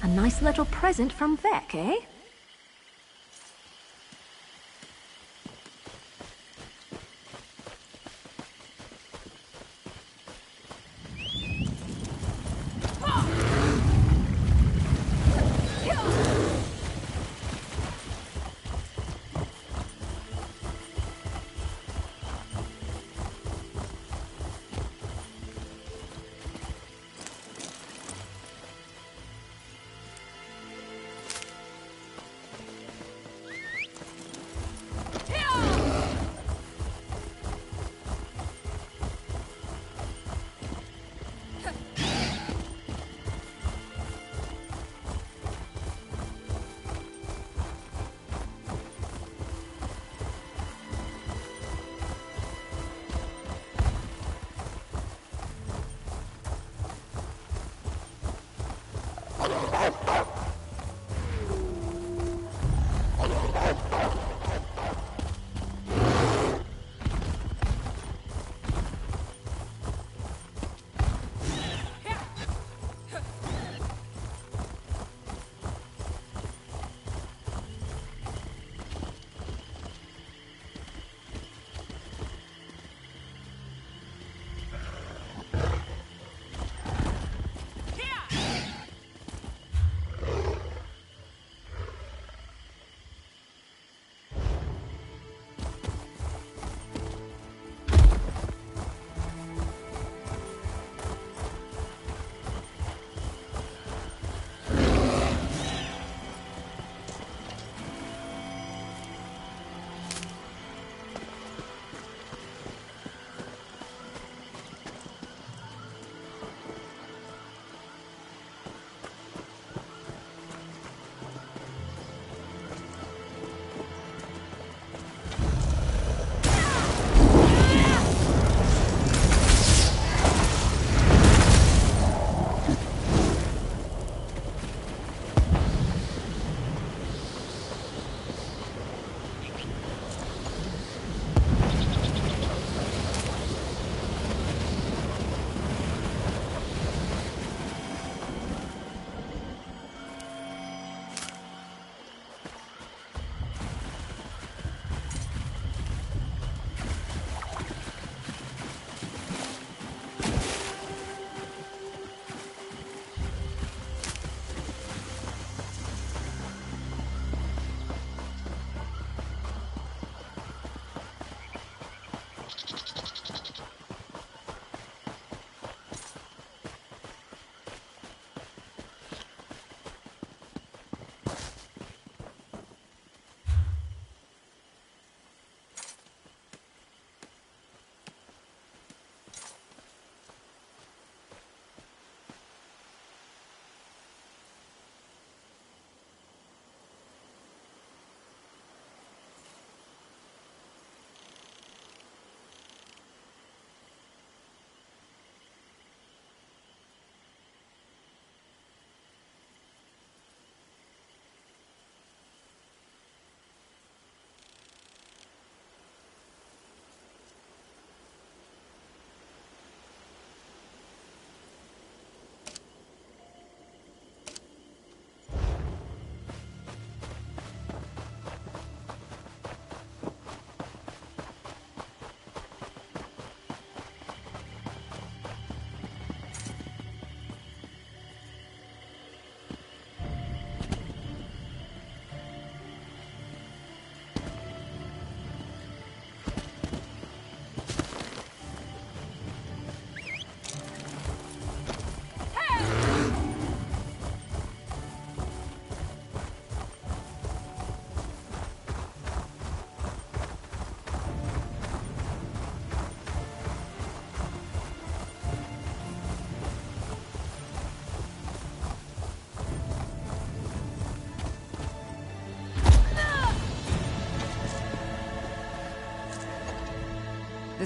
A nice little present from Vec, eh?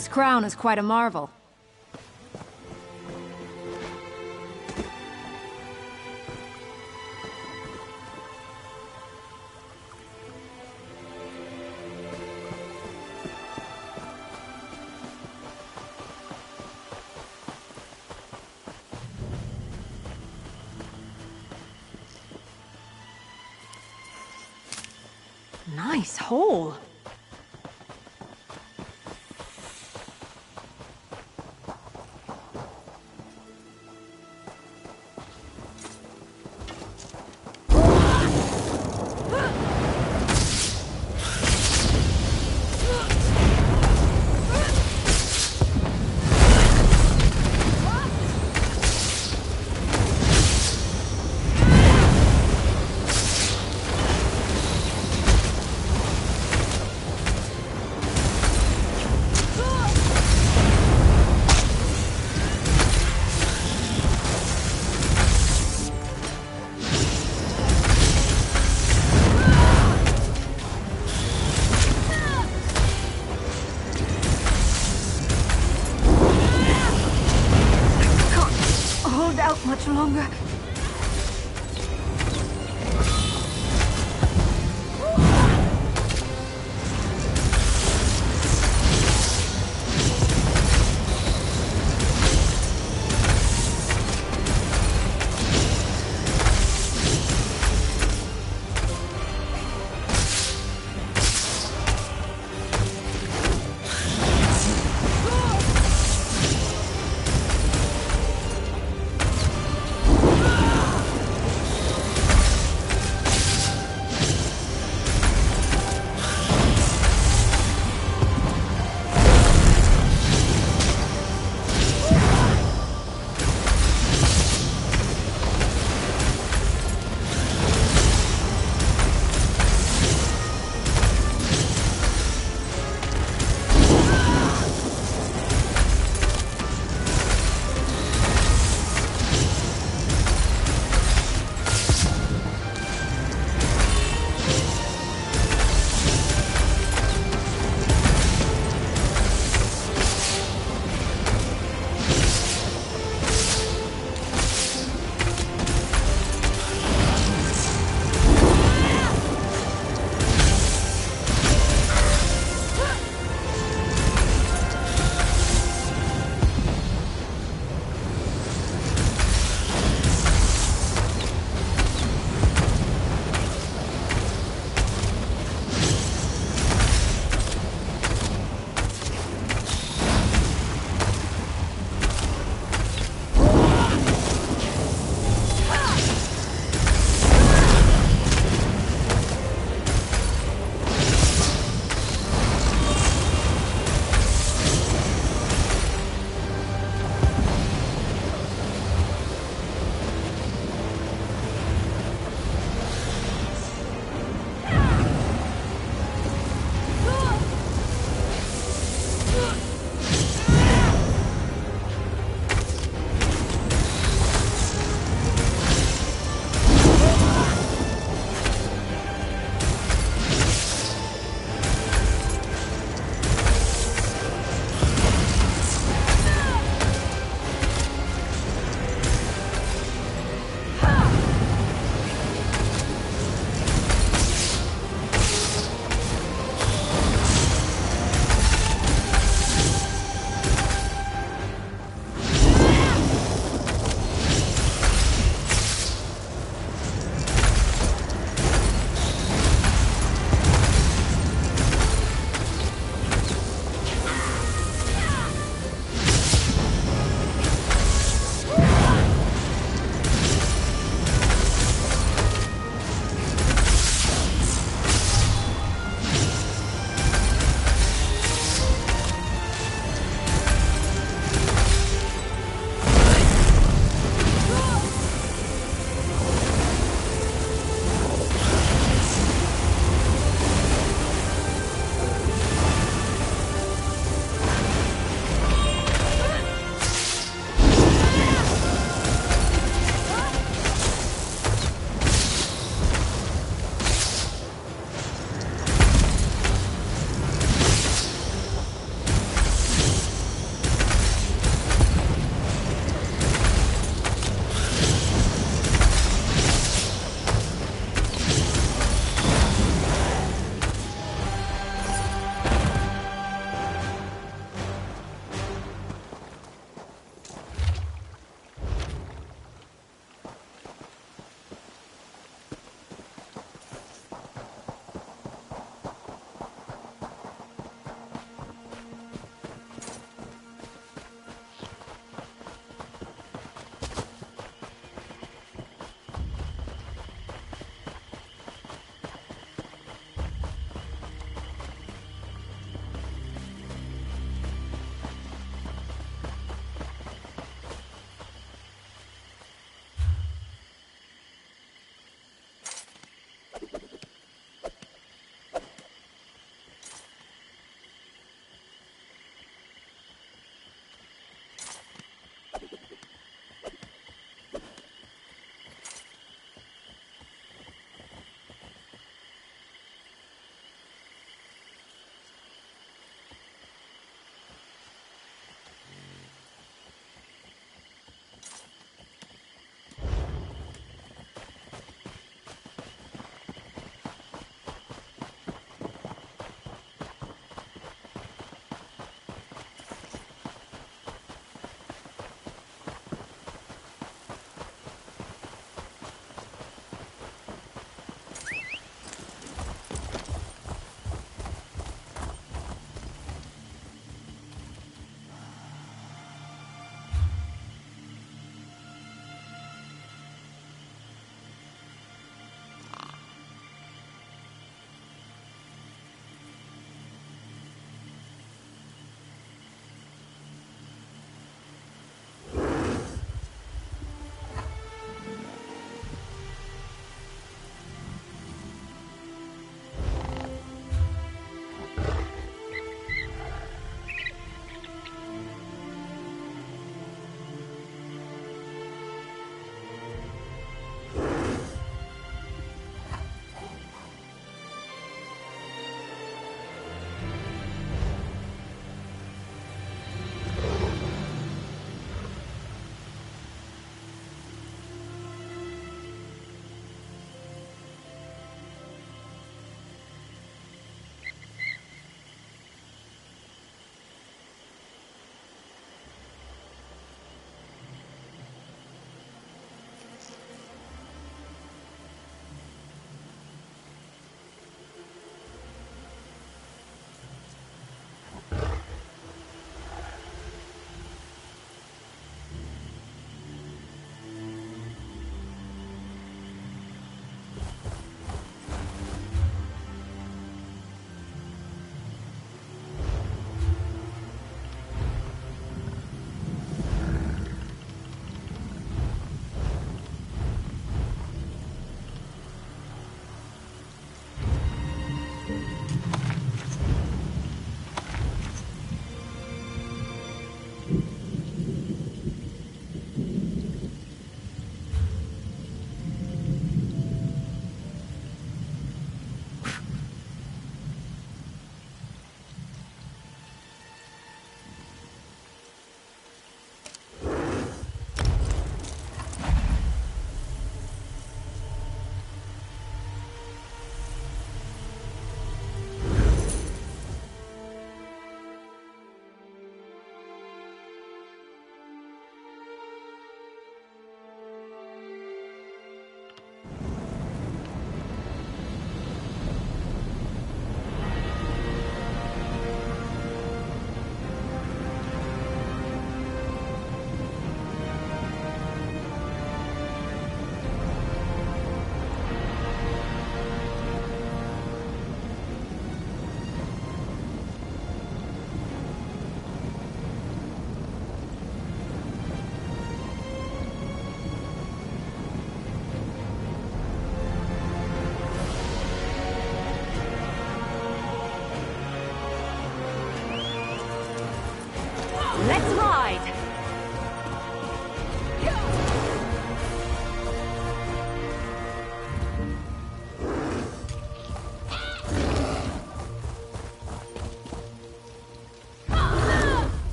This crown is quite a marvel. Nice hole. Much longer.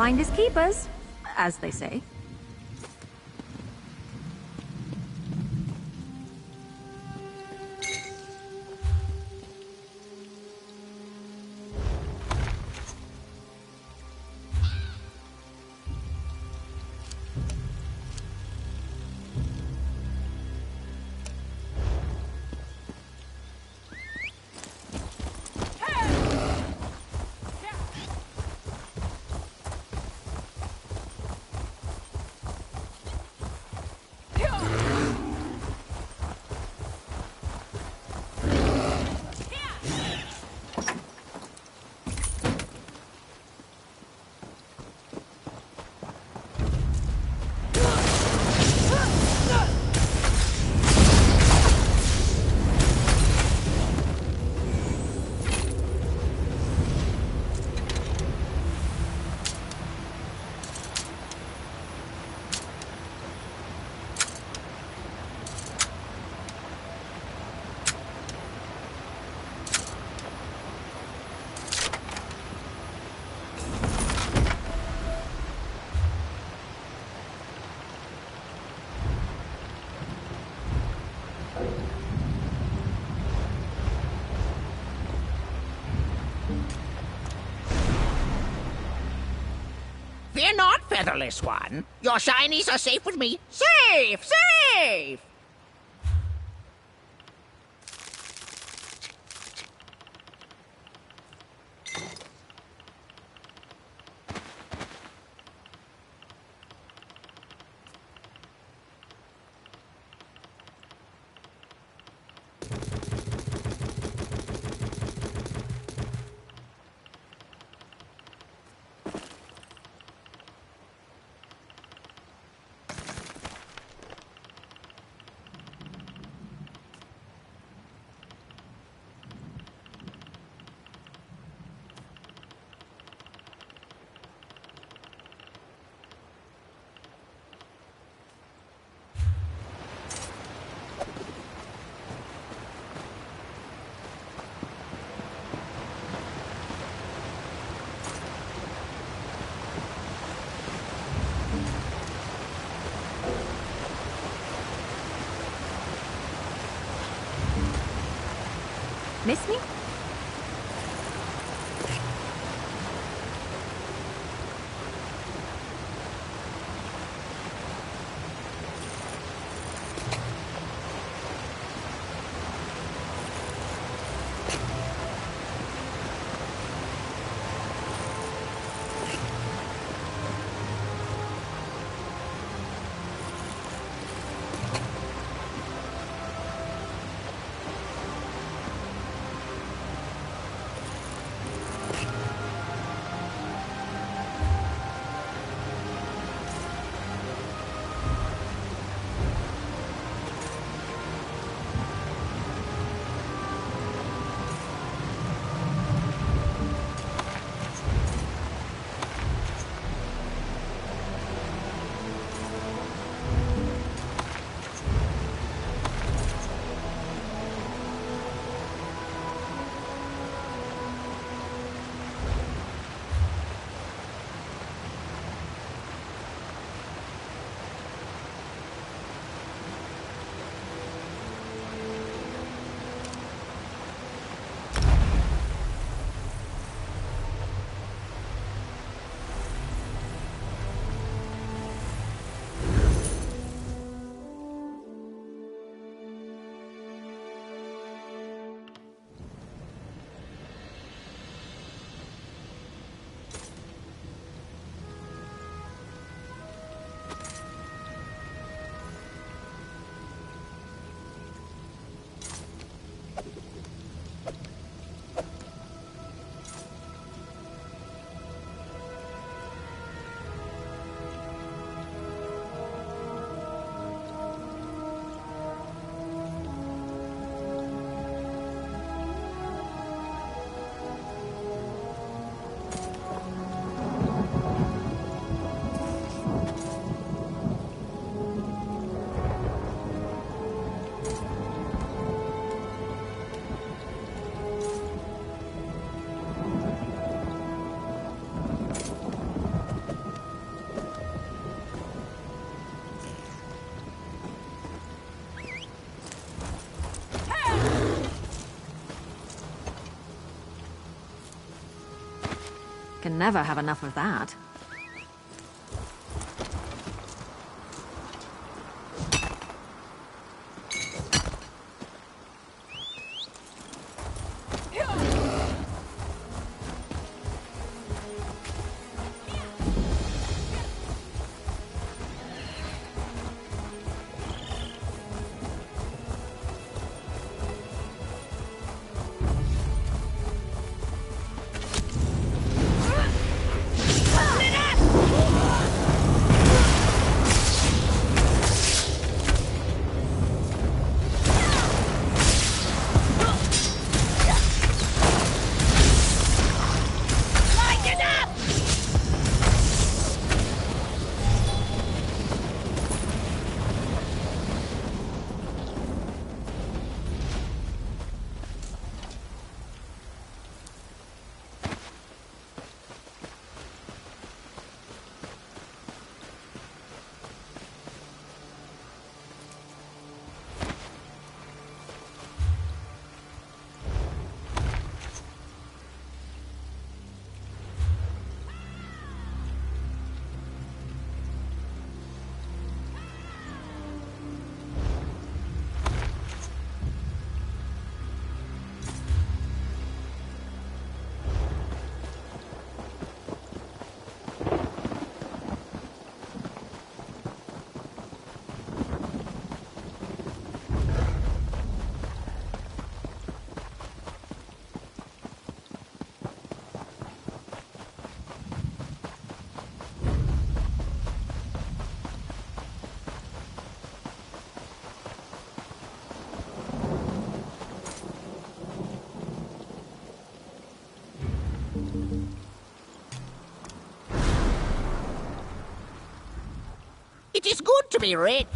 Finders keepers, as they say. Fear not, featherless one. Your shinies are safe with me. Safe! Safe! Miss me? Can never have enough of that. It is good to be rich.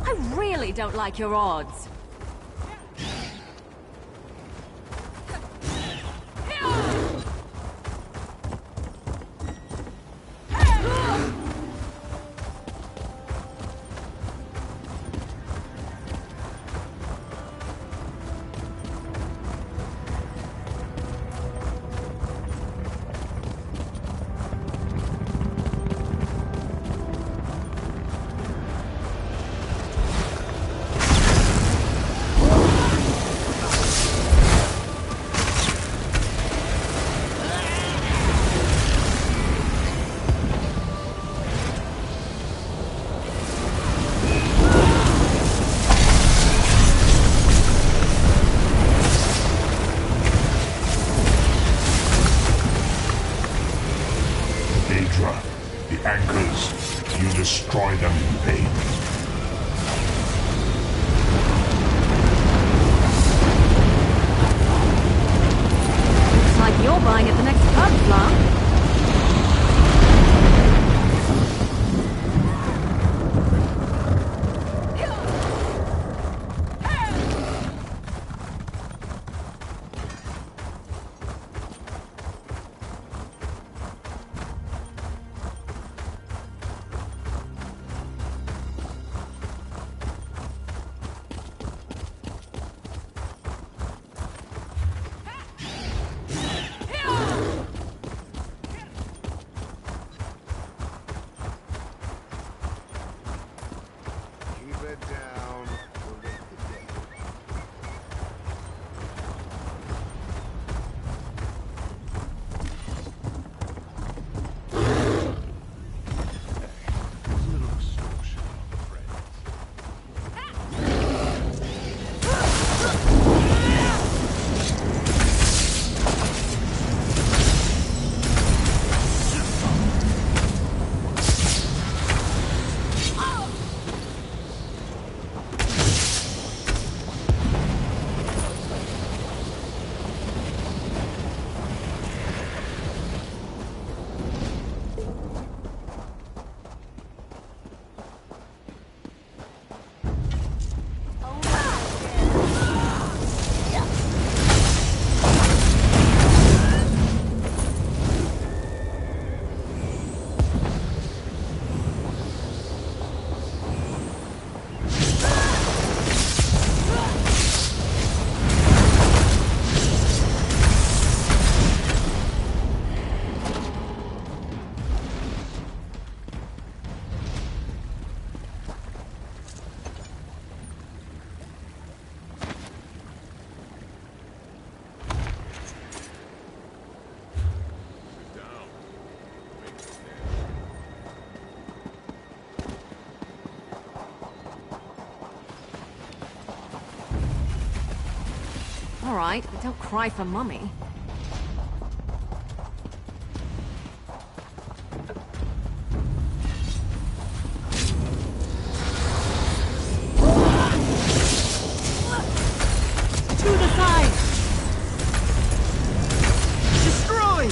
I really don't like your odds. The anchors, you destroy them in vain. Looks like you're buying at the next pub, Flan. All right, but don't cry for Mummy. To the side! Destroy!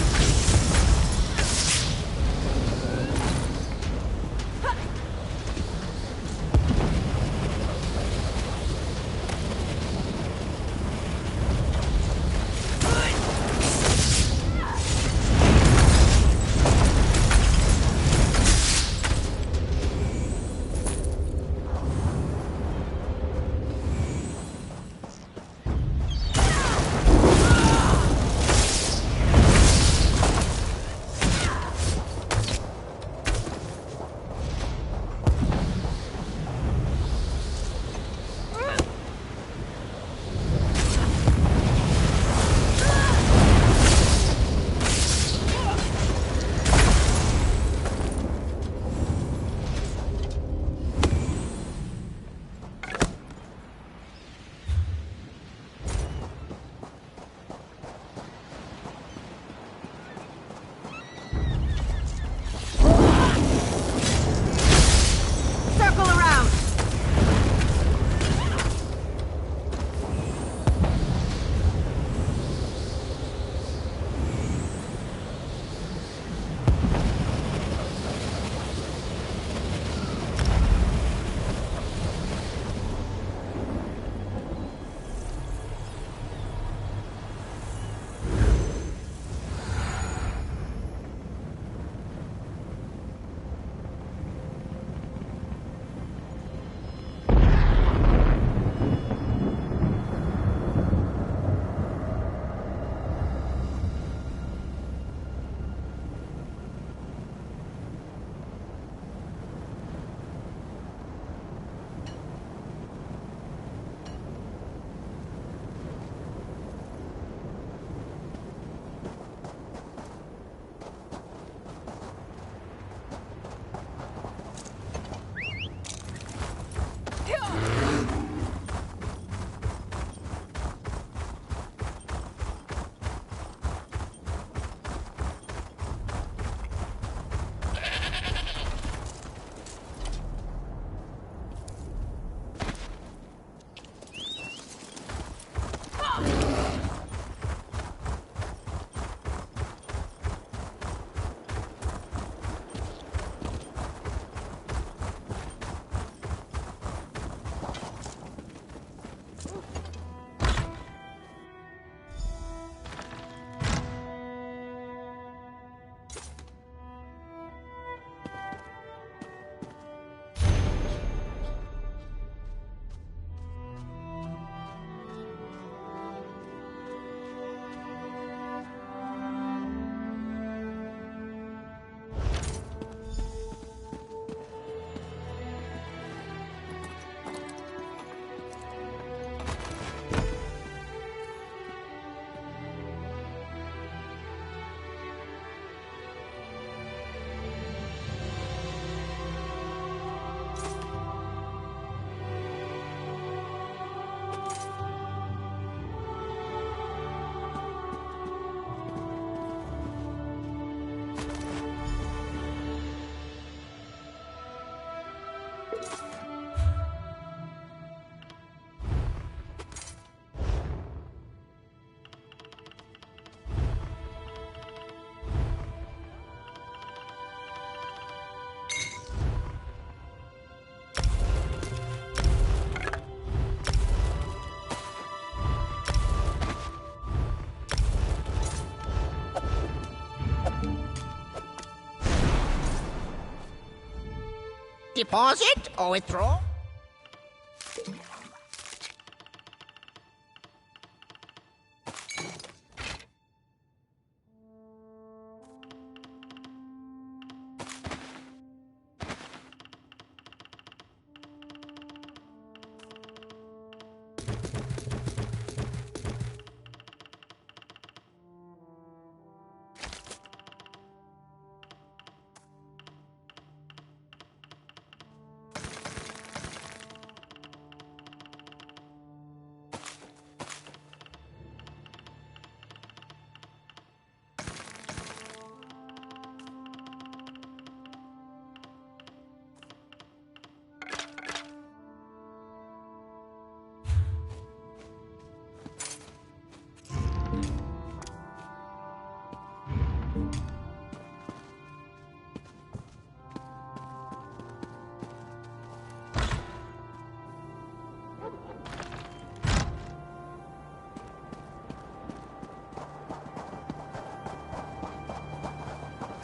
Pause it or withdraw?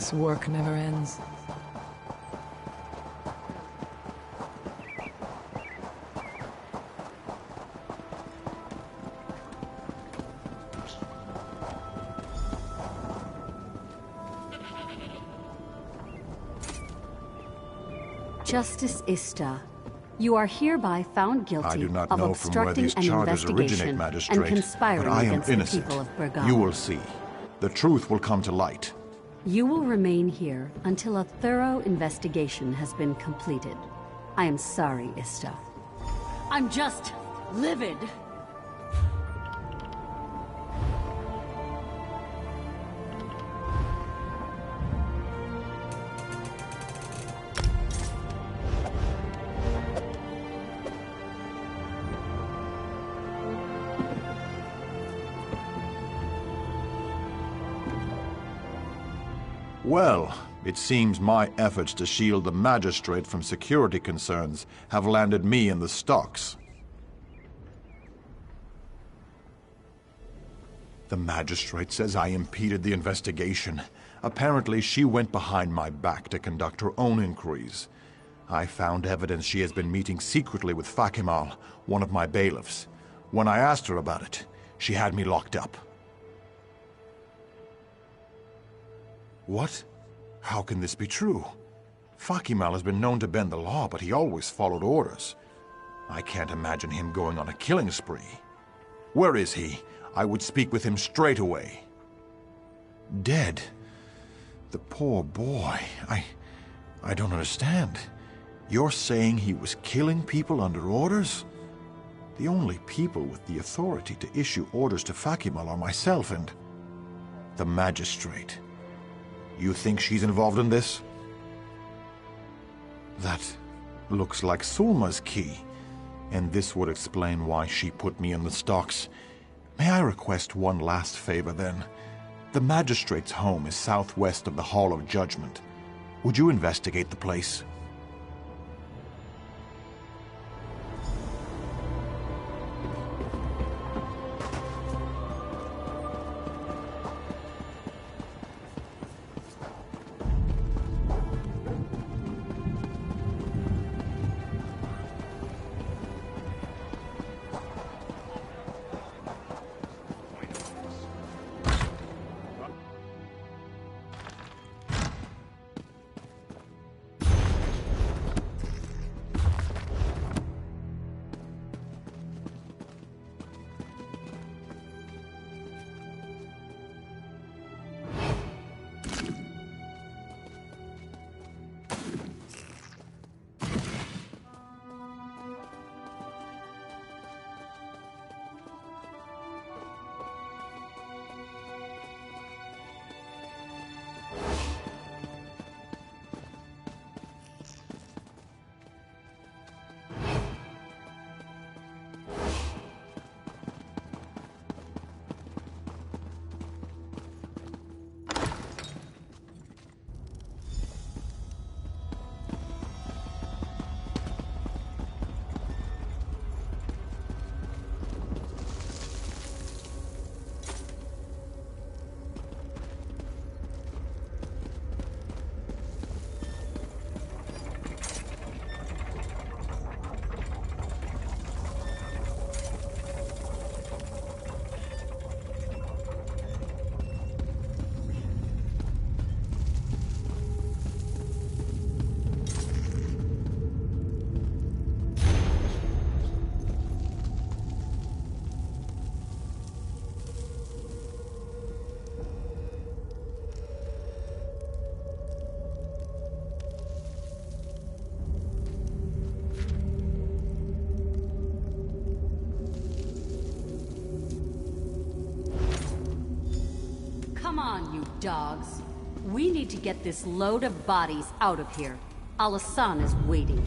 This work never ends. Justice Ista, you are hereby found guilty I do not of know from where obstructing these an charges originate, investigation and magistrate, conspiring but I am against innocent. the people of Bergamo. You will see. The truth will come to light. You will remain here until a thorough investigation has been completed. I am sorry, Ista. I'm just livid. Well, it seems my efforts to shield the magistrate from security concerns have landed me in the stocks. The magistrate says I impeded the investigation. Apparently, she went behind my back to conduct her own inquiries. I found evidence she has been meeting secretly with Fakimal, one of my bailiffs. When I asked her about it, she had me locked up. What? How can this be true? Fakimal has been known to bend the law, but he always followed orders. I can't imagine him going on a killing spree. Where is he? I would speak with him straight away. Dead? The poor boy. I don't understand. You're saying he was killing people under orders? The only people with the authority to issue orders to Fakimal are myself and the magistrate. You think she's involved in this? That looks like Sulma's key, and this would explain why she put me in the stocks. May I request one last favor, then? The magistrate's home is southwest of the Hall of Judgment. Would you investigate the place? Come on, you dogs. We need to get this load of bodies out of here. Alasan is waiting.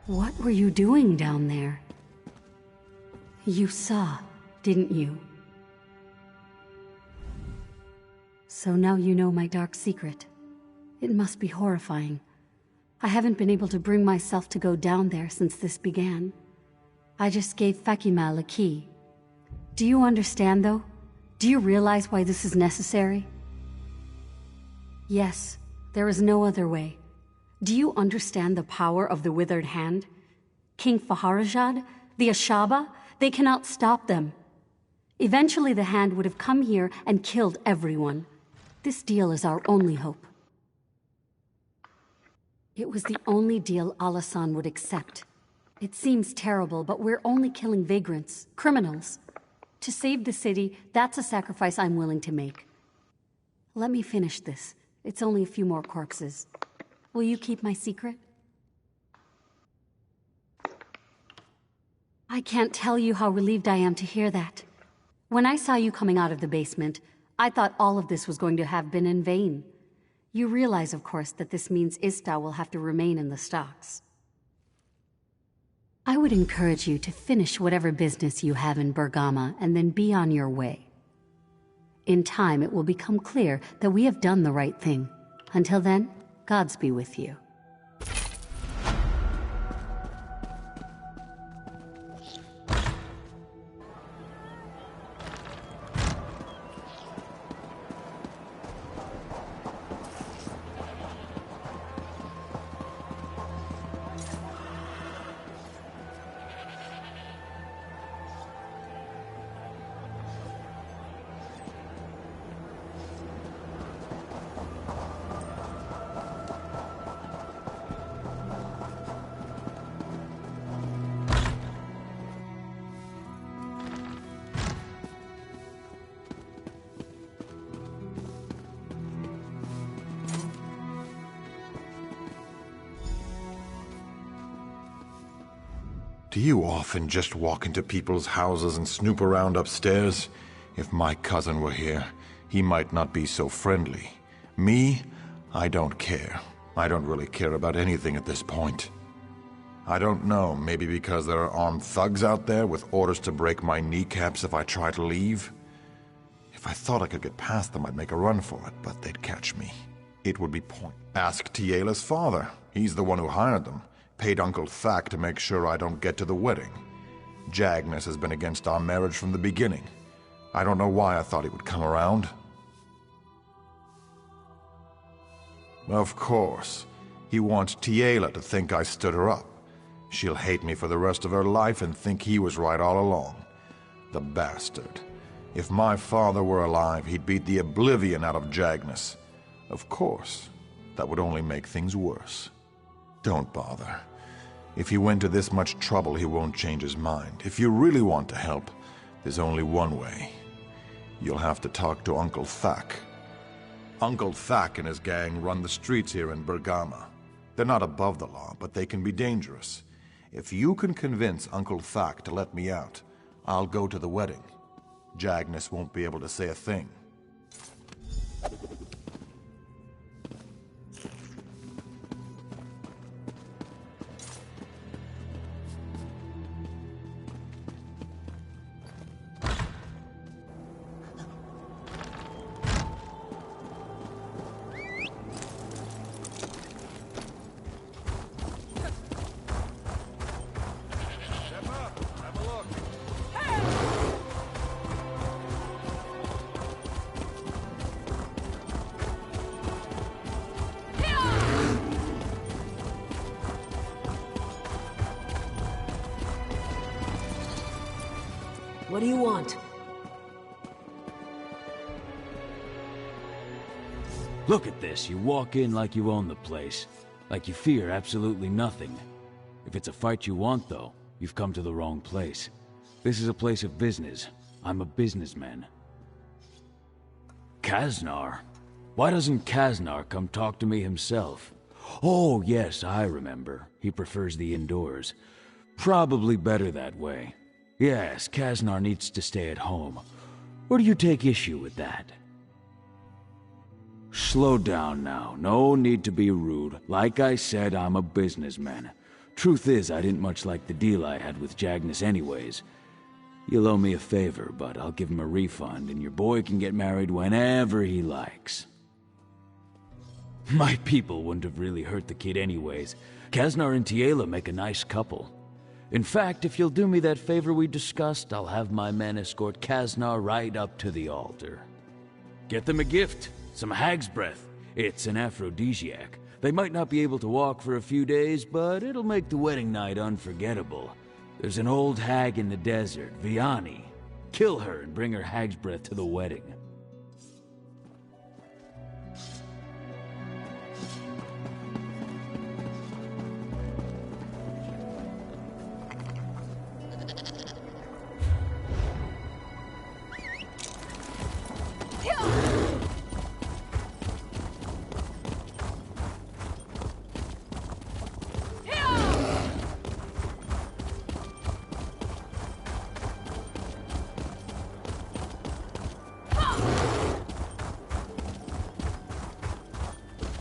What were you doing down there? You saw, didn't you? So now you know my dark secret. It must be horrifying. I haven't been able to bring myself to go down there since this began. I just gave Fakimal a key. Do you understand, though? Do you realize why this is necessary? Yes, there is no other way. Do you understand the power of the Withered Hand? King Faharajad, the Ashaba, they cannot stop them. Eventually the Hand would have come here and killed everyone. This deal is our only hope. It was the only deal Alasan would accept. It seems terrible, but we're only killing vagrants, criminals. To save the city, that's a sacrifice I'm willing to make. Let me finish this. It's only a few more corpses. Will you keep my secret? I can't tell you how relieved I am to hear that. When I saw you coming out of the basement, I thought all of this was going to have been in vain. You realize, of course, that this means Ista will have to remain in the stocks. I would encourage you to finish whatever business you have in Bergama and then be on your way. In time, it will become clear that we have done the right thing. Until then, Gods be with you. Do you often just walk into people's houses and snoop around upstairs? If my cousin were here, he might not be so friendly. Me? I don't care. I don't really care about anything at this point. I don't know, maybe because there are armed thugs out there with orders to break my kneecaps if I try to leave? If I thought I could get past them, I'd make a run for it, but they'd catch me. It would be point. Ask Tiela's father. He's the one who hired them. Paid Uncle Thack to make sure I don't get to the wedding. Jagnus has been against our marriage from the beginning. I don't know why I thought he would come around. Of course. He wants Tiela to think I stood her up. She'll hate me for the rest of her life and think he was right all along. The bastard. If my father were alive, he'd beat the oblivion out of Jagnus. Of course. That would only make things worse. Don't bother. If he went to this much trouble, he won't change his mind. If you really want to help, there's only one way. You'll have to talk to Uncle Thack. Uncle Thack and his gang run the streets here in Bergama. They're not above the law, but they can be dangerous. If you can convince Uncle Thack to let me out, I'll go to the wedding. Jagnus won't be able to say a thing. What do you want? Look at this. You walk in like you own the place. Like you fear absolutely nothing. If it's a fight you want, though, you've come to the wrong place. This is a place of business. I'm a businessman. Kaznar? Why doesn't Kaznar come talk to me himself? Oh, yes, I remember. He prefers the indoors. Probably better that way. Yes, Kaznar needs to stay at home. Or do you take issue with that? Slow down now. No need to be rude. Like I said, I'm a businessman. Truth is, I didn't much like the deal I had with Jagnus anyways. You'll owe me a favor, but I'll give him a refund, and your boy can get married whenever he likes. My people wouldn't have really hurt the kid anyways. Kaznar and Tiela make a nice couple. In fact, if you'll do me that favor we discussed, I'll have my men escort Kaznar right up to the altar. Get them a gift. Some hag's breath. It's an aphrodisiac. They might not be able to walk for a few days, but it'll make the wedding night unforgettable. There's an old hag in the desert, Vianney. Kill her and bring her hag's breath to the wedding.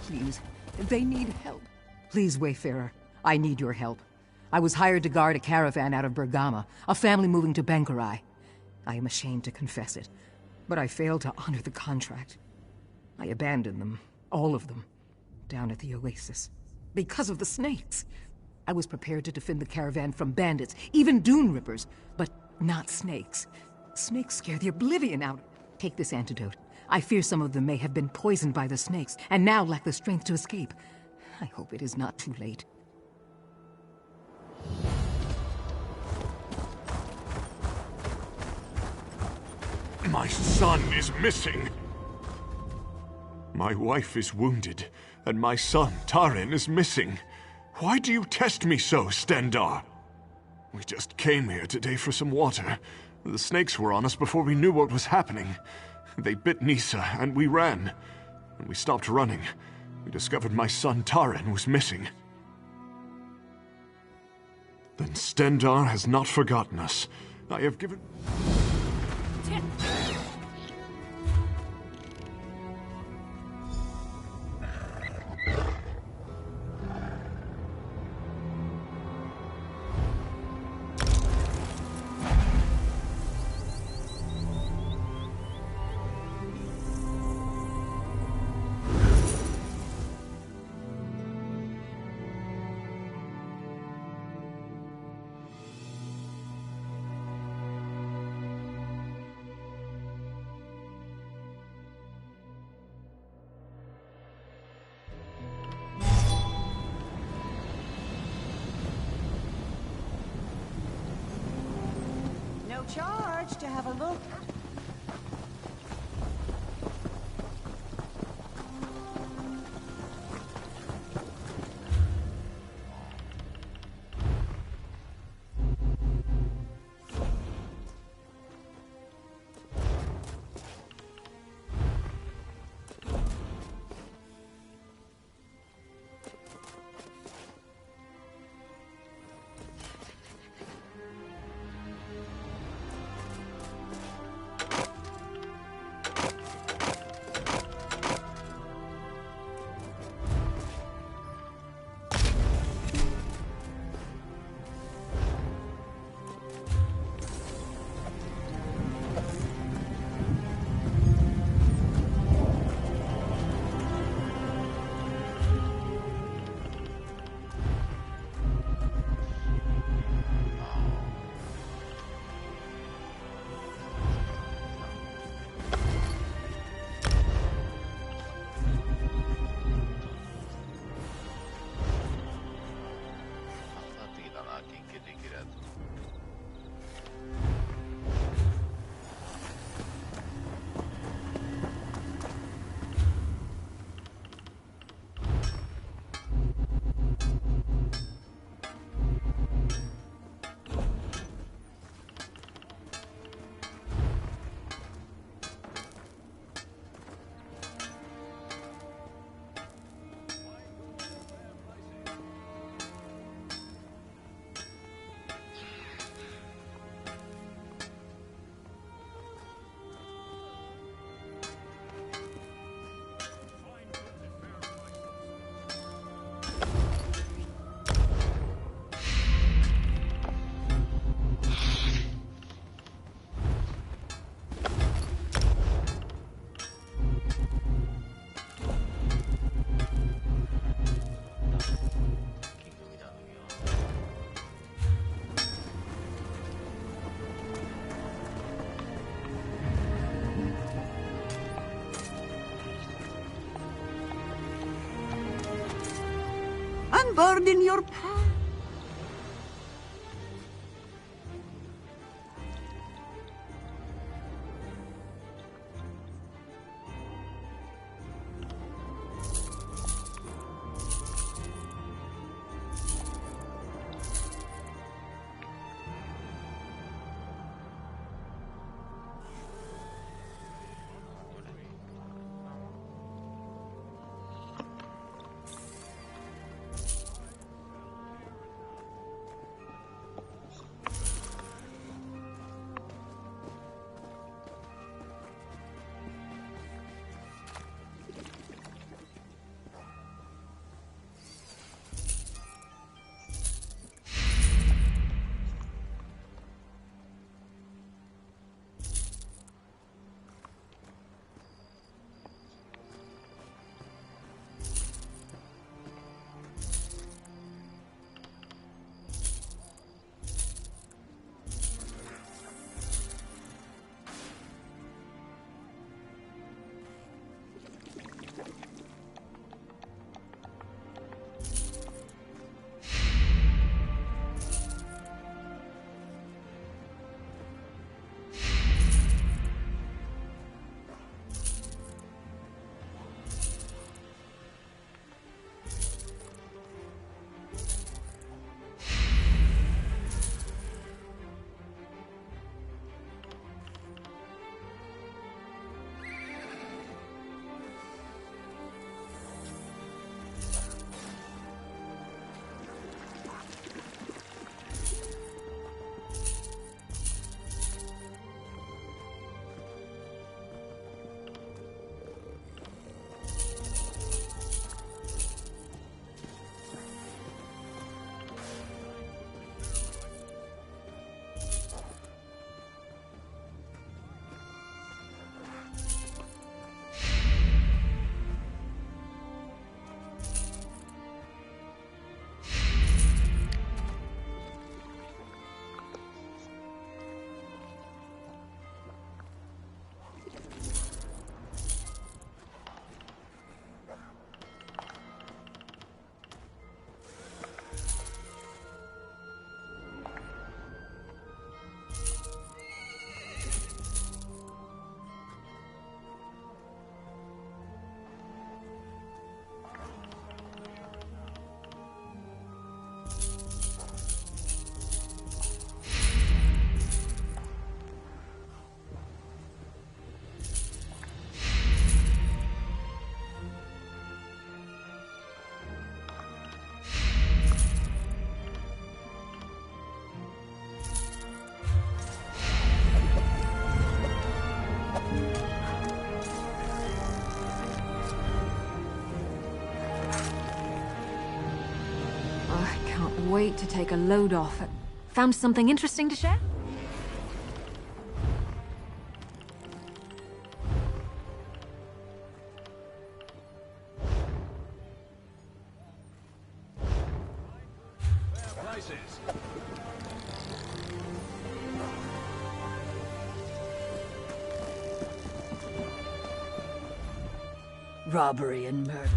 Please, they need help. Please, Wayfarer, I need your help. I was hired to guard a caravan out of Bergama, a family moving to Bankarai. I am ashamed to confess it, but I failed to honor the contract. I abandoned them, all of them, down at the oasis. Because of the snakes. I was prepared to defend the caravan from bandits, even dune rippers, but not snakes. Snakes scare the oblivion out. Take this antidote. I fear some of them may have been poisoned by the snakes, and now lack the strength to escape. I hope it is not too late. My son is missing. My wife is wounded, and my son, Tarin, is missing. Why do you test me so, Stendar? We just came here today for some water. The snakes were on us before we knew what was happening. They bit Nisa, and we ran. When we stopped running, we discovered my son Tarin was missing. Then Stendar has not forgotten us. I have given... No charge to have a look. burden your path. Wait to take a load off. Found something interesting to share? Robbery and murder.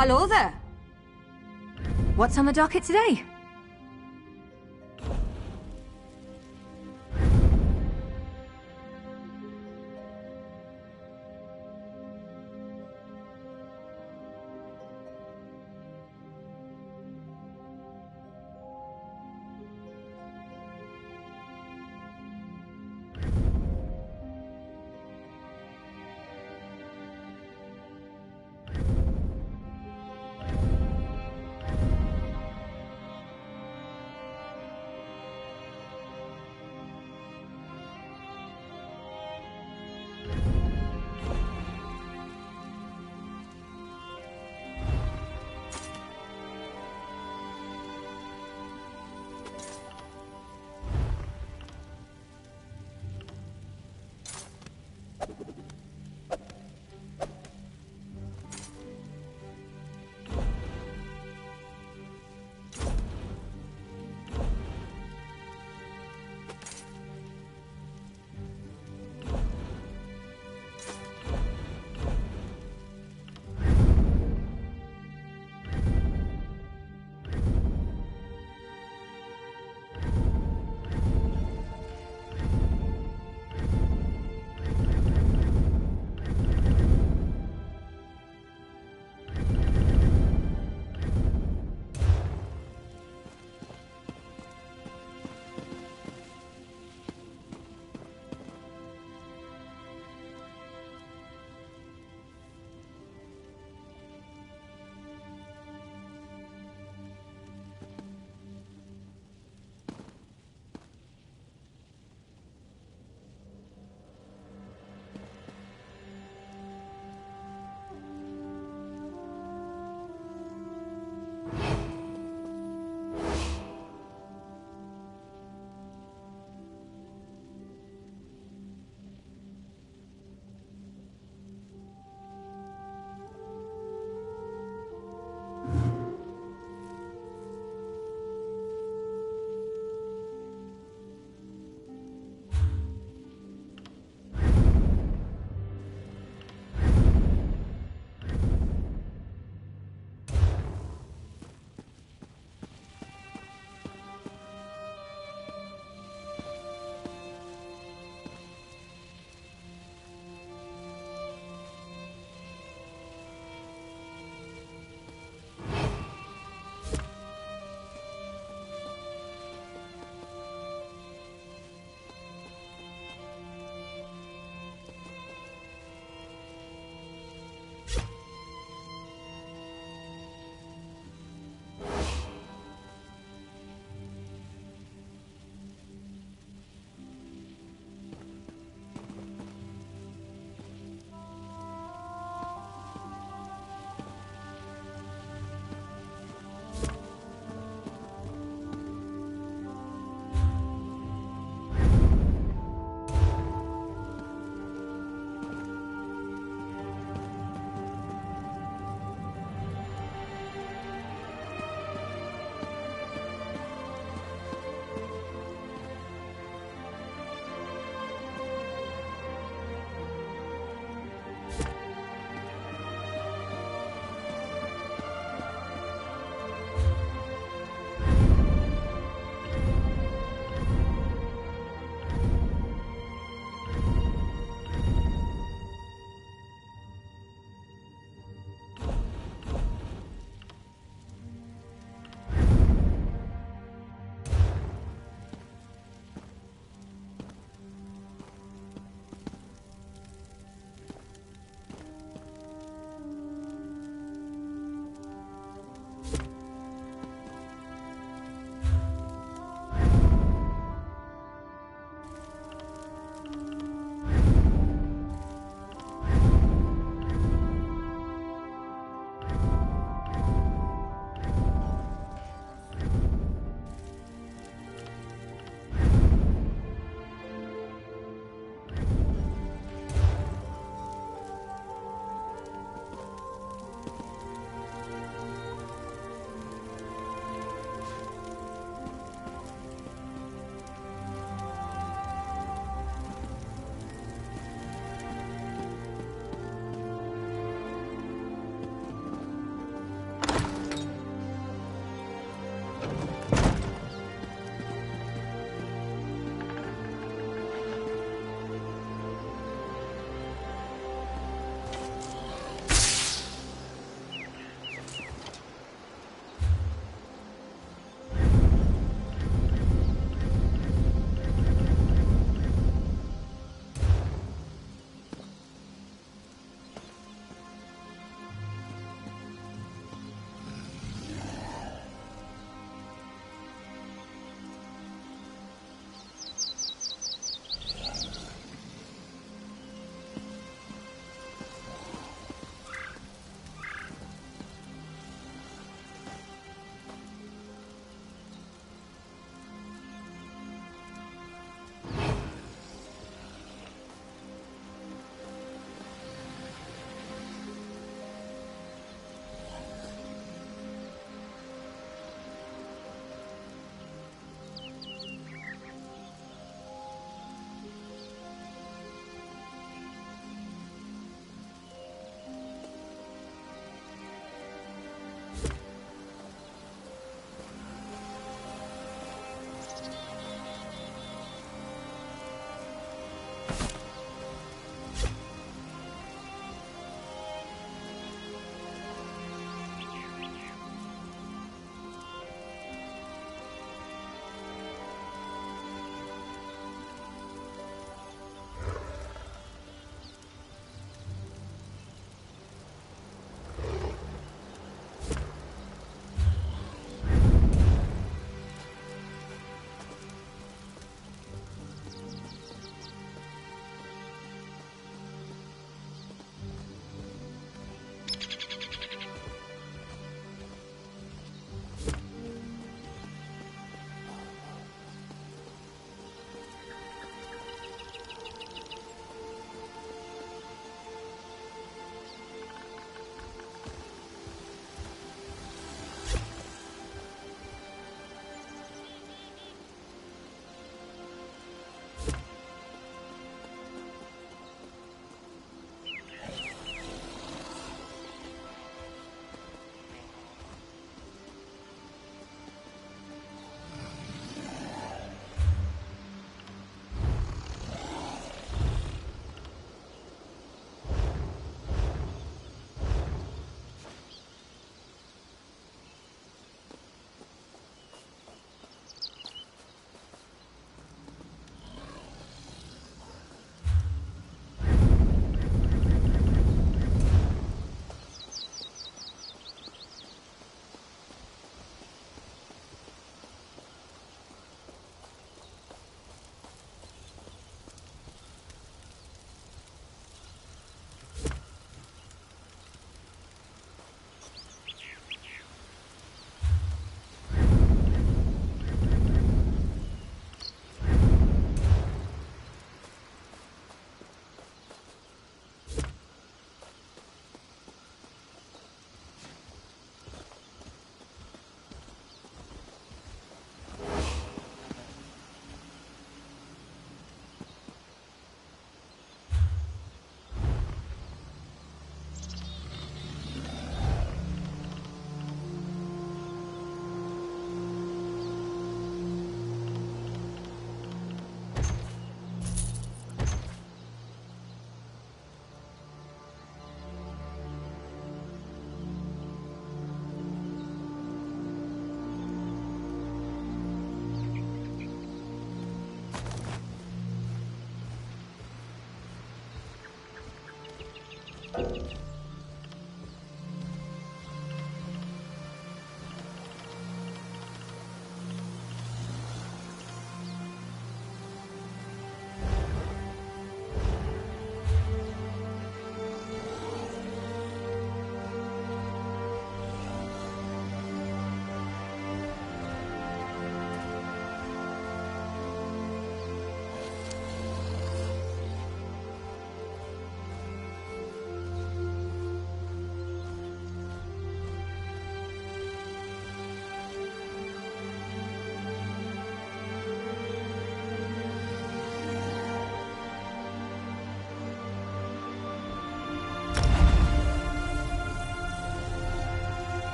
Hello there. What's on the docket today?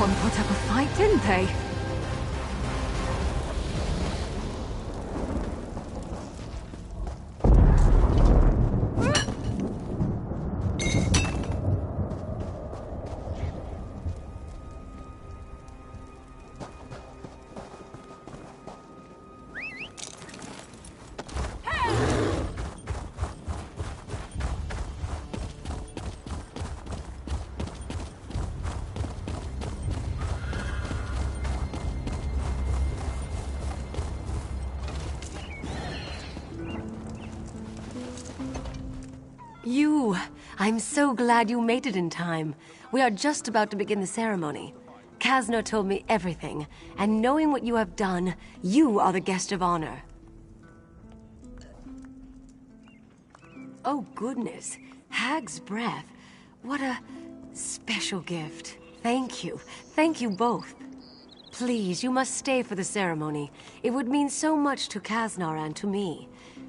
Someone put up a fight, didn't they? I'm so glad you made it in time. We are just about to begin the ceremony. Kasner told me everything, and knowing what you have done, you are the guest of honor. Oh goodness, Hag's breath. What a special gift. Thank you. Thank you both. Please, you must stay for the ceremony. It would mean so much to Kasner and to me.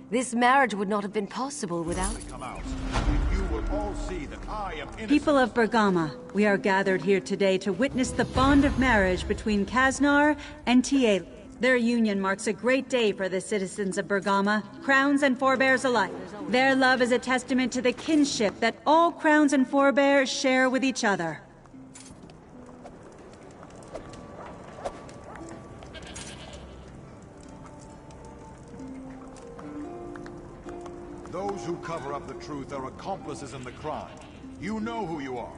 This marriage would not have been possible without... People of Bergama, we are gathered here today to witness the bond of marriage between Kasner and Tiela. Their union marks a great day for the citizens of Bergama, crowns and forebears alike. Their love is a testament to the kinship that all crowns and forebears share with each other. Those who cover up the truth are accomplices in the crime. You know who you are.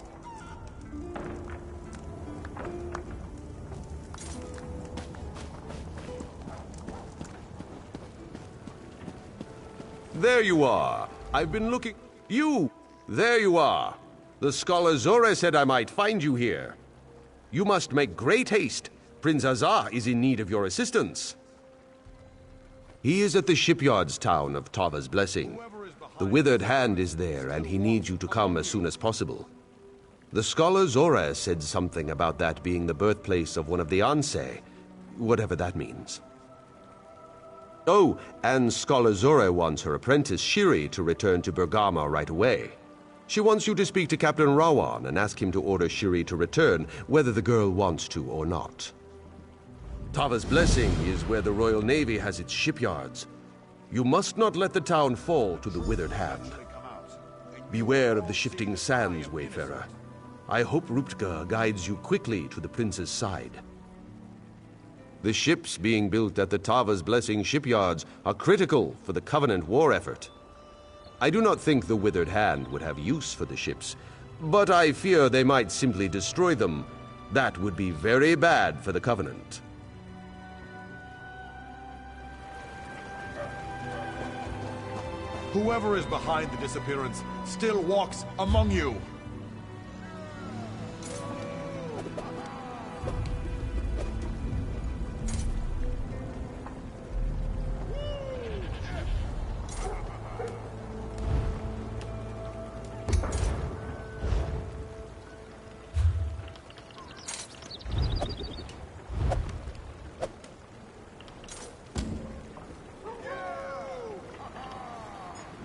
There you are. I've been looking... You! There you are. The scholar Zore said I might find you here. You must make great haste. Prince Azar is in need of your assistance. He is at the shipyards town of Tava's Blessing. The Withered Hand is there, and he needs you to come as soon as possible. The scholar Zora said something about that being the birthplace of one of the Ansei, whatever that means. Oh, and Scholar Zora wants her apprentice Shiri to return to Bergama right away. She wants you to speak to Captain Rawan and ask him to order Shiri to return, whether the girl wants to or not. Tava's Blessing is where the Royal Navy has its shipyards. You must not let the town fall to the Withered Hand. Beware of the shifting sands, Wayfarer. I hope Ruptga guides you quickly to the prince's side. The ships being built at the Tava's Blessing shipyards are critical for the Covenant war effort. I do not think the Withered Hand would have use for the ships, but I fear they might simply destroy them. That would be very bad for the Covenant. Whoever is behind the disappearance still walks among you.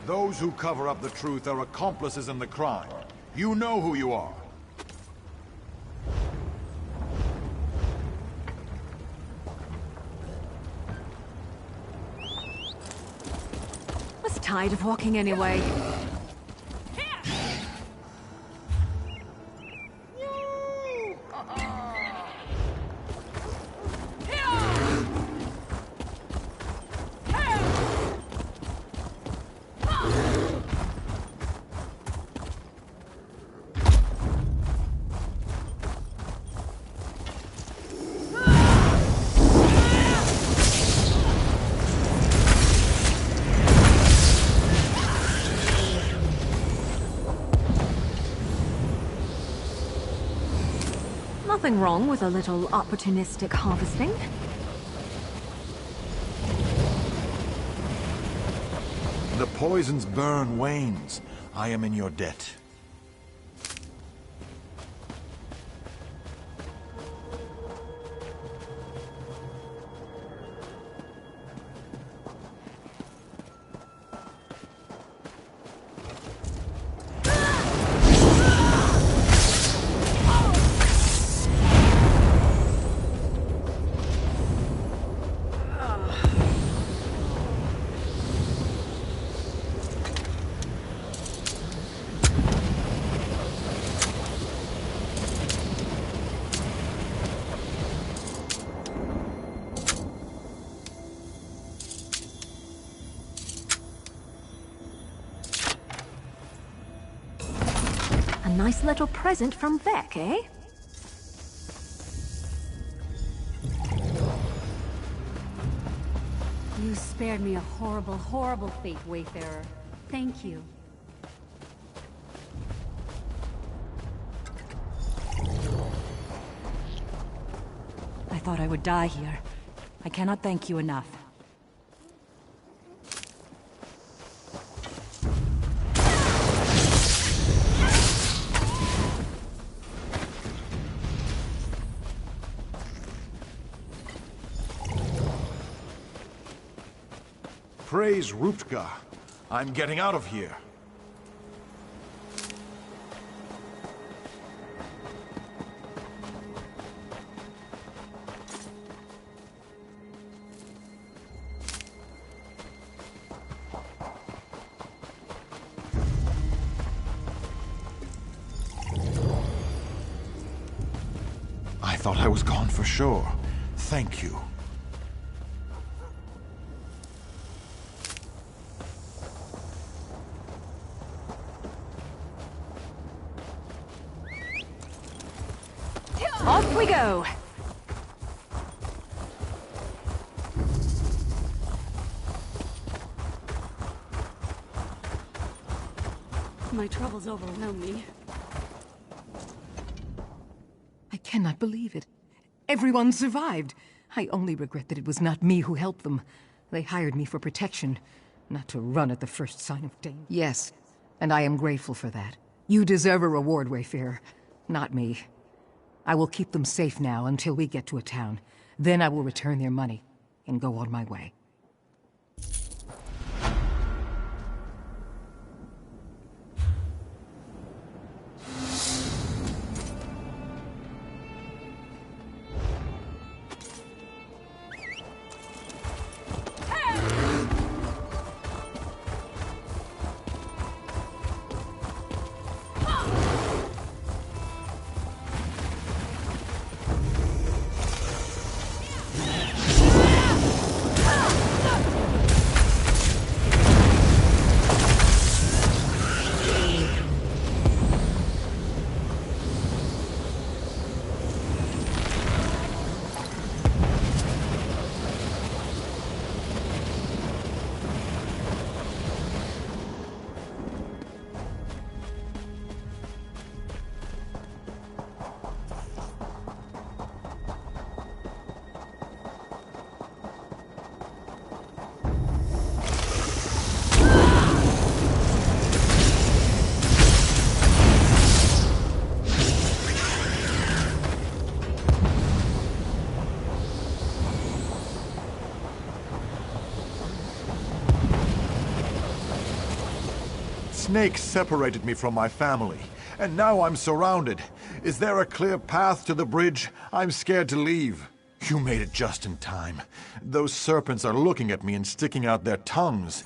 Those who cover up the truth are accomplices in the crime. You know who you are. I was tired of walking anyway. Nothing wrong with a little opportunistic harvesting. The poison's burn wanes. I am in your debt. nice little present from Vec, eh? You spared me a horrible, horrible fate, Wayfarer. Thank you. I thought I would die here. I cannot thank you enough. Praise Ruptka. I'm getting out of here. I thought I was gone for sure. Thank you. Off we go! My troubles overwhelm me. I cannot believe it. Everyone survived. I only regret that it was not me who helped them. They hired me for protection, not to run at the first sign of danger. Yes, and I am grateful for that. You deserve a reward, Wayfarer, not me. I will keep them safe now until we get to a town. Then I will return their money and go on my way. Snakes separated me from my family, and now I'm surrounded. Is there a clear path to the bridge? I'm scared to leave. You made it just in time. Those serpents are looking at me and sticking out their tongues.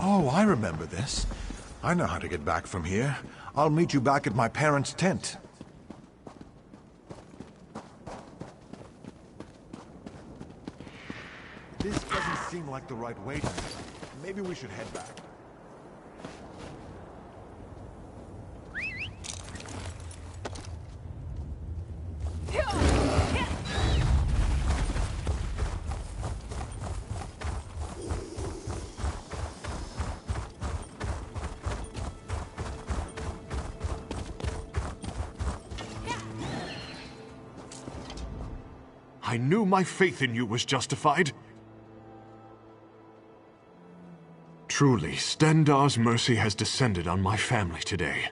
Oh, I remember this. I know how to get back from here. I'll meet you back at my parents' tent. This doesn't seem like the right way to me. Maybe we should head back. I knew my faith in you was justified. Truly, Stendarr's mercy has descended on my family today.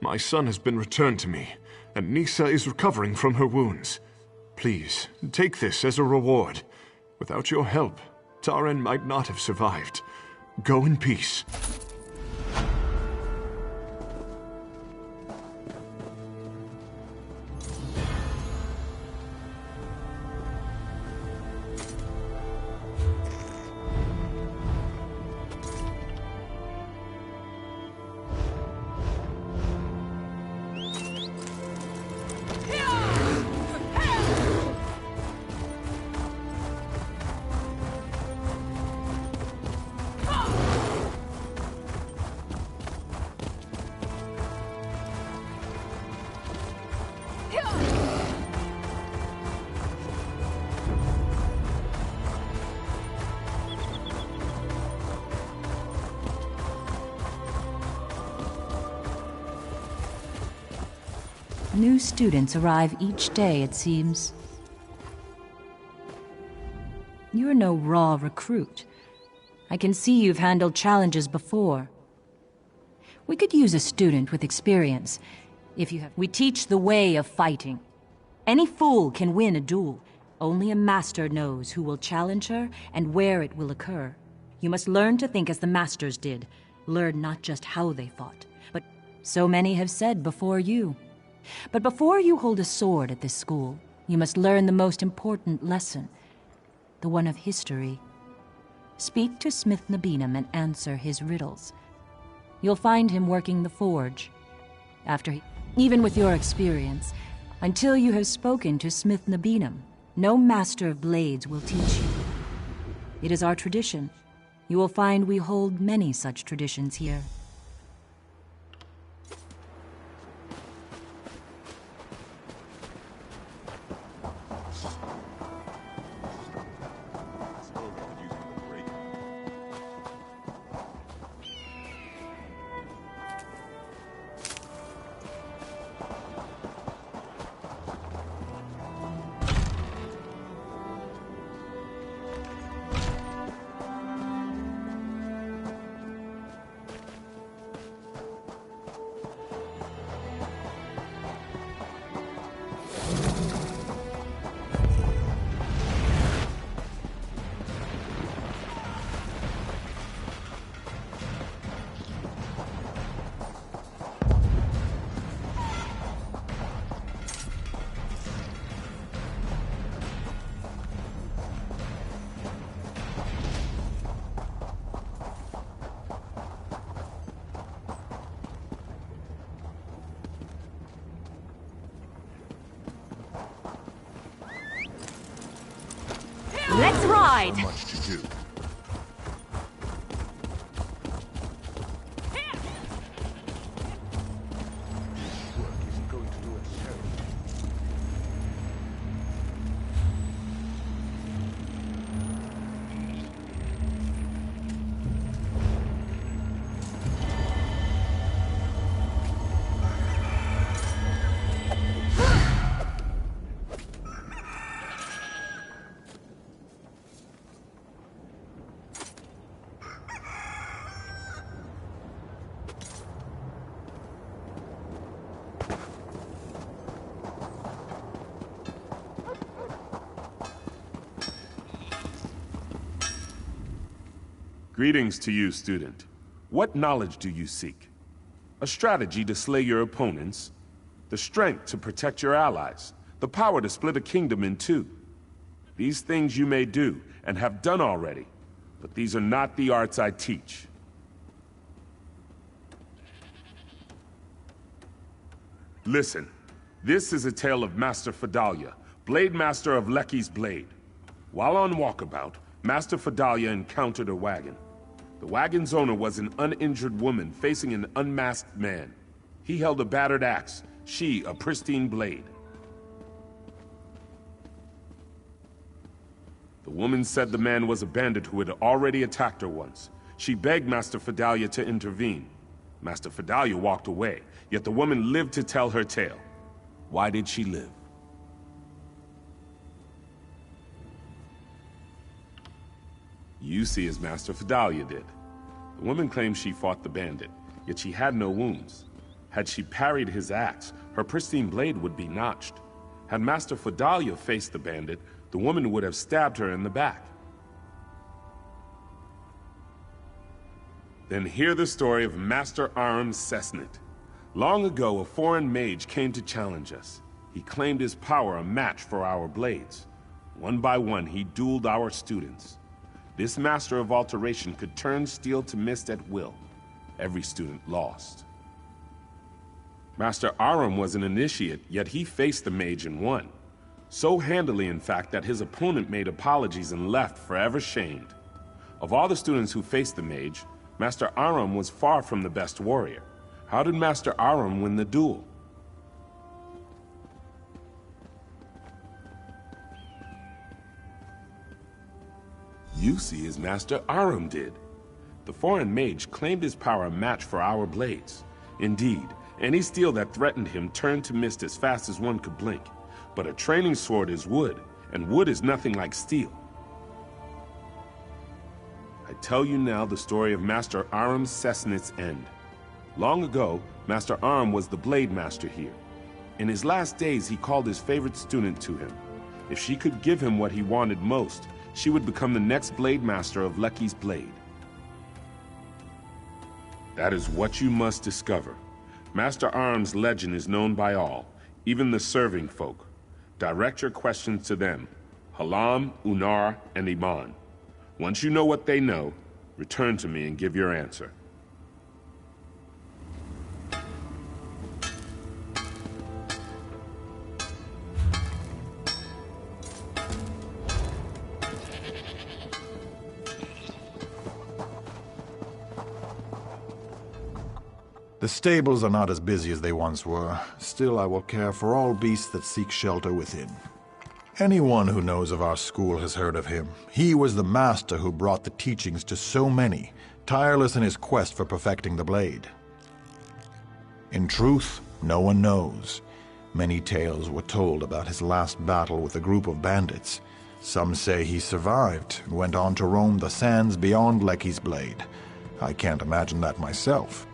My son has been returned to me, and Nisa is recovering from her wounds. Please, take this as a reward. Without your help, Taren might not have survived. Go in peace. New students arrive each day, it seems. You're no raw recruit. I can see you've handled challenges before. We could use a student with experience. If you have... We teach the way of fighting. Any fool can win a duel. Only a master knows who will challenge her and where it will occur. You must learn to think as the masters did. Learn not just how they fought, but so many have said before you. But before you hold a sword at this school, you must learn the most important lesson, the one of history. Speak to Smith Nabinum and answer his riddles. You'll find him working the forge. Even with your experience, until you have spoken to Smith Nabinum, no master of blades will teach you. It is our tradition. You will find we hold many such traditions here. Let's ride! So much to do. Greetings to you, student. What knowledge do you seek? A strategy to slay your opponents, the strength to protect your allies, the power to split a kingdom in two. These things you may do, and have done already, but these are not the arts I teach. Listen, this is a tale of Master Fedalia, Blade Master of Lecky's Blade. While on walkabout, Master Fedalia encountered a wagon. The wagon's owner was an uninjured woman facing an unmasked man. He held a battered axe, she a pristine blade. The woman said the man was a bandit who had already attacked her once. She begged Master Fedalia to intervene. Master Fedalia walked away, yet the woman lived to tell her tale. Why did she live? You see as Master Fedalia did. The woman claims she fought the bandit, yet she had no wounds. Had she parried his axe, her pristine blade would be notched. Had Master Fedalia faced the bandit, the woman would have stabbed her in the back. Then hear the story of Master Aram Cessnit. Long ago, a foreign mage came to challenge us. He claimed his power a match for our blades. One by one, he dueled our students. This master of alteration could turn steel to mist at will. Every student lost. Master Aram was an initiate, yet he faced the mage and won. So handily, in fact, that his opponent made apologies and left forever shamed. Of all the students who faced the mage, Master Aram was far from the best warrior. How did Master Aram win the duel? You see as Master Aram did. The foreign mage claimed his power a match for our blades. Indeed, Any steel that threatened him turned to mist as fast as one could blink. But a training sword is wood, and wood is nothing like steel. I tell you now the story of Master Aram Cessnit's end. Long ago, Master Aram was the blade master here. In his last days, he called his favorite student to him. If she could give him what he wanted most, she would become the next blade master of Lecky's blade. That is what you must discover. Master Aram's legend is known by all, even the serving folk. Direct your questions to them, Halam, Unar, and Iman. Once you know what they know, return to me and give your answer. The stables are not as busy as they once were. Still, I will care for all beasts that seek shelter within. Anyone who knows of our school has heard of him. He was the master who brought the teachings to so many, tireless in his quest for perfecting the blade. In truth, no one knows. Many tales were told about his last battle with a group of bandits. Some say he survived and went on to roam the sands beyond Lecky's blade. I can't imagine that myself.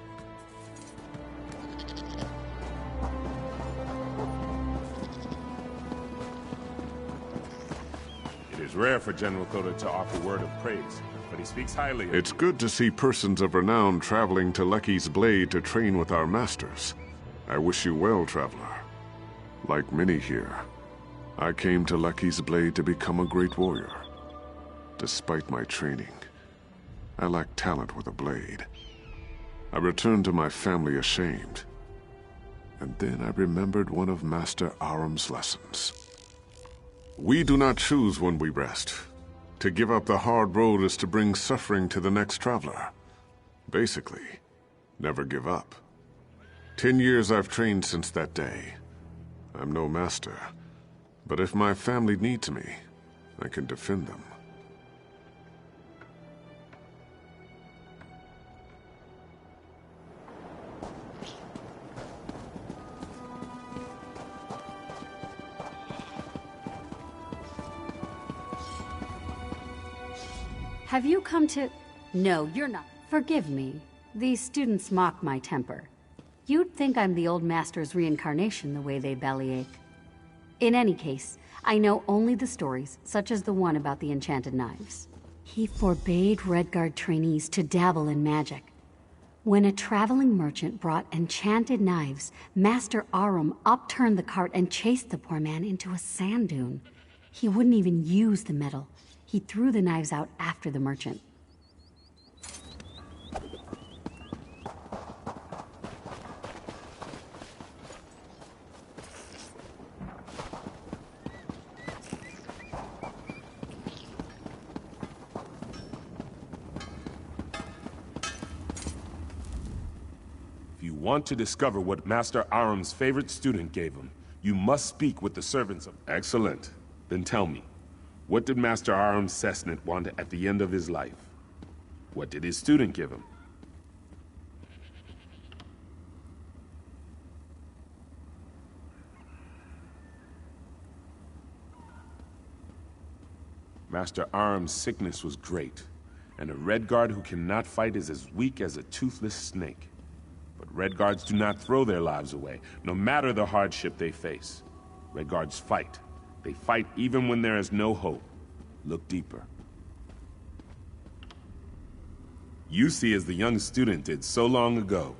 It is rare for General Koda to offer word of praise, but he speaks highly of It's good to see persons of renown traveling to Lecky's blade to train with our masters. I wish you well, traveler. Like many here, I came to Lecky's blade to become a great warrior. Despite my training, I lack talent with a blade. I returned to my family ashamed. And then I remembered one of Master Aram's lessons. We do not choose when we rest. To give up the hard road is to bring suffering to the next traveler. Basically, never give up. 10 years I've trained since that day. I'm no master, but if my family needs me, I can defend them. Have you come to... No, you're not. Forgive me. These students mock my temper. You'd think I'm the old master's reincarnation the way they bellyache. In any case, I know only the stories, such as the one about the enchanted knives. He forbade Redguard trainees to dabble in magic. When a traveling merchant brought enchanted knives, Master Aram upturned the cart and chased the poor man into a sand dune. He wouldn't even use the metal. He threw the knives out after the merchant. If you want to discover what Master Aram's favorite student gave him, you must speak with the servants of... Excellent. Then tell me, what did Master Aram Cessnit want at the end of his life? What did his student give him? Master Aram's sickness was great, and a Redguard who cannot fight is as weak as a toothless snake. But Redguards do not throw their lives away, no matter the hardship they face. Redguards fight. They fight even when there is no hope. Look deeper. You see as the young student did so long ago.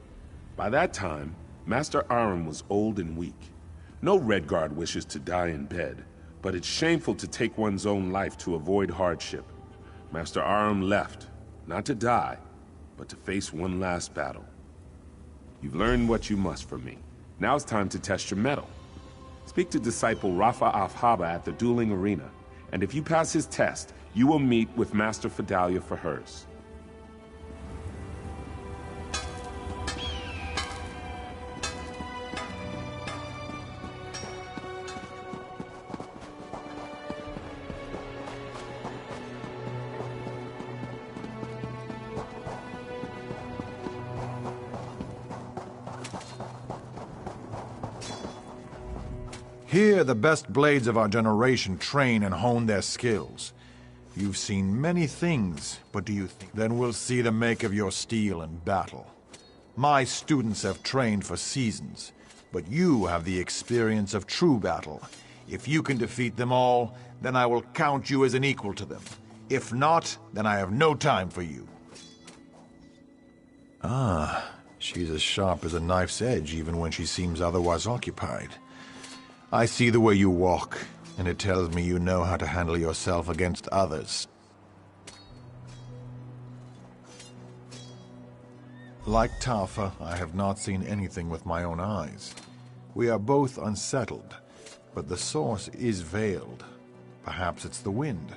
By that time, Master Aram was old and weak. No Redguard wishes to die in bed, but it's shameful to take one's own life to avoid hardship. Master Aram left, not to die, but to face one last battle. You've learned what you must from me. Now it's time to test your mettle. Speak to disciple Rafa Afhaba at the dueling arena, and if you pass his test, you will meet with Master Fidalia for hers. Here, the best blades of our generation train and hone their skills. You've seen many things, but do you think then we'll see the make of your steel in battle? My students have trained for seasons, but you have the experience of true battle. If you can defeat them all, then I will count you as an equal to them. If not, then I have no time for you. Ah, she's as sharp as a knife's edge even when she seems otherwise occupied. I see the way you walk, and it tells me you know how to handle yourself against others. Like Tafa, I have not seen anything with my own eyes. We are both unsettled, but the source is veiled. Perhaps it's the wind.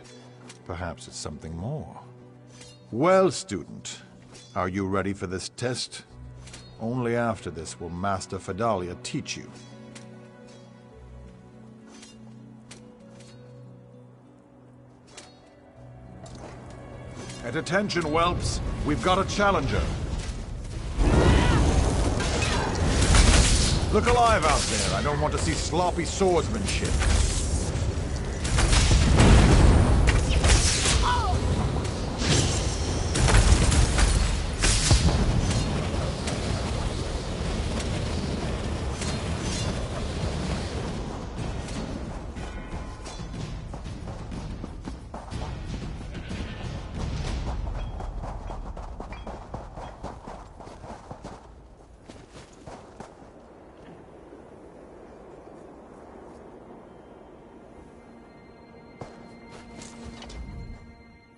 Perhaps it's something more. Well, student, are you ready for this test? Only after this will Master Fidalia teach you. At attention, whelps. We've got a challenger. Look alive out there. I don't want to see sloppy swordsmanship.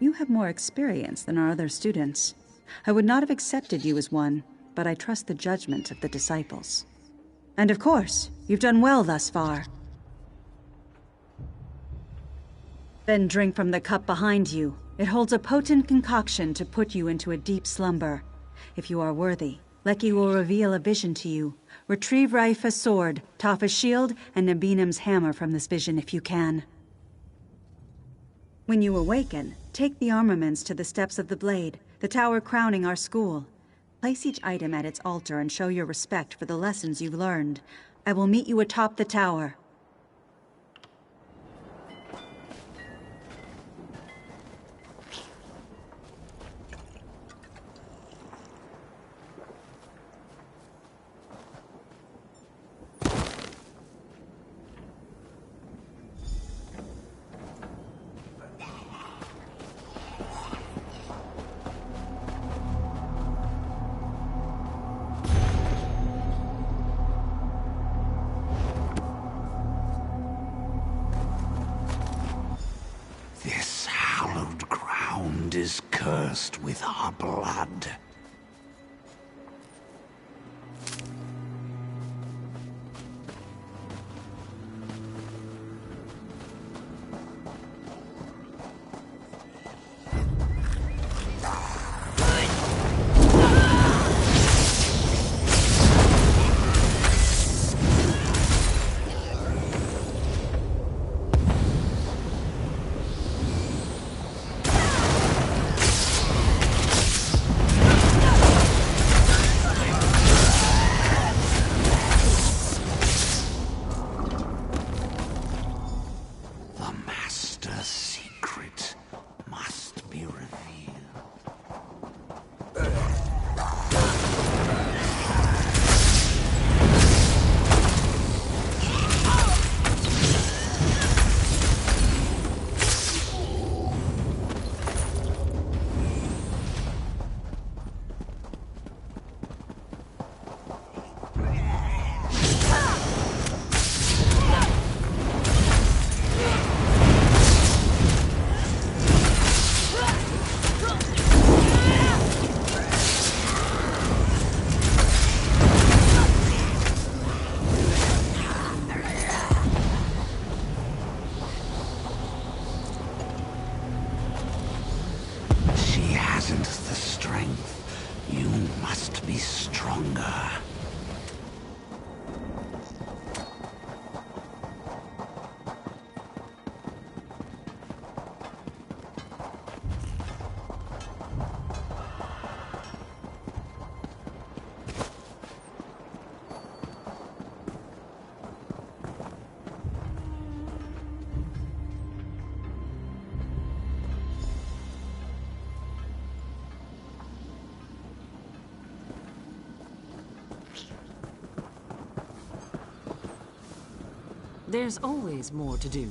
You have more experience than our other students. I would not have accepted you as one, but I trust the judgment of the disciples. And of course, you've done well thus far. Then drink from the cup behind you. It holds a potent concoction to put you into a deep slumber. If you are worthy, Lecky will reveal a vision to you. Retrieve Raifa's sword, Tafa's shield, and Nabinim's hammer from this vision if you can. When you awaken, take the armaments to the steps of the blade, the tower crowning our school. Place each item at its altar and show your respect for the lessons you've learned. I will meet you atop the tower. This hallowed ground is cursed with our blood. There's always more to do.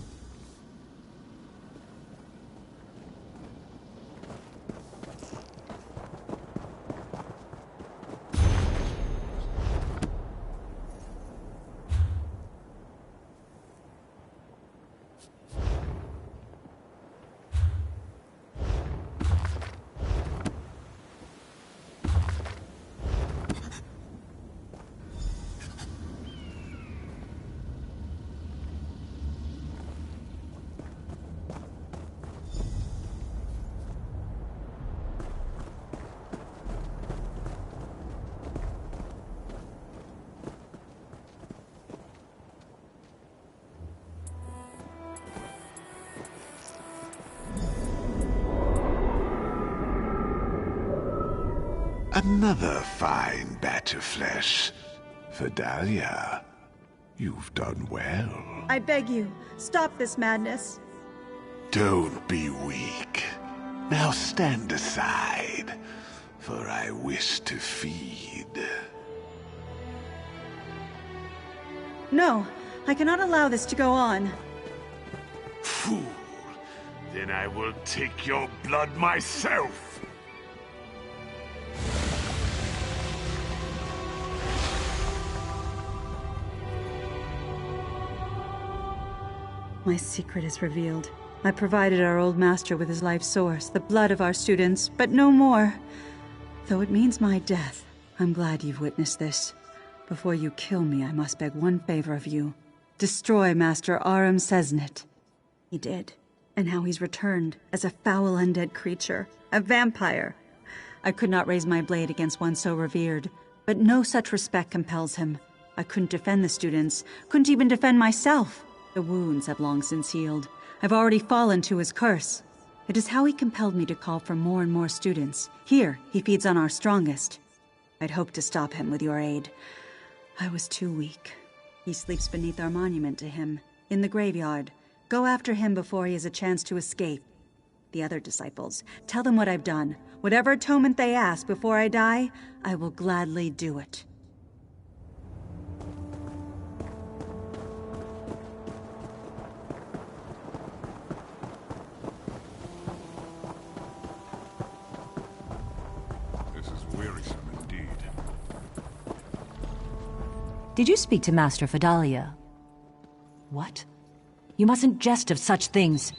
Another fine batch of flesh. Vidalia, you've done well. I beg you, stop this madness. Don't be weak. Now stand aside, for I wish to feed. No, I cannot allow this to go on. Fool. Then I will take your blood myself. My secret is revealed. I provided our old master with his life source, the blood of our students, but no more. Though it means my death, I'm glad you've witnessed this. Before you kill me, I must beg one favor of you. Destroy Master Aram Sesnit. He did. And now he's returned as a foul undead creature, a vampire. I could not raise my blade against one so revered, but no such respect compels him. I couldn't defend the students, couldn't even defend myself. The wounds have long since healed. I've already fallen to his curse. It is how he compelled me to call for more and more students. Here, he feeds on our strongest. I'd hoped to stop him with your aid. I was too weak. He sleeps beneath our monument to him, in the graveyard. Go after him before he has a chance to escape. The other disciples, tell them what I've done. Whatever atonement they ask before I die, I will gladly do it. Did you speak to Master Fidalia? What? You mustn't jest of such things.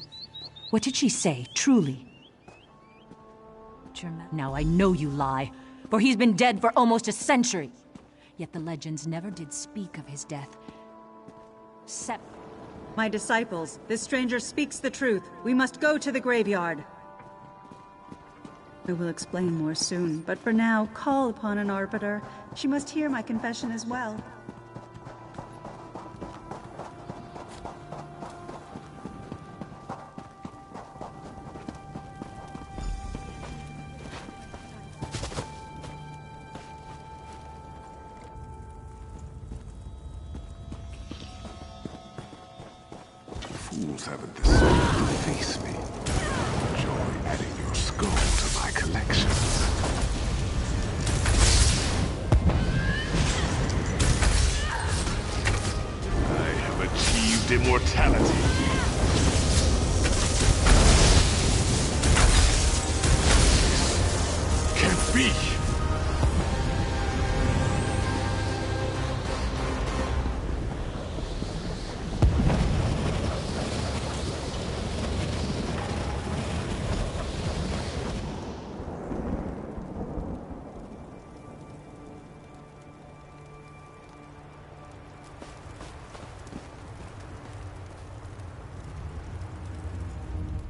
What did she say, truly? Now I know you lie, for he's been dead for almost a century. Yet the legends never did speak of his death. My disciples, this stranger speaks the truth. We must go to the graveyard. I will explain more soon, but for now, call upon an arbiter. She must hear my confession as well. Fools haven't the soul to face me. Enjoy adding your skull to my collections. I have achieved immortality. Can't be!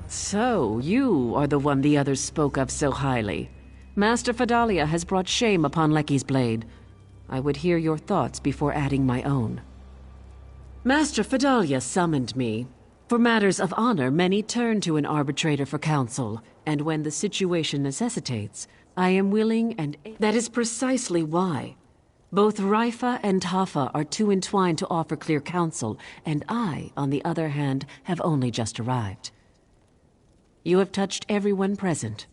So, you are the one the others spoke of so highly. Master Fidalia has brought shame upon Lecky's blade. I would hear your thoughts before adding my own. Master Fidalia summoned me. For matters of honor, many turn to an arbitrator for counsel, and when the situation necessitates, I am willing and that is precisely why. Both Raifa and Tafa are too entwined to offer clear counsel, and I, on the other hand, have only just arrived. You have touched everyone present.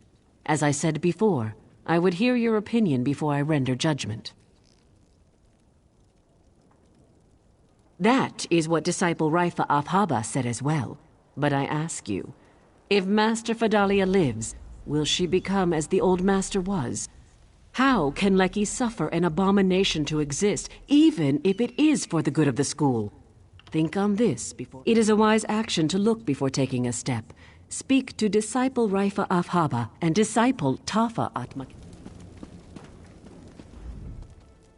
As I said before, I would hear your opinion before I render judgment. That is what disciple Raifa Afhaba said as well. But I ask you, if Master Fadalia lives, will she become as the old master was? How can Lecky suffer an abomination to exist, even if it is for the good of the school? Think on this before. It is a wise action to look before taking a step. Speak to disciple Raifa Afhaba and disciple Tafa Atmak.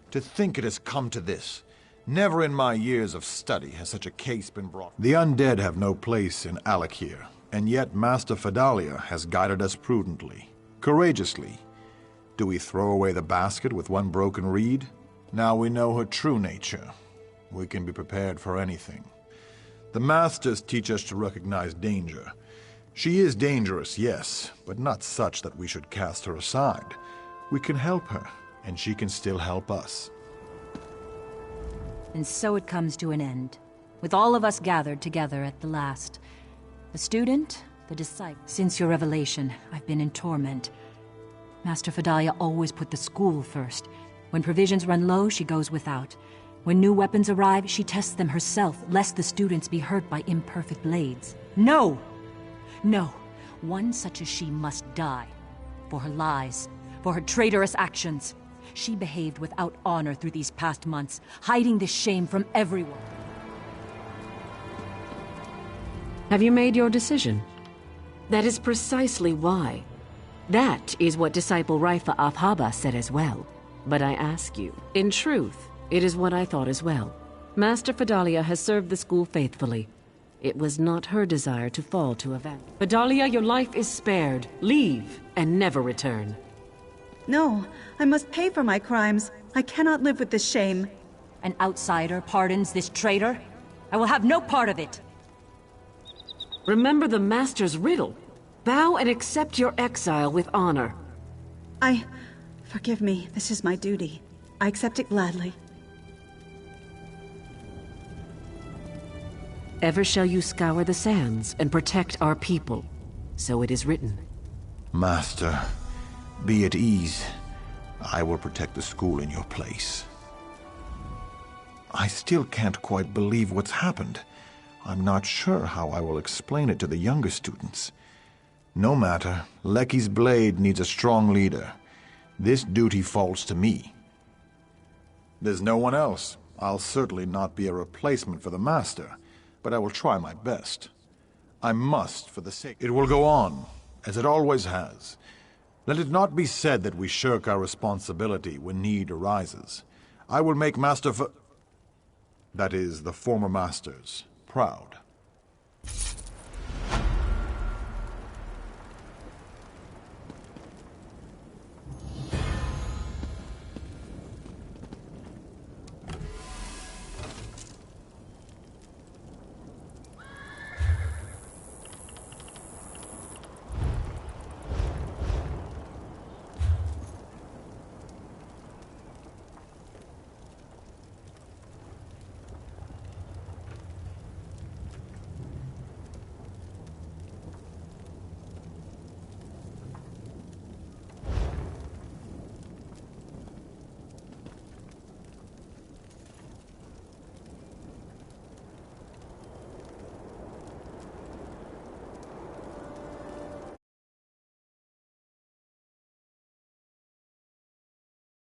To think it has come to this. Never in my years of study has such a case been brought. The undead have no place in Alec here, and yet Master Fadalia has guided us prudently, courageously. Do we throw away the basket with one broken reed? Now we know her true nature. We can be prepared for anything. The Masters teach us to recognize danger. She is dangerous, yes, but not such that we should cast her aside. We can help her, and she can still help us. And so it comes to an end, with all of us gathered together at the last. The student, the disciple. Since your revelation, I've been in torment. Master Fadalia always put the school first. When provisions run low, she goes without. When new weapons arrive, she tests them herself, lest the students be hurt by imperfect blades. No! No! One such as she must die. For her lies, for her traitorous actions. She behaved without honor through these past months, hiding this shame from everyone. Have you made your decision? That is precisely why. That is what disciple Raifa Afhaba said as well. But I ask you, in truth, it is what I thought as well. Master Fadalia has served the school faithfully. It was not her desire to fall to a vow. Fadalia, your life is spared. Leave and never return. No, I must pay for my crimes. I cannot live with this shame. An outsider pardons this traitor? I will have no part of it. Remember the Master's riddle. Bow and accept your exile with honor. Forgive me. This is my duty. I accept it gladly. Ever shall you scour the sands and protect our people. So it is written. Master, be at ease. I will protect the school in your place. I still can't quite believe what's happened. I'm not sure how I will explain it to the younger students. No matter, Lecky's blade needs a strong leader. This duty falls to me. There's no one else. I'll certainly not be a replacement for the Master, but I will try my best. I must, for the sake... It will go on, as it always has. Let it not be said that we shirk our responsibility when need arises. I will make Master that is, the former Masters, proud.